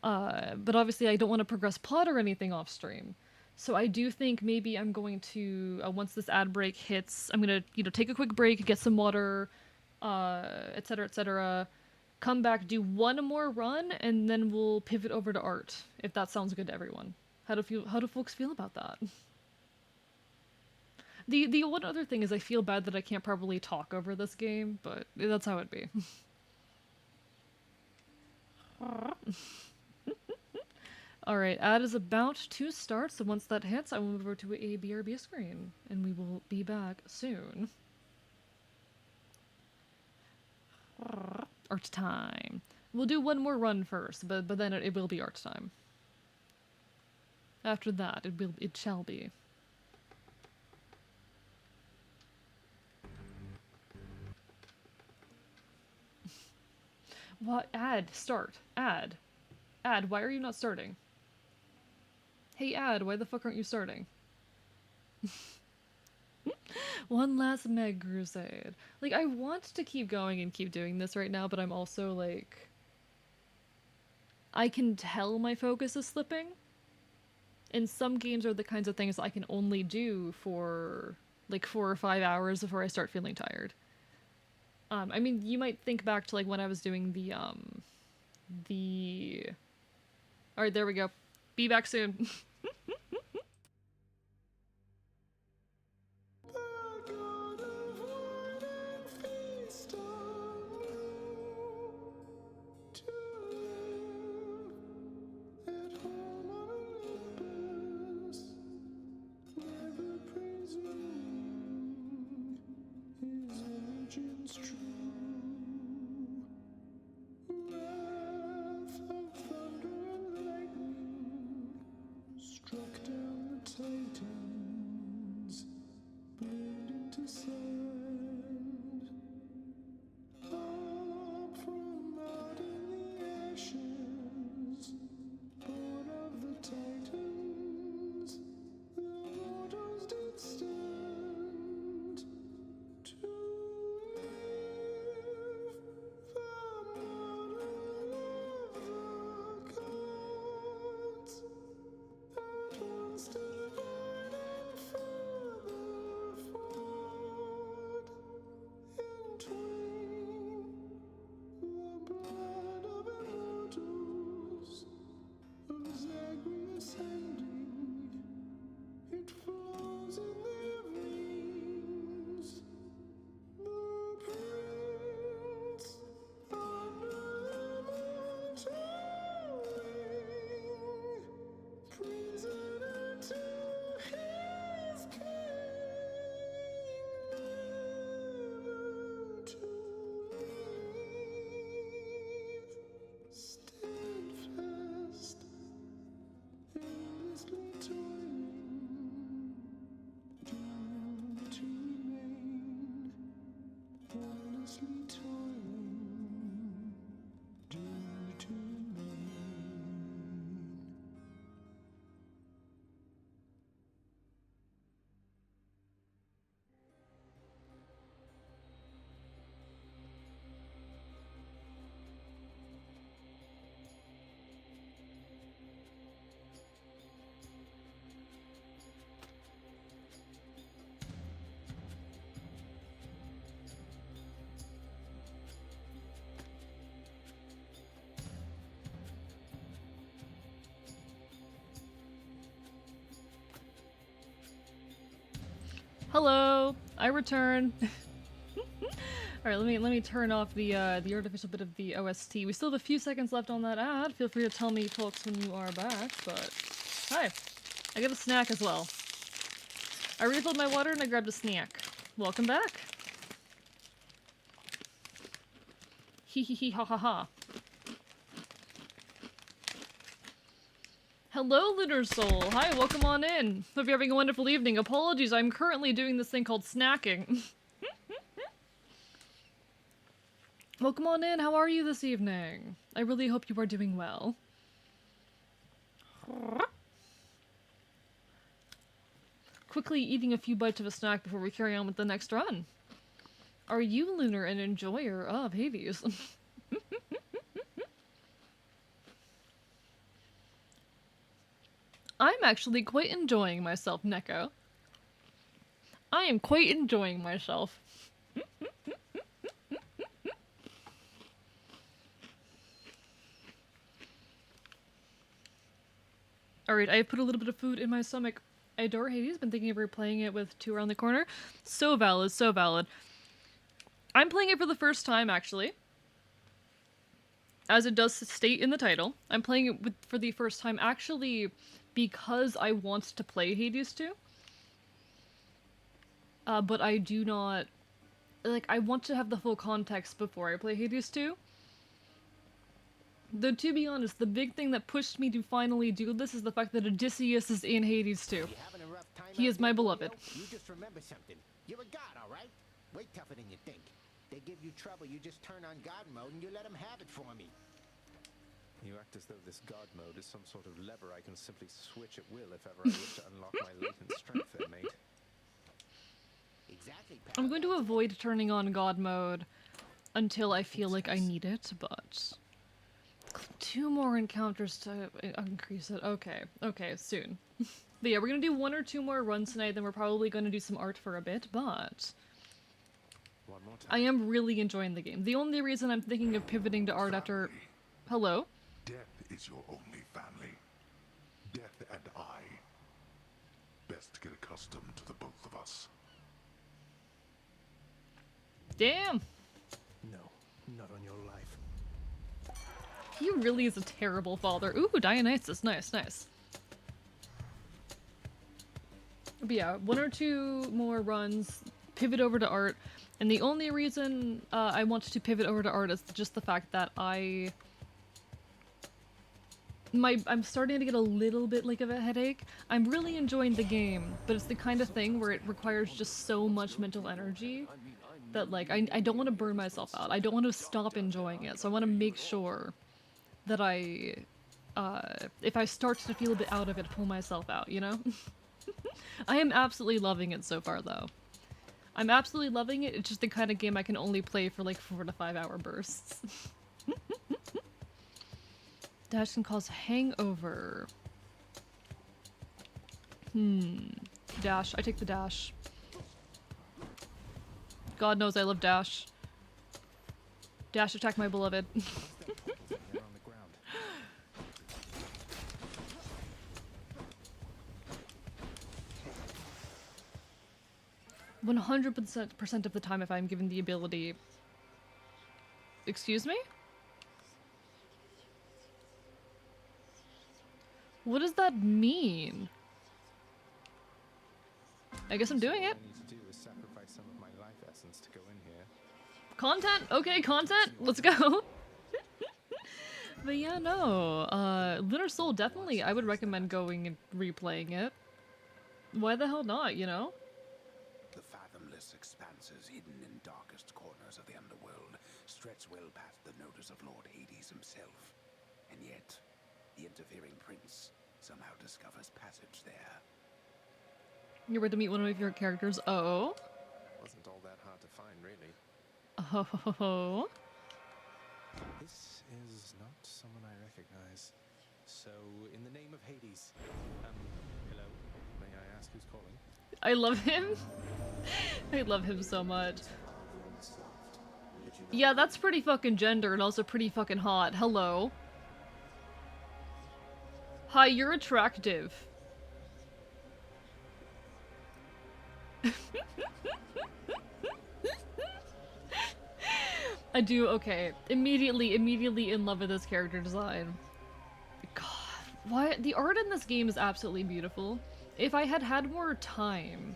But obviously I don't want to progress plot or anything off stream. So I do think maybe I'm going to, once this ad break hits, I'm gonna, take a quick break, get some water, etc., etc., come back, do 1 more run, and then we'll pivot over to art, if that sounds good to everyone. How do folks feel about that? The one other thing is I feel bad that I can't properly talk over this game, but that's how it be. Alright, ad is about to start, so once that hits, I will move over to a BRB screen, and we will be back soon. Art time. We'll do 1 more run first, but then it will be art time. After that, it shall be. What? Ad. Start. Ad. Ad, why are you not starting? Hey, Ad, why the fuck aren't you starting? One last Meg Crusade. Like, I want to keep going and keep doing this right now, but I'm also like... I can tell my focus is slipping. And some games are the kinds of things I can only do for like 4 or 5 hours before I start feeling tired. I mean, you might think back to like when I was doing the Alright, there we go. Be back soon. Struck down the Titans, burned into sand. Up from out in the ashes, born of the Titans, the mortals did stand. To live the model of the gods. At once divine and further forward, in twain, the blood of immortals, of Zagreus ending, it flows in their veins. The prince under immortal wing, prisoner to his king, never to leave. Steadfast, endlessly toiling, doomed to remain. Endlessly toiling, doomed to remain. Hello, I return. All right, let me turn off the artificial bit of the OST. We still have a few seconds left on that ad. Feel free to tell me, folks, when you are back. But hi, I got a snack as well. I refilled my water and I grabbed a snack. Welcome back. Hee hee hee ha ha ha. Hello, Lunar Soul. Hi, welcome on in. Hope you're having a wonderful evening. Apologies, I'm currently doing this thing called snacking. Welcome on in. How are you this evening? I really hope you are doing well. Quickly eating a few bites of a snack before we carry on with the next run. Are you, Lunar, an enjoyer of Hades? I'm actually quite enjoying myself, Neko. I am quite enjoying myself. Alright, I put a little bit of food in my stomach. I adore Hades, been thinking of replaying it with 2 around the corner. So valid, so valid. I'm playing it for the first time, actually. As it does state in the title. I'm playing it for the first time, actually, because I want to play Hades 2. But I do not... Like, I want to have the full context before I play Hades 2. Though, to be honest, the big thing that pushed me to finally do this is the fact that Odysseus is in Hades 2. He is my beloved. You just remember something. You're a god, alright? Way tougher than you think. They give you trouble, you just turn on god mode and you let them have it for me. You act as though this God mode is some sort of lever I can simply switch at will if ever I wish to unlock my latent strength there, mate. Exactly, pal. I'm going to avoid turning on God mode until I feel like I need it, but 2 more encounters to increase it. Okay, okay, soon. But yeah, we're gonna do 1 or 2 more runs tonight, then we're probably gonna do some art for a bit, but One more time. I am really enjoying the game. The only reason I'm thinking of pivoting to art after... Hello? Death is your only family. Death and I. Best get accustomed to the both of us. Damn! No, not on your life. He really is a terrible father. Ooh, Dionysus. Nice, nice. But yeah, 1 or 2 more runs, pivot over to art, and the only reason I want to pivot over to art is just the fact that I'm starting to get a little bit like of a headache. I'm really enjoying the game, but it's the kind of thing where it requires just so much mental energy that like I don't want to burn myself out. I don't want to stop enjoying it, so I want to make sure that if I start to feel a bit out of it, pull myself out, you know? I am absolutely loving it so far, though. I'm absolutely loving it. It's just the kind of game I can only play for like 4 to 5 hour bursts. Dash can cause hangover. Dash. I take the dash. God knows I love dash. Dash, attack my beloved. 100% of the time if I'm given the ability. Excuse me? What does that mean? I guess I'm doing it. All I need to do is sacrifice some of my life essence to go in here. Content? Okay, content. Let's go. But yeah, no. Lunar Soul, definitely. I would recommend going and replaying it. Why the hell not, you know? The fathomless expanses hidden in darkest corners of the underworld stretch well past the notice of Lord Hades himself. And yet, the interfering prince somehow discovers passage there. You're about to meet one of my favorite characters. Oh. Wasn't all that hard to find, really. Oh. This is not someone I recognize. So, in the name of Hades, hello, may I ask who's calling? I love him. I love him so much. Yeah, that's pretty fucking gender and also pretty fucking hot. Hello. Hi, you're attractive. I do, okay. Immediately in love with this character design. God, why? The art in this game is absolutely beautiful. If I had had more time,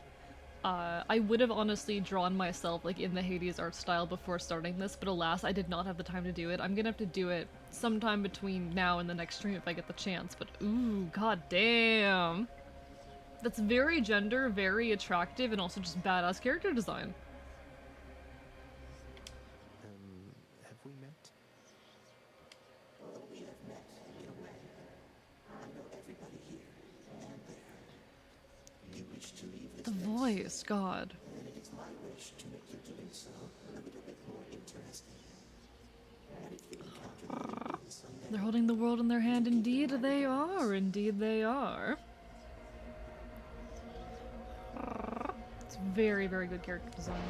I would have honestly drawn myself like in the Hades art style before starting this, but alas, I did not have the time to do it. I'm gonna have to do it sometime between now and the next stream if I get the chance, but ooh, god damn. That's very gender, very attractive, and also just badass character design. Have we met? We have met in a way. I know everybody here and there. You wish to leave this The voice, god. and it is my wish to make your doing so a little bit more interesting. And if the encounter begins someday, They're holding the world in their hand. Indeed they are. Indeed they are. It's very, very good character design.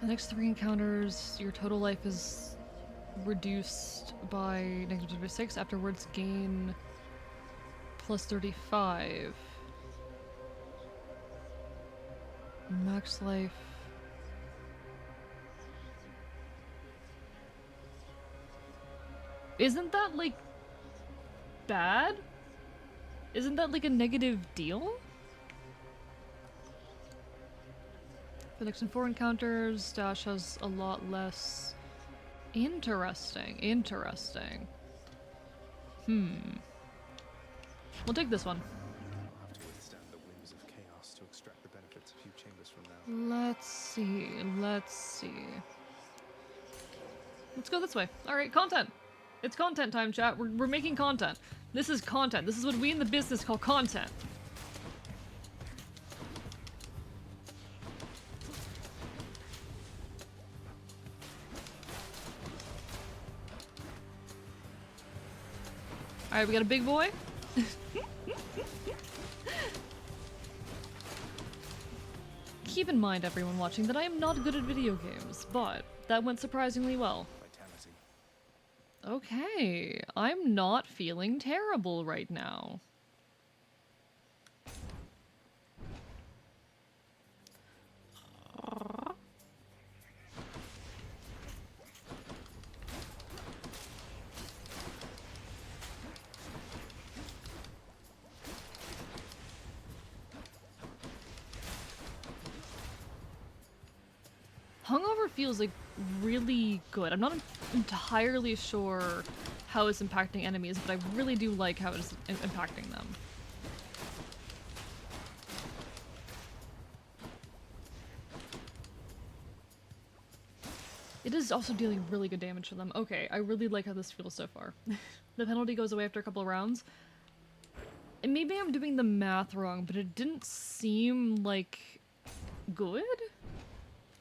The next 3 encounters, your total life is reduced by -26. Afterwards, gain +35. Max life. Isn't that, like, bad? Isn't that, like, a negative deal? For the next 4 encounters, Dash has a lot less... Interesting, interesting. We'll take this one. I'll have to withstand the whims of chaos to extract the benefits a few chambers from now. Let's see, let's see. Let's go this way. Alright, content. It's content time, chat. We're making content. This is content. This is what we in the business call content. Alright, we got a big boy. Keep in mind, everyone watching, that I am not good at video games, but that went surprisingly well. Okay, I'm not feeling terrible right now. Hungover feels like really good. I'm not entirely sure how it's impacting enemies, but I really do like how it's impacting them. It is also dealing really good damage to them. Okay, I really like how this feels so far. The penalty goes away after a couple of rounds. And maybe I'm doing the math wrong, but it didn't seem like good?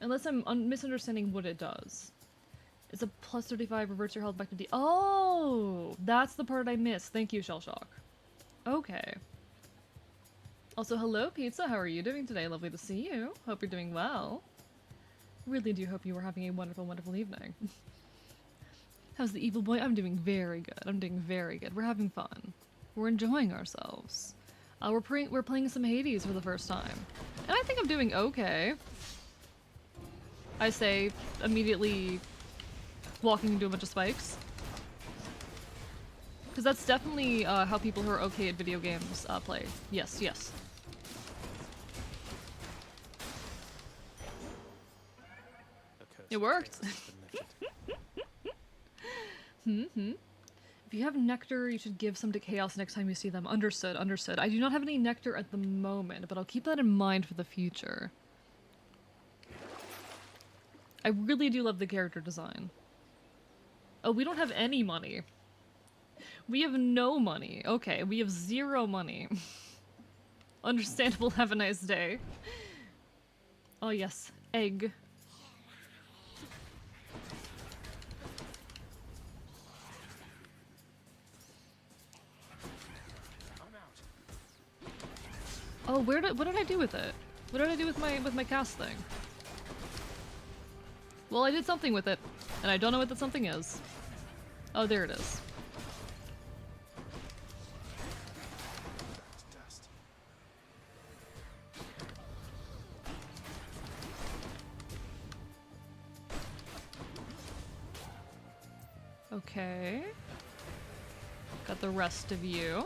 Unless I'm misunderstanding what it does. It's a plus 35, reverts your health back to D. Oh! That's the part I missed. Thank you, Shellshock. Okay. Also, hello, Pizza. How are you doing today? Lovely to see you. Hope you're doing well. Really do hope you are having a wonderful, wonderful evening. How's the evil boy? I'm doing very good. I'm doing very good. We're having fun. We're enjoying ourselves. We're playing some Hades for the first time. And I think I'm doing okay. I say, immediately walking into a bunch of spikes. Because that's definitely how people who are okay at video games play. Yes, yes. It worked! If you have nectar, you should give some to Chaos next time you see them. Understood, understood. I do not have any nectar at the moment, but I'll keep that in mind for the future. I really do love the character design. Oh, we don't have any money. We have no money. Okay, we have 0 money. Understandable, have a nice day. Oh yes, egg. Oh, what did I do with it? What did I do with my cast thing? Well, I did something with it, and I don't know what that something is. Oh, there it is. Okay. Got the rest of you.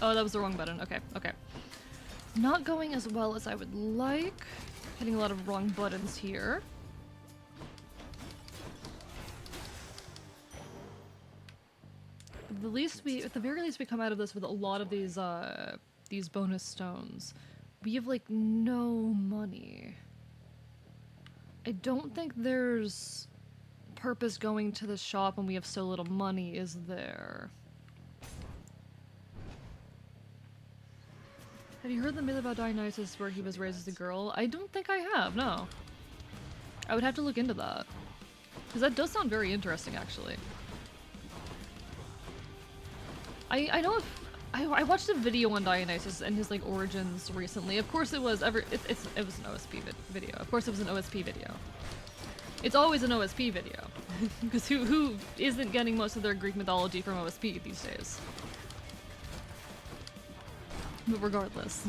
Oh, that was the wrong button. Okay, okay. Not going as well as I would like. Hitting a lot of wrong buttons here. At the very least, we come out of this with a lot of these bonus stones. We have like no money. I don't think there's purpose going to the shop when we have so little money, is there? Have you heard the myth about Dionysus where he was raised as a girl? I don't think I have, no. I would have to look into that. Because that does sound very interesting, actually. I know if... I watched a video on Dionysus and his, like, origins recently. Of course it was it was an OSP video. Of course it was an OSP video. It's always an OSP video. Because who isn't getting most of their Greek mythology from OSP these days? But regardless.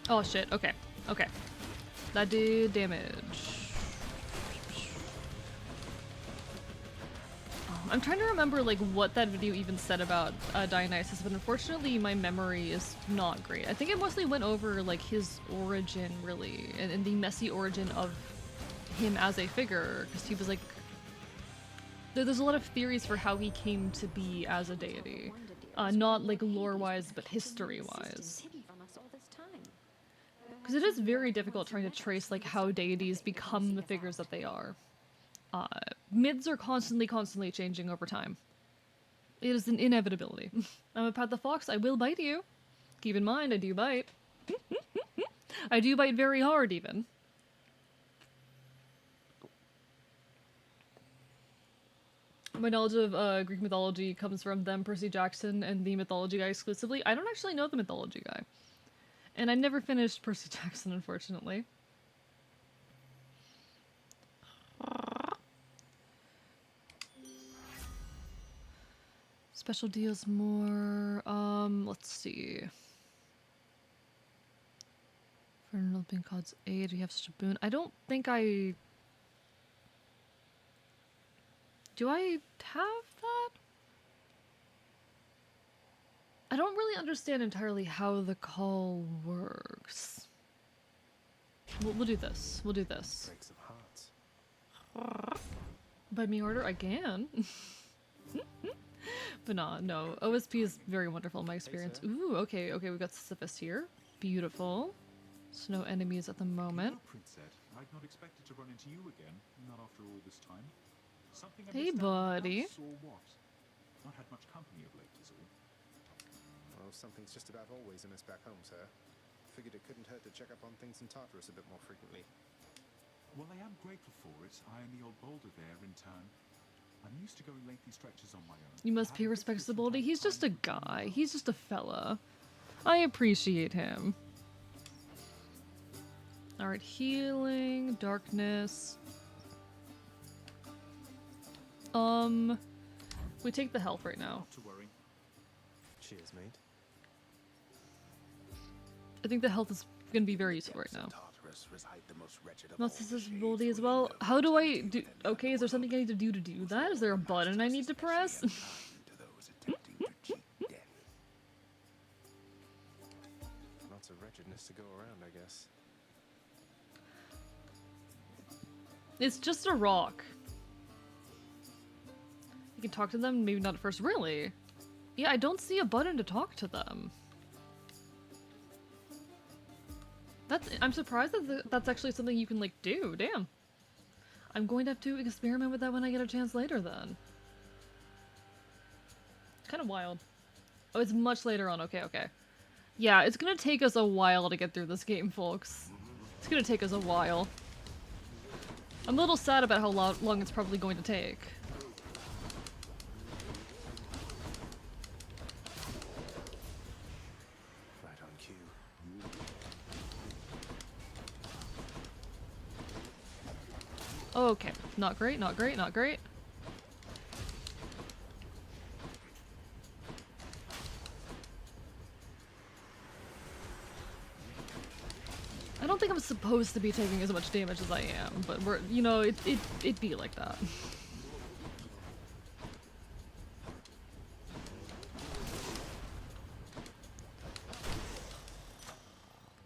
Oh shit, okay, okay. That did damage. I'm trying to remember like what that video even said about Dionysus, but unfortunately my memory is not great. I think it mostly went over like his origin really, and the messy origin of him as a figure, because he was like... There's a lot of theories for how he came to be as a deity. Not like lore-wise, but history-wise. Because it is very difficult trying to trace like how deities become the figures that they are. Mids are constantly changing over time. It is an inevitability. I'm a Pat the Fox, I will bite you. Keep in mind, I do bite. I do bite very hard, even. My knowledge of Greek mythology comes from them, Percy Jackson, and the mythology guy exclusively. I don't actually know the mythology guy. And I never finished Percy Jackson, unfortunately. Special deals more, let's see. For an Olympian God's aid, we have such a boon. I don't think I... Do I have that? I don't really understand entirely how the call works. We'll do this. We'll do this. Breaks of hearts. By me order, I can. But nah, no. OSP is very wonderful in my experience. Ooh, okay, okay, we've got Sisyphus here. Beautiful. So no enemies at the moment. You know, Princess, I'd not expected to run into you again, not after all this time. Something I Hey, missed out in the buddy. house, or what? Not had much company of late, is all. Well, something's just about always a miss back home, sir. Figured it couldn't hurt to check up on things in Tartarus a bit more frequently. Well, I am grateful for it. I and the old boulder there in turn. I'm used to going lengthy stretches on my own. You must pay respects to Boldy. He's just a guy. He's just a fella. I appreciate him. Alright, healing, darkness. We take the health right now. Not to worry. Cheers, mate. I think the health is going to be very useful right now. Not this is Boldy as well. How do I do? Okay, is there something I need to do that? Is there a button I need to press? Lots of wretchedness to go around, I guess. It's just a rock. You can talk to them, maybe not at first. Really? Yeah, I don't see a button to talk to them. I'm surprised that that's actually something you can, like, do. Damn. I'm going to have to experiment with that when I get a chance later, then. Kind of wild. Oh, it's much later on. Okay, okay. Yeah, it's gonna take us a while to get through this game, folks. It's gonna take us a while. I'm a little sad about how long it's probably going to take. Right on cue. Okay, not great, not great, not great. I don't think I'm supposed to be taking as much damage as I am, but we're, you know, it'd be like that.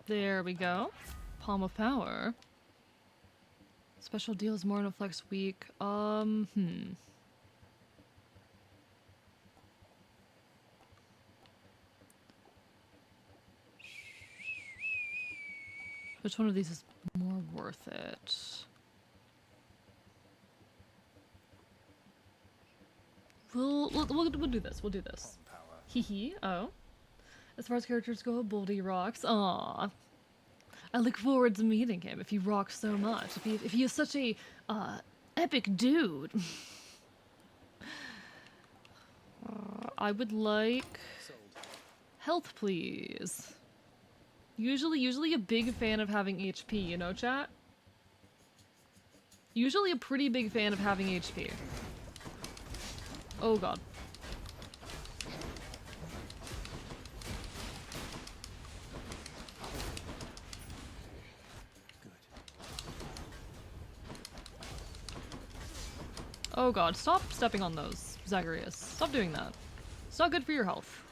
There we go. Palm of Power. Special deals more in a flex week. Which one of these is more worth it? We'll do this. We'll do this. Hee hee. Oh. As far as characters go, Boldy rocks. Aww. I look forward to meeting him if he rocks so much. If he is such a epic dude. I would like health, please. Usually a big fan of having HP, you know, chat? Usually a pretty big fan of having HP. Oh god. Oh god, stop stepping on those. Zagreus. Stop doing that. It's not good for your health.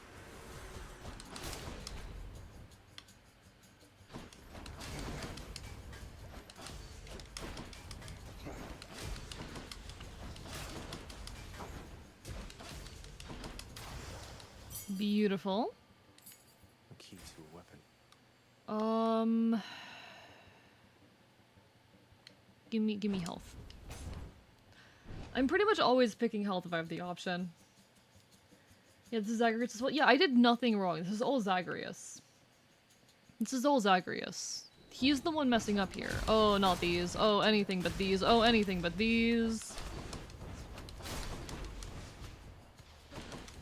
Beautiful. A key to a weapon. Give me health. I'm pretty much always picking health if I have the option. Yeah, this is Zagreus as well. Yeah, I did nothing wrong. This is all Zagreus. This is all Zagreus. He's the one messing up here. Oh, not these. Oh, anything but these. Oh, anything but these.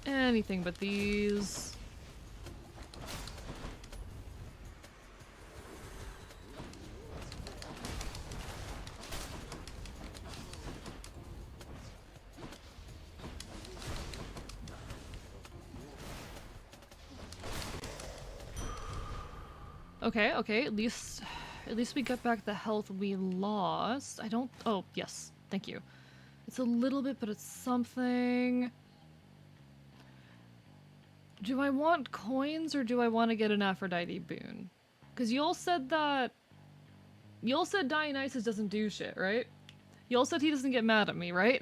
Anything but these. Okay, okay, at least we got back the health we lost. I don't— oh, yes, thank you. It's a little bit, but it's something. Do I want coins or do I want to get an Aphrodite boon? Because you all said that— you all said Dionysus doesn't do shit, right? You all said he doesn't get mad at me, right?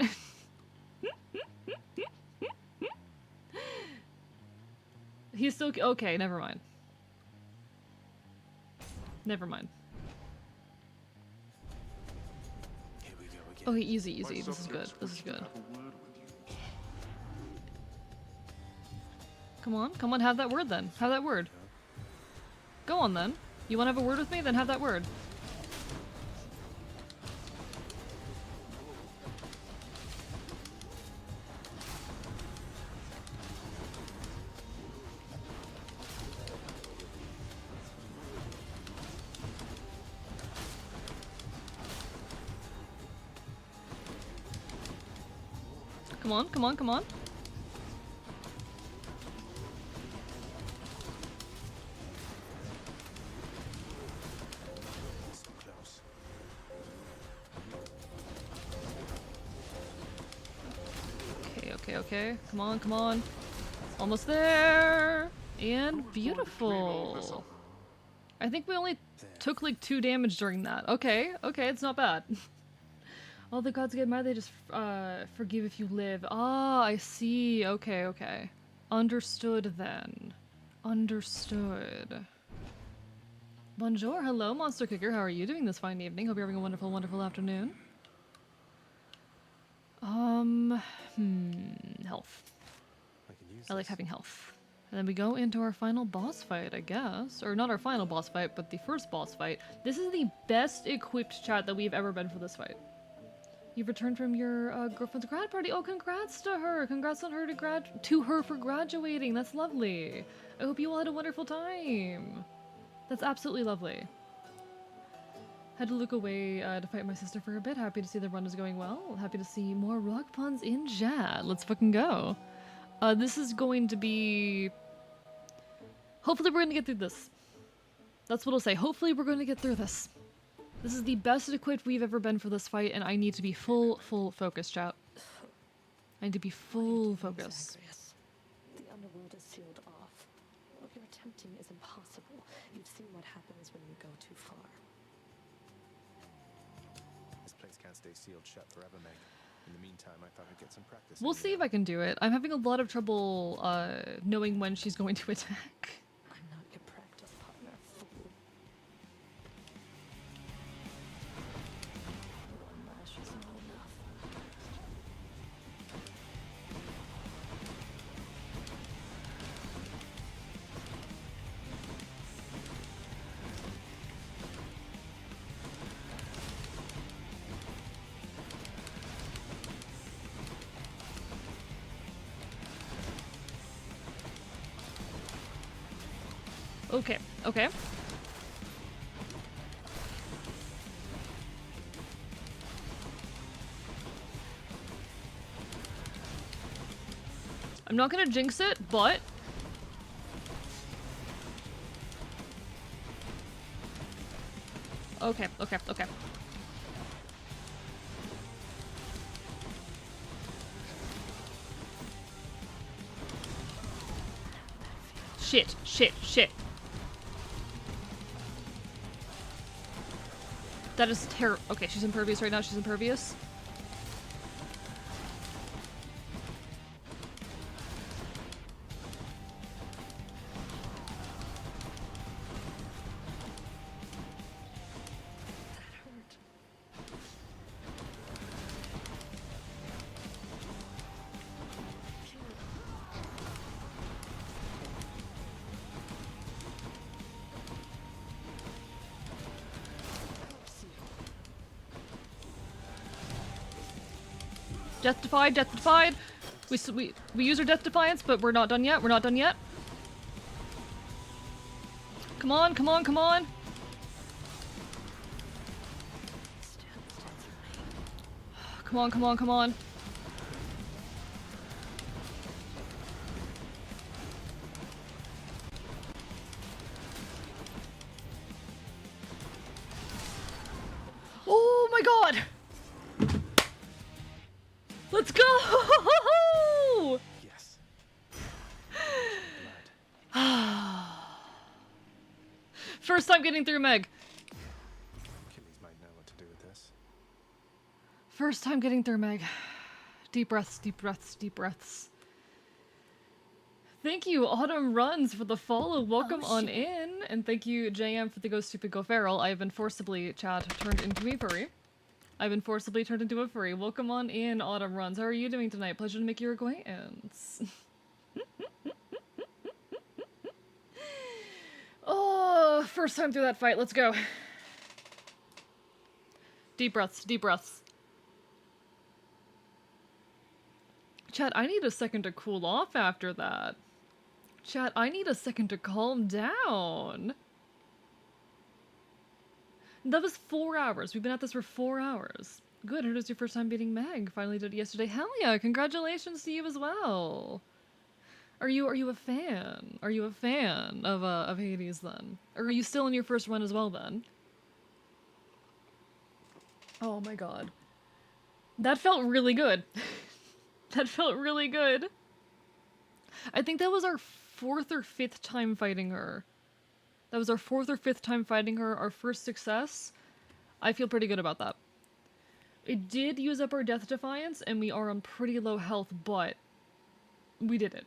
He's still— okay, never mind. Never mind. Here we go again. Okay, easy, easy. This is good. This is good. Come on, have that word then. Have that word. Go on then. You want to have a word with me? Then have that word. Come on, come on, come on. So close. Okay, okay, okay. Come on, come on. Almost there! And beautiful. I think we only took like 2 damage during that. Okay, okay, it's not bad. All the gods get mad, they just forgive if you live. Ah, I see. Okay, okay. Understood then. Understood. Bonjour, hello, Monster Kicker. How are you doing this fine evening? Hope you're having a wonderful, wonderful afternoon. Health. I like having health. And then we go into our final boss fight, I guess. Or not our final boss fight, but the first boss fight. This is the best equipped chat that we've ever been for this fight. You've returned from your girlfriend's grad party. Oh, congrats to her! Congrats on her to her for graduating. That's lovely. I hope you all had a wonderful time. That's absolutely lovely. Had to look away to fight my sister for a bit. Happy to see the run is going well. Happy to see more rock puns in chat. Let's fucking go. This is going to be... hopefully we're going to get through this. That's what I'll say. Hopefully we're going to get through this. This is the best equipped we've ever been for this fight, and I need to be full focus, chat. I need to be full focus. The underworld is sealed off. What you're attempting is impossible. You've seen what happens when you go too far. This place can't stay sealed shut forever, Meg. In the meantime, I thought I'd get some practice. We'll see if I can do it. I'm having a lot of trouble knowing when she's going to attack. I'm not your practice partner, fool. One lash is not enough. Okay, okay. I'm not gonna jinx it, but... okay, okay, okay. Shit, shit, shit. That is terrible. Okay, she's impervious right now. She's impervious. Death defied, death defied. We use our death defiance, but we're not done yet. We're not done yet. Come on, come on, come on. Come on, come on, come on. Oh my god! Let's go! Yes. First time getting through Meg. Achilles might know what to do with this. First time getting through Meg. Deep breaths, deep breaths, deep breaths. Thank you, Autumn Runs, for the follow. Welcome on in. And thank you, JM, for the Go Stupid Go Feral. I have been forcibly, Chad, turned into a furry. I've been forcibly turned into a furry. Welcome on in, Autumn Runs. How are you doing tonight? Pleasure to make your acquaintance. Oh, first time through that fight. Let's go. Deep breaths, deep breaths. Chat, I need a second to cool off after that. Chat, I need a second to calm down. That was 4 hours. We've been at this for 4 hours. Good, it was your first time beating Meg. Finally did it yesterday. Hell yeah, congratulations to you as well. Are you a fan? Are you a fan of Hades then? Or are you still in your first run as well then? Oh my god. That felt really good. That felt really good. I think that was our 4th or 5th time fighting her. That was our 4th or 5th time fighting her, our first success. I feel pretty good about that. It did use up our Death Defiance, and we are on pretty low health, but we did it.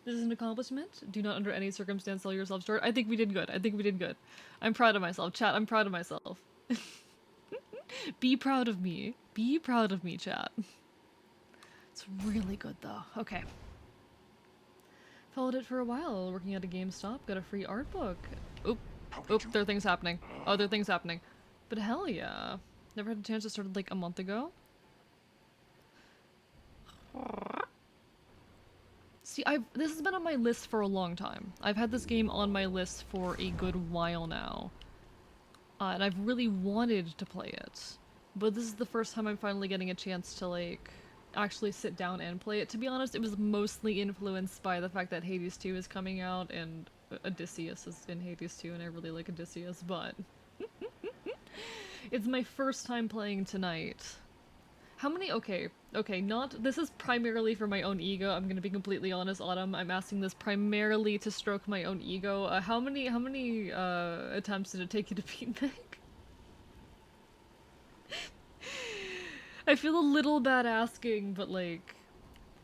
This is an accomplishment. Do not under any circumstance sell yourself short. I think we did good. I think we did good. I'm proud of myself. Chat, I'm proud of myself. Be proud of me. Be proud of me, chat. It's really good, though. Okay. Followed it for a while, working at a GameStop, got a free art book. Oop. Oop, there are things happening. Oh, there are things happening. But hell yeah. Never had a chance to start like a month ago. See, this has been on my list for a long time. I've had this game on my list for a good while now. And I've really wanted to play it. But this is the first time I'm finally getting a chance to, like, actually sit down and play it. To be honest, it was mostly influenced by the fact that Hades 2 is coming out, and Odysseus is in Hades 2, and I really like Odysseus, but... It's my first time playing tonight. How many- okay, not- this is primarily for my own ego, I'm gonna be completely honest, Autumn. I'm asking this primarily to stroke my own ego. How many attempts did it take you to beat Meg? I feel a little bad asking, but like,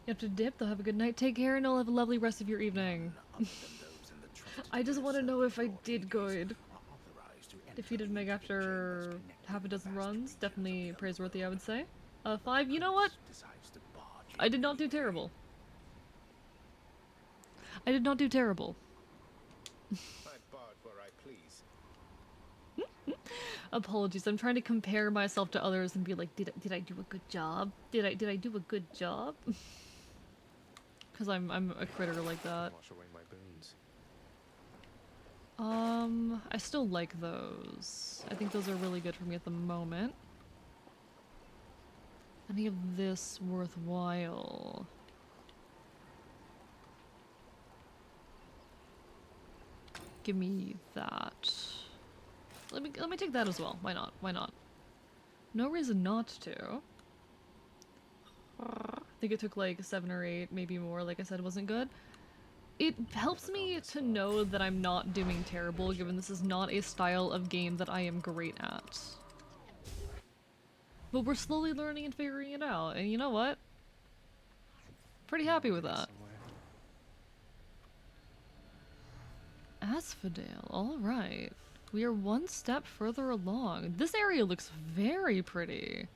you have to dip, they'll have a good night, take care, and I'll have a lovely rest of your evening. I just want to know if I did good. Defeated Meg after half a dozen runs, definitely praiseworthy, I would say. 5, you know what? I did not do terrible. I did not do terrible. Apologies, I'm trying to compare myself to others and be like, did I do a good job? Did I do a good job? Because I'm a critter like that. Wash away my boons. I still like those. I think those are really good for me at the moment. Any of this worthwhile? Give me that. Let me take that as well. Why not? Why not? No reason not to. I think it took like 7 or 8, maybe more. Like I said, it wasn't good. it helps me to know that I'm not doing terrible, given this is not a style of game that I am great at. But we're slowly learning and figuring it out, and you know what? Pretty happy with that. Asphodel, alright. We are one step further along. This area looks very pretty.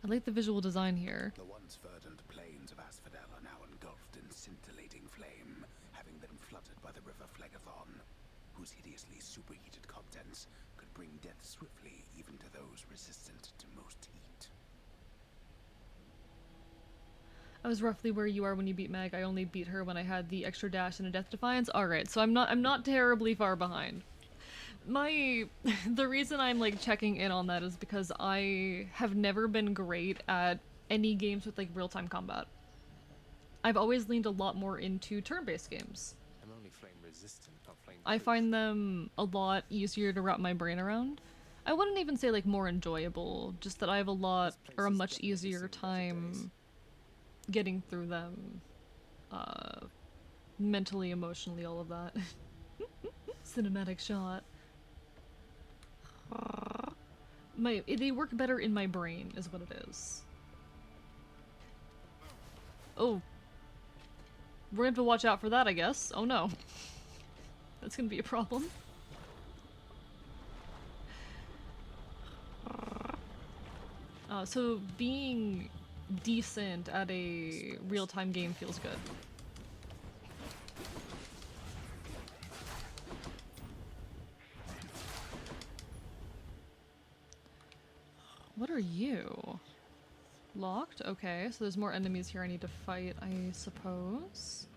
I like the visual design here. The once verdant plains of Asphodel are now engulfed in scintillating flame, having been flooded by the river Phlegethon, whose hideously superheated contents could bring death swiftly even to those resistant to most heat. I was roughly where you are when you beat Meg. I only beat her when I had the extra dash and a Death Defiance. Alright, so I'm not terribly far behind. The reason I'm like checking in on that is because I have never been great at any games with like real-time combat. I've always leaned a lot more into turn-based games. I'm only flame resistant, not flame I find them a lot easier to wrap my brain around. I wouldn't even say like more enjoyable, just that I have a lot or a much easier time getting through them. Mentally, emotionally, all of that. Cinematic shot. They work better in my brain, is what it is. Oh. We're gonna have to watch out for that, I guess. Oh no. That's gonna be a problem. So being decent at a real-time game feels good. What are you? Locked? Okay, so there's more enemies here I need to fight, I suppose.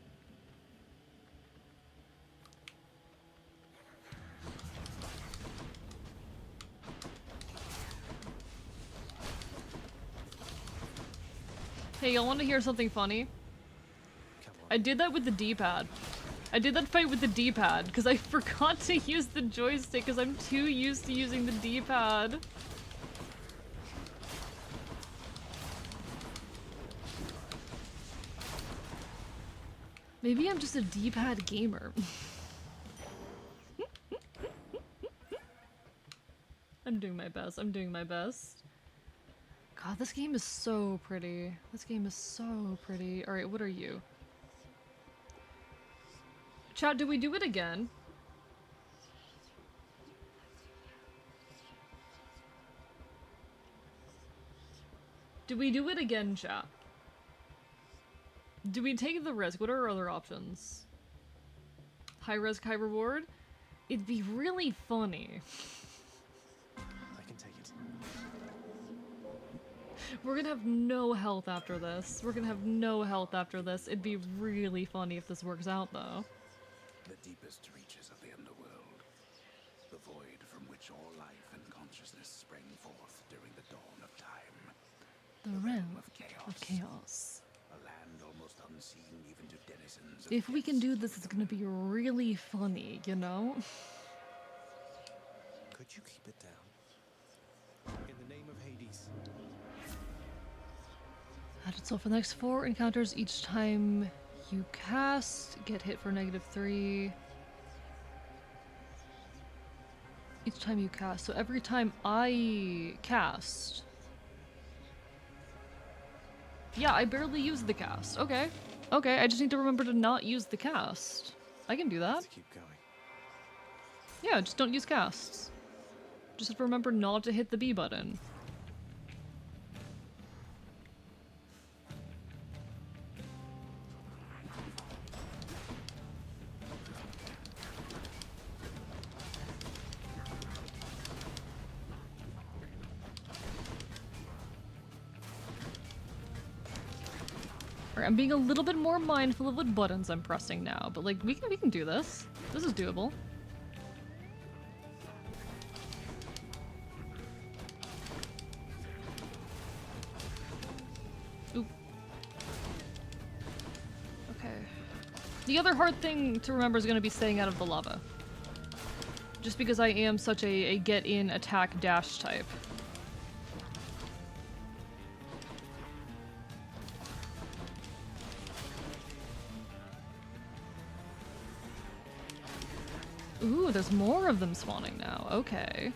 Hey, y'all want to hear something funny? I did that with the D-pad. I did that fight with the D-pad because I forgot to use the joystick because I'm too used to using the D-pad. Maybe I'm just a D-pad gamer. I'm doing my best. I'm doing my best. God, this game is so pretty. This game is so pretty. Alright, what are you? Chat, do we do it again? Do we do it again, chat? Do we take the risk? What are our other options? High risk, high reward? It'd be really funny. I can take it. We're gonna have no health after this. We're gonna have no health after this. It'd be really funny if this works out, though. The deepest reaches of the underworld. The void from which all life and consciousness sprang forth during the dawn of time. The realm of chaos. A land almost unseen even to denizens of If we can do this, it's gonna be really funny, you know? Could you keep it down? In the name of Hades. Add itself for the next 4 encounters each time you cast. Get hit for -3. Each time you cast. So every time I cast. Yeah, I barely use the cast. Okay. Okay, I just need to remember to not use the cast. I can do that. Keep going. Yeah, just don't use casts. Just have to remember not to hit the B button. I'm being a little bit more mindful of what buttons I'm pressing now, but like we can do this. This is doable. Oop. Okay. The other hard thing to remember is going to be staying out of the lava. Just because I am such a get in, attack, dash type. Ooh, there's more of them spawning now. Okay.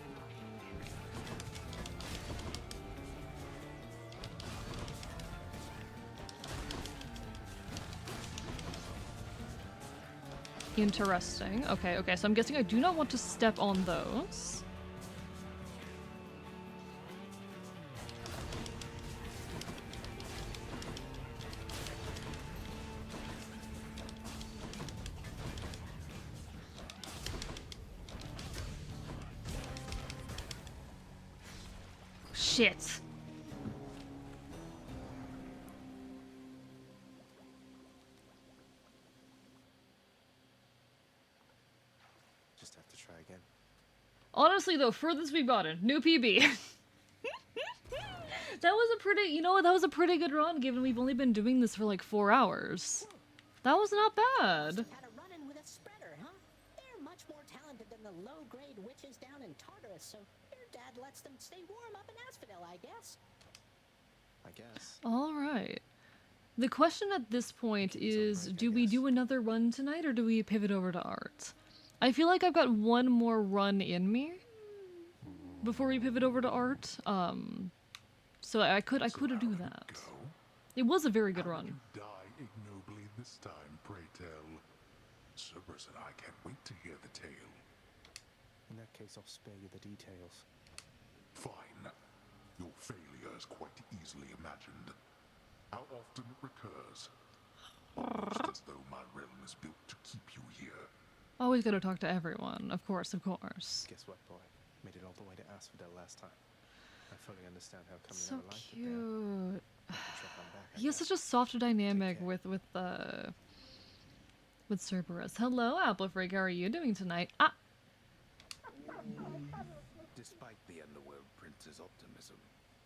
Interesting. Okay, okay, so I'm guessing I do not want to step on those. Shit. Just have to try again. Honestly though, furthest we've gotten, new PB. That was a pretty, you know what, that was a pretty good run given we've only been doing this for like 4 hours. That was not bad. Had a run-in with a spreader, huh? They're much more talented than the low-grade witches down in Tartarus, so your dad lets them stay warm up in Asphodel, I guess. I guess. Alright. The question at this point is, do we do another run tonight or do we pivot over to art? I feel like I've got one more run in me before we pivot over to art. So I could do that. It was a very good run. Die ignobly this time, pray tell. Cerberus and I can't wait to hear the tale. In that case, I'll spare you the details. Fine. Your failure is quite easily imagined. How often it recurs. Almost as though my realm is built to keep you here. Always gotta talk to everyone, of course, of course. Guess what, boy? Made it all the way to Asphodel last time. I fully understand how coming So never liked it cute. there. Check on back, I He has guess. such a soft dynamic with Cerberus. Hello, Applefreak, how are you doing tonight? Ah! Despite the Underworld Prince's optimism,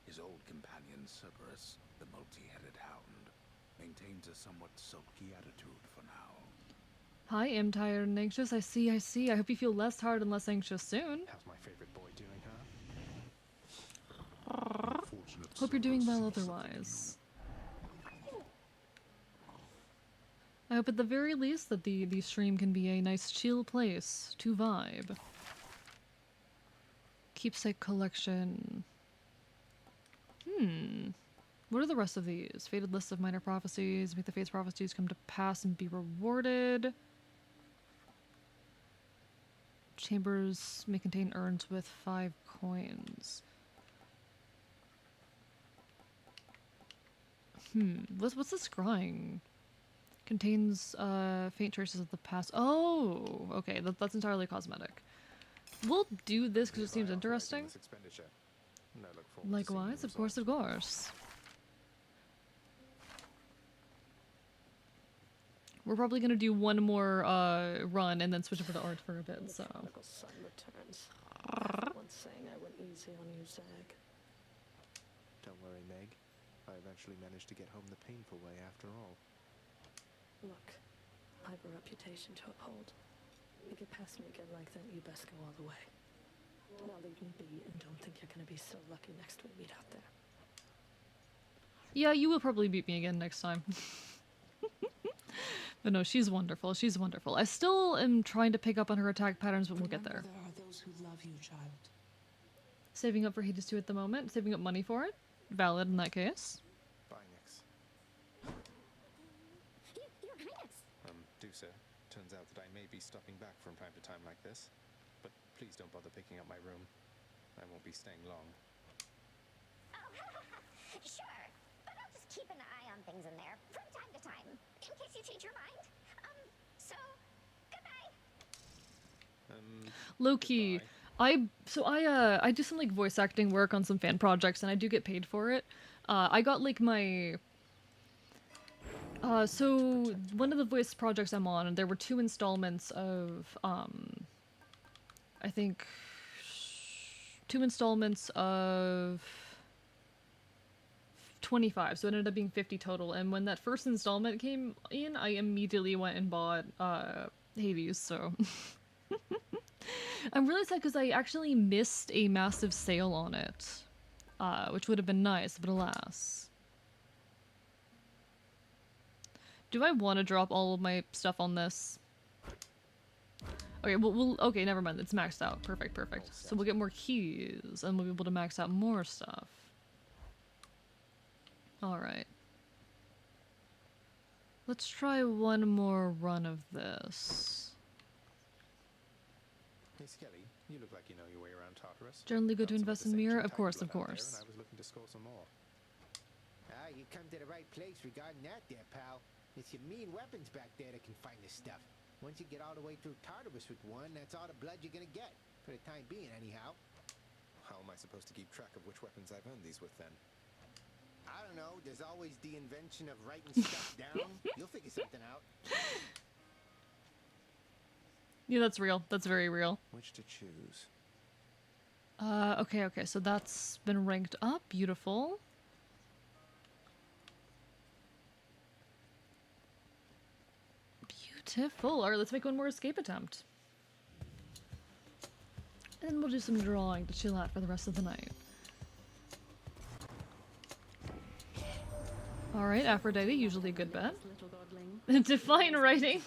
his old companion Cerberus, the multi-headed hound, maintains a somewhat sulky attitude for now. Hi, I'm tired and anxious. I see. I hope you feel less tired and less anxious soon. How's my favorite boy doing, huh? Hope you're doing well otherwise. I hope at the very least that the stream can be a nice chill place to vibe. Keepsake collection. What are the rest of these? Fated list of minor prophecies. Make the fate's prophecies come to pass and be rewarded. Chambers may contain urns with 5 coins. What's the scrying? Contains faint traces of the past. Oh, okay, that's entirely cosmetic. We'll do this because it seems interesting. Likewise, of course, of course. We're probably gonna do one more run and then switch over to art for a bit. So. Sun returns. Everyone's saying I went easy on you, Zag. Don't worry, Meg. I eventually managed to get home the painful way after all. Look, I have a reputation to uphold. If you pass me again like that, you best go all the way. Now leave me be and don't think you're gonna be so lucky next we meet out there. Yeah, you will probably beat me again next time. But no, she's wonderful. She's wonderful. I still am trying to pick up on her attack patterns, but we'll get there. There are those who love you, child. Saving up for Hades 2 at the moment. Saving up money for it. Valid in that case. Bye, Nix. Your Highness. Do so. Turns out that I may be stopping back from time to time like this. But please don't bother picking up my room. I won't be staying long. Oh, sure. But I'll just keep an eye on things in there from time to time, in case you change your mind. So, goodbye. Low-key. I do some like voice acting work on some fan projects and I do get paid for it. I got like my so one of the voice projects I'm on, there were 2 installments of I think 2 installments of 25, so it ended up being 50 total, and when that first installment came in, I immediately went and bought Hades, so I'm really sad because I actually missed a massive sale on it, which would have been nice, but alas. Do I want to drop all of my stuff on this? Okay, okay, never mind. It's maxed out. Perfect, perfect. So we'll get more keys, and we'll be able to max out more stuff. Alright. Let's try one more run of this. Hey, Skelly, you look like you know your way around Tartarus. Generally good to Got some invest the in mirror? ancient Of course, type of blood out there, course. and I was looking to score some more. Ah, you come to the right place regarding that there, pal. It's your mean weapons back there that can find this stuff. Once you get all the way through Tartarus with one, that's all the blood you're gonna get. For the time being, anyhow. How am I supposed to keep track of which weapons I've earned these with, then? I don't know. There's always the invention of writing stuff down. You'll figure something out. Yeah, that's real. That's very real. Which to choose? Okay, so that's been ranked up. Beautiful. Beautiful. Alright, let's make one more escape attempt. And then we'll do some drawing to chill out for the rest of the night. Alright, Aphrodite, usually a good bet. Define writing?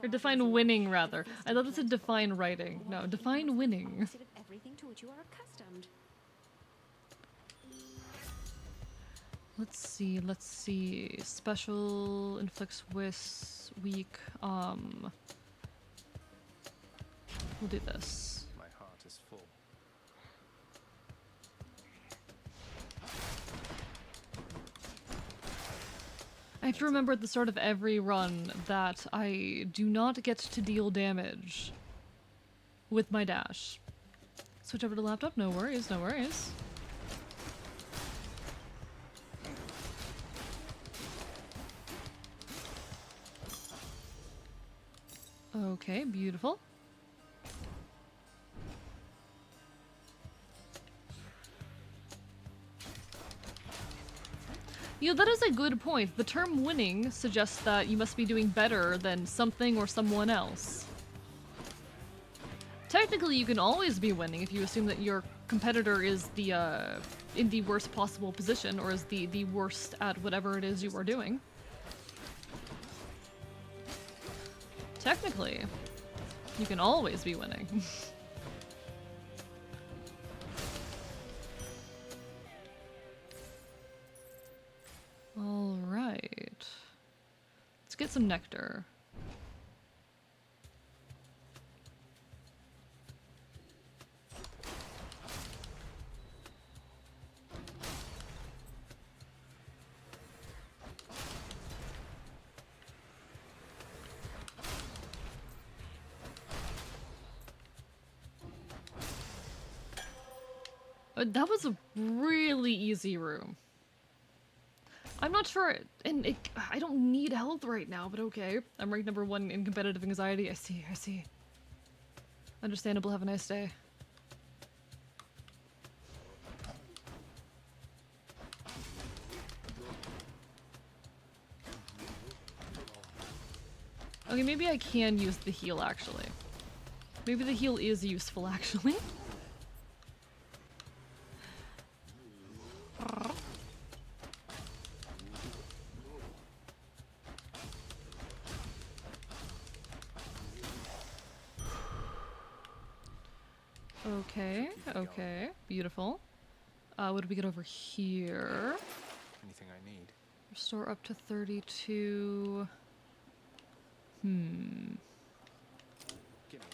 Or define winning, rather. I thought it said define writing. No, define winning. Everything to which you are accustomed. Let's see. Special inflicts weak. We'll do this. My heart is full. I have to remember at the start of every run that I do not get to deal damage with my dash. Switch over to laptop? No worries, no worries. Okay, beautiful. You know, that is a good point. The term winning suggests that you must be doing better than something or someone else. Technically, you can always be winning if you assume that your competitor is the, in the worst possible position, or is the worst at whatever it is you are doing. Technically, you can always be winning. Alright. Let's get some nectar. That was a really easy room. I'm not sure, and I don't need health right now, but okay. I'm ranked number 1 in competitive anxiety. I see. Understandable, have a nice day. Okay, maybe I can use the heal, actually. Maybe the heal is useful, actually. Okay, beautiful. What do we get over here? Anything I need. Restore up to 32.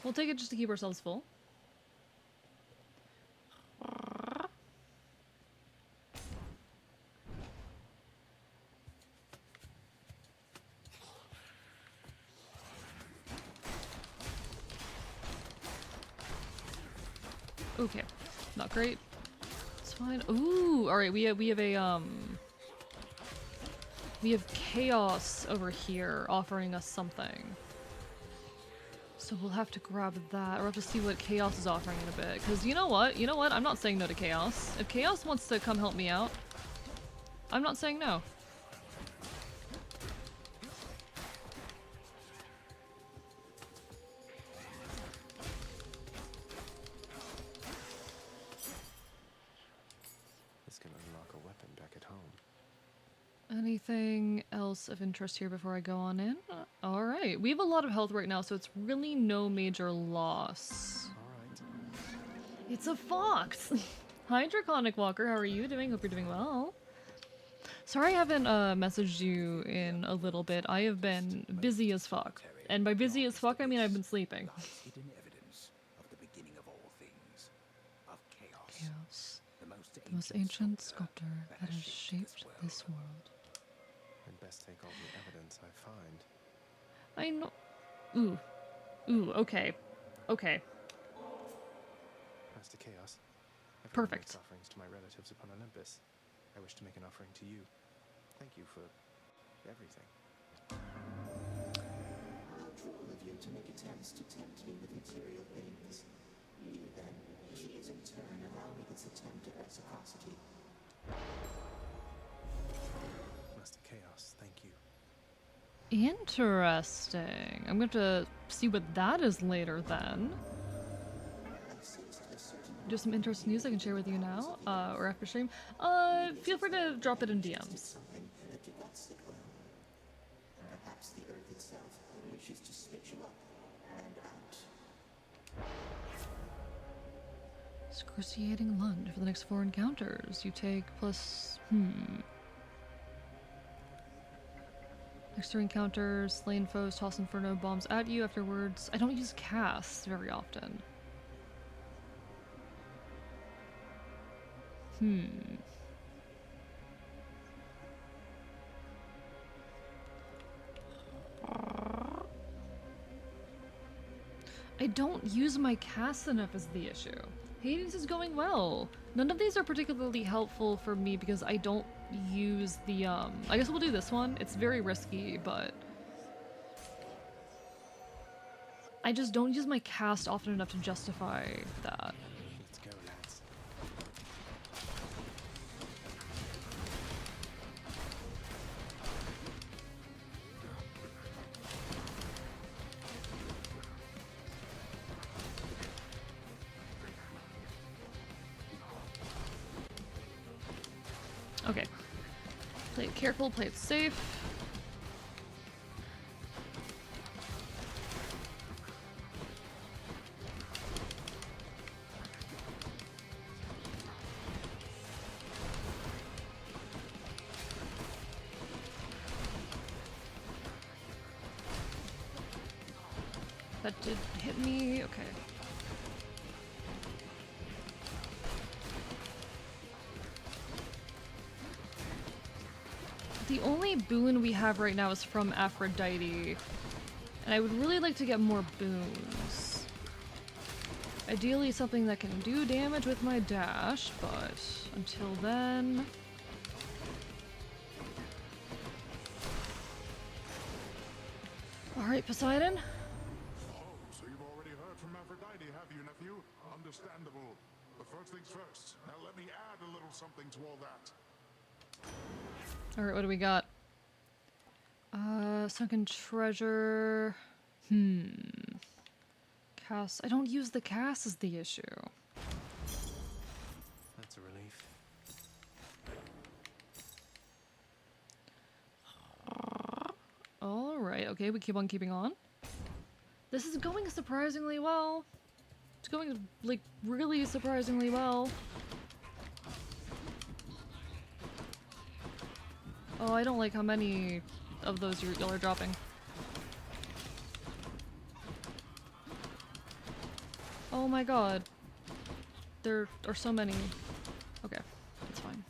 We'll take it just to keep ourselves full. Okay, not great. It's fine. Ooh, all right. We have chaos over here offering us something. So we'll have to grab that, or we'll have to see what chaos is offering in a bit. Because you know what? I'm not saying no to chaos. If chaos wants to come help me out, I'm not saying no. Anything else of interest here before I go on in? Alright, we have a lot of health right now, so it's really no major loss. Alright. It's a fox! Hi, Draconic Walker, how are you doing? Hope you're doing well. Sorry I haven't messaged you in a little bit. I have been busy as fuck. And by busy as fuck, I mean I've been sleeping. Hidden evidence of the beginning of all things, of chaos. Chaos. The most ancient sculptor that has shaped this world. I'd best take all the evidence I find. I know. Ooh. Ooh, okay. Okay. Master Chaos. Everyone Perfect. makes offerings to my relatives upon Olympus. I wish to make an offering to you. Thank you for everything. How cruel of you to make attempts to tempt me with material things. You then, please in turn allow me this attempt at reciprocity. Master Chaos, thank you. Interesting. I'm going to see what that is later then. Do some interesting news I can share with you now, or after stream. Feel free to drop it in DMs. That did not sit well. Perhaps the earth itself wishes to spit you up and out. Excruciating lunge for the next 4 encounters. You take plus... Next 3 encounters, slain foes toss inferno bombs at you afterwards. I don't use casts very often. I don't use my casts enough is the issue. Hades is going well. None of these are particularly helpful for me because I don't use the, I guess we'll do this one. It's very risky, but... I just don't use my cast often enough to justify that. Let's go, lads. Okay. Play it careful, play it safe. That did hit me, okay. The only boon we have right now is from Aphrodite, and I would really like to get more boons. Ideally something that can do damage with my dash, but until then... Alright, Poseidon. Oh, so you've already heard from Aphrodite, have you, nephew? Understandable. But first things first. Now let me add a little something to all that. Alright, what do we got? Sunken treasure... Cast... I don't use the cast is the issue. That's a relief. Alright, okay, we keep on keeping on. This is going surprisingly well. It's going, like, really surprisingly well. Oh, I don't like how many of those y'all are dropping. Oh my god. There are so many. Okay, that's fine.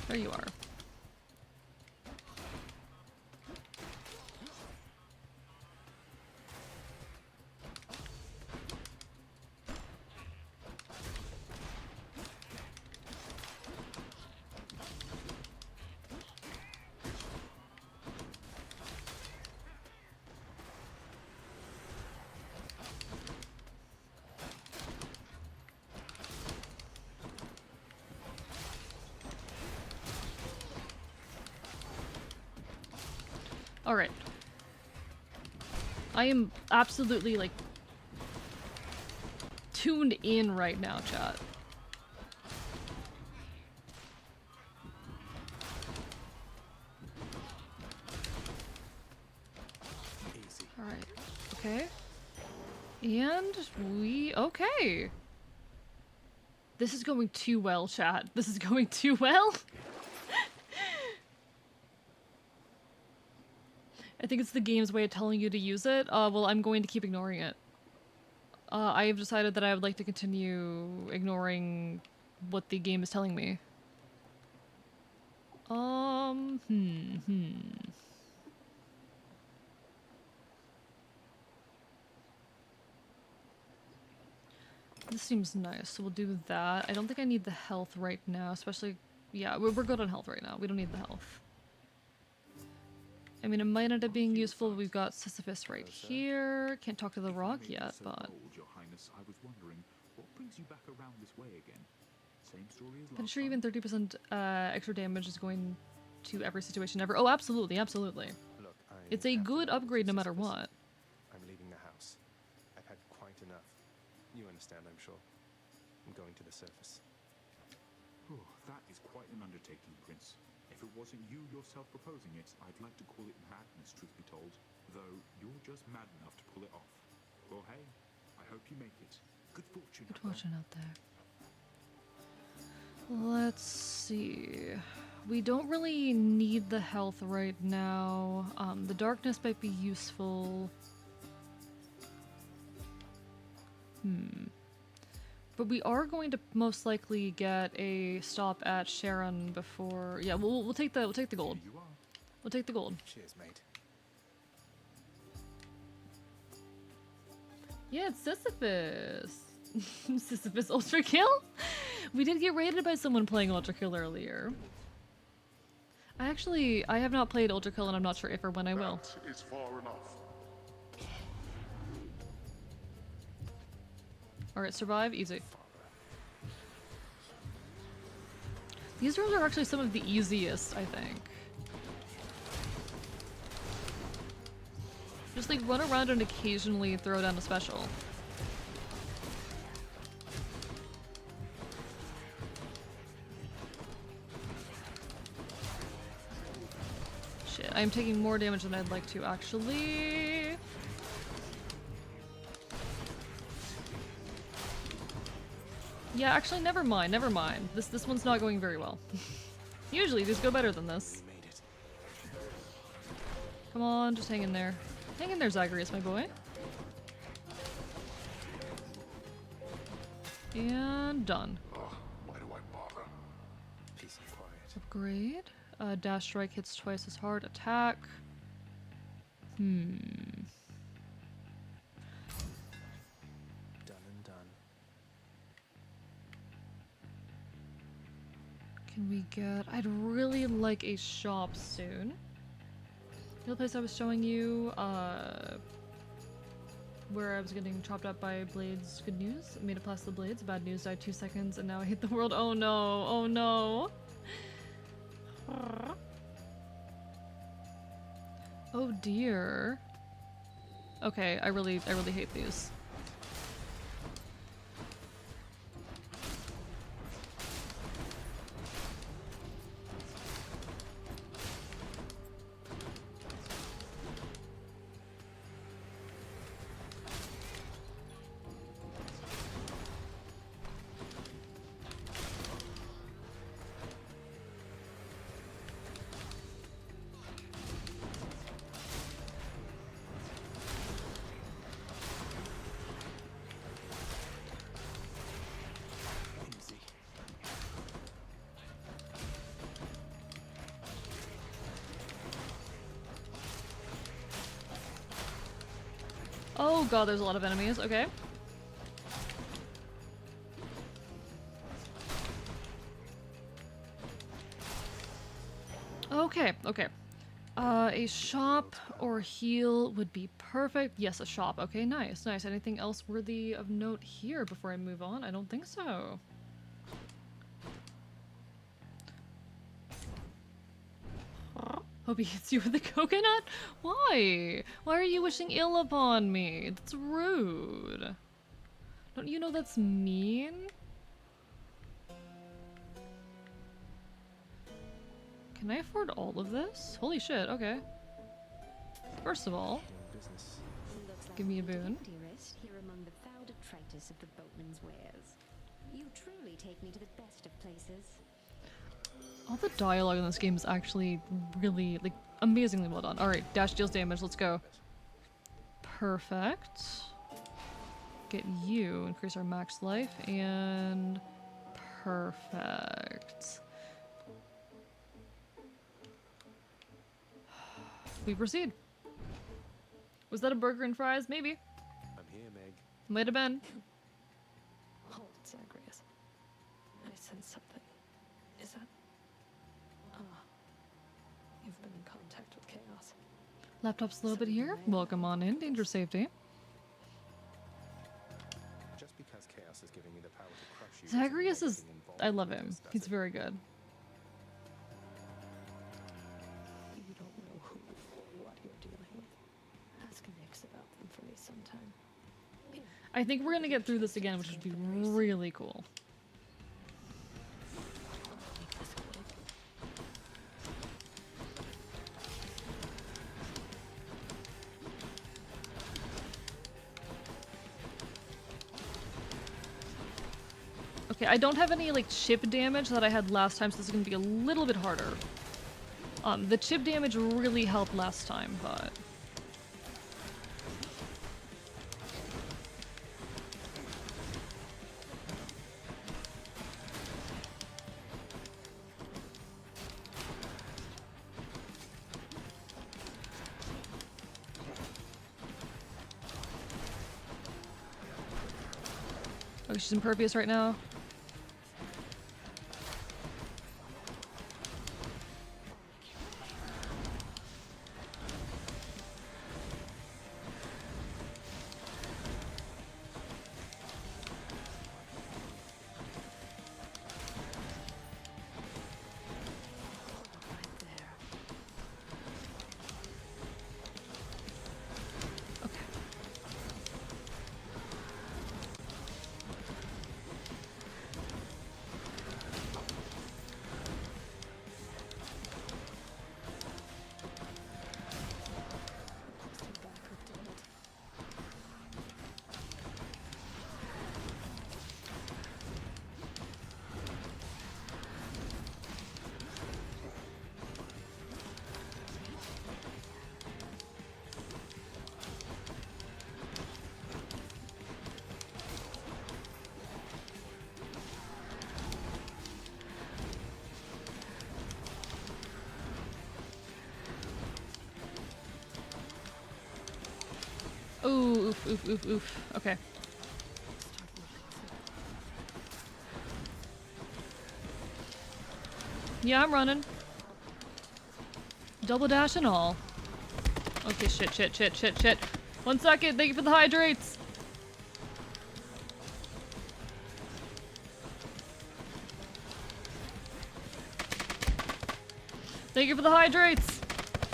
There you are. Alright. I am absolutely, like, tuned in right now, chat. Okay. And okay. This is going too well, chat. This is going too well. I think it's the game's way of telling you to use it. Well, I'm going to keep ignoring it. I have decided that I would like to continue ignoring what the game is telling me. This seems nice, so we'll do that. I don't think I need the health right now, especially... Yeah, we're good on health right now. We don't need the health. I mean, it might end up being useful. We've got Sisyphus right here. Can't talk to the rock yet, but... Your Highness, I was wondering, what brings you back around this way again? Same story as last I'm sure even 30% extra damage is going to every situation ever. Oh, absolutely, absolutely. Look, It's a good upgrade no matter what. I'm leaving the house. I've had quite enough. You understand, I'm sure. I'm going to the surface. Oh, that is quite an undertaking, Prince. If it wasn't you yourself proposing it, I'd like to call it madness, truth be told. Though, you're just mad enough to pull it off. Well, hey, I hope you make it. Good fortune. Good fortune out there. Let's see. We don't really need the health right now. The darkness might be useful. But we are going to most likely get a stop at Sharon before. Yeah, we'll take the gold. We'll take the gold. Cheers, mate. Yeah, it's Sisyphus. Sisyphus Ultra Kill? We did get raided by someone playing Ultra Kill earlier. I have not played Ultra Kill and I'm not sure if or when I will. That is far enough. Alright, survive, easy. These rooms are actually some of the easiest, I think. Just like run around and occasionally throw down a special. Shit, I'm taking more damage than I'd like to, actually. Yeah, actually, never mind, never mind. This one's not going very well. Usually, these go better than this. Come on, just hang in there. Hang in there, Zagreus, my boy. And done. Why do I bother? Peace and quiet. Upgrade. Dash strike hits twice as hard. Attack. Done and done. Can we get... I'd really like a shop soon. The other place I was showing you, where I was getting chopped up by blades. Good news. I made it past the blades. Bad news. Died 2 seconds and now I hate the world. Oh no. Oh no. Oh dear. Okay, I really hate these. Oh god, there's a lot of enemies. Okay. Okay, okay. A shop or heal would be perfect. Yes, a shop. Okay, nice, nice. Anything else worthy of note here before I move on? I don't think so. Hope he hits you with a coconut? Why? Why are you wishing ill upon me? That's rude. Don't you know that's mean? Can I afford all of this? Holy shit, okay. First of all, Give me a boon. Dearest, here among the foul detritus of the boatman's wares. You truly take me to the best of places. All the dialogue in this game is actually really, like, amazingly well done. Alright, dash deals damage, let's go. Perfect. Get you, increase our max life, and perfect. We proceed. Was that a burger and fries? Maybe. I'm here, Meg. Might have been. Hold it, Zagreus. I sense something. Is that... You've been in contact with Chaos. Laptop slow bit here. Welcome on in. Danger safety. Just because Chaos is giving me the power to crush you. Zagreus is... I love him. He's very good. You don't know who or what you're dealing with. Ask Nyx about them for me sometime. I think we're gonna get through this again, which would be really cool. Okay, I don't have any like chip damage that I had last time, so this is gonna be a little bit harder. The chip damage really helped last time, but... Oh, she's impervious right now. Ooh, oof, oof, oof, oof. Okay. Yeah, I'm running. Double dash and all. Okay, shit, shit, shit, shit, shit. 1 second, thank you for the hydrates! Thank you for the hydrates!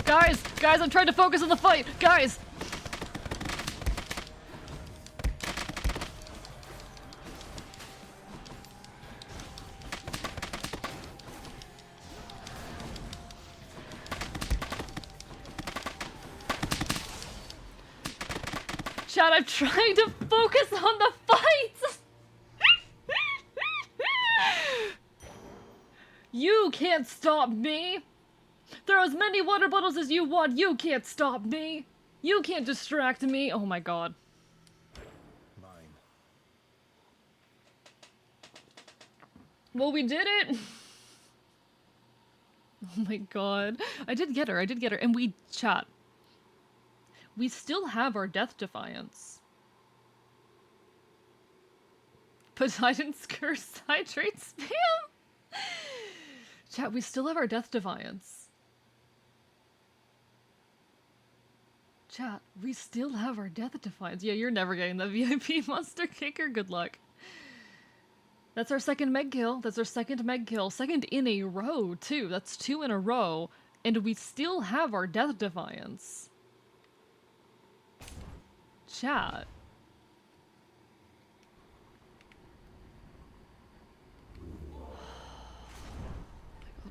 Guys! Guys, I'm trying to focus on the fight! Guys! Chad, I'm trying to focus on the fight! You can't stop me! Throw as many water bottles as you want, you can't stop me! You can't distract me! Oh my god. Mine. Well, we did it! Oh my god. I did get her, and we chat. We still have our death defiance. Poseidon's curse hydrate spam? Chat, we still have our death defiance. Chat, we still have our death defiance. Yeah, you're never getting the VIP monster kicker. Good luck. That's our second meg kill. That's our second meg kill. Second in a row, too. That's 2 in a row. And we still have our death defiance. Chat.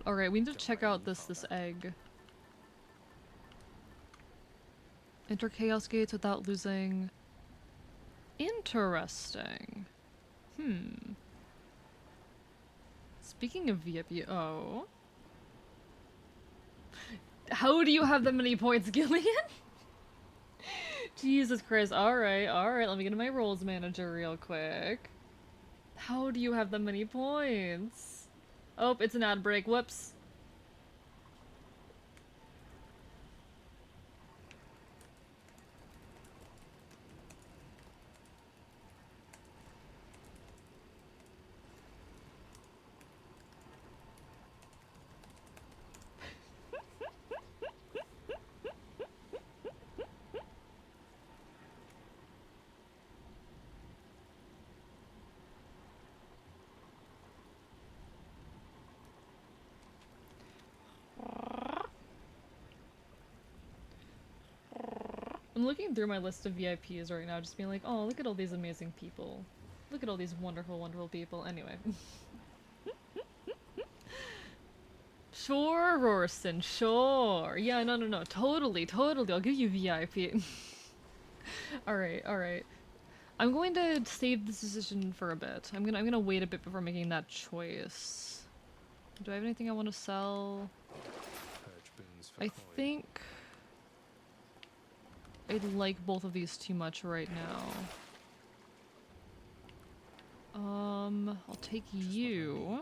Alright, we need to check out this egg. Enter Chaos Gates without losing... Interesting. Speaking of VIP... Oh... How do you have that many points, Gillian? Jesus Christ. Alright, alright. Let me get to my roles manager real quick. How do you have that many points? Oh, it's an ad break. Whoops. I'm looking through my list of VIPs right now, just being like, oh, look at all these amazing people. Look at all these wonderful, wonderful people. Anyway. Sure, Rorston, sure. Yeah, no. Totally. I'll give you VIP. Alright, alright. I'm going to save this decision for a bit. I'm gonna wait a bit before making that choice. Do I have anything I want to sell? I think I like both of these too much right now. I'll take you.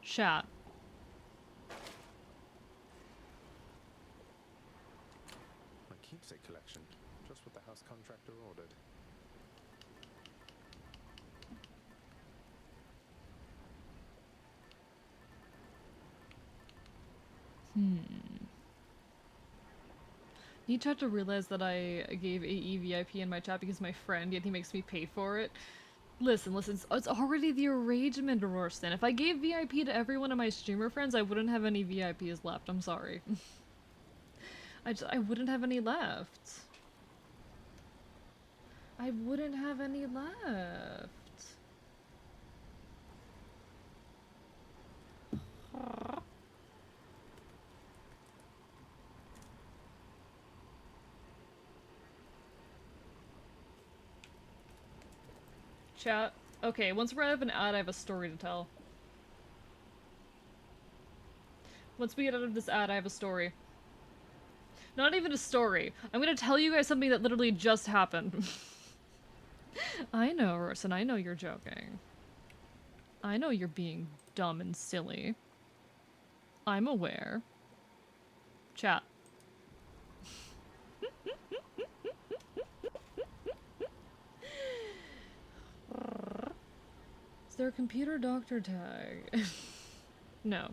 Chat. My keepsake collection. Just what the house contractor ordered. Need chat to realize that I gave AE VIP in my chat because my friend, yet he makes me pay for it. Listen, it's already the arrangement, Rorston. If I gave VIP to every one of my streamer friends, I wouldn't have any VIPs left. I'm sorry. I wouldn't have any left. I wouldn't have any left. Chat. Okay, once we're out of an ad, I have a story to tell. Once we get out of this ad, I have a story. Not even a story. I'm gonna tell you guys something that literally just happened. I know, Rosen, I know you're joking. I know you're being dumb and silly. I'm aware. Chat. Is there a computer doctor tag? No.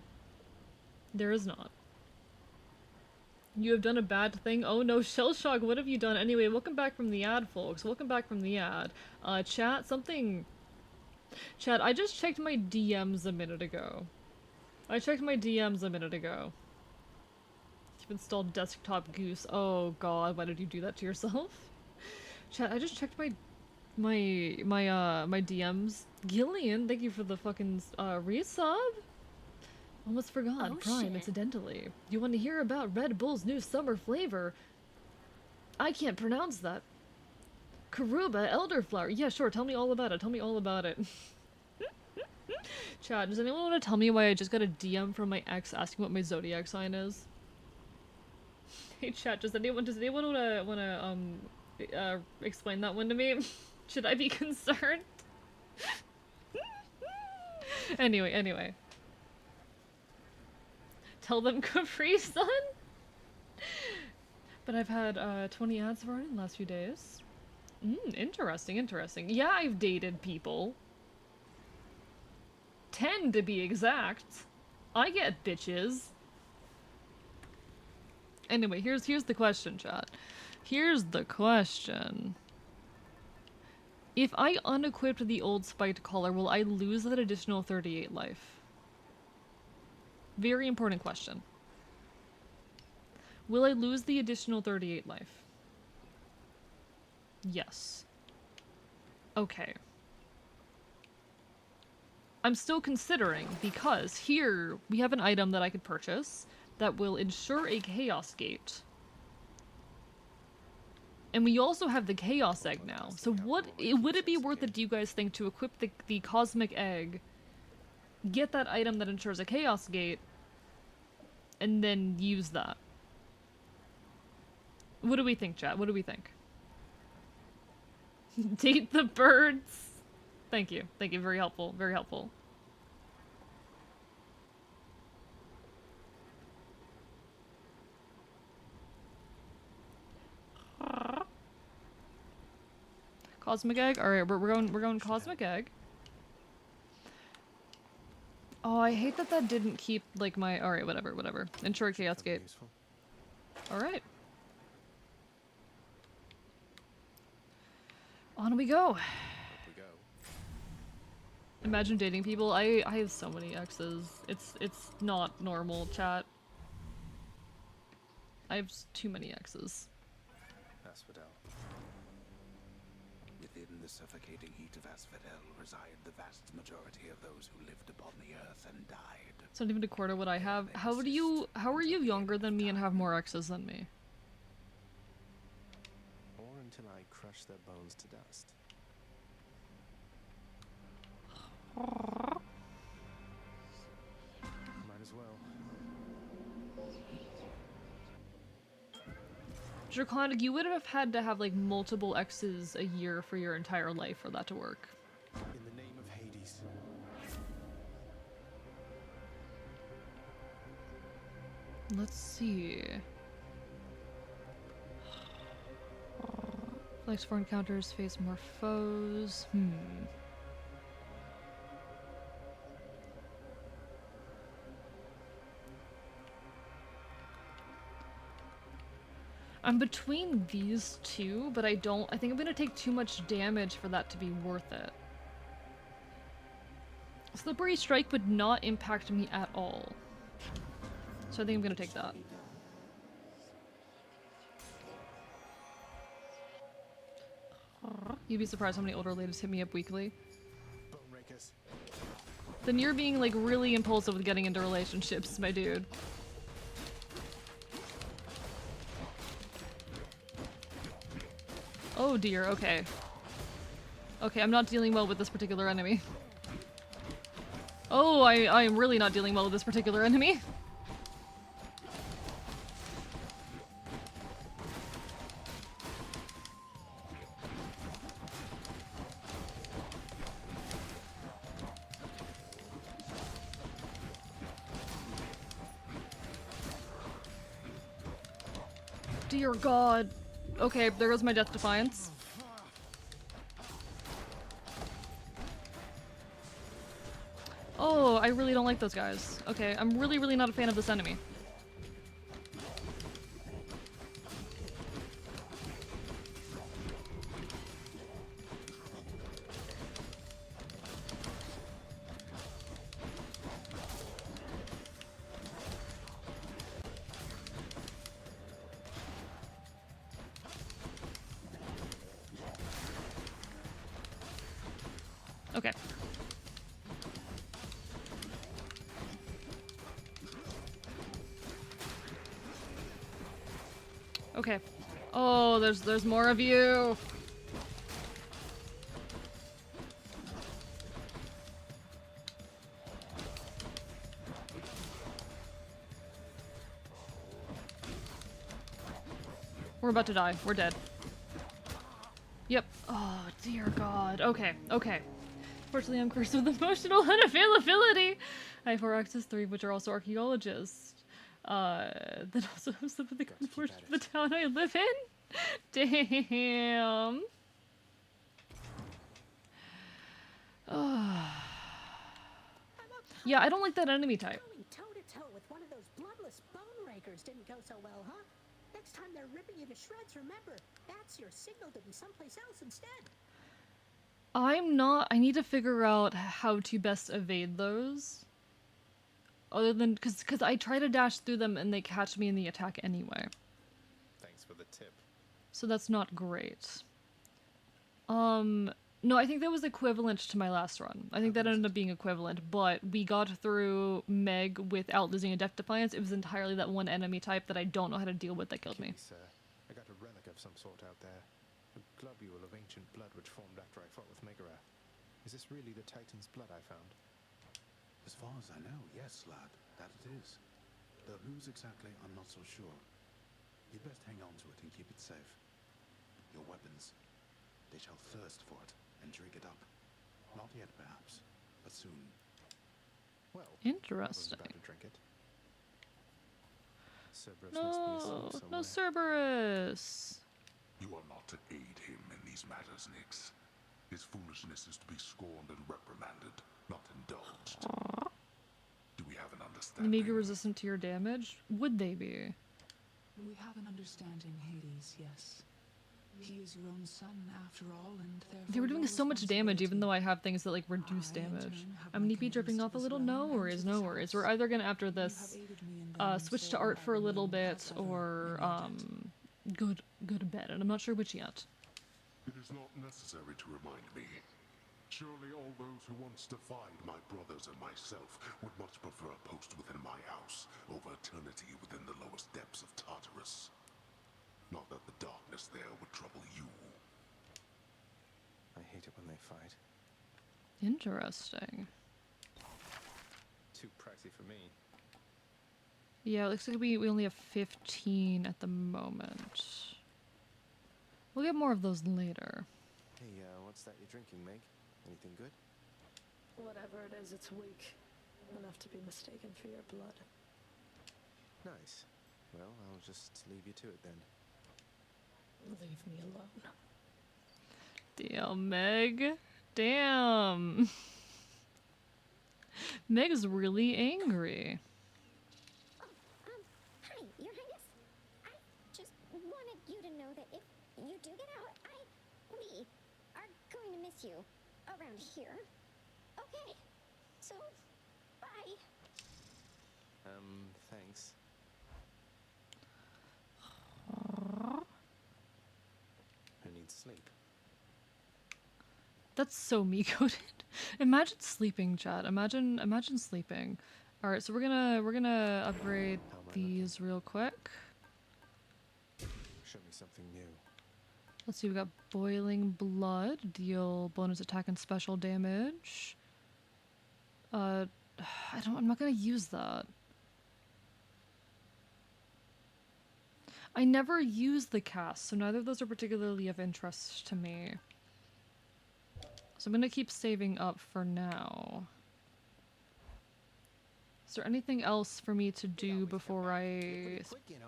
There is not. You have done a bad thing? Oh no, shell shock, what have you done? Anyway, welcome back from the ad, folks. Welcome back from the ad. Chat, Chat, I just checked my DMs a minute ago. You've installed desktop goose. Oh god, why did you do that to yourself? Chat, I just checked my DMs. Gillian, thank you for the fucking resub. Almost forgot. Oh, Prime, shit. incidentally. You want to hear about Red Bull's new summer flavor? I can't pronounce that. Karuba elderflower. Yeah, sure. Tell me all about it. Chad, does anyone want to tell me why I just got a DM from my ex asking what my zodiac sign is? Hey, chat. Does anyone wanna explain that one to me? Should I be concerned? Anyway. Tell them Capri Sun? But I've had 20 ads already in the last few days. Interesting. Yeah, I've dated people. 10 to be exact. I get bitches. Anyway, here's the question, chat. Here's the question. If I unequipped the old spiked collar, will I lose that additional 38 life? Very important question. Will I lose the additional 38 life? Yes. Okay. I'm still considering, because here we have an item that I could purchase that will ensure a Chaos Gate. And we also have the Chaos Egg now. So would it be worth it, do you guys think, to equip the Cosmic Egg, get that item that ensures a Chaos Gate, and then use that? What do we think, chat? What do we think? Date the birds! Thank you. Thank you. Very helpful. Very helpful. Cosmic Egg? Alright, we're going Cosmic Egg. Oh, I hate that that didn't keep, like, my... Alright, whatever. Ensure Chaos Gate. Alright. On we go. Imagine dating people. I have so many exes. It's not normal, chat. I have too many exes. Asphodel. Within the suffocating heat of Asphodel reside the vast majority of those who lived upon the earth and died. It's not even a quarter what I have. How are you younger than me and have more exes than me? Or until I crush their bones to dust. Might as well. Draconic, you would have had to have like multiple exes a year for your entire life for that to work. In the name of Hades. Let's see. Flex 4 encounters, face more foes. I'm between these two, but I think I'm gonna take too much damage for that to be worth it. Slippery Strike would not impact me at all. So I think I'm gonna take that. You'd be surprised how many older ladies hit me up weekly. Then you're being like really impulsive with getting into relationships, my dude. Oh dear, okay. Okay, I'm not dealing well with this particular enemy. Oh, I am really not dealing well with this particular enemy. Dear God. Okay, there goes my Death Defiance. Oh, I really don't like those guys. Okay, I'm really not a fan of this enemy. Okay. Okay. Oh, there's more of you. We're about to die. We're dead. Yep. Oh, dear God. Okay. Okay. Fortunately, I'm cursed with emotional unavailability. I have 4 exes, 3 which are also archaeologists. That also have some of the unfortunate of the town I live in. Damn. Yeah, I don't like that enemy type. Going toe-to-toe with one of those bloodless bone rakers didn't go so well, huh? Next time they're ripping you to shreds, remember, that's your signal to be someplace else instead. I need to figure out how to best evade those. Other than, because I try to dash through them and they catch me in the attack anyway. Thanks for the tip. So that's not great. No, I think that was equivalent to my last run. I think that ended up being equivalent, but we got through Meg without losing a Death Defiance. It was entirely that one enemy type that I don't know how to deal with that killed me. Sir, I got a relic of some sort out there. A globule of ancient blood which formed after I fought with Megarath. Is this really the Titan's blood I found? As far as I know, yes, lad, that it is. Though whose exactly, I'm not so sure. You'd best hang on to it and keep it safe. Your weapons, they shall thirst for it and drink it up. Not yet, perhaps, but soon. Well, interesting. I was about to drink it. Cerberus No, must be asleep no somewhere. Cerberus. You are not to aid him in these matters, Nyx. His foolishness is to be scorned and reprimanded, not indulged. Do we have an They understanding? may be resistant to your damage. Would they be? We have an understanding, Hades, yes. He is your own son, after all, and therefore They were doing your so much damage, even though I have things that like reduce I, in damage. turn, have I'm gonna my be dripping off a little. No worries, no worries. We're house. either gonna after this switch to art for a little bit, or go to bed, and I'm not sure which yet. It is not necessary to remind me. Surely all those who once defied my brothers and myself would much prefer a post within my house over eternity within the lowest depths of Tartarus. Not that the darkness there would trouble you. I hate it when they fight. Interesting. Too pricey for me. Yeah, it looks like we only have 15 at the moment. We'll get more of those later. Hey, what's that you're drinking, Meg? Anything good? Whatever it is, it's weak. Enough to be mistaken for your blood. Nice. Well, I'll just leave you to it then. Leave me alone. Damn, Meg. Damn. Meg's really angry. Hi, Your Highness. I just wanted you to know that if you do get out, we are going to miss you around here. Okay, so, bye. Thanks. Who needs sleep? That's so me-coded. Imagine sleeping, chat. Imagine sleeping. All right, so we're gonna upgrade these real quick. Show me something new. Let's see, we got boiling blood, deal bonus attack and special damage. I'm not gonna use that. I never use the cast, so neither of those are particularly of interest to me. So I'm gonna keep saving up for now. Is there anything else for me to do before I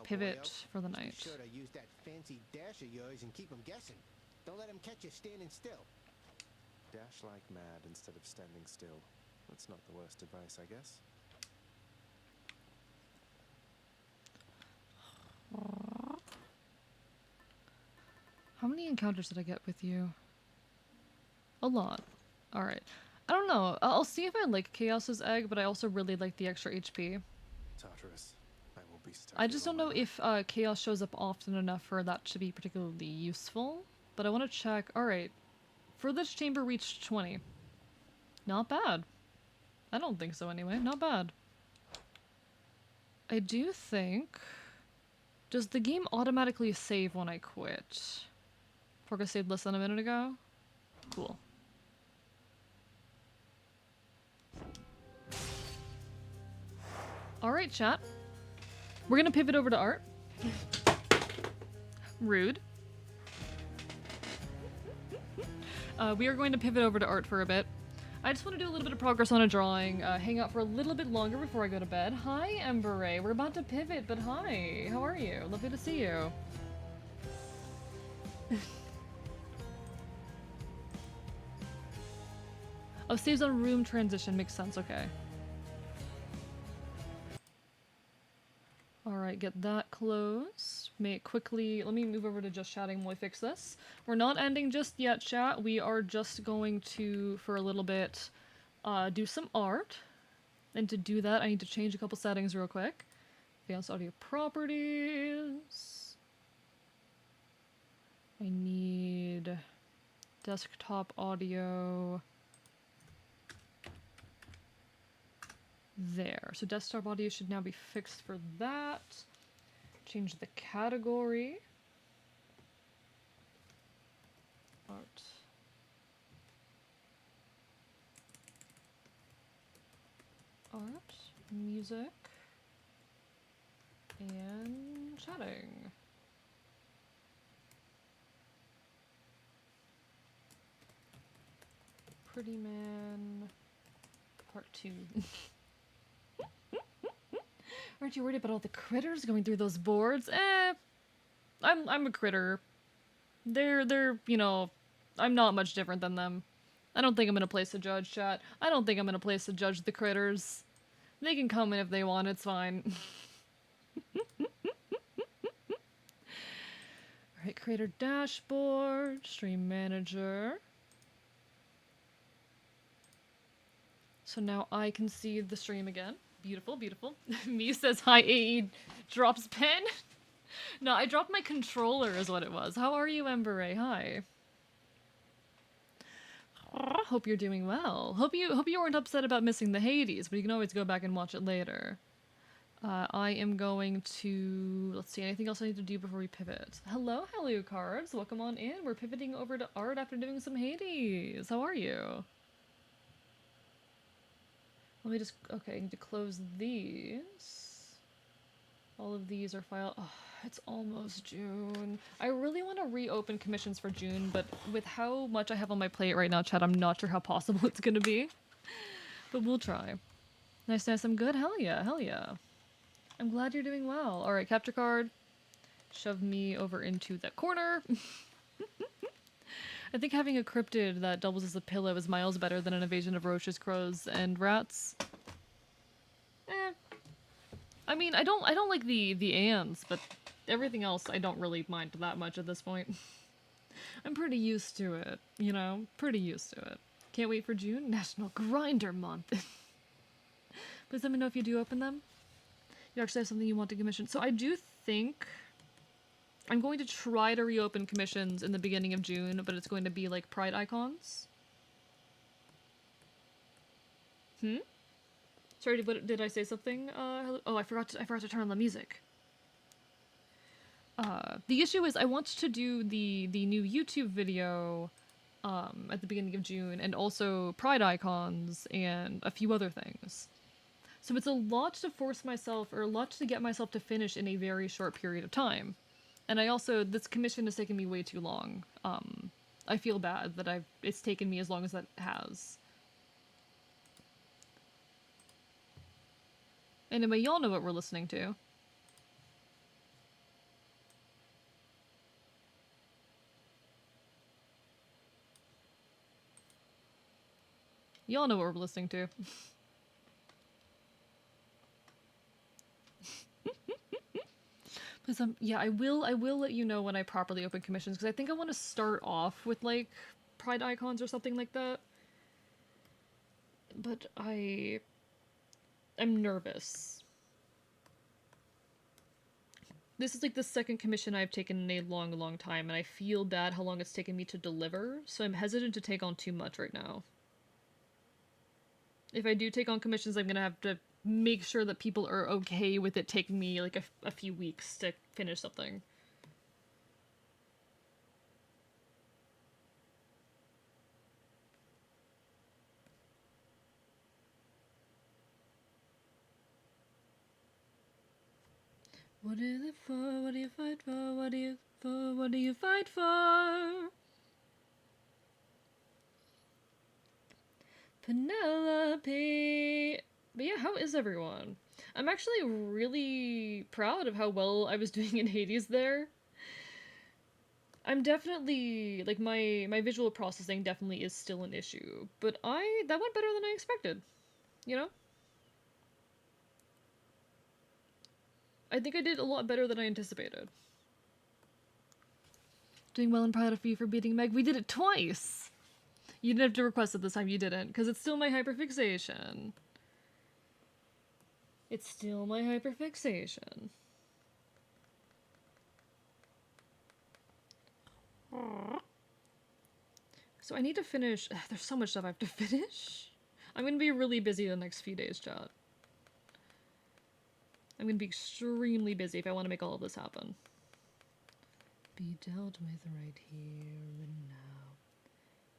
pivot for the night? Be sure to use that fancy dash of yours and keep them guessing. Don't let them catch you standing still. Dash like mad instead of standing still. That's not the worst advice, I guess. How many encounters did I get with you? A lot. Alright. I don't know. I'll see if I like Chaos's egg, but I also really like the extra HP. Tartarus, I will be stuck. I just don't know if Chaos shows up often enough for that to be particularly useful. But I want to check. Alright. Furthest chamber reached 20. Not bad. I don't think so anyway. Not bad. I do think... Does the game automatically save when I quit? Porca saved less than a minute ago? Cool. Alright, chat. We're gonna pivot over to art. Rude. We are going to pivot over to art for a bit. I just want to do a little bit of progress on a drawing, hang out for a little bit longer before I go to bed. Hi, Ember Ray. We're about to pivot, but hi. How are you? Lovely to see you. Oh, saves on room transition. Makes sense. Okay. Alright, get that closed. Let me move over to just chatting while we fix this. We're not ending just yet, chat. We are just going to, for a little bit, do some art. And to do that, I need to change a couple settings real quick. Advanced audio properties. I need Desktop audio. There. So desktop audio should now be fixed for that. Change the category. Art. Art, music, and chatting. Pretty Man, part 2. Aren't you worried about all the critters going through those boards? I'm a critter. They're, you know, I'm not much different than them. I don't think I'm gonna place a judge, chat. I don't think I'm gonna place a judge the critters. They can come in if they want, it's fine. Alright, creator dashboard, stream manager. So now I can see the stream again. Beautiful, beautiful. Me says hi, AE drops pen. No, I dropped my controller is what it was. How are you, Ember Ray? Hi. Hope you're doing well. Hope you weren't upset about missing the Hades, but you can always go back and watch it later. I am going to... Let's see, anything else I need to do before we pivot? Hello, hello, cards. Welcome on in. We're pivoting over to art after doing some Hades. How are you? Let me just... Okay, I need to close these. All of these are file... Oh, it's almost June. I really want to reopen commissions for June, but with how much I have on my plate right now, chat, I'm not sure how possible it's gonna be. But we'll try. Nice, nice, I'm good? Hell yeah, hell yeah. I'm glad you're doing well. Alright, capture card. Shove me over into that corner. I think having a cryptid that doubles as a pillow is miles better than an invasion of roaches, crows, and rats. I mean, I don't like the ants, but everything else I don't really mind that much at this point. I'm pretty used to it, you know? Pretty used to it. Can't wait for June? National Grinder Month! Please let me know if you do open them. You actually have something you want to commission. So I do think I'm going to try to reopen commissions in the beginning of June, but it's going to be like pride icons. Sorry, did I say something? Oh, I forgot to turn on the music. The issue is I want to do the new YouTube video at the beginning of June, and also pride icons and a few other things. So it's a lot to force myself, or a lot to get myself to finish in a very short period of time. And I also, this commission has taken me way too long. I feel bad that it's taken me as long as that has. Anyway, y'all know what we're listening to. Y'all know what we're listening to. Yeah, I will let you know when I properly open commissions, because I think I want to start off with, like, pride icons or something like that. But I'm nervous. This is, like, the second commission I've taken in a long, long time, and I feel bad how long it's taken me to deliver, so I'm hesitant to take on too much right now. If I do take on commissions, I'm gonna have to make sure that people are okay with it taking me, like, a few weeks to finish something. What is it for? What do you fight for? What do you for? What do you fight for? Penelope! But yeah, how is everyone? I'm actually really proud of how well I was doing in Hades there. I'm definitely, like, my visual processing definitely is still an issue, but that went better than I expected, you know? I think I did a lot better than I anticipated. Doing well and proud of you for beating Meg. We did it twice! You didn't have to request it this time, you didn't, because it's still my hyperfixation. It's still my hyperfixation. So I need to finish. There's so much stuff I have to finish. I'm gonna be really busy the next few days, chat. I'm gonna be extremely busy if I want to make all of this happen. Be dealt with right here and now.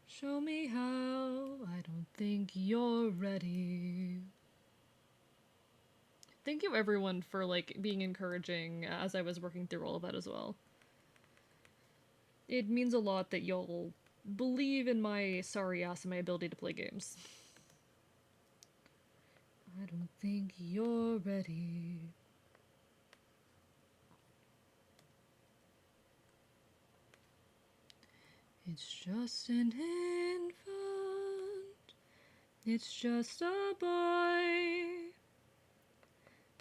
Show me how. I don't think you're ready. Thank you everyone for like being encouraging as I was working through all of that as well. It means a lot that you'll believe in my sorry ass and my ability to play games. I don't think you're ready. It's just an infant. It's just a boy.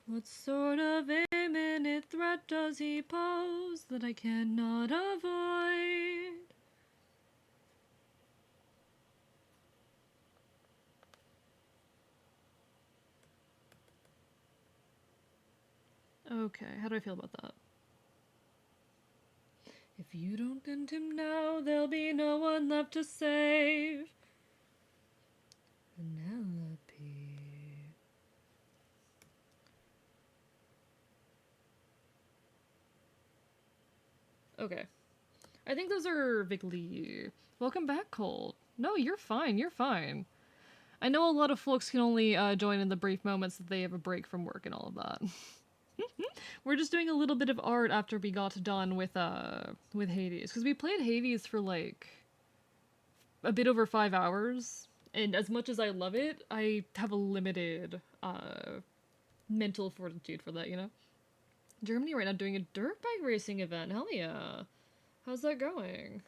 What sort of imminent threat does he pose that I cannot avoid? Okay, how do I feel about that? If you don't end him now, there'll be no one left to save. Penelope. Okay. I think those are vaguely... Welcome back, Colt. No, you're fine, you're fine. I know a lot of folks can only join in the brief moments that they have a break from work and all of that. We're just doing a little bit of art after we got done with Hades. Because we played Hades for, like, a bit over 5 hours. And as much as I love it, I have a limited mental fortitude for that, you know? Germany right now doing a dirt bike racing event. Hell yeah. How's that going?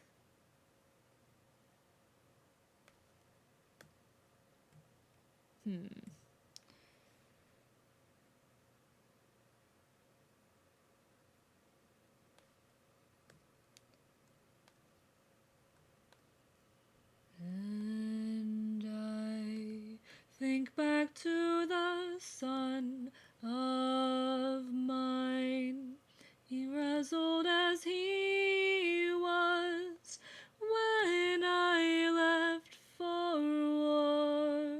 And I think back to the son of mine, irresolute as he was when I left for war.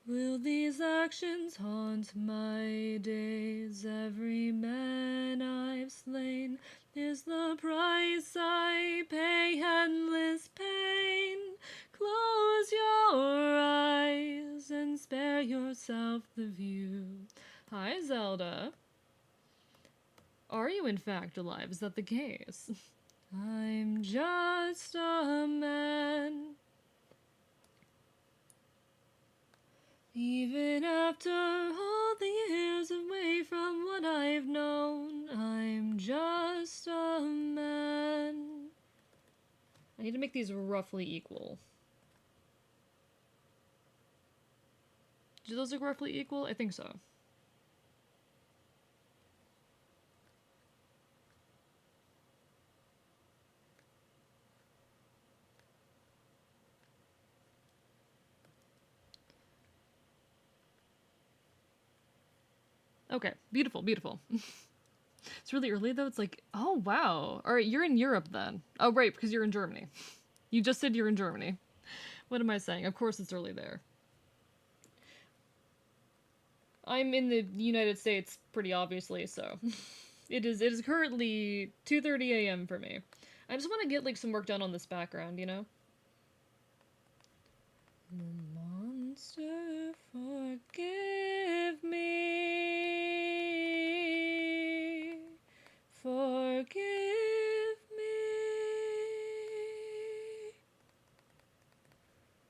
Will these actions haunt my days? Every man I've slain is the price I pay, endless pain. Close your eyes and spare yourself the view. Hi, Zelda. Are you in fact alive? Is that the case? I'm just a man. Even after all the years away from what I've known, I'm just a man. I need to make these roughly equal. Do those look roughly equal? I think so. Okay, beautiful, beautiful. It's really early though. It's like, oh wow. All right, you're in Europe then. Oh right, because you're in Germany. You just said you're in Germany. What am I saying? Of course it's early there. I'm in the United States pretty obviously, so it is currently 2:30 a.m. for me. I just want to get like some work done on this background, you know? Monster, forgive me. Forgive me.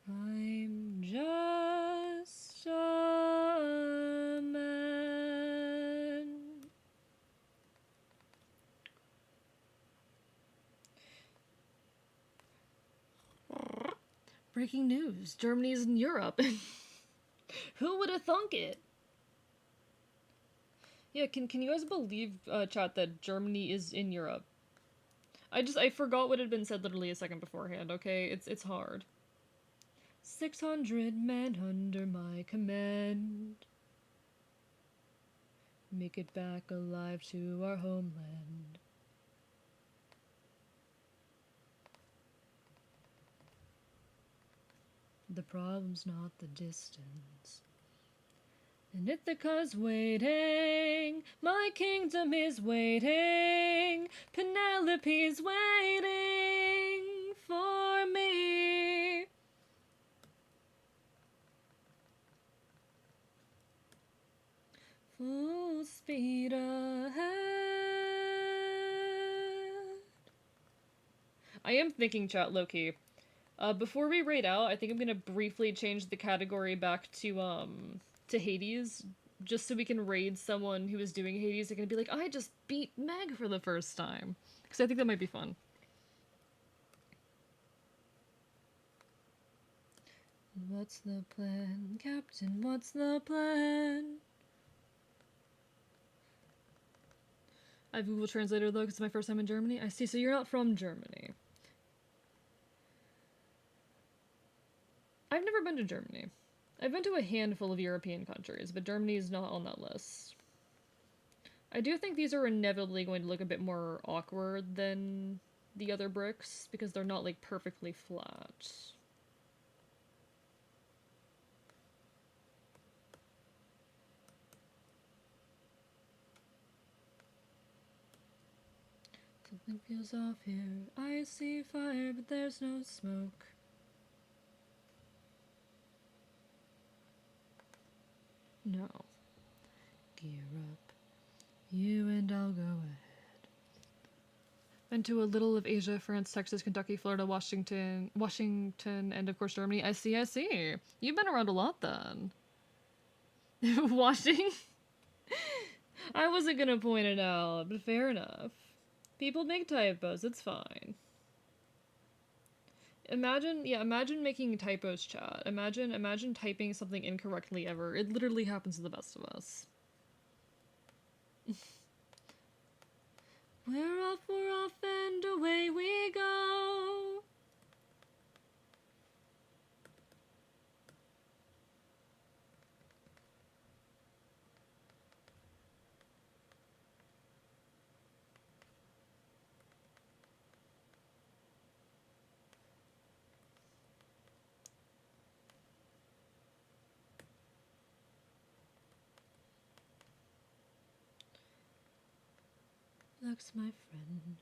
I'm just a man. Breaking news. Germany's in Europe. Who would have thunk it? Yeah, can you guys believe, chat, that Germany is in Europe? I forgot what had been said literally a second beforehand, okay? It's hard. 600 men under my command. Make it back alive to our homeland. The problem's not the distance. And Ithaca's waiting, my kingdom is waiting, Penelope's waiting for me. Full speed ahead. I am thinking, chat, Loki. Before we raid out, I think I'm gonna briefly change the category back to Hades, just so we can raid someone who is doing Hades. They're gonna be like, I just beat Meg for the first time. Because I think that might be fun. What's the plan, Captain? What's the plan? I have Google Translator though, because it's my first time in Germany. I see, so you're not from Germany. I've never been to Germany. I've been to a handful of European countries, but Germany is not on that list. I do think these are inevitably going to look a bit more awkward than the other bricks, because they're not, like, perfectly flat. Something feels off here. I see fire, but there's no smoke. No. Gear up. You and I'll go ahead. Been to a little of Asia, France, Texas, Kentucky, Florida, Washington, and of course Germany. I see, I see. You've been around a lot then. Washing? I wasn't gonna point it out, but fair enough. People make typos, it's fine. Imagine making typos, chat. Imagine typing something incorrectly ever. It literally happens to the best of us. We're off, and away we go. Lux, my friend.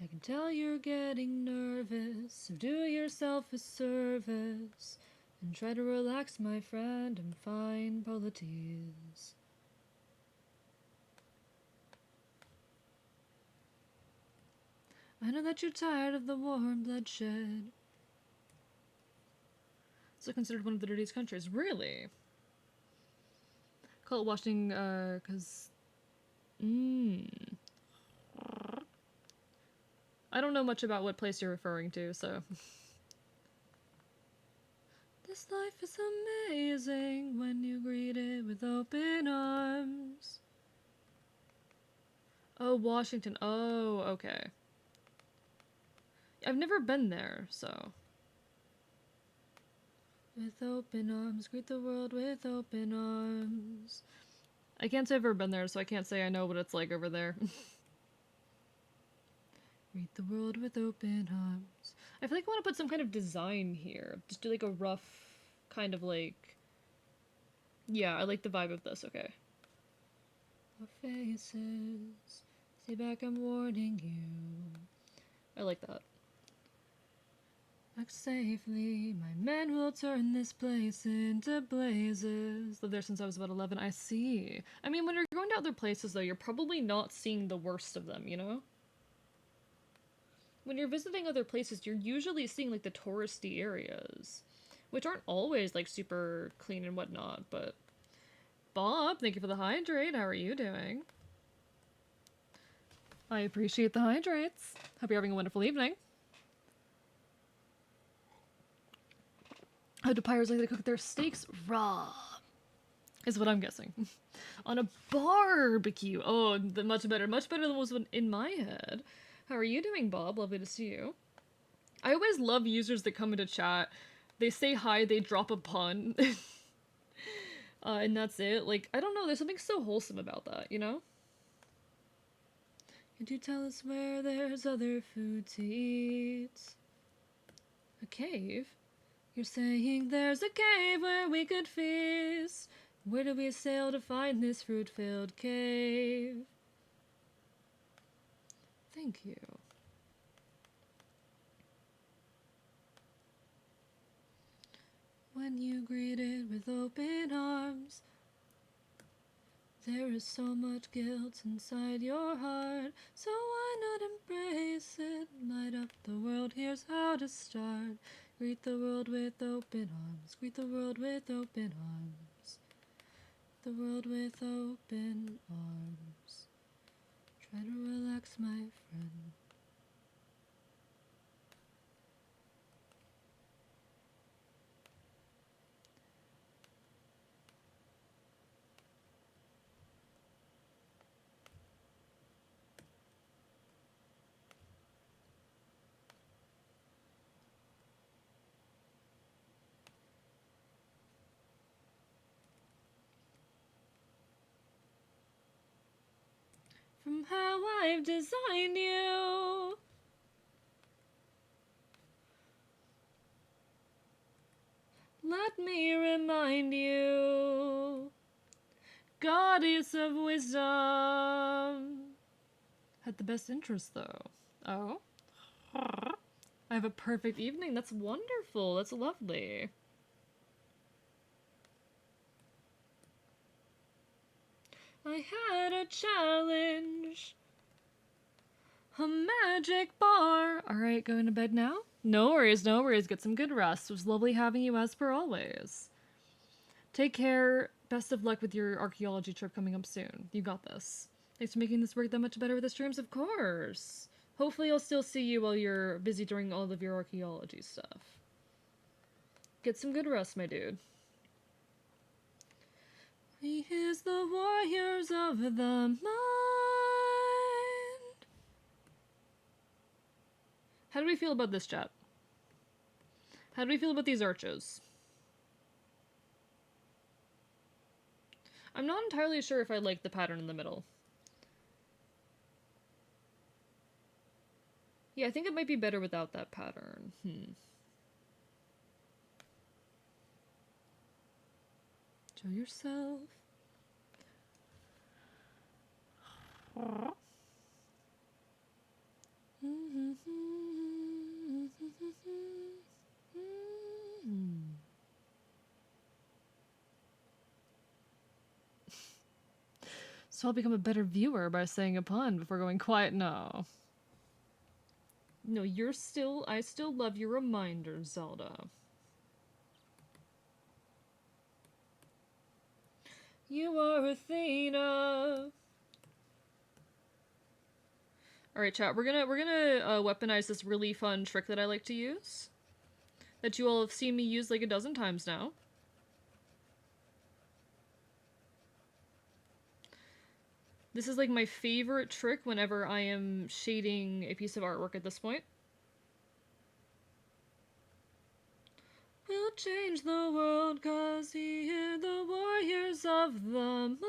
I can tell you're getting nervous, so do yourself a service and try to relax, my friend, and find polities. I know that you're tired of the war and bloodshed. It's considered one of the dirtiest countries. Really? Call it washing, cause... I don't know much about what place you're referring to, so... This life is amazing when you greet it with open arms. Oh, Washington. Oh, okay. I've never been there, so... With open arms, greet the world with open arms. I can't say I've ever been there, so I can't say I know what it's like over there. Greet the world with open arms. I feel like I want to put some kind of design here. Just do like a rough kind of like... Yeah, I like the vibe of this, okay. Our faces, stay back, I'm warning you. I like that. Back safely, my men will turn this place into blazes. Lived there since I was about 11, I see. I mean, when you're going to other places though, you're probably not seeing the worst of them, you know? When you're visiting other places, you're usually seeing like the touristy areas, which aren't always like super clean and whatnot, but... Bob, thank you for the hydrate, how are you doing? I appreciate the hydrates. Hope you're having a wonderful evening. How do pirates like to cook their steaks? Raw. Is what I'm guessing. On a barbecue. Oh, much better. Much better than was in my head. How are you doing, Bob? Lovely to see you. I always love users that come into chat. They say hi, they drop a pun. And that's it. Like, I don't know, there's something so wholesome about that, you know? Could you tell us where there's other food to eat? A cave? You're saying there's a cave where we could feast. Where do we sail to find this fruit-filled cave? Thank you. When you greet it with open arms, there is so much guilt inside your heart, so why not embrace it? Light up the world, here's how to start. Greet the world with open arms, greet the world with open arms. The world with open arms. Try to relax, my friend. From how I've designed you, let me remind you, goddess of wisdom. Had the best interest, though. Oh? I have a perfect evening. That's wonderful. That's lovely. I had a challenge. A magic bar. Alright, going to bed now? No worries, no worries. Get some good rest. It was lovely having you as per always. Take care. Best of luck with your archaeology trip coming up soon. You got this. Thanks for making this work that much better with the streams, of course. Hopefully I'll still see you while you're busy doing all of your archaeology stuff. Get some good rest, my dude. He is the warriors of the mind. How do we feel about this, chat? How do we feel about these arches? I'm not entirely sure if I like the pattern in the middle. Yeah, I think it might be better without that pattern. Show yourself. So I'll become a better viewer by saying a pun before going quiet? No. No, I still love your reminder, Zelda. You are Athena. Alright, chat, we're gonna weaponize this really fun trick that I like to use. That you all have seen me use like a dozen times now. This is like my favorite trick whenever I am shading a piece of artwork at this point. We'll change the world 'cause here the warriors of the mind.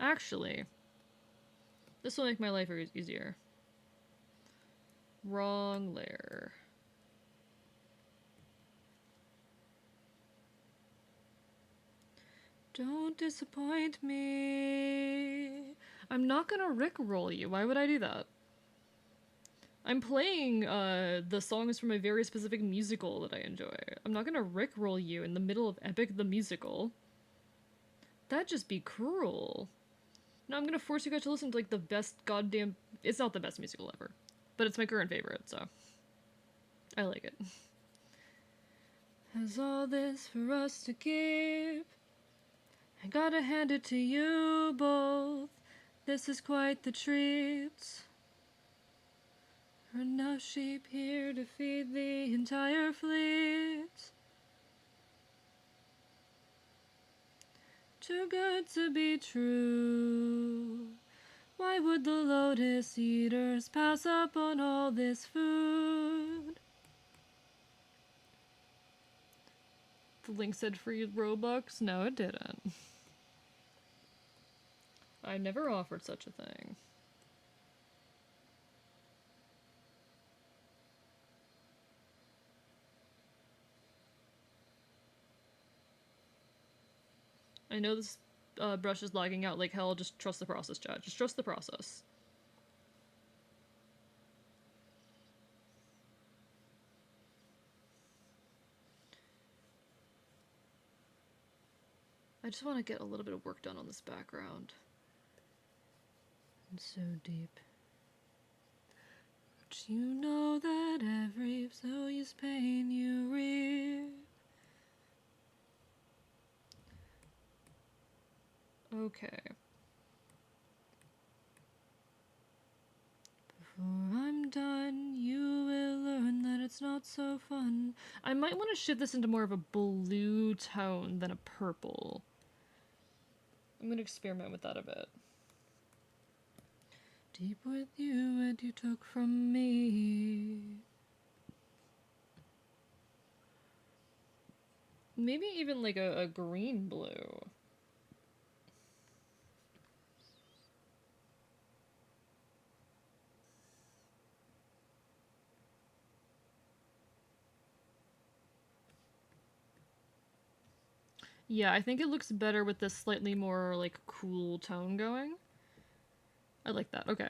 Actually, this will make my life easier. Wrong layer. Don't disappoint me. I'm not gonna rickroll you. Why would I do that? I'm playing the songs from a very specific musical that I enjoy. I'm not gonna rickroll you in the middle of Epic the Musical. That'd just be cruel. No, I'm gonna force you guys to listen to like the best goddamn... It's not the best musical ever, but it's my current favorite, so I like it. Has all this for us to keep? I gotta hand it to you both. This is quite the treat. Enough sheep here to feed the entire fleet. Too good to be true. Why would the low lotus eaters pass up on all this food. The link said free Robux? No, it didn't. I never offered such a thing. I know this brush is lagging out like hell. Just trust the process, chat. Just trust the process. I just want to get a little bit of work done on this background. It's so deep. But you know that every soul's pain you reap. Okay. Before I'm done, you will learn that it's not so fun. I might want to shift this into more of a blue tone than a purple. I'm going to experiment with that a bit. Deep with you, what you took from me. Maybe even like a green blue. Yeah, I think it looks better with this slightly more, like, cool tone going. I like that. Okay.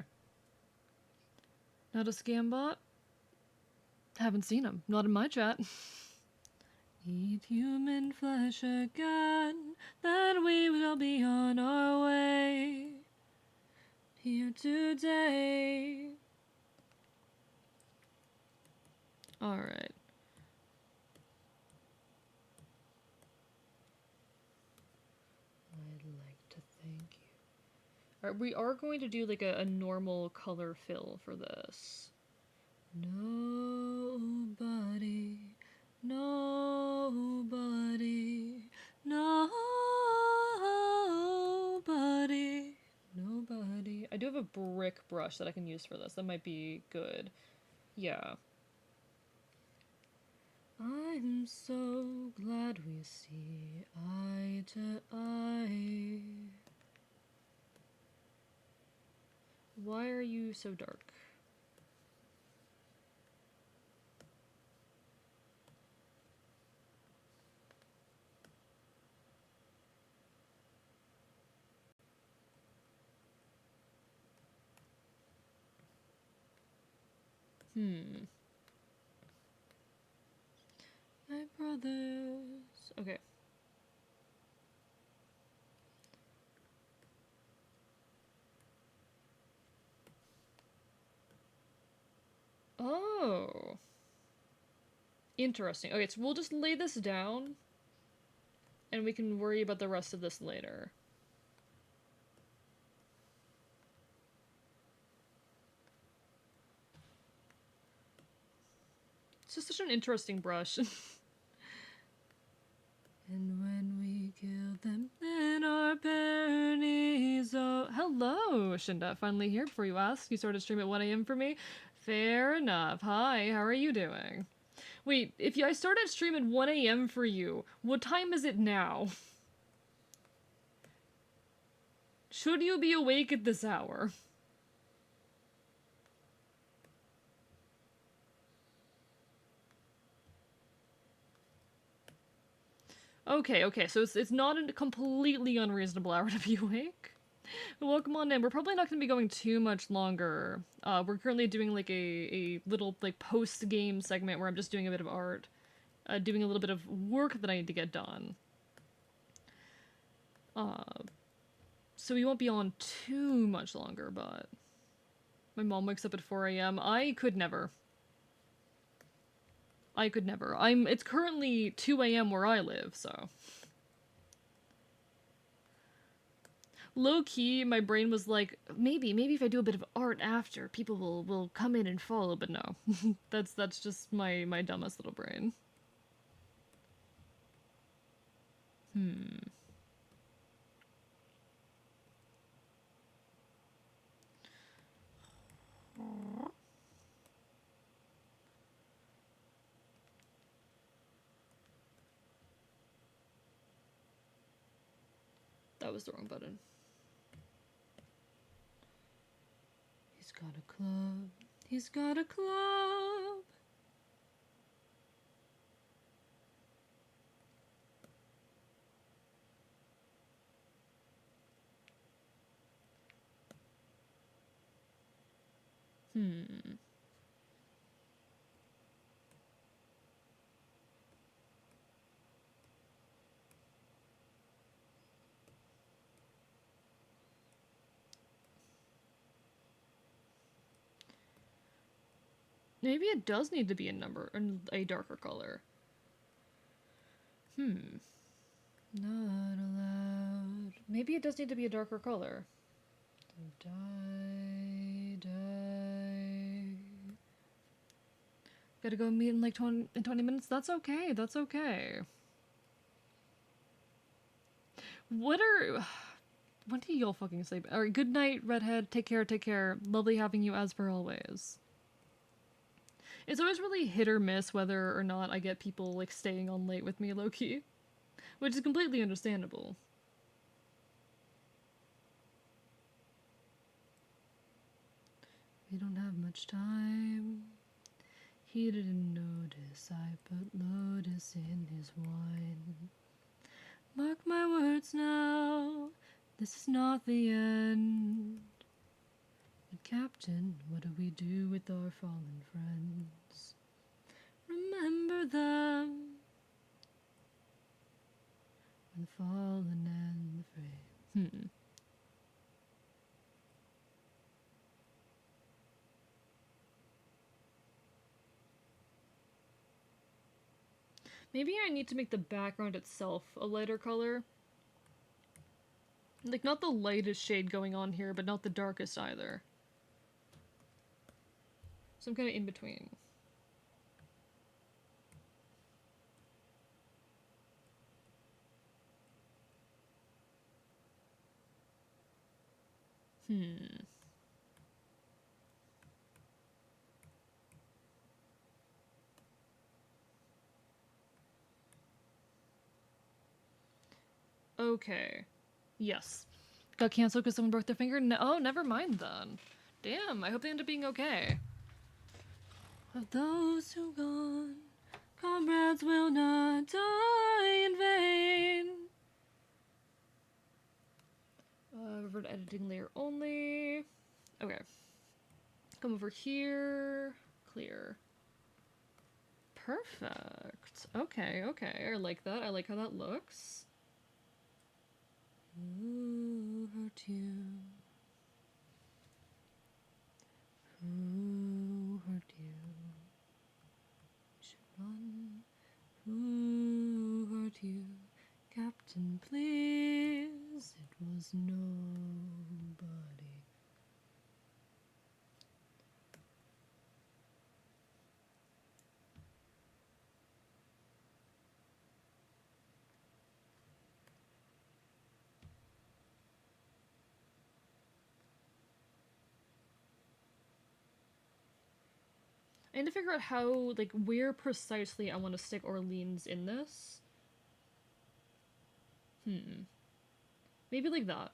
Not a scam bot? Haven't seen him. Not in my chat. Eat human flesh again, then we will be on our way. Here today. Alright. I'd like to thank you. Alright, we are going to do like a normal color fill for this. Nobody, nobody, nobody, nobody. I do have a brick brush that I can use for this. That might be good. Yeah. I'm so glad we see eye to eye. Why are you so dark? My brothers. Okay. Oh. Interesting. Okay, so we'll just lay this down, and we can worry about the rest of this later. It's just such an interesting brush. And when we killed them in our paradiso. Hello, Shinda. Finally here before you ask. You started stream at 1 AM for me? Fair enough. Hi, how are you doing? Wait, if I started stream at 1 AM for you, what time is it now? Should you be awake at this hour? Okay, so it's not a completely unreasonable hour to be awake. Welcome on in. We're probably not going to be going too much longer. We're currently doing like a little like post-game segment where I'm just doing a bit of art. Doing a little bit of work that I need to get done. So we won't be on too much longer, but... My mom wakes up at 4 AM. I could never. It's currently 2 AM where I live, so... Low-key, my brain was like, maybe if I do a bit of art after, people will come in and follow, but no. That's just my dumbest little brain. That was the wrong button. He's got a club. He's got a club. Maybe it does need to be a number, a darker color. Not allowed. Maybe it does need to be a darker color. Die. Gotta go meet in like 20 minutes? That's okay, that's okay. What when do y'all fucking sleep? Alright, good night, Redhead. Take care, take care. Lovely having you as per always. It's always really hit or miss whether or not I get people like staying on late with me low-key. Which is completely understandable. We don't have much time. He didn't notice I put lotus in his wine. Mark my words now, this is not the end. But Captain, what do we do with our fallen friends? Remember them. The fallen and the free. Maybe I need to make the background itself a lighter color. Like, not the lightest shade going on here, but not the darkest either. So I'm kind of in between. Okay. Yes. Got canceled because someone broke their finger? No, oh, never mind then. Damn, I hope they end up being okay. Of those who gone, comrades will not die in vain. Revert editing layer only. Okay. Come over here. Clear. Perfect. Okay, okay. I like that. I like how that looks. Who hurt you? Who hurt you? You should run. Who hurt you? Captain, please. It was nobody. I need to figure out how, like, where precisely I want to stick Orleans in this. Maybe like that.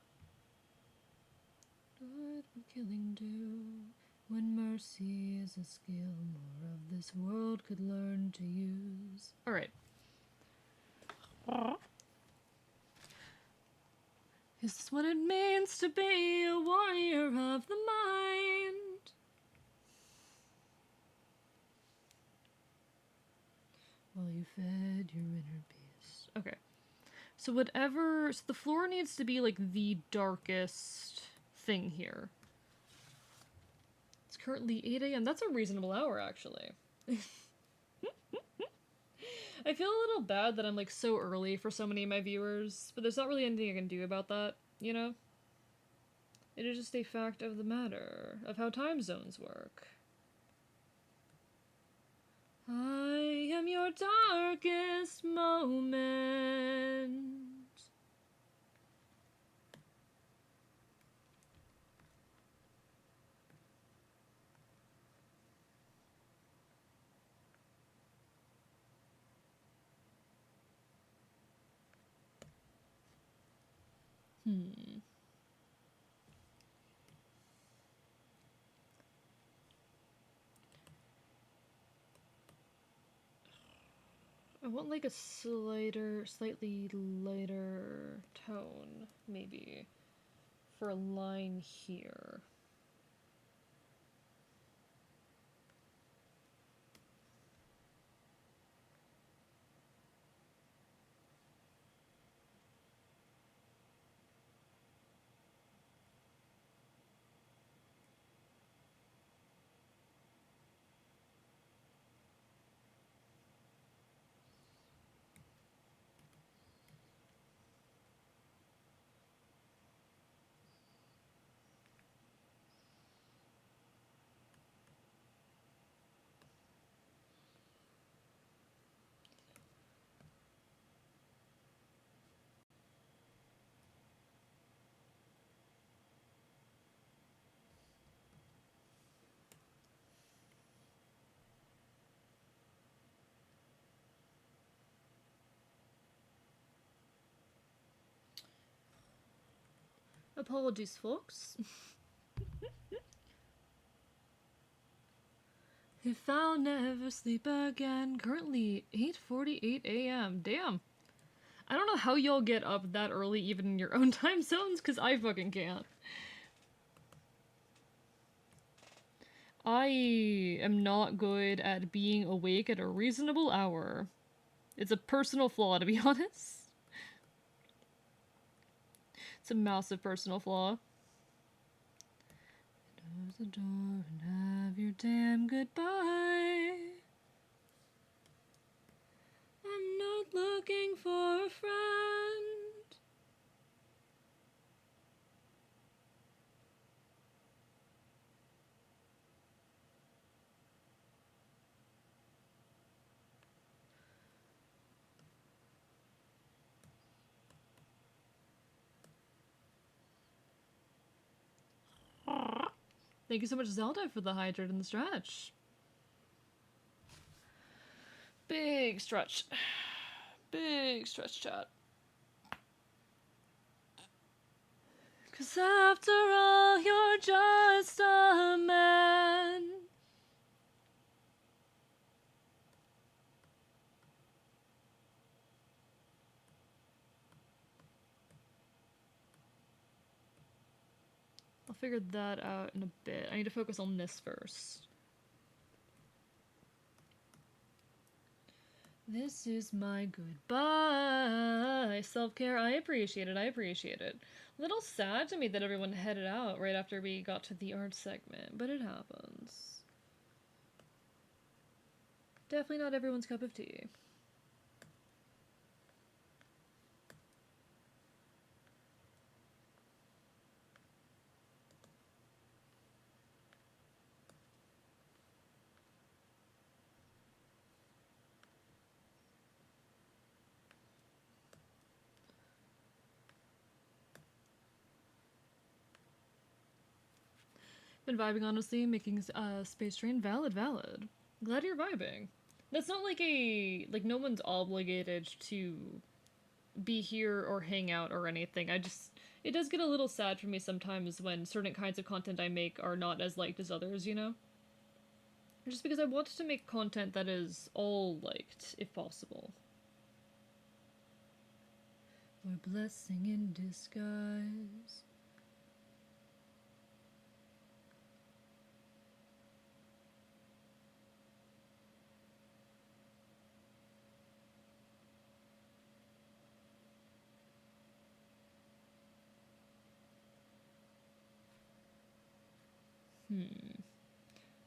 What would killing do when mercy is a skill more of this world could learn to use? Alright. Is this what it means to be a warrior of the mind? While you fed your inner beast. Okay. So whatever... So the floor needs to be, like, the darkest thing here. It's currently 8 a.m. That's a reasonable hour, actually. I feel a little bad that I'm, like, so early for so many of my viewers, but there's not really anything I can do about that, you know? It is just a fact of the matter, of how time zones work. I am your darkest moment. Hmm. I want like a slightly lighter tone, maybe, for a line here. Apologies, folks. If I'll never sleep again. Currently 8:48 a.m. Damn. I don't know how y'all get up that early even in your own time zones, because I fucking can't. I am not good at being awake at a reasonable hour. It's a personal flaw, to be honest. It's a massive personal flaw. Close the door and have your damn goodbye. I'm not looking for a friend. Thank you so much, Zelda, for the hydrate and the stretch. Big stretch. Big stretch, chat. 'Cause after all, you're just a man. I'll figure that out in a bit. I need to focus on this first. This is my goodbye. Self-care, I appreciate it, I appreciate it. A little sad to me that everyone headed out right after we got to the art segment, but it happens. Definitely not everyone's cup of tea. Been vibing, honestly, making Space Train valid. Glad you're vibing. That's not like no one's obligated to be here or hang out or anything. It does get a little sad for me sometimes when certain kinds of content I make are not as liked as others, you know? Just because I want to make content that is all liked, if possible. Or blessing in disguise.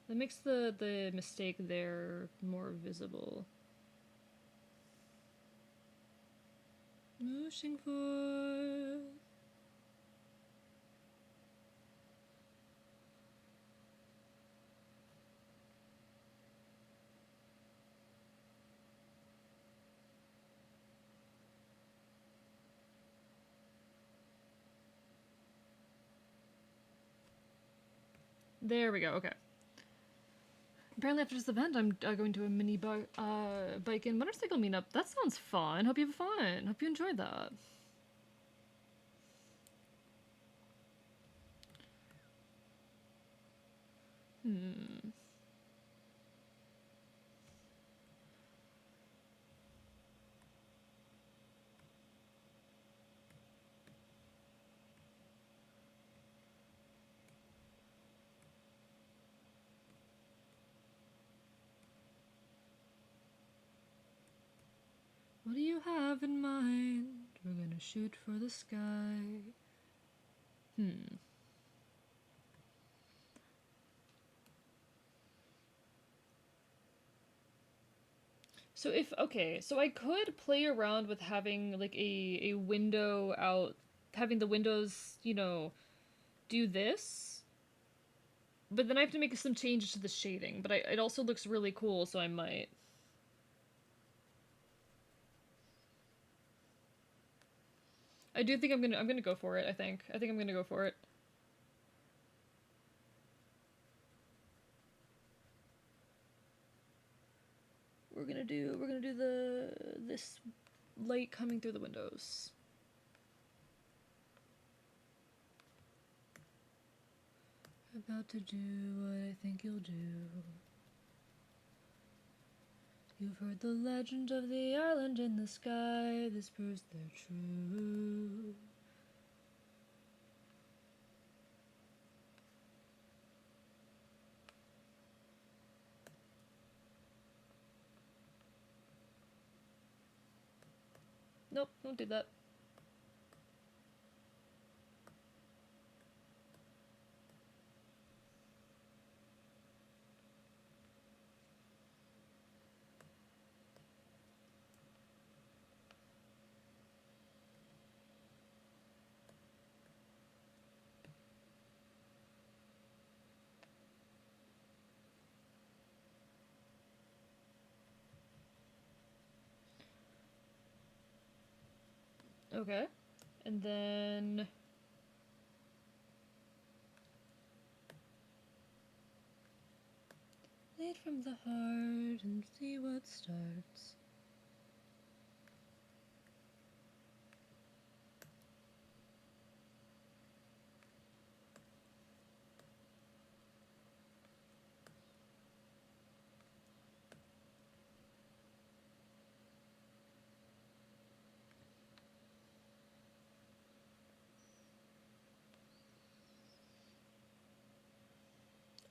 That makes the mistake there more visible. Pushing forth. There we go, okay. Apparently after this event, I'm going to a mini bike and motorcycle meetup. That sounds fun. Hope you have fun. Hope you enjoyed that. Hmm. What do you have in mind? We're gonna shoot for the sky. Hmm. So if, okay, so I could play around with having like a window out, having the windows, you know, do this. But then I have to make some changes to the shading, but it also looks really cool, so I might. I do think I'm gonna go for it, I think. I think I'm gonna go for it. We're gonna do this light coming through the windows. About to do what I think you'll do. You've heard the legend of the island in the sky. This proves they're true. Nope, don't do that. Okay. And then lead from the heart and see what starts.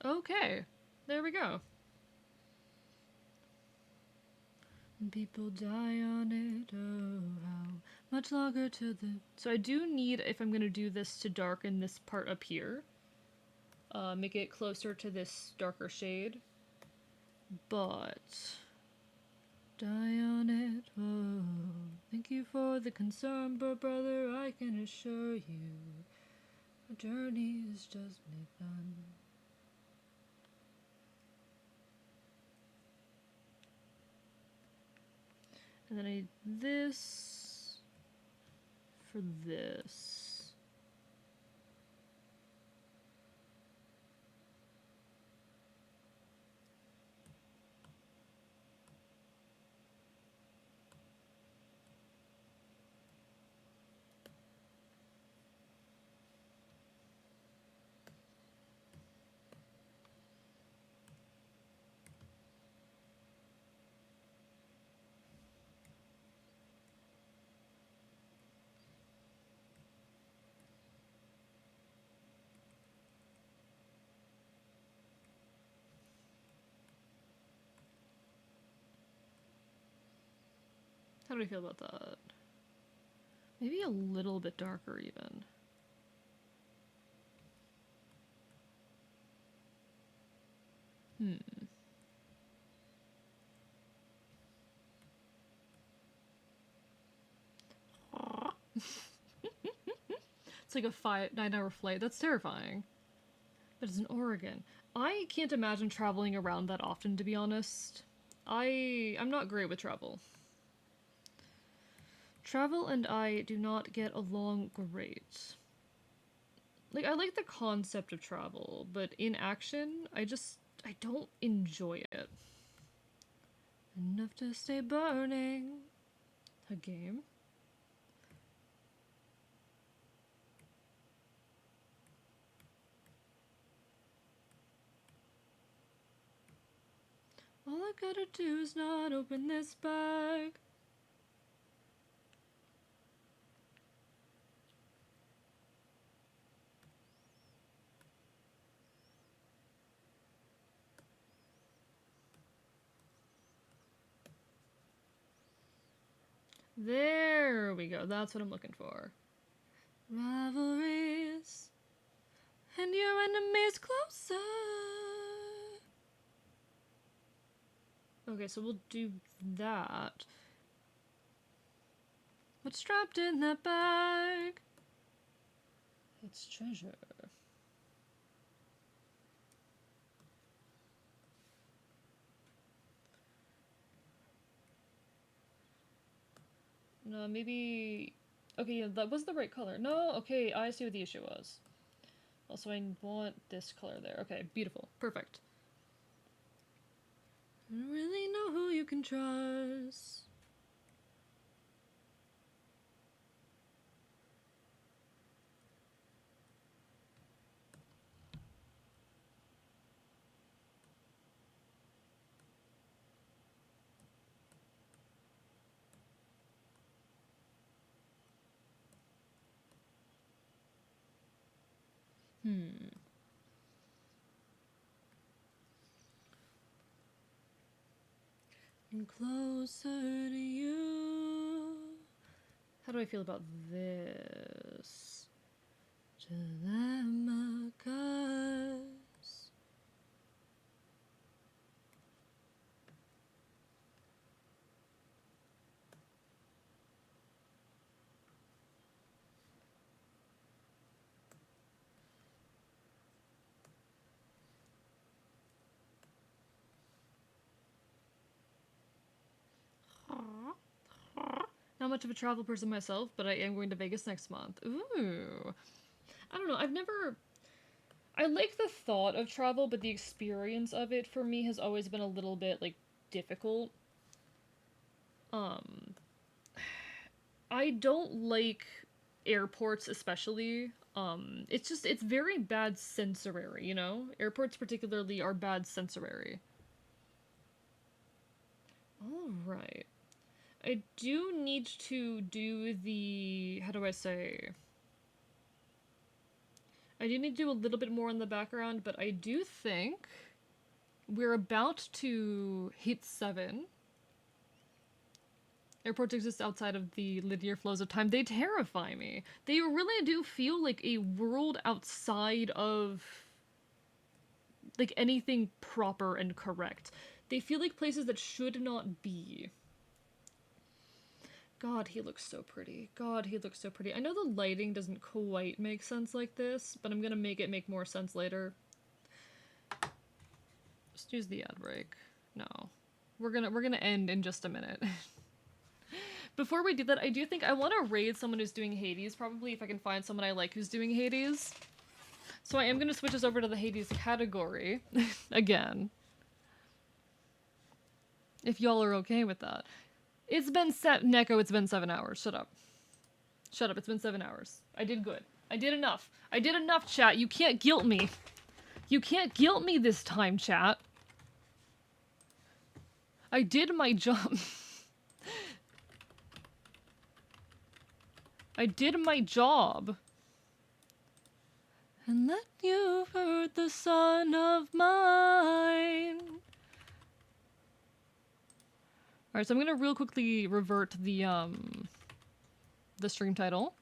Okay. There we go. And people die on it, oh, how much longer till the... So I do need, if I'm gonna do this, to darken this part up here. Make it closer to this darker shade. But... Die on it, oh. Thank you for the concern, but brother, I can assure you, our journey has just begun. And then I need this for this. How do I feel about that? Maybe a little bit darker even. It's like a 9-hour flight. That's terrifying. But it's in Oregon. I can't imagine traveling around that often, to be honest. I'm not great with travel. Travel and I do not get along great. Like, I like the concept of travel, but in action, I don't enjoy it. Enough to stay burning. A game. gotta do is not open this bag. There we go. That's what I'm looking for. Rivalries and your enemies closer. Okay, so we'll do that. What's trapped in that bag? It's treasure. No, maybe... Okay, yeah, that was the right color. No, okay, I see what the issue was. Also, I want this color there. Okay, beautiful. Perfect. I don't really know who you can trust. I'm closer to you. How do I feel about this? Telemachus. Not much of a travel person myself, but I am going to Vegas next month. Ooh. I don't know, I like the thought of travel, but the experience of it for me has always been a little bit, like, difficult. I don't like airports especially. It's very bad sensory, you know? Airports particularly are bad sensory. Alright. I do need to do the... how do I say... I do need to do a little bit more in the background, but I do think we're about to hit 7. Airports exist outside of the linear flows of time. They terrify me. They really do feel like a world outside of, like, anything proper and correct. They feel like places that should not be. God, he looks so pretty. God, he looks so pretty. I know the lighting doesn't quite make sense like this, but I'm gonna make it make more sense later. Just use the ad break. No. We're gonna end in just a minute. Before we do that, I do think I want to raid someone who's doing Hades, probably if I can find someone I like who's doing Hades. So I am gonna switch us over to the Hades category. Again. If y'all are okay with that. It's been Neko, it's been 7 hours. Shut up. Shut up, it's been 7 hours. I did good. I did enough. I did enough, chat. You can't guilt me. You can't guilt me this time, chat. I did my job. I did my job. And let you hurt the son of mine. Alright, so I'm gonna real quickly revert the stream title.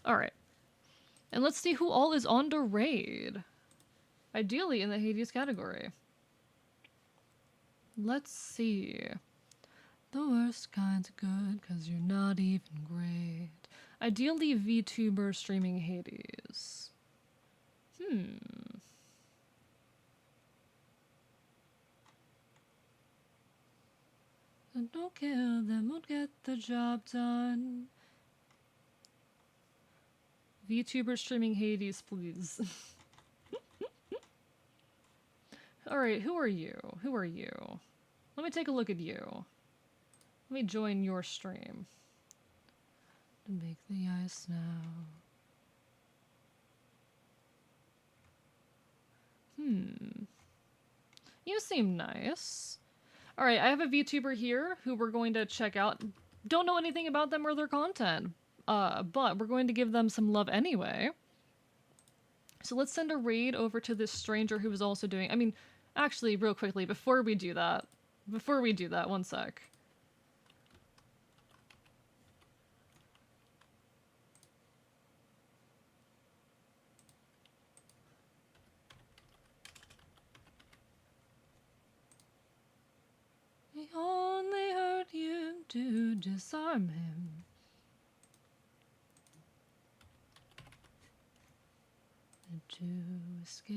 Alright. And let's see who all is on to raid. Ideally in the Hades category. Let's see. The worst kind's good, cause you're not even great. Ideally VTuber streaming Hades. And don't kill them, won't get the job done. VTuber streaming Hades, please. Alright, who are you? Who are you? Let me take a look at you. Let me join your stream. To make the ice now. You seem nice. Alright, I have a VTuber here who we're going to check out. Don't know anything about them or their content, but we're going to give them some love anyway. So let's send a raid over to this stranger who was also doing... I mean, actually, real quickly, before we do that, one sec. He only hurt you to disarm him. And to escape.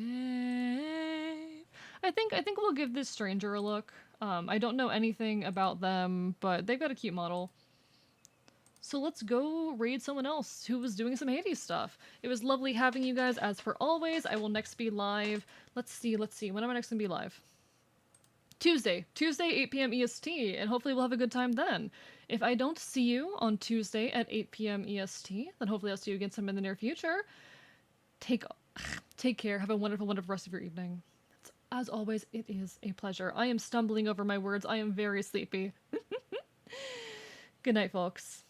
I think we'll give this stranger a look. I don't know anything about them, but they've got a cute model. So let's go raid someone else who was doing some Hades stuff. It was lovely having you guys as per always. I will next be live. Let's see. When am I next gonna be live? Tuesday, 8 p.m. EST, and hopefully we'll have a good time then. If I don't see you on Tuesday at 8 p.m. EST, then hopefully I'll see you again sometime in the near future. Take care. Have a wonderful, wonderful rest of your evening. As always, it is a pleasure. I am stumbling over my words. I am very sleepy. Good night, folks.